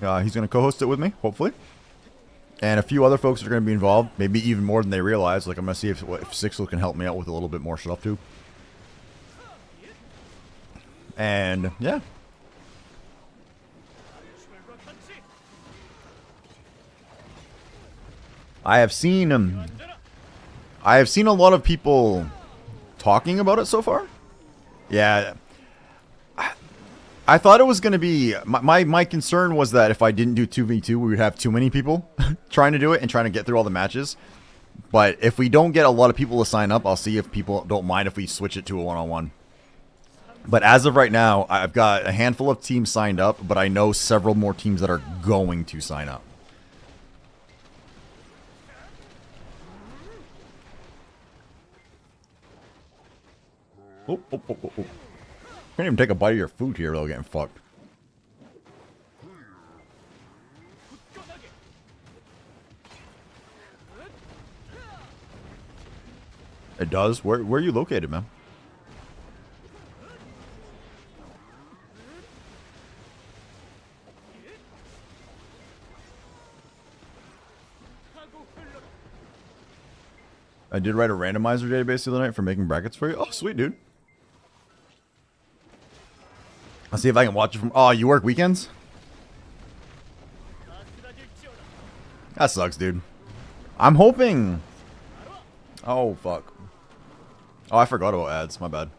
He's going to co-host it with me, hopefully. And a few other folks are going to be involved, maybe even more than they realize. Like, I'm going to see if Sixel can help me out with a little bit more stuff, too. And, yeah. I have seen a lot of people talking about it so far. Yeah. I thought it was going to be... My concern was that if I didn't do 2v2, we would have too many people trying to do it and trying to get through all the matches. But if we don't get a lot of people to sign up, I'll see if people don't mind if we switch it to a one-on-one. But as of right now, I've got a handful of teams signed up, but I know several more teams that are going to sign up. Oh. Can't even take a bite of your food here without getting fucked. It does? Where are you located, man? I did write a randomizer database the other night for making brackets for you. Oh, sweet, dude. I'll see if I can watch it from... Oh, you work weekends? That sucks, dude. I'm hoping... Oh, fuck. Oh, I forgot about ads. My bad.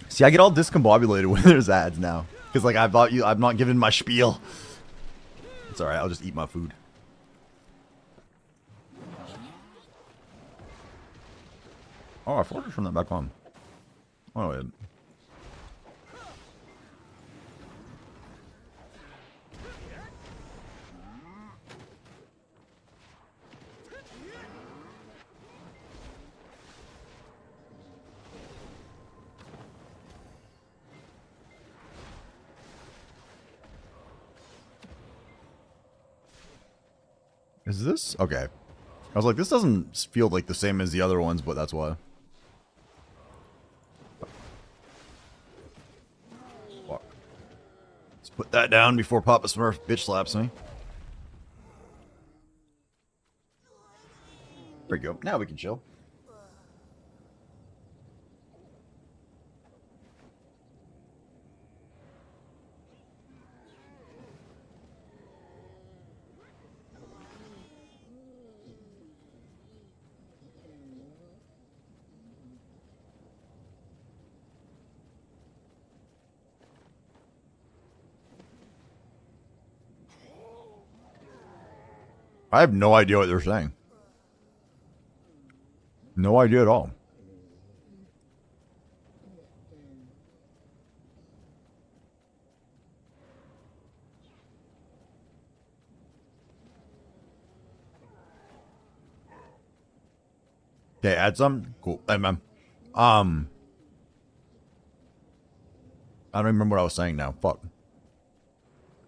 See, I get all discombobulated when there's ads now. Because, like, I'm not giving my spiel. It's alright. I'll just eat my food. Oh, I forgot to turn that back on. Oh, wait. Is this? Okay. I was like, this doesn't feel like the same as the other ones, but that's why. Fuck. Let's put that down before Papa Smurf bitch slaps me. we go. Now we can chill. I have no idea what they're saying. No idea at all. Okay, add some. Cool. Hey, man. I don't even remember what I was saying now. Fuck.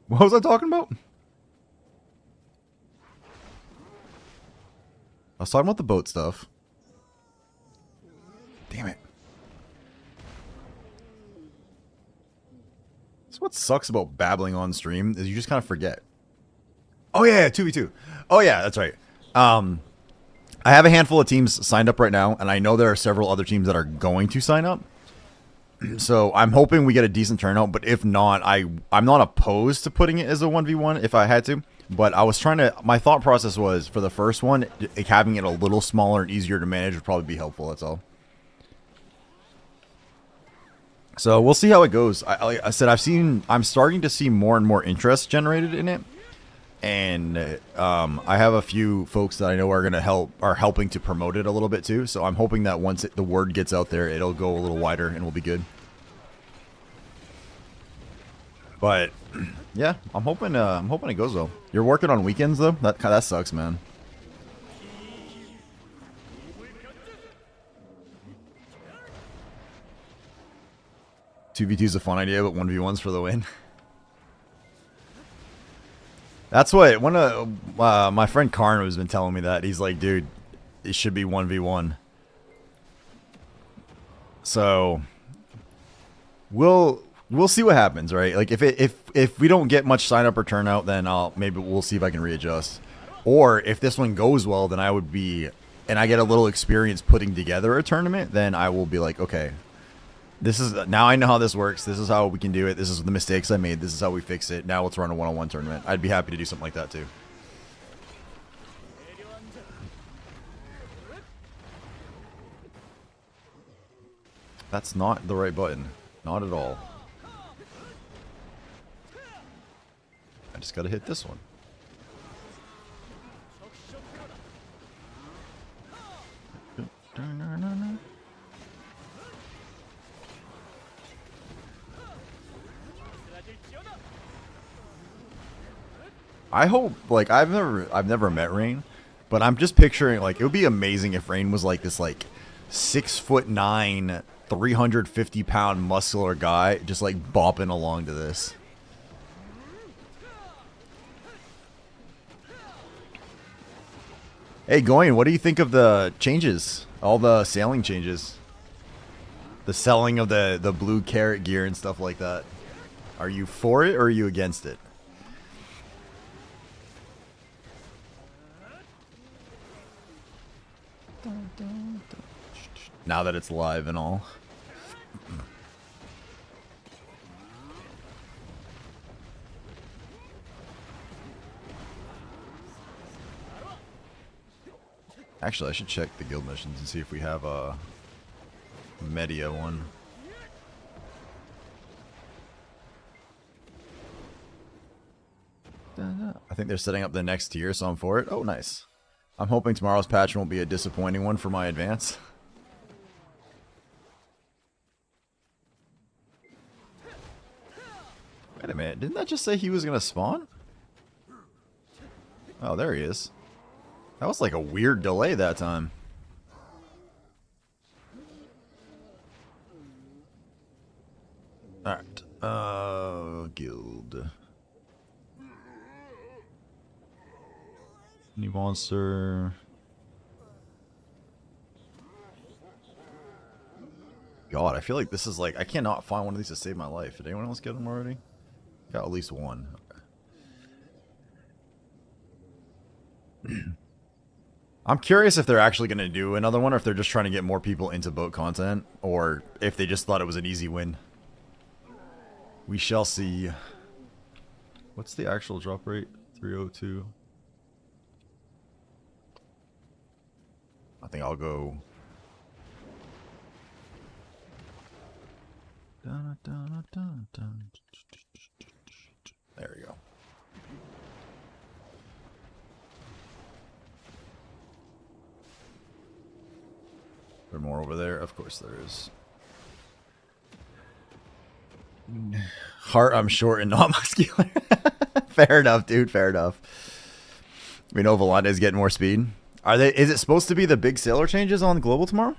What was I talking about? I was talking about the boat stuff. Damn it. That's what sucks about babbling on stream, is you just kind of forget. Oh yeah, 2v2. Oh yeah, that's right. I have a handful of teams signed up right now, and I know there are several other teams that are going to sign up. So I'm hoping we get a decent turnout, but if not, I'm not opposed to putting it as a 1v1 if I had to. But I was trying to, my thought process was, for the first one, having it a little smaller and easier to manage would probably be helpful, that's all. So we'll see how it goes. Like I said, I'm starting to see more and more interest generated in it. And I have a few folks that I know are helping to promote it a little bit too. So I'm hoping that once the word gets out there, it'll go a little wider and we'll be good. But yeah, I'm hoping it goes well. You're working on weekends though? That sucks, man. $2v2 is a fun idea, but 1v1's for the win. That's what one of my friend Karn has been telling me that. He's like, dude, it should be 1v1. So we'll see what happens, right? Like if we don't get much sign up or turnout, then maybe we'll see if I can readjust. Or if this one goes well, then I would be, and I get a little experience putting together a tournament, then I will be like, okay, this is, now I know how this works. This is how we can do it. This is the mistakes I made. This is how we fix it. Now let's run a one-on-one tournament. I'd be happy to do something like that too. That's not the right button. Not at all. I just gotta hit this one. I hope, like, I've never met Rain, but I'm just picturing, like, it would be amazing if Rain was like this, like, 6'9", 350-pound muscular guy, just like bopping along to this. Hey, Goyen, what do you think of the changes? All the sailing changes, the selling of the blue carrot gear and stuff like that. Are you for it or are you against it? Now that it's live and all. Actually, I should check the guild missions and see if we have a media one. I think they're setting up the next tier, so I'm for it. Oh, nice. I'm hoping tomorrow's patch won't be a disappointing one for my advance. Wait a minute, didn't that just say he was gonna spawn? Oh, there he is. That was like a weird delay that time. Alright, guild. New monster. God, I feel like this is like, I cannot find one of these to save my life. Did anyone else get them already? Got at least one. Okay. I'm curious if they're actually going to do another one or if they're just trying to get more people into boat content or if they just thought it was an easy win. We shall see. What's the actual drop rate? 302. I think I'll go. There we go. There more over there? Of course there is. Heart, I'm short and not muscular. Fair enough, dude. Fair enough. We know Volante is getting more speed. Are they? Is it supposed to be the big sailor changes on global tomorrow?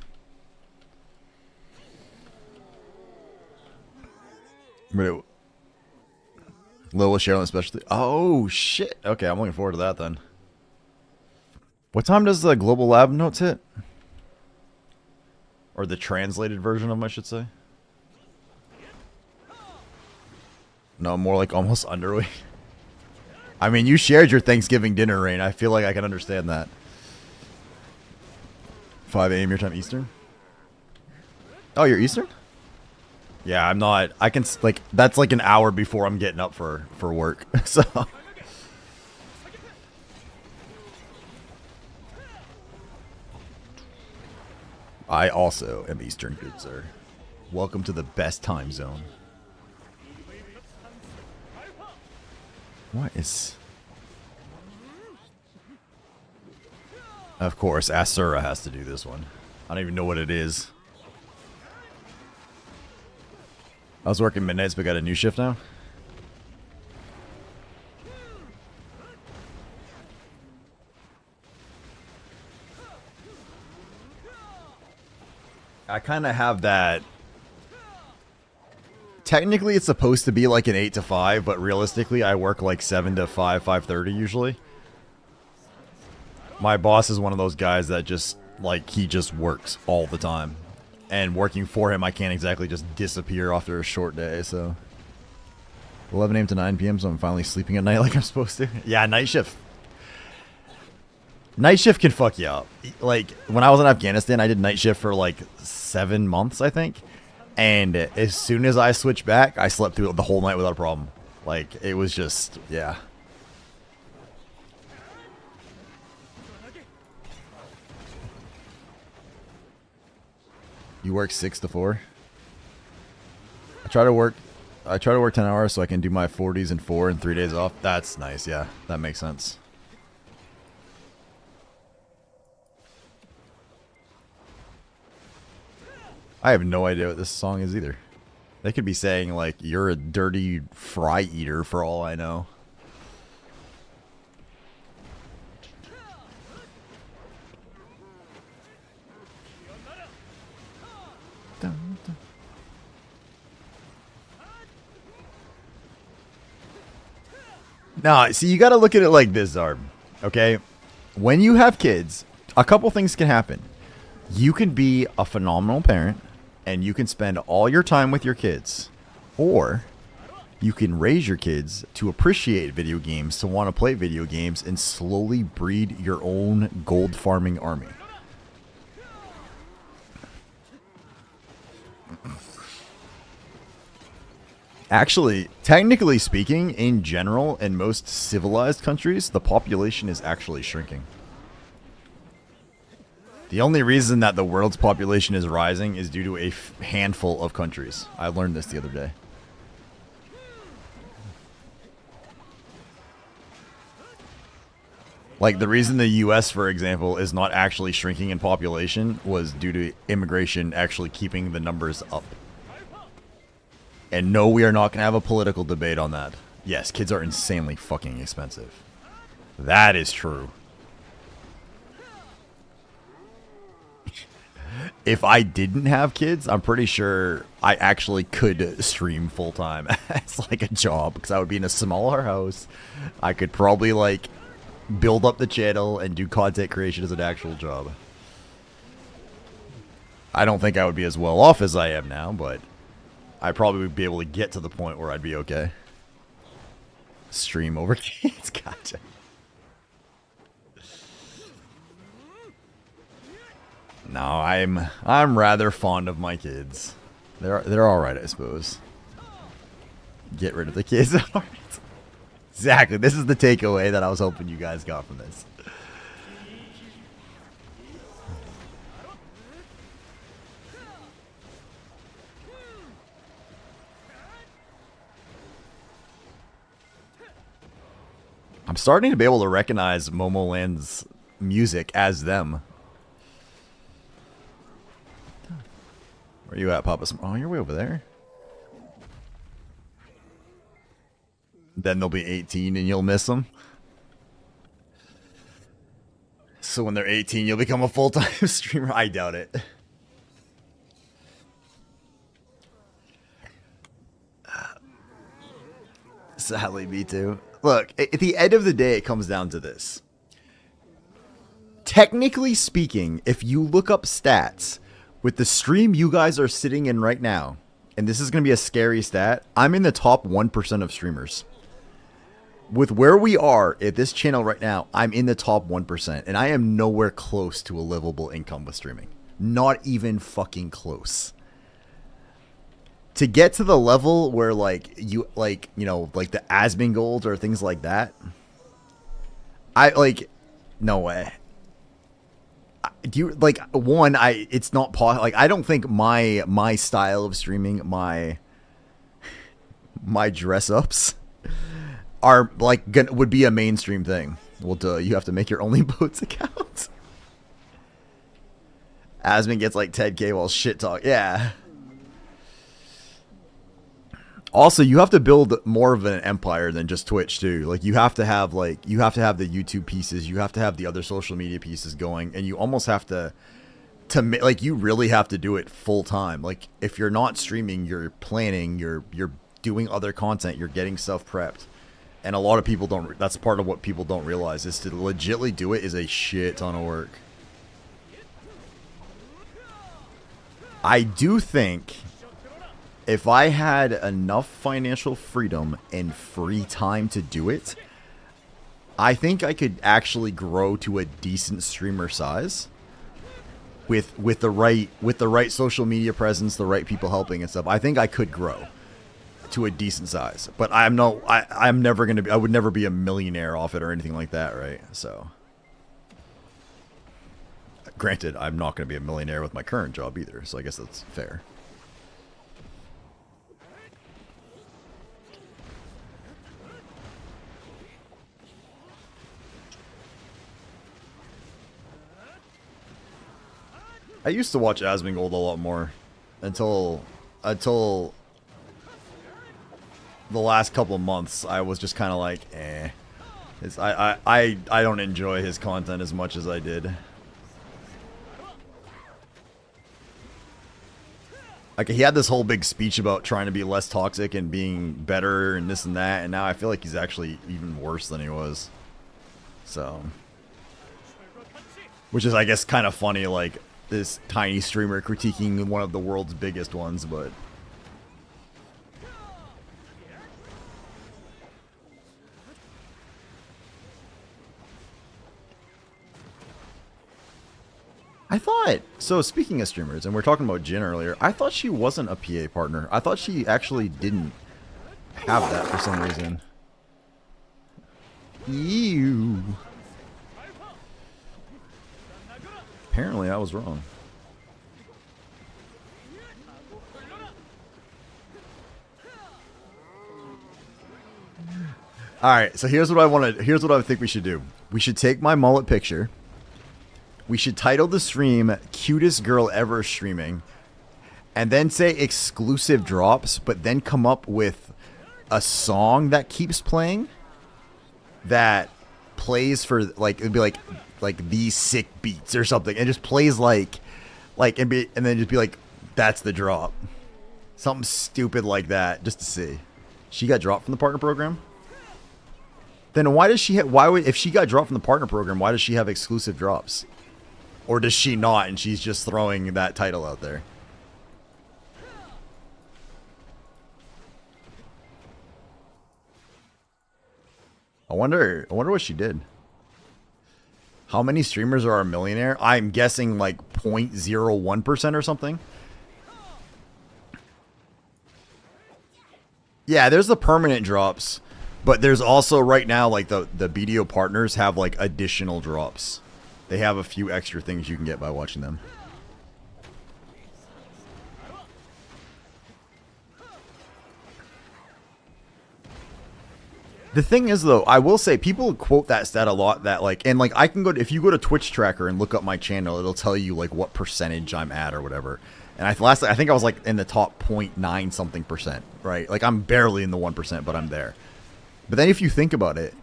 Lil Cheryl especially. Oh shit. Okay, I'm looking forward to that then. What time does the global lab notes hit? Or the translated version of them, I should say. No, more like almost underweight. I mean, you shared your Thanksgiving dinner, Rain. I feel like I can understand that. 5 a.m. your time Eastern? Oh, you're Eastern? Yeah, I'm not. I can, like, that's like an hour before I'm getting up for work. So. I also am Eastern, good sir. Welcome to the best time zone. What is... Of course, Asura has to do this one. I don't even know what it is. I was working midnights but got a new shift now. I kind of have that. Technically, it's supposed to be like an 8 to 5, but realistically, I work like 7 to 5, 5:30 usually. My boss is one of those guys that just, like, he just works all the time. And working for him, I can't exactly just disappear after a short day, so. 11 a.m. to 9 p.m., so I'm finally sleeping at night like I'm supposed to. Yeah, night shift. Night shift can fuck you up. Like, when I was in Afghanistan, I did night shift for like 7 months, I think. And as soon as I switched back, I slept through the whole night without a problem. Like, it was just, yeah. You work 6 to 4? I try to work 10 hours so I can do my 40s in 4 and 3 days off. That's nice, yeah. That makes sense. I have no idea what this song is either. They could be saying, like, you're a dirty fry eater for all I know. Nah, see, you gotta look at it like this, Zarb. Okay? When you have kids, a couple things can happen. You can be a phenomenal parent, and you can spend all your time with your kids. Or you can raise your kids to appreciate video games, to want to play video games, and slowly breed your own gold farming army. Actually, technically speaking, in general, in most civilized countries, the population is actually shrinking. The only reason that the world's population is rising is due to a handful of countries. I learned this the other day. Like, the reason the US, for example, is not actually shrinking in population was due to immigration actually keeping the numbers up. And no, we are not going to have a political debate on that. Yes, kids are insanely fucking expensive. That is true. If I didn't have kids, I'm pretty sure I actually could stream full time as like a job, because I would be in a smaller house. I could probably like build up the channel and do content creation as an actual job. I don't think I would be as well off as I am now, but I probably would be able to get to the point where I'd be okay. Stream over kids, gotcha. No, I'm rather fond of my kids. They're all right, I suppose. Get rid of the kids. Exactly. This is the takeaway that I was hoping you guys got from this. I'm starting to be able to recognize Momoland's music as them. Where are you at, Papa? Oh, you're way over there. Then they'll be 18 and you'll miss them. So when they're 18, you'll become a full-time streamer? I doubt it. Sadly, me too. Look, at the end of the day, it comes down to this. Technically speaking, if you look up stats, with the stream you guys are sitting in right now, and this is going to be a scary stat, I'm in the top 1% of streamers. With where we are at this channel right now, I'm in the top 1%, and I am nowhere close to a livable income with streaming. Not even fucking close. To get to the level where like you know the Asmongold or things like that, no way. Do you like one? It's not possible. Like I don't think my style of streaming, my dress ups are like would be a mainstream thing. Well, duh, you have to make your Only Boats account. Asmon gets like 10K while shit talk. Yeah. Also, you have to build more of an empire than just Twitch too. Like you have to have the YouTube pieces, you have to have the other social media pieces going, and you almost have to like you really have to do it full time. Like if you're not streaming, you're planning, you're doing other content, you're getting stuff prepped. And a lot of people don't. That's part of what people don't realize is to legitly do it is a shit ton of work. I do think if I had enough financial freedom and free time to do it, I think I could actually grow to a decent streamer size with the right social media presence, the right people helping and stuff. I think I could grow to a decent size, but I would never be a millionaire off it or anything like that, right? So granted, I'm not going to be a millionaire with my current job either, so I guess that's fair. I used to watch Asmongold a lot more until the last couple of months. I was just kind of like, eh. I don't enjoy his content as much as I did. Like he had this whole big speech about trying to be less toxic and being better and this and that, and now I feel like he's actually even worse than he was. So, which is, I guess, kind of funny, like this tiny streamer critiquing one of the world's biggest ones, but I thought, so speaking of streamers, and we're talking about Jin earlier, I thought she wasn't a PA partner. I thought she actually didn't have that for some reason. Ew. Apparently I was wrong. Alright, so here's what I think we should do. We should take my mullet picture. We should title the stream Cutest Girl Ever Streaming. And then say exclusive drops, but then come up with a song that keeps playing. That plays for, like, it'd be like these sick beats or something. And just plays and then just be like, that's the drop. Something stupid like that, just to see. She got dropped from the partner program? Then why does she if she got dropped from the partner program, why does she have exclusive drops? Or does she not, and she's just throwing that title out there? I wonder what she did. How many streamers are a millionaire? I'm guessing like 0.01% or something. Yeah, there's the permanent drops, but there's also right now like the BDO partners have like additional drops. They have a few extra things you can get by watching them. The thing is, though, I will say people quote that stat a lot. That like, and like, I can go to, if you go to Twitch Tracker and look up my channel, it'll tell you like what percentage I'm at or whatever. And I think I was like in the top 0.9 something percent, right? Like I'm barely in the 1%, but I'm there. But then if you think about it,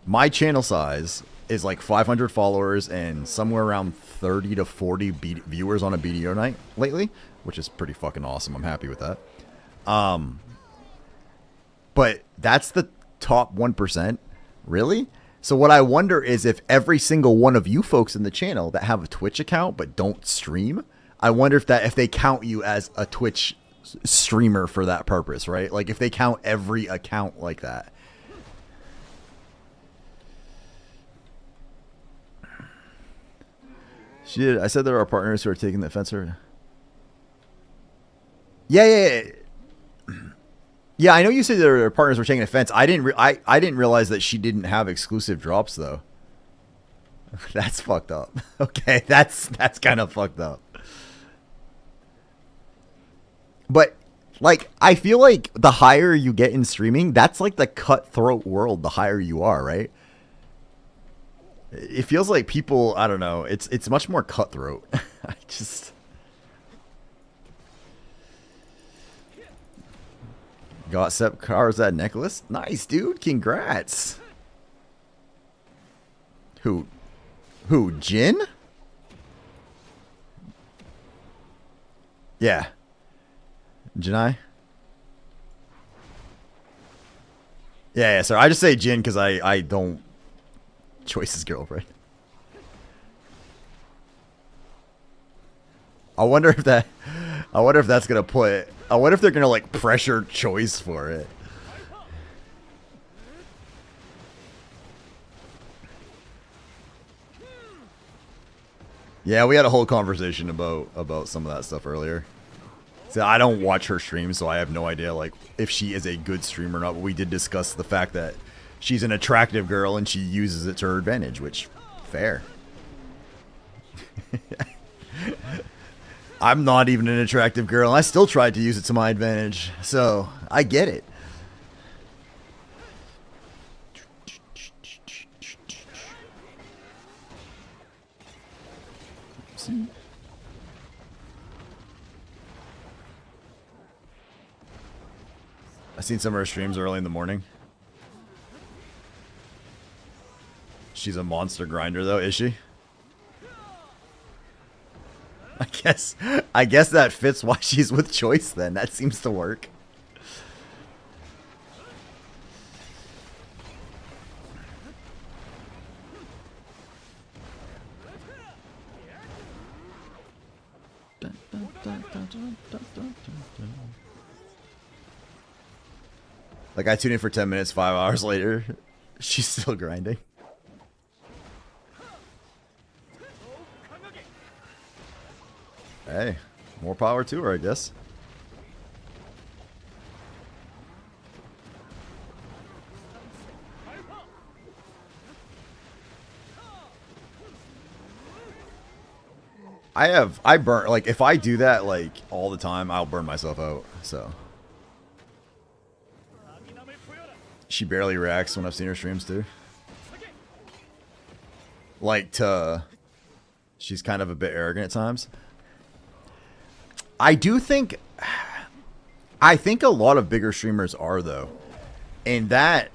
my channel size is like 500 followers and somewhere around 30 to 40 viewers on a BDO night lately, which is pretty fucking awesome. I'm happy with that. But that's the top 1%, really? So what I wonder is if every single one of you folks in the channel that have a Twitch account but don't stream, I wonder if they count you as a Twitch streamer for that purpose, right? Like if they count every account like that. I said there are partners who are taking the offense. Yeah. Yeah, I know you said their partners were taking offense. I didn't realize that she didn't have exclusive drops though. That's fucked up. Okay, that's kind of fucked up. But like, I feel like the higher you get in streaming, that's like the cutthroat world. The higher you are, right? It feels like people, I don't know. It's much more cutthroat. I just. Got Sep Cars that necklace? Nice, dude. Congrats. Who? Jin? Yeah. Janai? Yeah, so I just say Jin because I don't choice his girlfriend. I wonder if that's gonna put. I wonder if they're gonna like pressure choice for it. Yeah, we had a whole conversation about some of that stuff earlier. So I don't watch her stream, so I have no idea like if she is a good streamer or not. But we did discuss the fact that she's an attractive girl and she uses it to her advantage, which fair. I'm not even an attractive girl, and I still tried to use it to my advantage, so I get it. I've seen some of her streams early in the morning. She's a monster grinder, though, is she? I guess that fits why she's with Choice then. That seems to work. Like I tune in for 10 minutes, 5 hours later, she's still grinding. Hey, more power to her, I guess. I burn, like, if I do that, like, all the time, I'll burn myself out, so. She barely reacts when I've seen her streams, too. Like, she's kind of a bit arrogant at times. I think a lot of bigger streamers are, though. And that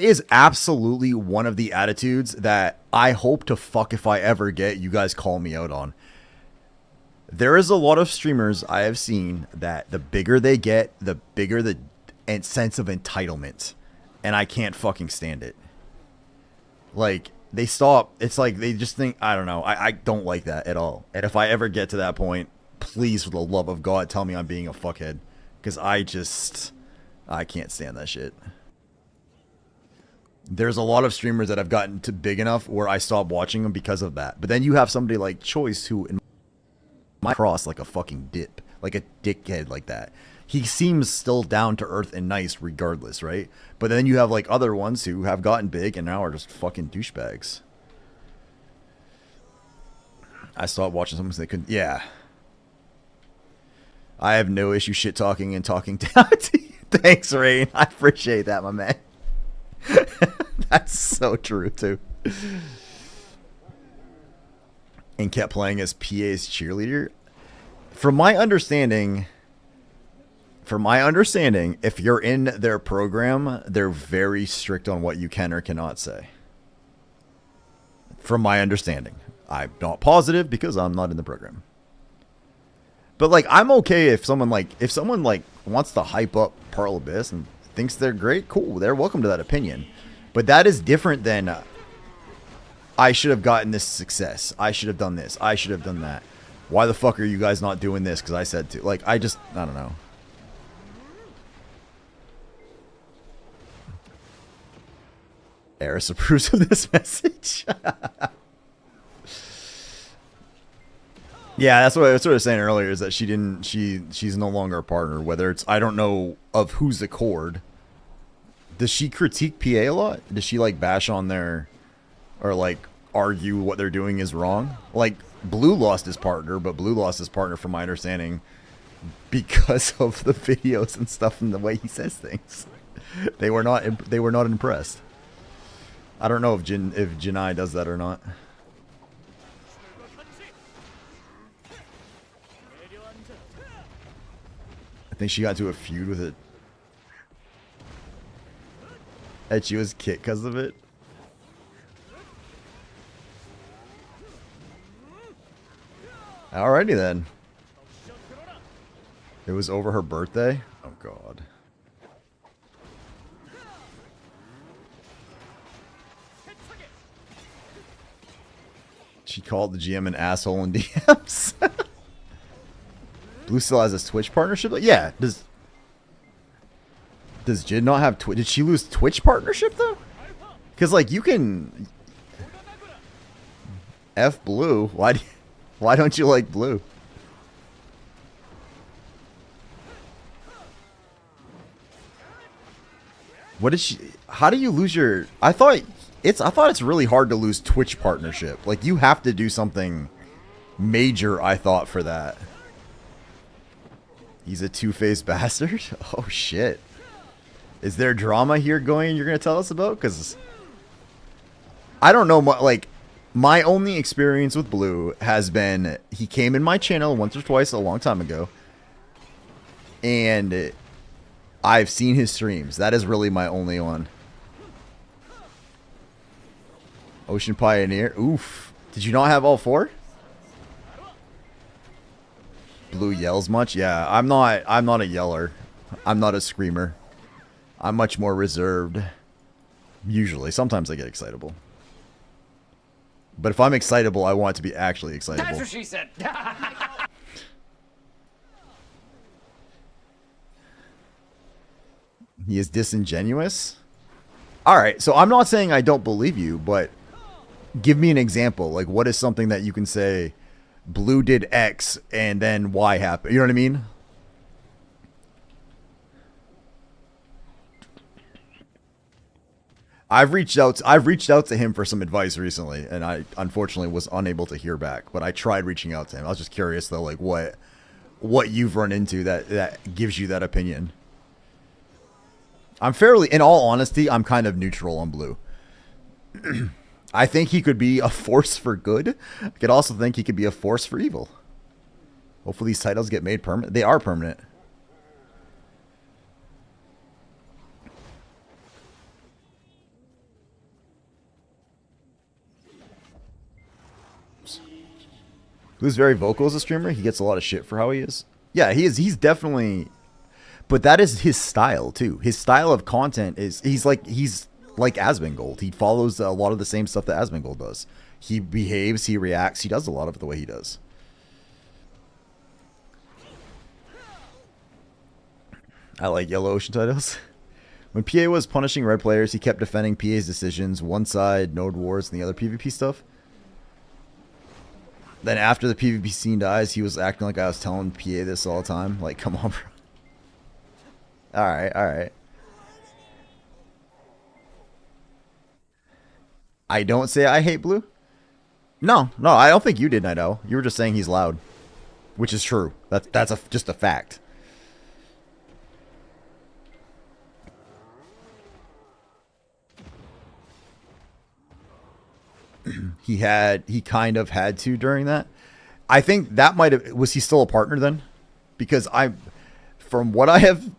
is absolutely one of the attitudes that I hope to fuck if I ever get, you guys call me out on. There is a lot of streamers I have seen that the bigger they get, the bigger the sense of entitlement. And I can't fucking stand it. Like, they stop. It's like they just think, I don't know. I don't like that at all. And if I ever get to that point, please, for the love of God, tell me I'm being a fuckhead. Because I can't stand that shit. There's a lot of streamers that have gotten to big enough where I stopped watching them because of that. But then you have somebody like Choice who in my cross like a fucking dip, like a dickhead like that. He seems still down to earth and nice regardless, right? But then you have like other ones who have gotten big and now are just fucking douchebags. I stopped watching someone so they couldn't. Yeah. I have no issue shit talking and talking down to you. Thanks, Rain. I appreciate that, my man. That's so true, too. And kept playing as PA's cheerleader. From my understanding, if you're in their program, they're very strict on what you can or cannot say. From my understanding. I'm not positive because I'm not in the program. But like, I'm okay if someone wants to hype up Pearl Abyss and thinks they're great. Cool, they're welcome to that opinion. But that is different than I should have gotten this success. I should have done this. I should have done that. Why the fuck are you guys not doing this? Because I said to. Like, I don't know. Eris approves of this message. Yeah, that's what I was sort of saying earlier, is that she's no longer a partner. Whether it's, I don't know of whose accord. Does she critique PA a lot? Does she like bash on their, or like argue what they're doing is wrong? Like Blue lost his partner, but Blue lost his partner from my understanding because of the videos and stuff and the way he says things. They were not impressed. I don't know if Janai does that or not. I think she got into a feud with it. And she was kicked because of it. Alrighty then. It was over her birthday? Oh god. She called the GM an asshole in DMs. Blue still has a Twitch partnership? Yeah. Does Jid not have Twitch? Did she lose Twitch partnership though? Because like you can F Blue. Why don't you like Blue? What did she? How do you lose your? I thought it's really hard to lose Twitch partnership. Like you have to do something major. I thought for that. He's a two-faced bastard. Oh shit. Is there drama here going? You're gonna tell us about? Because I don't know. Like my only experience with Blue has been he came in my channel once or twice a long time ago, and I've seen his streams. That is really my only one. Ocean Pioneer. Oof. Did you not have all four? Blue yells much? Yeah, I'm not a yeller. I'm not a screamer. I'm much more reserved. Usually. Sometimes I get excitable. But if I'm excitable, I want it to be actually excitable. That's what she said. He is disingenuous? Alright, so I'm not saying I don't believe you, but give me an example. Like, what is something that you can say, Blue did X, and then Y happened? You know what I mean? I've reached out to him for some advice recently, and I unfortunately was unable to hear back. But I tried reaching out to him. I was just curious though, like what you've run into that gives you that opinion. I'm fairly, in all honesty, I'm kind of neutral on Blue. I think he could be a force for good. I could also think he could be a force for evil. Hopefully these titles get made permanent. They are permanent. Blue's very vocal as a streamer. He gets a lot of shit for how he is. Yeah, he is. He's definitely... But that is his style, too. His style of content is... He's like Asmongold. He follows a lot of the same stuff that Asmongold does. He behaves, he reacts, he does a lot of it the way he does. I like Yellow Ocean titles. When PA was punishing red players, he kept defending PA's decisions, one side, node wars, and the other PvP stuff. Then after the PvP scene dies, he was acting like I was telling PA this all the time. Like, come on, bro. Alright, alright. I don't say I hate Blue. No, I don't think you did, Night Owl. You were just saying he's loud. Which is true. That's just a fact. He kind of had to during that. I think that might have, was he still a partner then? Because from what I have,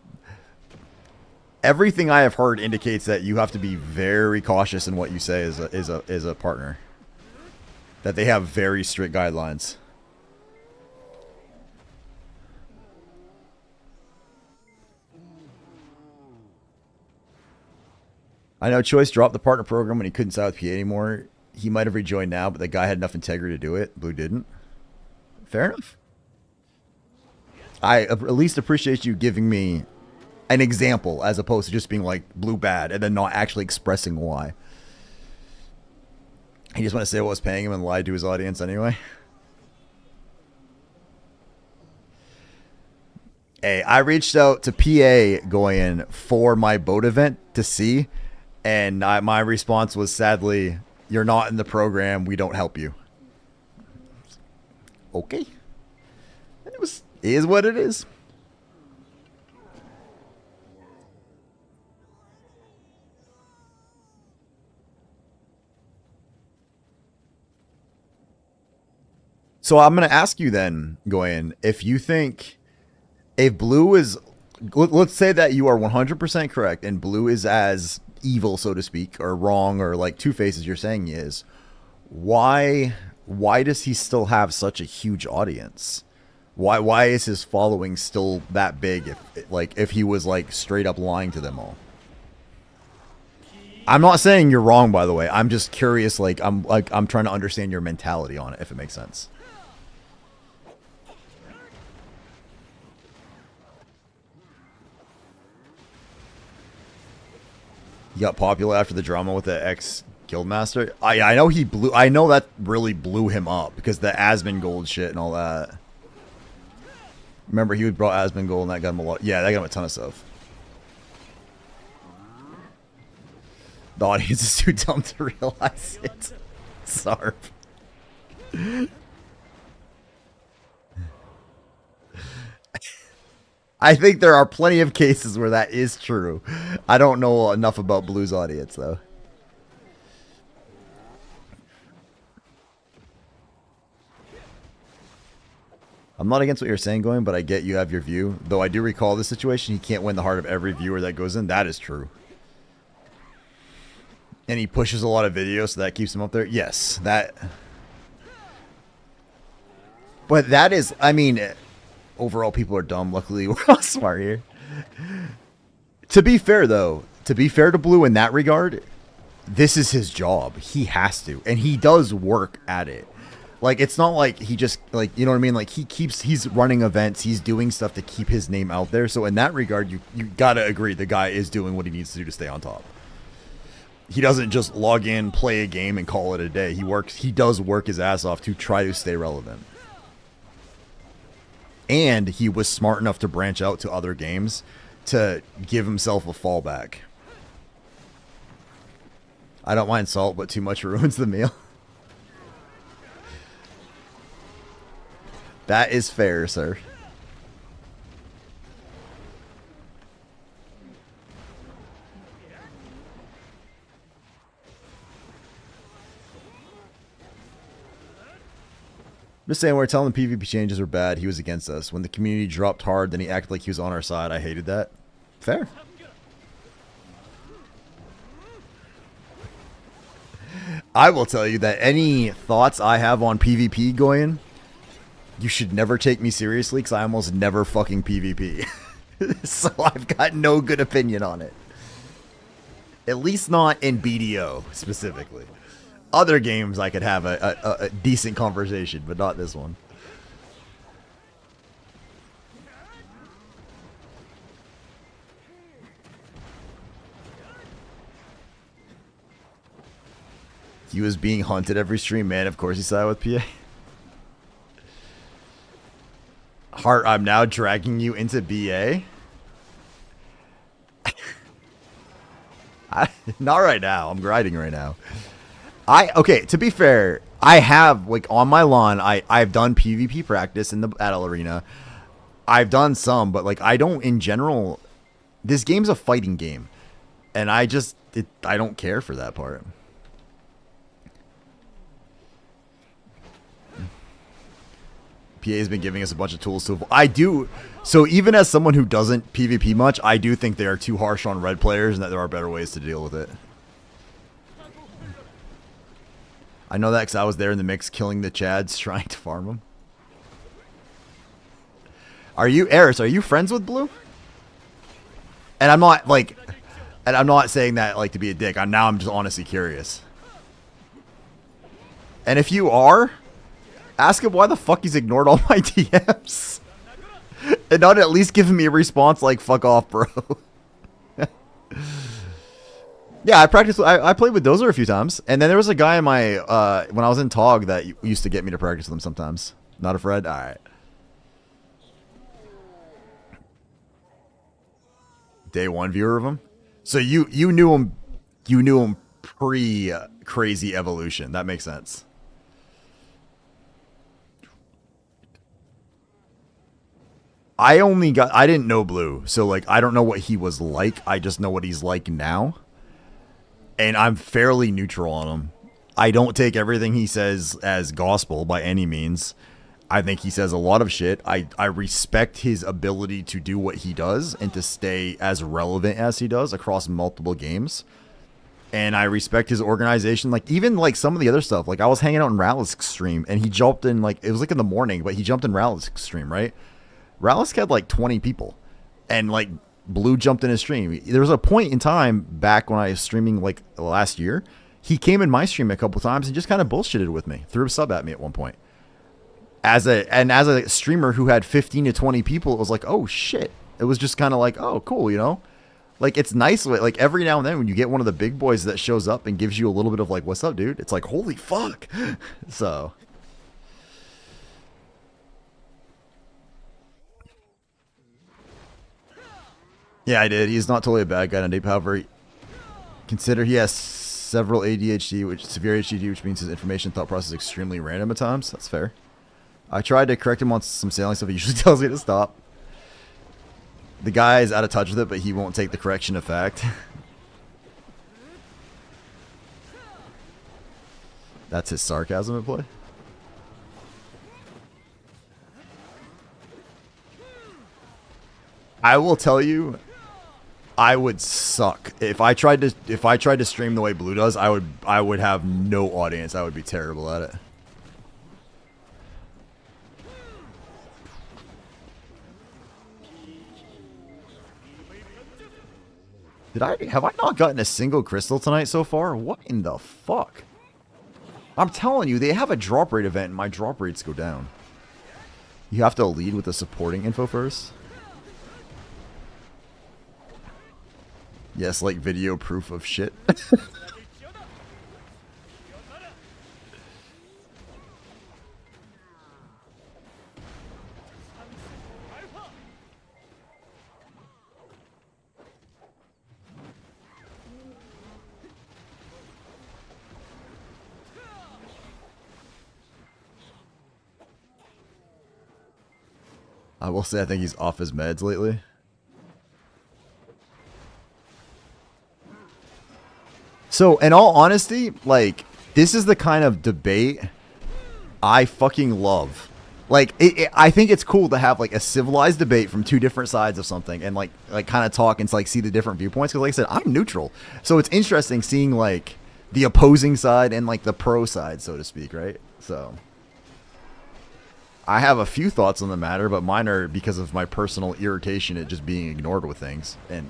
everything I have heard indicates that you have to be very cautious in what you say as a partner. That they have very strict guidelines. I know Choice dropped the partner program when he couldn't side with PA anymore. He might have rejoined now, but the guy had enough integrity to do it. Blue didn't. Fair enough. I at least appreciate you giving me an example as opposed to just being like Blue bad and then not actually expressing why. He just want to say what was paying him and lied to his audience anyway. Hey, I reached out to PA going for my boat event to see, and my response was, sadly, you're not in the program. We don't help you. Okay. It is what it is. So I'm going to ask you then, Goyen, if you think, if Blue is, let's say that you are 100% correct and Blue is as evil, so to speak, or wrong, or like Two-Face as you're saying he is, why does he still have such a huge audience? Why is his following still that big if he was like straight up lying to them all? I'm not saying you're wrong, by the way. I'm just curious, I'm trying to understand your mentality on it, if it makes sense. He got popular after the drama with the ex-guildmaster. I know he blew. I know that really blew him up because the Asmongold shit and all that. Remember, he brought Asmongold and that got him a lot. Yeah, that got him a ton of stuff. The audience is too dumb to realize it. Sarp. I think there are plenty of cases where that is true. I don't know enough about Blue's audience, though. I'm not against what you're saying, Going, but I get you have your view. Though I do recall this situation, he can't win the heart of every viewer that goes in. That is true. And he pushes a lot of videos, so that keeps him up there. Yes, that... But that is, I mean... Overall, people are dumb. Luckily, we're all smart here. To be fair, though, to be fair to Blue in that regard, this is his job. He has to. And he does work at it. Like, it's not like he just, like, you know what I mean? Like, he's running events. He's doing stuff to keep his name out there. So in that regard, you gotta agree the guy is doing what he needs to do to stay on top. He doesn't just log in, play a game, and call it a day. He does work his ass off to try to stay relevant. And he was smart enough to branch out to other games to give himself a fallback. I don't mind salt, but too much ruins the meal. That is fair, sir. Just saying, we're telling the PvP changes were bad. He was against us. When the community dropped hard, then he acted like he was on our side. I hated that. Fair. I will tell you that any thoughts I have on PvP, Goyen, you should never take me seriously because I almost never fucking PvP. So I've got no good opinion on it. At least not in BDO, specifically. Other games I could have a decent conversation, but not this one. He was being hunted every stream, man. Of course he sided with PA. Heart, I'm now dragging you into BA. Not right now. I'm grinding right now. Okay, to be fair, I have, like, on my lawn, I've done PvP practice in the battle arena. I've done some, but, like, I don't, in general, this game's a fighting game. And I don't care for that part. PA's been giving us a bunch of tools to... I do... So even as someone who doesn't PvP much, I do think they are too harsh on red players and that there are better ways to deal with it. I know that because I was there in the mix killing the Chads trying to farm them. Are you... Eris, are you friends with Blue? And I'm not, like... And I'm not saying that, like, to be a dick. I'm just honestly curious. And if you are... Ask him why the fuck he's ignored all my DMs. And not at least giving me a response like, fuck off, bro. Yeah, I played with Dozer a few times. And then there was a guy in my, when I was in TOG that used to get me to practice with him sometimes. Not a Fred? Alright. Day one viewer of him? So you knew him pre-crazy evolution. That makes sense. I didn't know Blue, so, like, I don't know what he was like. I just know what he's like now. And I'm fairly neutral on him. I don't take everything he says as gospel by any means. I think he says a lot of shit. I respect his ability to do what he does and to stay as relevant as he does across multiple games. And I respect his organization. Like, even, like, some of the other stuff. Like, I was hanging out in Ralisk's stream, and he jumped in, like, it was, like, in the morning, but he jumped in Ralisk's stream, right? Ralisk had like 20 people, and like Blue jumped in his stream. There was a point in time back when I was streaming like last year, he came in my stream a couple times and just kind of bullshitted with me, threw a sub at me at one point. As a streamer who had 15 to 20 people, it was like, oh shit. It was just kind of like, oh cool, you know? Like, it's nice, like every now and then when you get one of the big boys that shows up and gives you a little bit of like, what's up, dude? It's like, holy fuck. So... Yeah, I did. He's not totally a bad guy on Deep. However, consider he has several ADHD, severe ADHD, which means his information thought process is extremely random at times. That's fair. I tried to correct him on some sailing stuff. He usually tells me to stop. The guy is out of touch with it, but he won't take the correction of fact. That's his sarcasm at play. I will tell you, I would suck if I tried to stream the way Blue does. I would have no audience. I would be terrible at it. Have I not gotten a single crystal tonight so far? What in the fuck? I'm telling you, they have a drop rate event and my drop rates go down. You have to lead with the supporting info first. Yes, like video proof of shit. I will say I think he's off his meds lately. So, in all honesty, like, this is the kind of debate I fucking love. Like, I think it's cool to have, like, a civilized debate from two different sides of something and, like kind of talk and, like, see the different viewpoints. Because, like I said, I'm neutral. So, it's interesting seeing, like, the opposing side and, like, the pro side, so to speak, right? So, I have a few thoughts on the matter, but mine are because of my personal irritation at just being ignored with things. And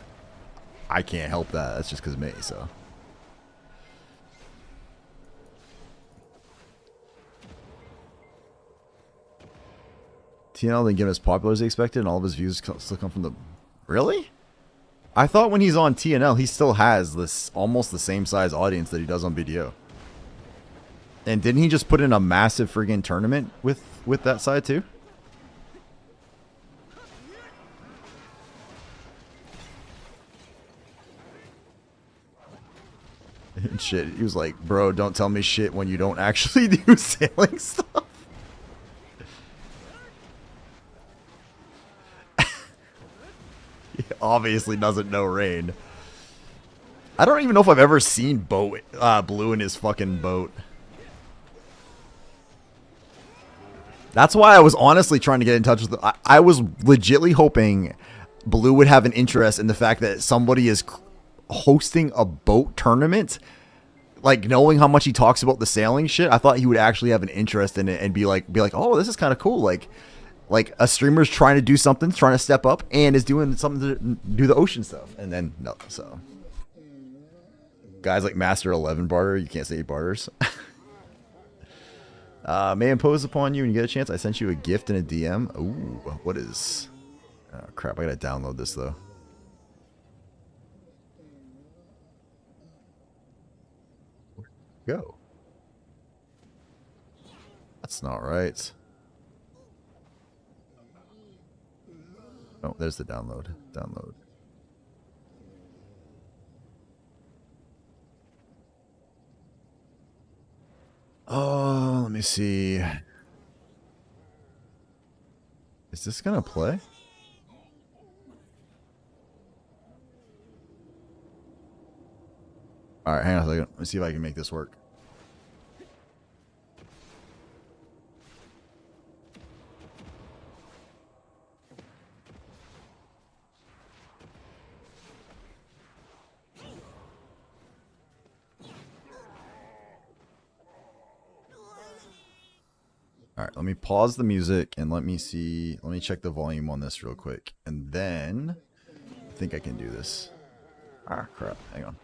I can't help that. That's just because of me, so... TNL didn't get him as popular as they expected, and all of his views still come from the... Really? I thought when he's on TNL, he still has this almost the same size audience that he does on BDO. And didn't he just put in a massive friggin' tournament with that side too? And shit, he was like, bro, don't tell me shit when you don't actually do sailing stuff. He obviously doesn't know rain. I don't even know if I've ever seen Blue in his fucking boat. That's why I was honestly trying to get in touch with I was legitly hoping Blue would have an interest in the fact that somebody is hosting a boat tournament. Like, knowing how much he talks about the sailing shit, I thought he would actually have an interest in it and be like, oh, this is kind of cool. Like a streamer's trying to do something, trying to step up, and is doing something to do the ocean stuff. And then, no, so. Guys like Master 11 barter, you can't say he barters. May impose upon you when you get a chance. I sent you a gift and a DM. Ooh, what is... Oh, crap, I gotta download this, though. Go. That's not right. Oh, there's the download. Download. Oh, let me see. Is this gonna play? Alright, hang on a second. Let's see if I can make this work. Alright, let me pause the music and let me see. Let me check the volume on this real quick. And then I think I can do this. Ah, crap. Hang on.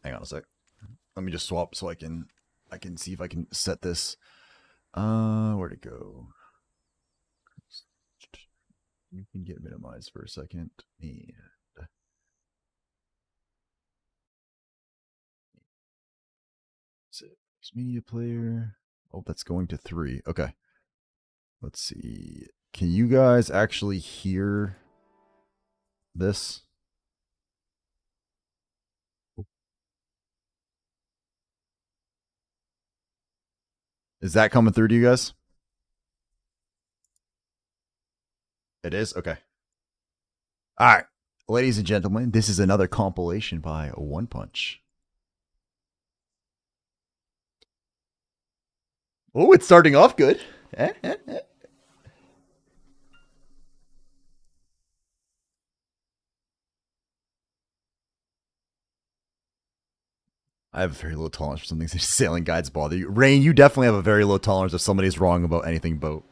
Hang on a sec. Let me just swap so I can see if I can set this. Where'd it go? You can get minimized for a second. And media player. Oh, that's going to 3. Okay. Let's see. Can you guys actually hear this? Is that coming through to you guys? It is? Okay. All right. Ladies and gentlemen, this is another compilation by One Punch. Oh, it's starting off good. I have a very low tolerance for something sailing guides bother you. Rain, you definitely have a very low tolerance if somebody's wrong about anything boat.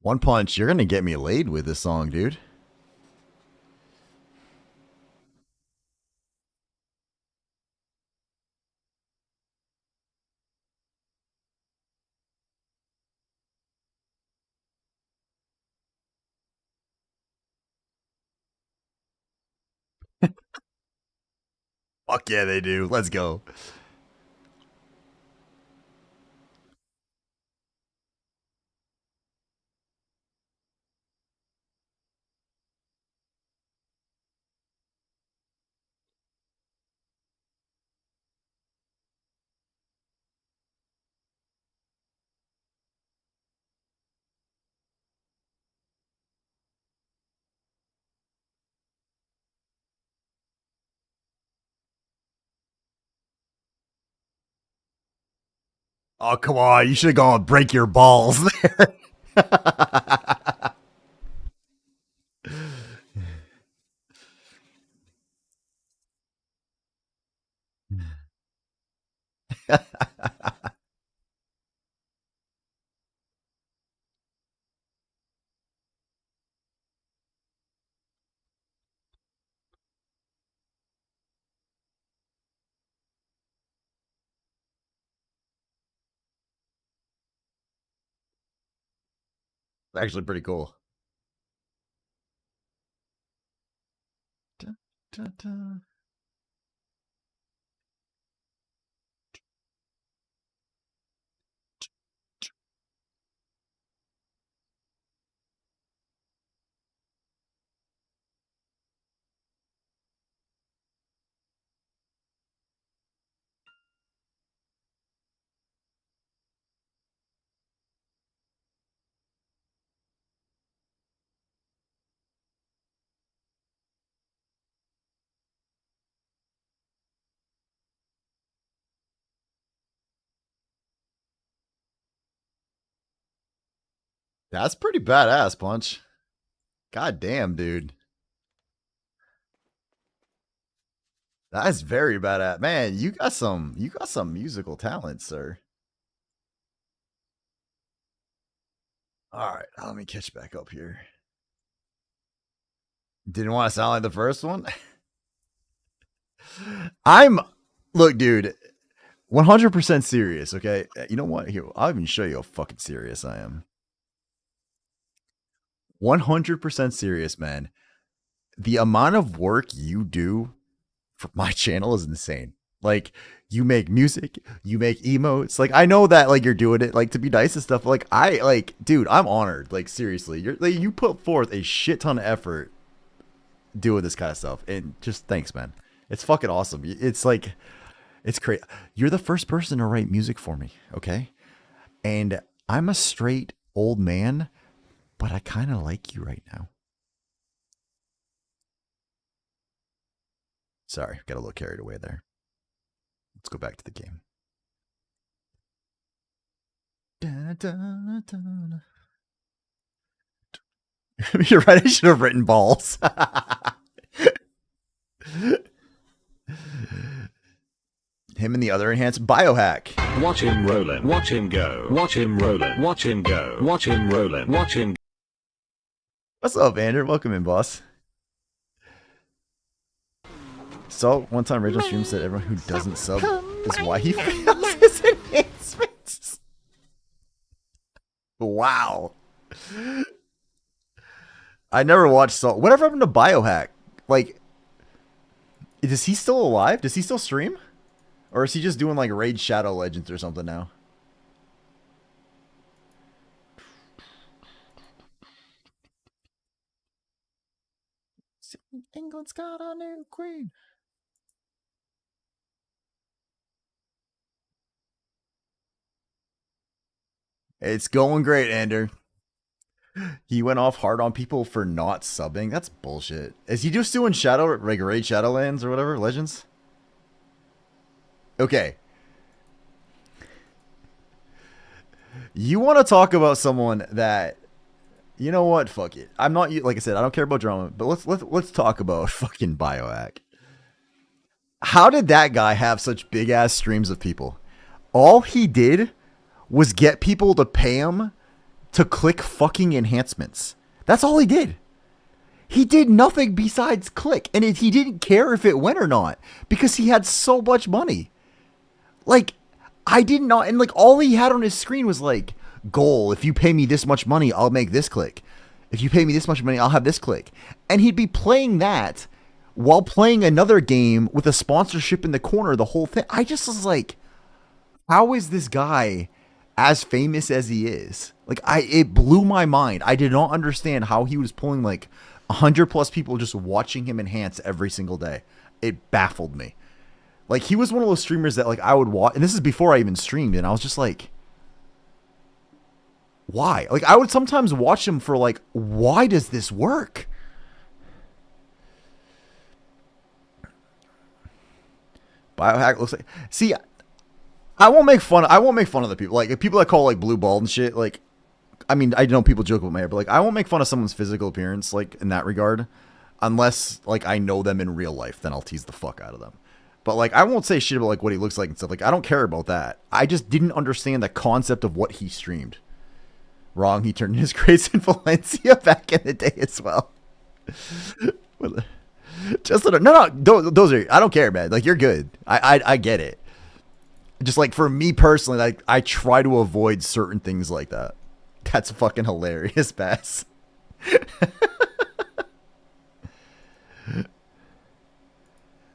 One Punch, you're going to get me laid with this song, dude. Fuck yeah, they do. Let's go. Oh, come on. You should have gone and break your balls there. Actually pretty cool. Dun, dun, dun. That's pretty badass, Punch. God damn, dude. That is very badass. Man, you got some musical talent, sir. All right, let me catch back up here. Didn't want to sound like the first one. Look, dude, 100% serious, okay? You know what? Here, I'll even show you how fucking serious I am. 100% serious, man. The amount of work you do for my channel is insane. Like, you make music, you make emotes. Like, I know that, like, you're doing it, like, to be nice and stuff. Like, dude, I'm honored. Like, seriously, you put forth a shit ton of effort doing this kind of stuff, and just thanks, man. It's fucking awesome. It's like, it's crazy. You're the first person to write music for me, okay? And I'm a straight old man, but I kind of like you right now. Sorry, got a little carried away there. Let's go back to the game. Da, da, da. You're right, I should have written balls. Him and the other enhanced biohack. Watch him rollin', watch him go, watch him rollin', watch him go, watch him rollin', watch him. What's up, Andrew? Welcome in, boss. So, one time Rachel Stream said everyone who doesn't sub is why he fails his enhancements. Wow. I never watched Salt. Whatever happened to Biohack? Like, is he still alive? Does he still stream? Or is he just doing like Raid Shadow Legends or something now? England's got a new queen. It's going great, Ander. He went off hard on people for not subbing. That's bullshit. Is he just doing Shadow, like Raid Shadowlands or whatever? Legends? Okay. You want to talk about someone that, you know what? Fuck it. I'm not, like I said, I don't care about drama, but let's talk about fucking Biohack. How did that guy have such big ass streams of people? All he did was get people to pay him to click fucking enhancements. That's all he did. He did nothing besides click. And he didn't care if it went or not because he had so much money. Like, I did not. And like, all he had on his screen was like, goal. If you pay me this much money, I'll make this click. If you pay me this much money, I'll have this click. And he'd be playing that while playing another game with a sponsorship in the corner, the whole thing. I just was like, how is this guy as famous as he is? Like, it blew my mind. I did not understand how he was pulling like 100+ people just watching him enhance every single day. It baffled me. Like, he was one of those streamers that like I would watch, and this is before I even streamed, and I was just like, why? Like, I would sometimes watch him for like, why does this work? Biohack looks like, see, I won't make fun of the people. Like people that call like blue bald and shit, like I mean, I know people joke about my hair, but like I won't make fun of someone's physical appearance like in that regard unless like I know them in real life, then I'll tease the fuck out of them. But like I won't say shit about like what he looks like and stuff. Like I don't care about that. I just didn't understand the concept of what he streamed. Wrong, he turned in his grades in Valencia back in the day as well. Just no, those are, I don't care, man. Like you're good. I get it. Just like for me personally, like I try to avoid certain things like that. That's fucking hilarious, Bass.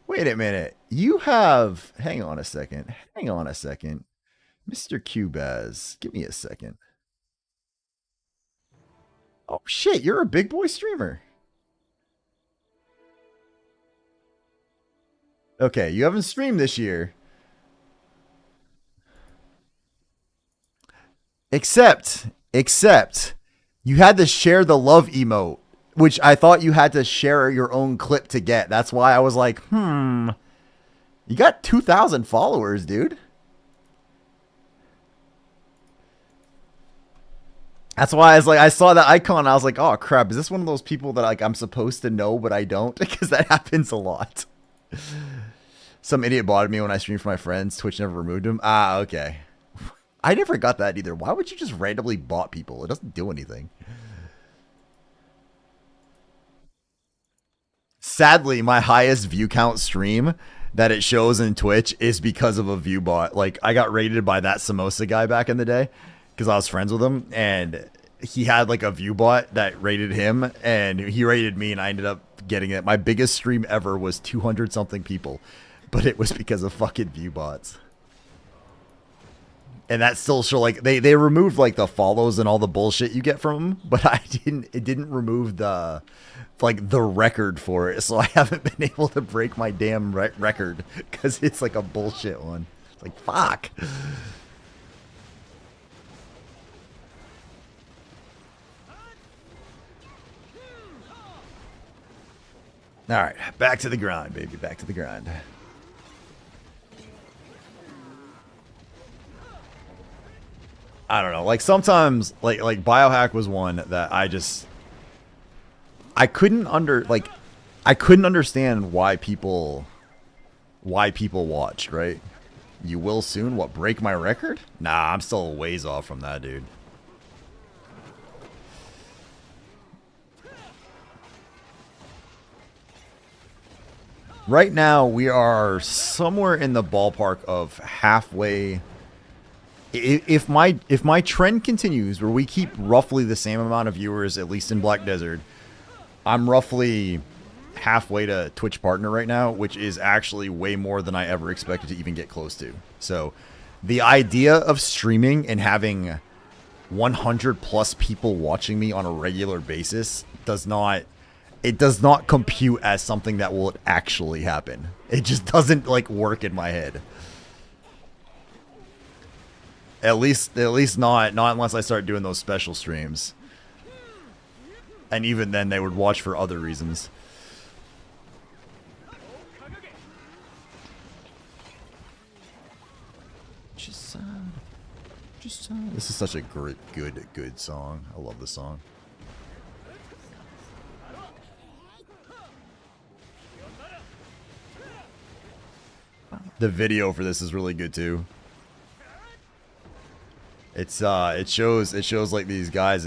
Wait a minute. You have, hang on a second. Mr. Q-Baz, give me a second. Oh shit, you're a big boy streamer. Okay, you haven't streamed this year. Except you had to share the love emote, which I thought you had to share your own clip to get. That's why I was like, you got 2,000 followers, dude. That's why I was like, I saw that icon and I was like, oh crap, is this one of those people that like I'm supposed to know but I don't? Because that happens a lot. Some idiot botted me when I streamed for my friends. Twitch never removed him. Ah, okay. I never got that either. Why would you just randomly bot people? It doesn't do anything. Sadly, my highest view count stream that it shows in Twitch is because of a view bot. Like, I got rated by that Samosa guy back in the day because I was friends with him, and he had like a view bot that rated him, and he rated me, and I ended up getting it. My biggest stream ever was 200 something people, but it was because of fucking view bots. And that still show like they removed like the follows and all the bullshit you get from them, but it didn't remove the like the record for it, so I haven't been able to break my damn record because it's like a bullshit one. It's like fuck. All right, back to the grind, baby. Back to the grind. I don't know. Like sometimes, like Biohack was one that I couldn't understand why people watched. Right? You will soon. What, break my record? Nah, I'm still a ways off from that, dude. Right now, we are somewhere in the ballpark of halfway. If my trend continues, where we keep roughly the same amount of viewers, at least in Black Desert, I'm roughly halfway to Twitch partner right now, which is actually way more than I ever expected to even get close to. So, the idea of streaming and having 100 plus people watching me on a regular basis does not compute as something that will actually happen. It just doesn't like work in my head. At least not unless I start doing those special streams. And even then they would watch for other reasons. This is such a good song. I love this song. The video for this is really good too. It shows like these guys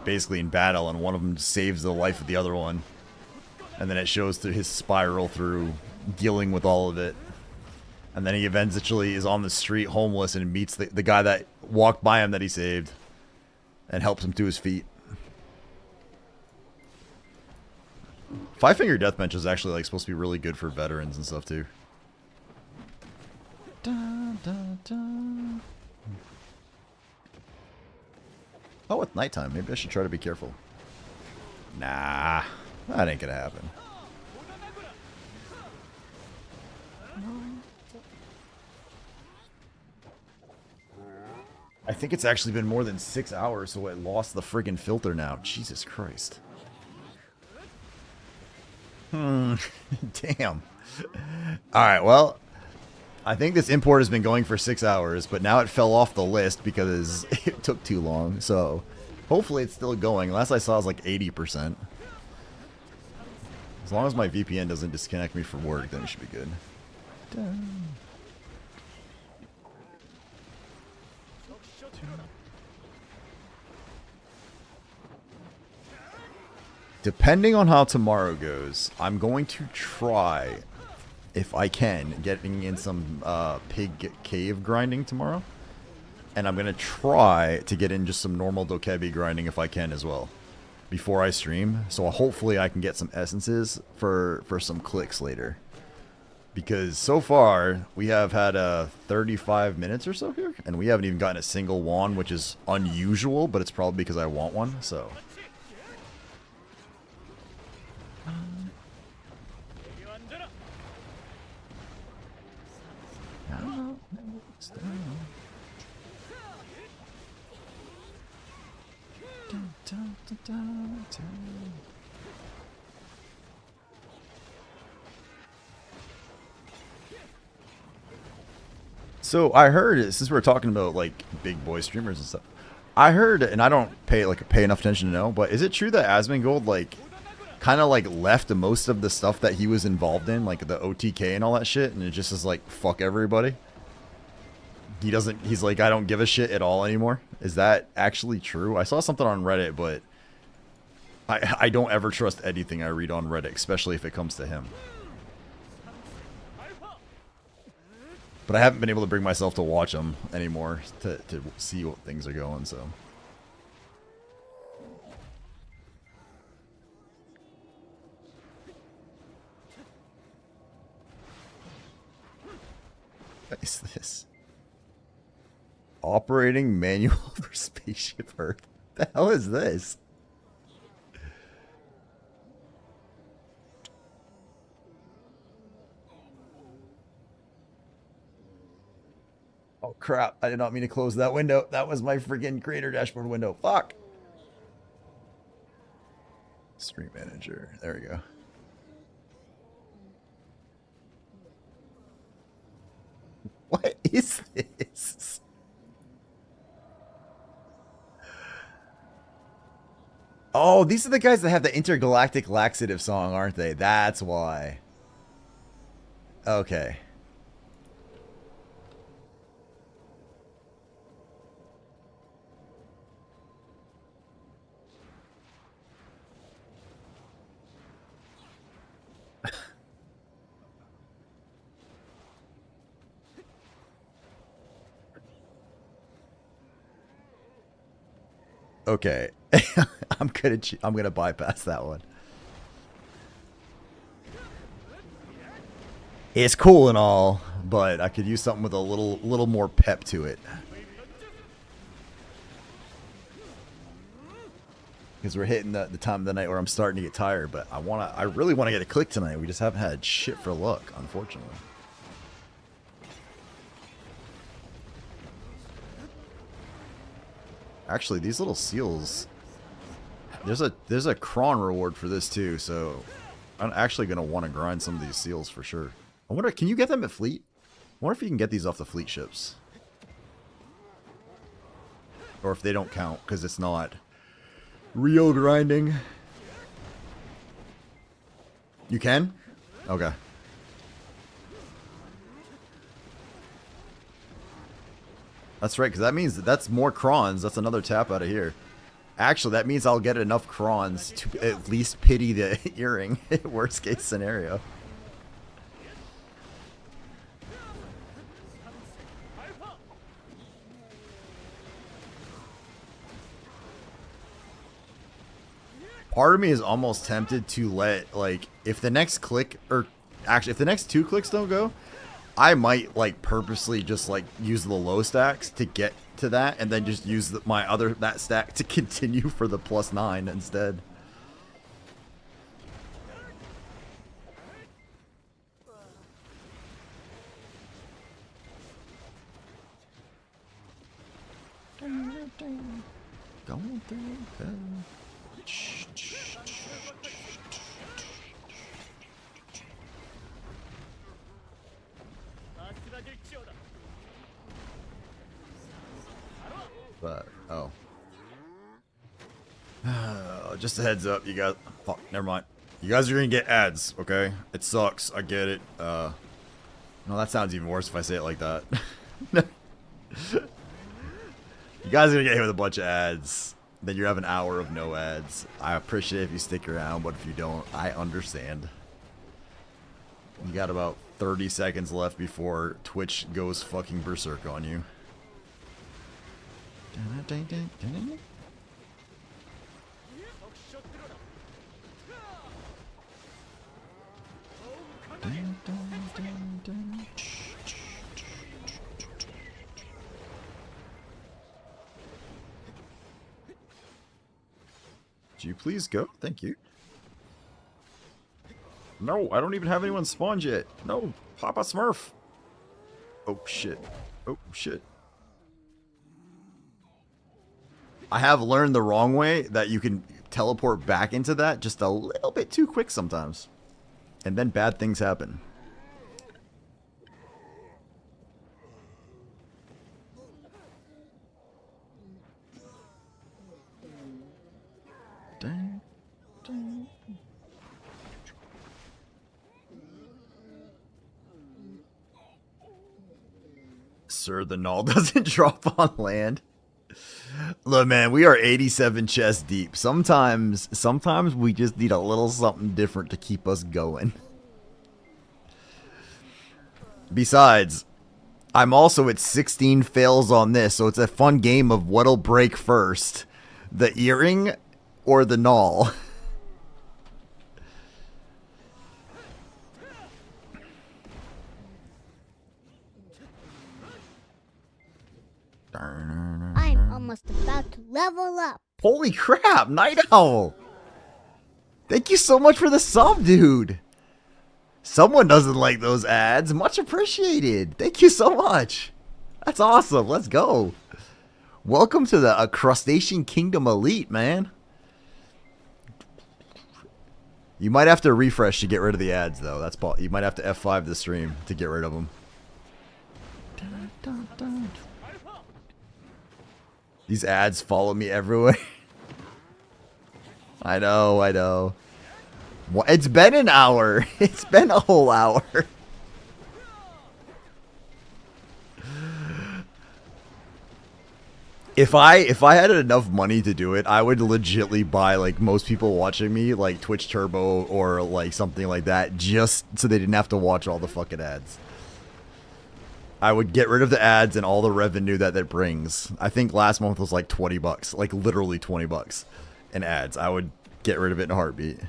basically in battle, and one of them saves the life of the other one, and then it shows through his spiral through dealing with all of it, and then he eventually is on the street homeless and meets the guy that walked by him that he saved, and helps him to his feet. Five Finger Deathmatch is actually like supposed to be really good for veterans and stuff too. Dun, dun, dun. Oh, it's nighttime. Maybe I should try to be careful. Nah, that ain't gonna happen. I think it's actually been more than 6 hours, so it lost the friggin' filter now. Jesus Christ. Damn. Alright, well, I think this import has been going for 6 hours, but now it fell off the list because it took too long. So hopefully it's still going. Last I saw it was like 80%. As long as my VPN doesn't disconnect me from work, then it should be good. Depending on how tomorrow goes, I'm going to try, if I can, getting in some pig cave grinding tomorrow. And I'm going to try to get in just some normal dokebi grinding if I can as well, before I stream. So hopefully I can get some essences for some clicks later. Because so far, we have had 35 minutes or so here, and we haven't even gotten a single wand, which is unusual, but it's probably because I want one, so... So I heard, since we're talking about like big boy streamers and stuff, I heard, and I don't pay enough attention to know, but is it true that Asmongold like kind of like left most of the stuff that he was involved in, like the OTK and all that shit, and it just is like fuck everybody? He's like, I don't give a shit at all anymore. Is that actually true? I saw something on Reddit, but I don't ever trust anything I read on Reddit, especially if it comes to him. But I haven't been able to bring myself to watch them anymore to see what things are going, so. What is this? Operating manual for Spaceship Earth. The hell is this? Oh crap, I did not mean to close that window. That was my freaking creator dashboard window. Fuck. Stream manager. There we go. What is this? Oh, these are the guys that have the intergalactic laxative song, aren't they? That's why. Okay. Okay. I'm gonna bypass that one. It's cool and all, but I could use something with a little more pep to it. Because we're hitting the time of the night where I'm starting to get tired, but I really want to get a click tonight. We just haven't had shit for luck, unfortunately. Actually, these little seals, there's a cron reward for this too, so I'm actually gonna want to grind some of these seals for sure. I wonder, can you get them at fleet? I wonder if you can get these off the fleet ships, or if they don't count because it's not real grinding. You can? Okay. That's right, because that means that's more crons. That's another tap out of here. Actually, that means I'll get enough crons to at least pity the earring. Worst case scenario. Part of me is almost tempted to let, like, if the next click, or actually, if the next 2 clicks don't go, I might like purposely just like use the low stacks to get to that, and then just use that stack to continue for the +9 instead. But, oh. Just a heads up, you guys. Fuck, never mind. You guys are gonna get ads, okay? It sucks. I get it. No, that sounds even worse if I say it like that. You guys are gonna get hit with a bunch of ads. Then you have an hour of no ads. I appreciate if you stick around, but if you don't, I understand. You got about 30 seconds left before Twitch goes fucking berserk on you. Would you please go? Thank you. No, I don't even have anyone spawned yet. No, Papa Smurf. Oh shit. Oh shit. I have learned the wrong way that you can teleport back into that just a little bit too quick sometimes. And then bad things happen. Dang, dang. Sir, the null doesn't drop on land. Look, man, we are 87 chests deep. Sometimes we just need a little something different to keep us going. Besides, I'm also at 16 fails on this, so it's a fun game of what'll break first. The earring or the null. I'm almost about to level up. Holy crap, Night Owl! Thank you so much for the sub, dude! Someone doesn't like those ads. Much appreciated. Thank you so much. That's awesome. Let's go. Welcome to the Crustacean Kingdom Elite, man. You might have to refresh to get rid of the ads, though. That's you might have to F5 the stream to get rid of them. These ads follow me everywhere. I know, I know. It's been an hour. It's been a whole hour. If I had enough money to do it, I would legitly buy, like, most people watching me, like, Twitch Turbo or, like, something like that, just so they didn't have to watch all the fucking ads. I would get rid of the ads and all the revenue that brings. I think last month was, like, 20 bucks. Like, literally 20 bucks in ads. I would get rid of it in a heartbeat.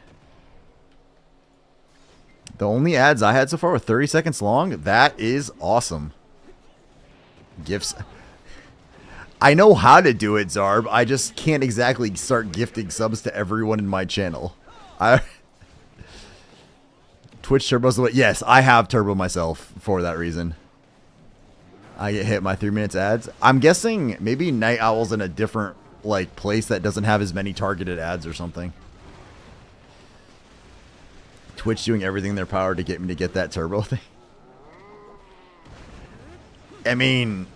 The only ads I had so far were 30 seconds long. That is awesome. Gifts. I know how to do it, Zarb. I just can't exactly start gifting subs to everyone in my channel. Twitch Turbo's the way. Yes, I have Turbo myself for that reason. I get hit my 3 minutes ads. I'm guessing maybe Night Owl's in a different, like, place that doesn't have as many targeted ads or something. Twitch doing everything in their power to get me to get that Turbo thing. I mean,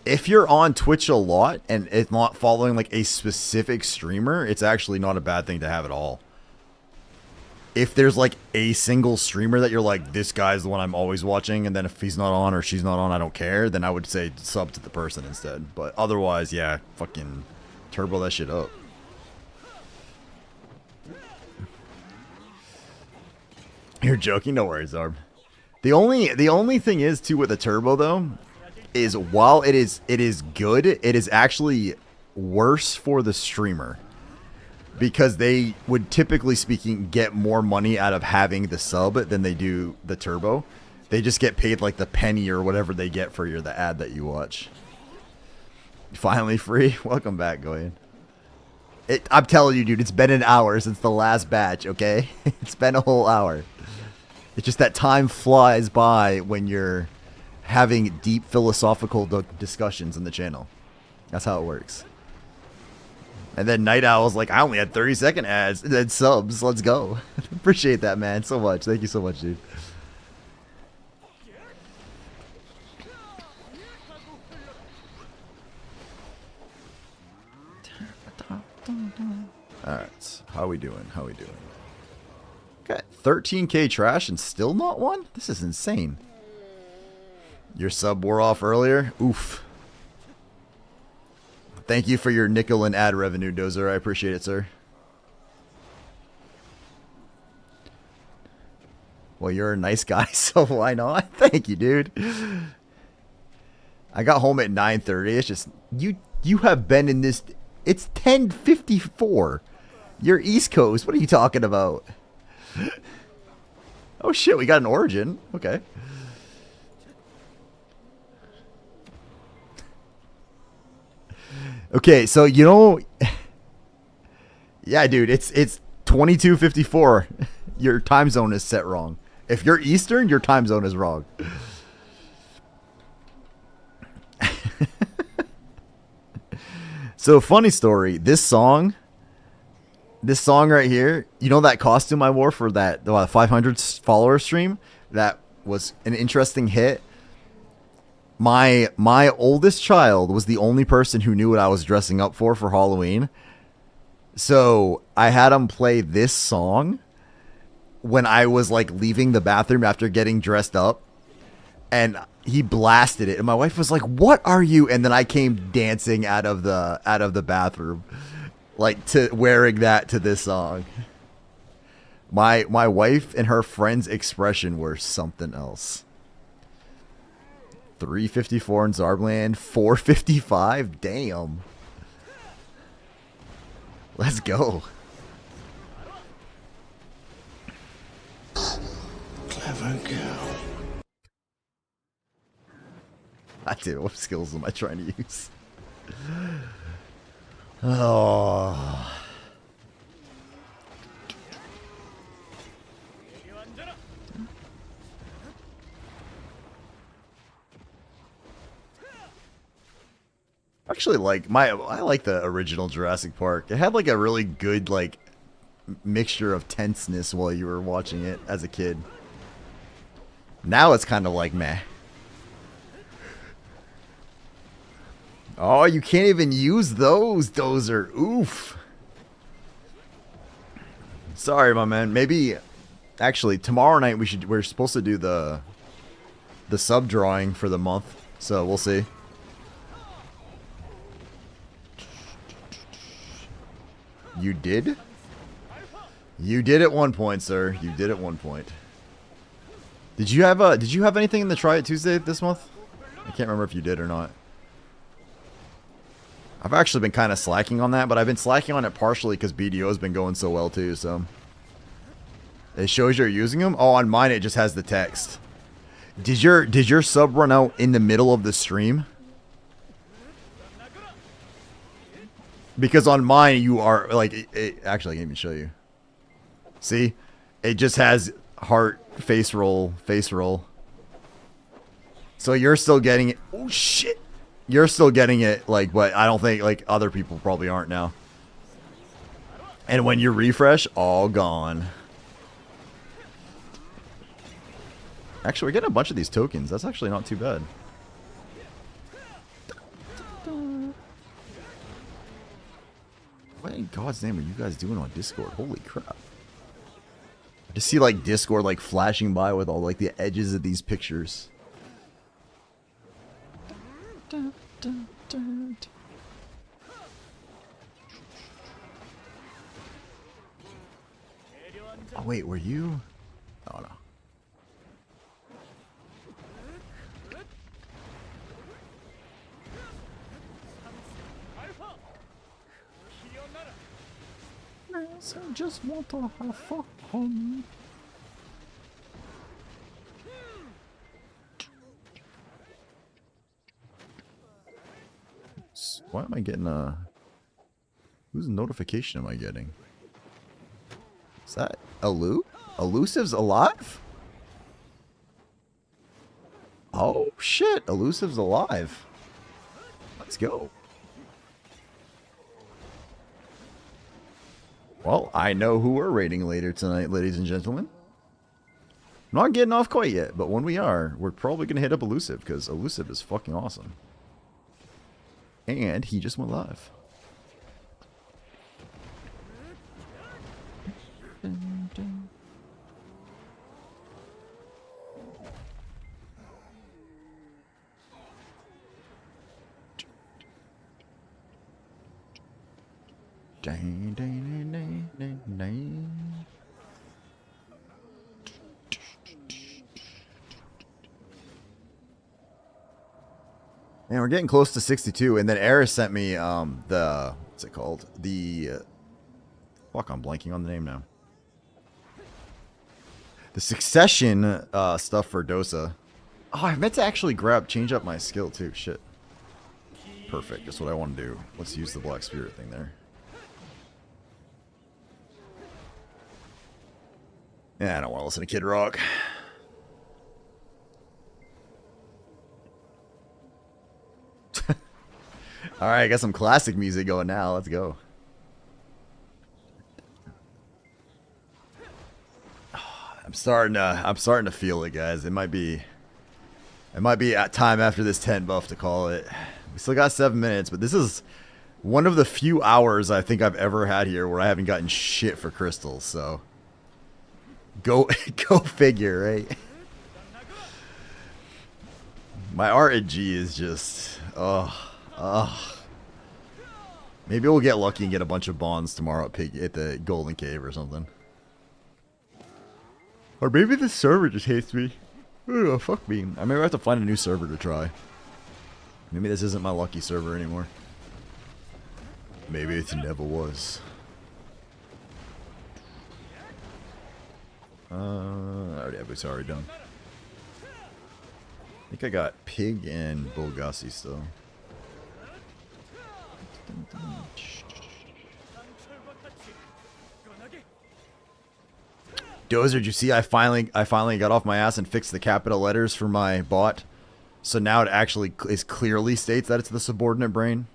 if you're on Twitch a lot and it's not following like a specific streamer, it's actually not a bad thing to have at all. If there's like a single streamer that you're like, this guy's the one I'm always watching, and then if he's not on or she's not on, I don't care, then I would say sub to the person instead. But otherwise, yeah, fucking Turbo that shit up. You're joking? No worries, Zarb. The only thing is too with the Turbo though, is while it is good, it is actually worse for the streamer. Because they would, typically speaking, get more money out of having the sub than they do the Turbo. They just get paid like the penny or whatever they get for the ad that you watch. Finally free? Welcome back, Goyen. I'm telling you, dude, it's been an hour since the last batch, okay? It's been a whole hour. It's just that time flies by when you're having deep philosophical discussions in the channel. That's how it works. And then Night Owl's like, I only had 30-second ads and then subs. Let's go. Appreciate that, man, so much. Thank you so much, dude. Alright, how we doing? How we doing? Got 13k trash and still not one? This is insane. Your sub wore off earlier? Oof. Thank you for your nickel and ad revenue, Dozer. I appreciate it, sir. Well, you're a nice guy, so why not? Thank you, dude. I got home at 9:30. It's just, you have been in this... It's 10:54. You're East Coast. What are you talking about? Oh, shit. We got an origin. Okay. Okay, so, you know... Yeah, dude. It's 22:54. Your time zone is set wrong. If you're Eastern, your time zone is wrong. So, funny story. This song right here, you know that costume I wore for that 500 follower stream? That was an interesting hit. My oldest child was the only person who knew what I was dressing up for Halloween. So, I had him play this song when I was like leaving the bathroom after getting dressed up, and he blasted it, and my wife was like, "What are you?" And then I came dancing out of the bathroom, like to wearing that to this song. My wife and her friend's expression were something else. 354 in Zarbland, 455. Damn. Let's go. Clever girl. Dude, what skills am I trying to use? Oh. Actually, I like the original Jurassic Park. It had like a really good like mixture of tenseness while you were watching it as a kid. Now it's kind of like meh. Oh, you can't even use those, Dozer. Oof. Sorry, my man. Maybe, actually, tomorrow night we're supposed to do the sub drawing for the month. So we'll see. You did? You did at one point, sir. You did at one point. Did you have anything in the Try It Tuesday this month? I can't remember if you did or not. I've actually been kind of slacking on that, but I've been slacking on it partially because BDO has been going so well too, so. It shows you're using them? Oh, on mine it just has the text. Did your sub run out in the middle of the stream? Because on mine you are, like, actually I can't even show you. See? It just has heart, face roll, face roll. So you're still getting it. Oh, shit. You're still getting it, like, but I don't think, like, other people probably aren't now. And when you refresh, all gone. Actually, we're getting a bunch of these tokens. That's actually not too bad. What in God's name are you guys doing on Discord? Holy crap. I just see, like, Discord, like, flashing by with all, like, the edges of these pictures. Oh, wait, were you? Oh, no. Yes, I just want to have fun. Why am I getting a... Whose notification am I getting? Is that Elusive's alive? Oh, shit. Elusive's alive. Let's go. Well, I know who we're raiding later tonight, ladies and gentlemen. I'm not getting off quite yet, but when we are, we're probably going to hit up Elusive, because Elusive is fucking awesome. And he just went live. Dang, dang, dang, dang, dang. And we're getting close to 62. And then Eris sent me the, what's it called? The, fuck, I'm blanking on the name now. The Succession stuff for Dosa. Oh, I meant to actually change up my skill too. Shit. Perfect. That's what I want to do. Let's use the Black Spirit thing there. Yeah, I don't want to listen to Kid Rock. Alright, I got some classic music going now. Let's go. I'm starting to feel it, guys. It might be at time after this 10 buff to call it. We still got 7 minutes, but this is one of the few hours I think I've ever had here where I haven't gotten shit for crystals, so go figure, right? My RNG is just maybe we'll get lucky and get a bunch of bonds tomorrow at the Golden Cave or something. Or maybe the server just hates me. Oh, fuck me. I maybe I have to find a new server to try. Maybe this isn't my lucky server anymore. Maybe it never was. I already have it's already done. I think I got Pig and Bulgassi still. Dozer, did you see I finally got off my ass and fixed the capital letters for my bot? So now it actually clearly states that it's the subordinate brain.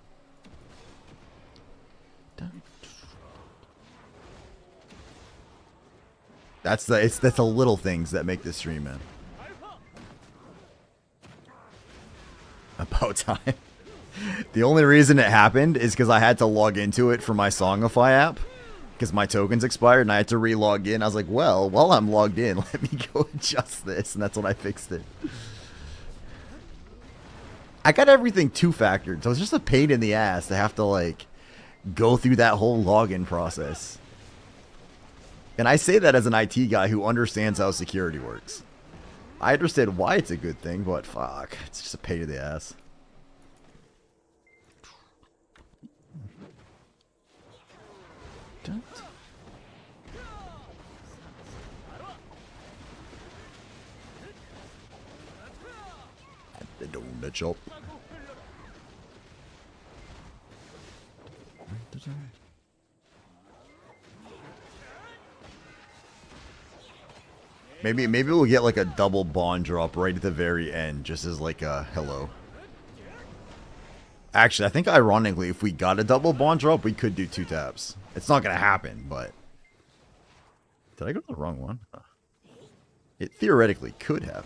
That's the little things that make this stream, man. About time. The only reason it happened is because I had to log into it for my Songify app. Because my tokens expired and I had to re-log in. I was like, well, while I'm logged in, let me go adjust this. And that's when I fixed it. I got everything two-factored. So it's just a pain in the ass to have to, like, go through that whole login process. And I say that as an IT guy who understands how security works. I understand why it's a good thing, but fuck. It's just a pain in the ass. The donut shop. Maybe we'll get like a double bond drop right at the very end, just as like a hello. Actually, I think ironically, if we got a double bond drop, we could do 2 taps. It's not gonna happen, but did I go to the wrong one? It theoretically could happen.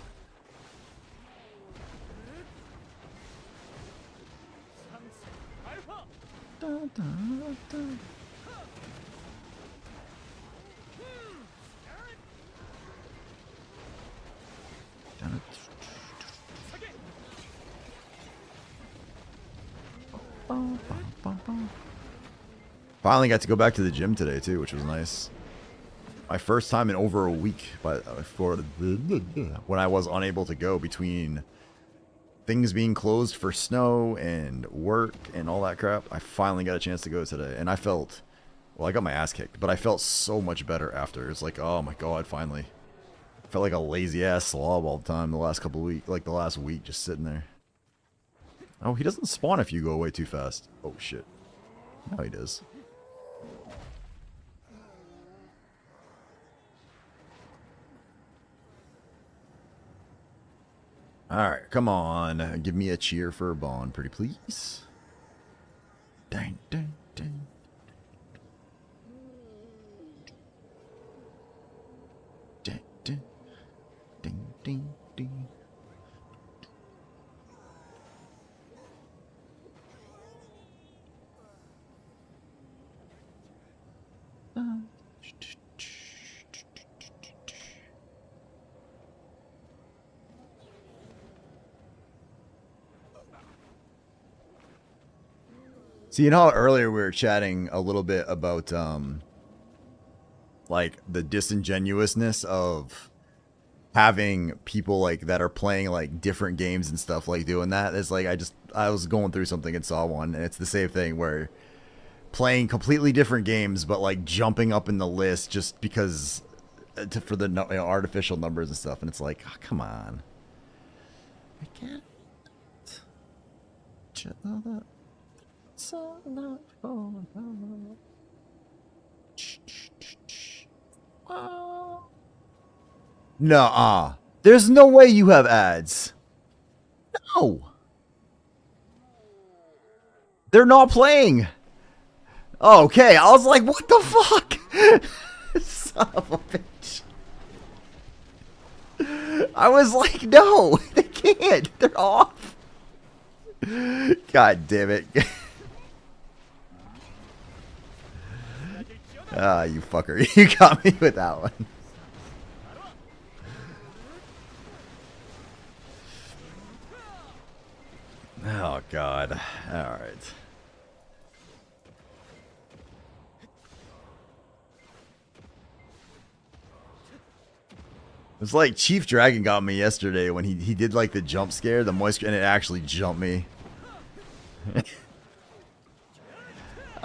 Finally got to go back to the gym today too, which was nice. My first time in over a week, but when I was unable to go between things being closed for snow and work and all that crap, I finally got a chance to go today, and I felt, well, I got my ass kicked, but I felt so much better after. It's like, oh my god, finally. I felt like a lazy ass slob all the time the last couple of weeks, like the last week, just sitting there. Oh, he doesn't spawn if you go away too fast. Oh shit. No, he does. Alright, come on. Give me a cheer for a bond, pretty please. Dang, dang, dang. Ding, ding, ding, ding, ding. So you know how earlier we were chatting a little bit about like the disingenuousness of having people like that are playing like different games and stuff like doing that. It's like I was going through something and saw one, and it's the same thing where playing completely different games but like jumping up in the list just because for the artificial numbers and stuff, and it's like, oh, come on. I can't. Nuh-uh. There's no way you have ads. No. They're not playing. Okay, I was like, what the fuck? Son of a bitch. I was like, no, they can't. They're off. God damn it. Ah, you fucker. You got me with that one. Oh, God. Alright. It's like Chief Dragon got me yesterday when he did like the jump scare, the moisture, and it actually jumped me.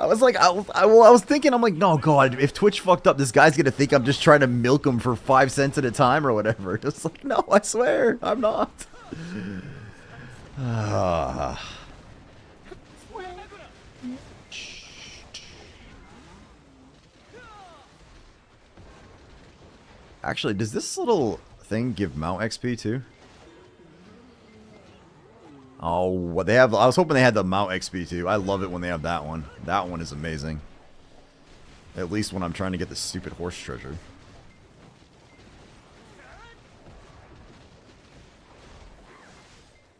I was like, I was thinking, I'm like, no, God, if Twitch fucked up, this guy's gonna think I'm just trying to milk him for 5 cents at a time or whatever. Just like, no, I swear, I'm not. Actually, does this little thing give mount XP too? Oh, what they have? I was hoping they had the mount XP too. I love it when they have that one. That one is amazing. At least when I'm trying to get the stupid horse treasure.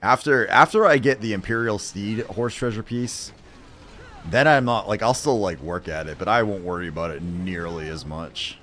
After I get the Imperial Steed horse treasure piece, then I'm not like, I'll still like work at it, but I won't worry about it nearly as much.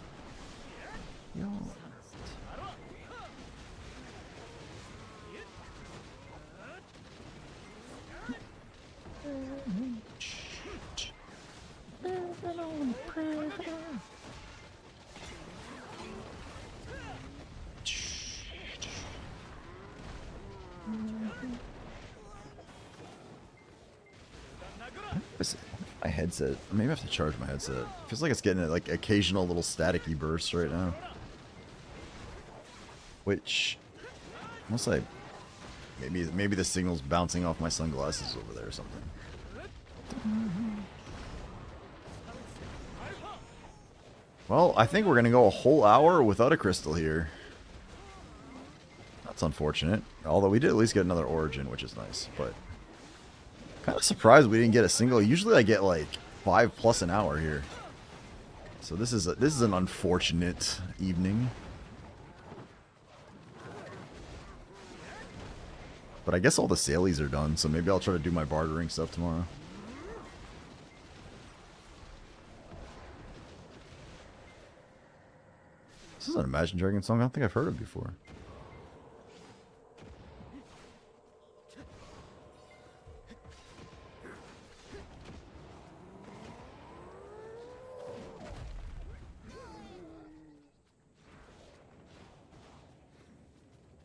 My headset. Maybe I have to charge my headset. Feels like it's getting a, like occasional little staticky bursts right now. Which, unless I, maybe the signal's bouncing off my sunglasses over there or something. Well, I think we're gonna go a whole hour without a crystal here. That's unfortunate. Although we did at least get another origin, which is nice. But kind of surprised we didn't get a single. Usually I get like 5+ an hour here. So this is an unfortunate evening. But I guess all the salies are done, so maybe I'll try to do my bartering stuff tomorrow. This is an Imagine Dragons song I don't think I've heard of before.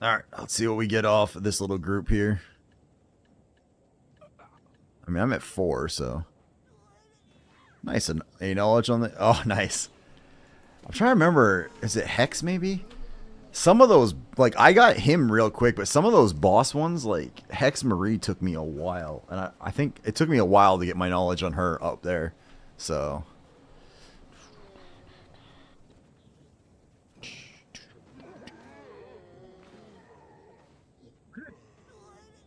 Alright, let's see what we get off of this little group here. I mean, I'm at 4, so. Nice, and a knowledge on the... Oh, nice. I'm trying to remember, is it Hex maybe? Some of those, like, I got him real quick, but some of those boss ones, like, Hex Marie took me a while. And I think it took me a while to get my knowledge on her up there, so...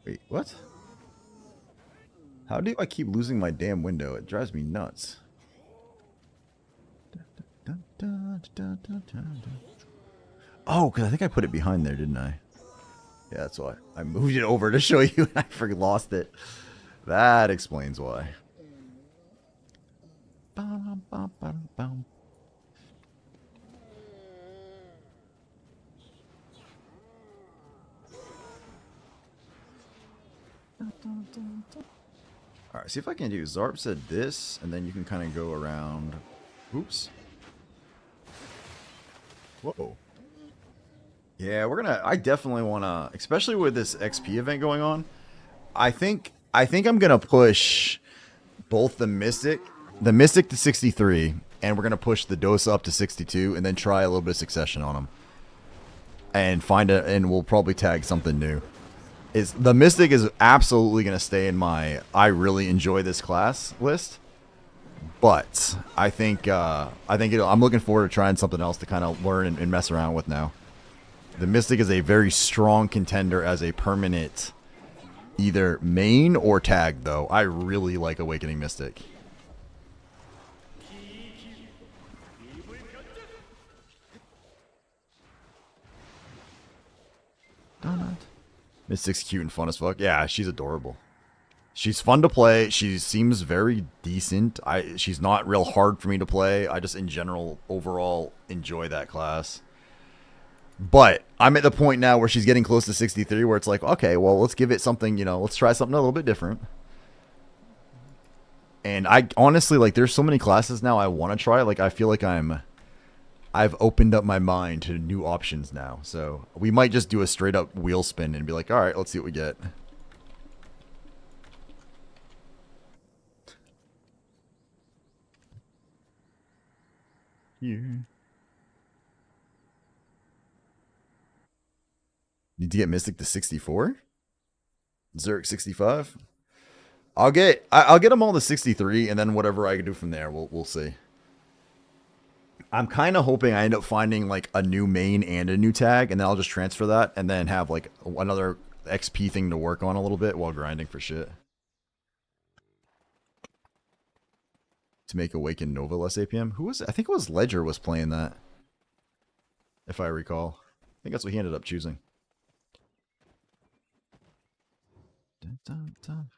Wait, what? How do I keep losing my damn window? It drives me nuts. Oh, because I think I put it behind there, didn't I? Yeah, that's why. I moved it over to show you and I freaking lost it. That explains why. Alright, see if I can do. Zarp said this, and then you can kind of go around. Oops. Whoa. Yeah, we're gonna. I definitely wanna, especially with this XP event going on. I think I'm gonna push both the Mystic to 63, and we're gonna push the Dosa up to 62, and then try a little bit of Succession on them, and and we'll probably tag something new. The Mystic is absolutely gonna stay in my I really enjoy this class list, but I think I'm looking forward to trying something else to kind of learn and mess around with now. The Mystic is a very strong contender as a permanent either main or tag, though. I really like Awakening Mystic. Donut. Mystic's cute and fun as fuck. Yeah, she's adorable. She's fun to play. She seems very decent. She's not real hard for me to play. I just, in general, overall, enjoy that class. But I'm at the point now where she's getting close to 63, where it's like, okay, well, let's give it something, let's try something a little bit different. And I honestly, like, there's so many classes now I want to try. Like, I feel like I've opened up my mind to new options now. So we might just do a straight up wheel spin and be like, all right, let's see what we get. Here. Need to get Mystic to 64? Zerk 65? I'll get them all to 63, and then whatever I can do from there, we'll see. I'm kind of hoping I end up finding like a new main and a new tag, and then I'll just transfer that, and then have like another XP thing to work on a little bit while grinding for shit. To make Awaken Nova less APM. Who was it? I think it was Ledger was playing that, if I recall. I think that's what he ended up choosing. Dun, dun, dun.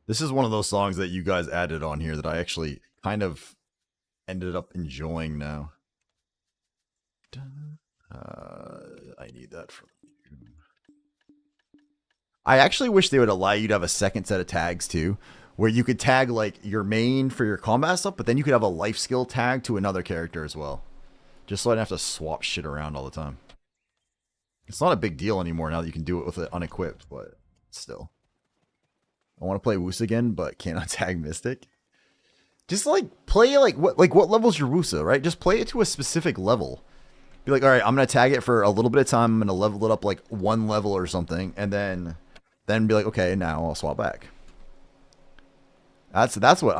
This is one of those songs that you guys added on here that I actually kind of ended up enjoying now. I need that from you. I actually wish they would allow you to have a second set of tags too, where you could tag like your main for your combat stuff, but then you could have a life skill tag to another character as well. Just so I don't have to swap shit around all the time. It's not a big deal anymore now that you can do it with it unequipped, but still. I want to play Wusa again, but cannot tag Mystic. Just like play what level's your Wusa, right? Just play it to a specific level. Be like, all right, I'm gonna tag it for a little bit of time. I'm gonna level it up like one level or something, and then be like, okay, now I'll swap back. That's what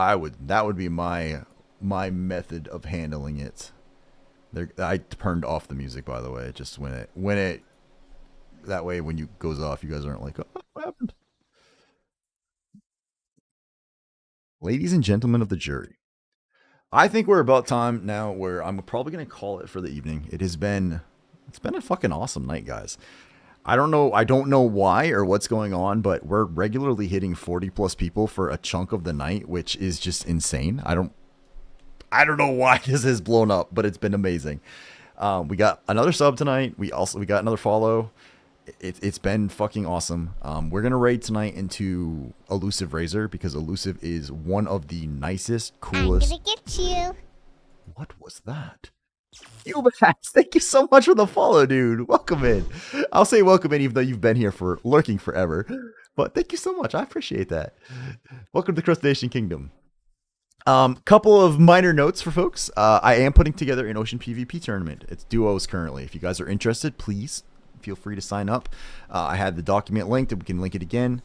that would be my method of handling it. I turned off the music, by the way, just when it that way when you goes off, you guys aren't like, oh, what happened? Ladies and gentlemen of the jury, I think we're about time now where I'm probably going to call it for the evening. It's been a fucking awesome night, guys. I don't know why or what's going on, but we're regularly hitting 40 plus people for a chunk of the night, which is just insane. I don't know why this has blown up, but it's been amazing. We got another sub tonight. We got another follow. It's been fucking awesome. We're going to raid tonight into Elusive Razor because Elusive is one of the nicest, coolest. I'm gonna get you. What was that? Ubats, thank you so much for the follow, dude. Welcome in. I'll say welcome in even though you've been here for lurking forever. But thank you so much. I appreciate that. Welcome to the Crustacean Kingdom. Couple of minor notes for folks. I am putting together an Ocean PvP tournament. It's duos currently. If you guys are interested, please feel free to sign up. I had the document linked, and we can link it again.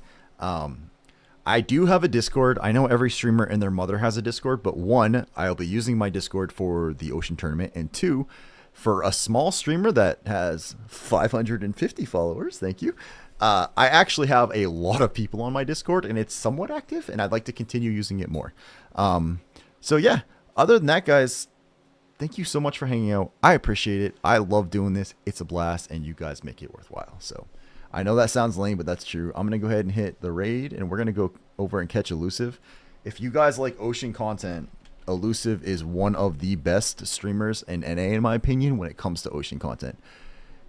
I do have a Discord. I know every streamer and their mother has a Discord, but one, I'll be using my Discord for the Ocean Tournament, and two, for a small streamer that has 550 followers, thank you, I actually have a lot of people on my Discord, and it's somewhat active, and I'd like to continue using it more. So yeah, other than that, guys, thank you so much for hanging out. I appreciate it. I love doing this. It's a blast, and you guys make it worthwhile. So I know that sounds lame, but that's true. I'm going to go ahead and hit the raid, and we're going to go over and catch Elusive. If you guys like ocean content, Elusive is one of the best streamers in NA, in my opinion, when it comes to ocean content.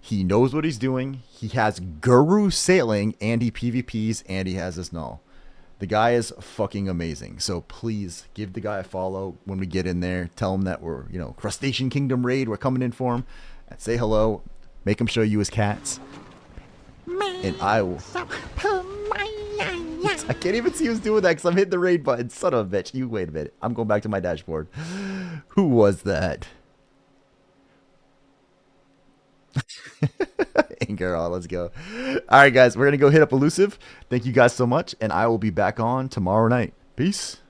He knows what he's doing. He has guru sailing, and he PvPs, and he has his null. The guy is fucking amazing. So please give the guy a follow when we get in there. Tell him that we're, Crustacean Kingdom raid. We're coming in for him. And say hello. Make him show you his cats. And I will. I can't even see who's doing that because I'm hitting the raid button. Son of a bitch. You wait a minute. I'm going back to my dashboard. Who was that? Anger on, let's go. All right, guys, we're gonna go hit up Elusive. Thank you guys so much, and I will be back on tomorrow night. Peace.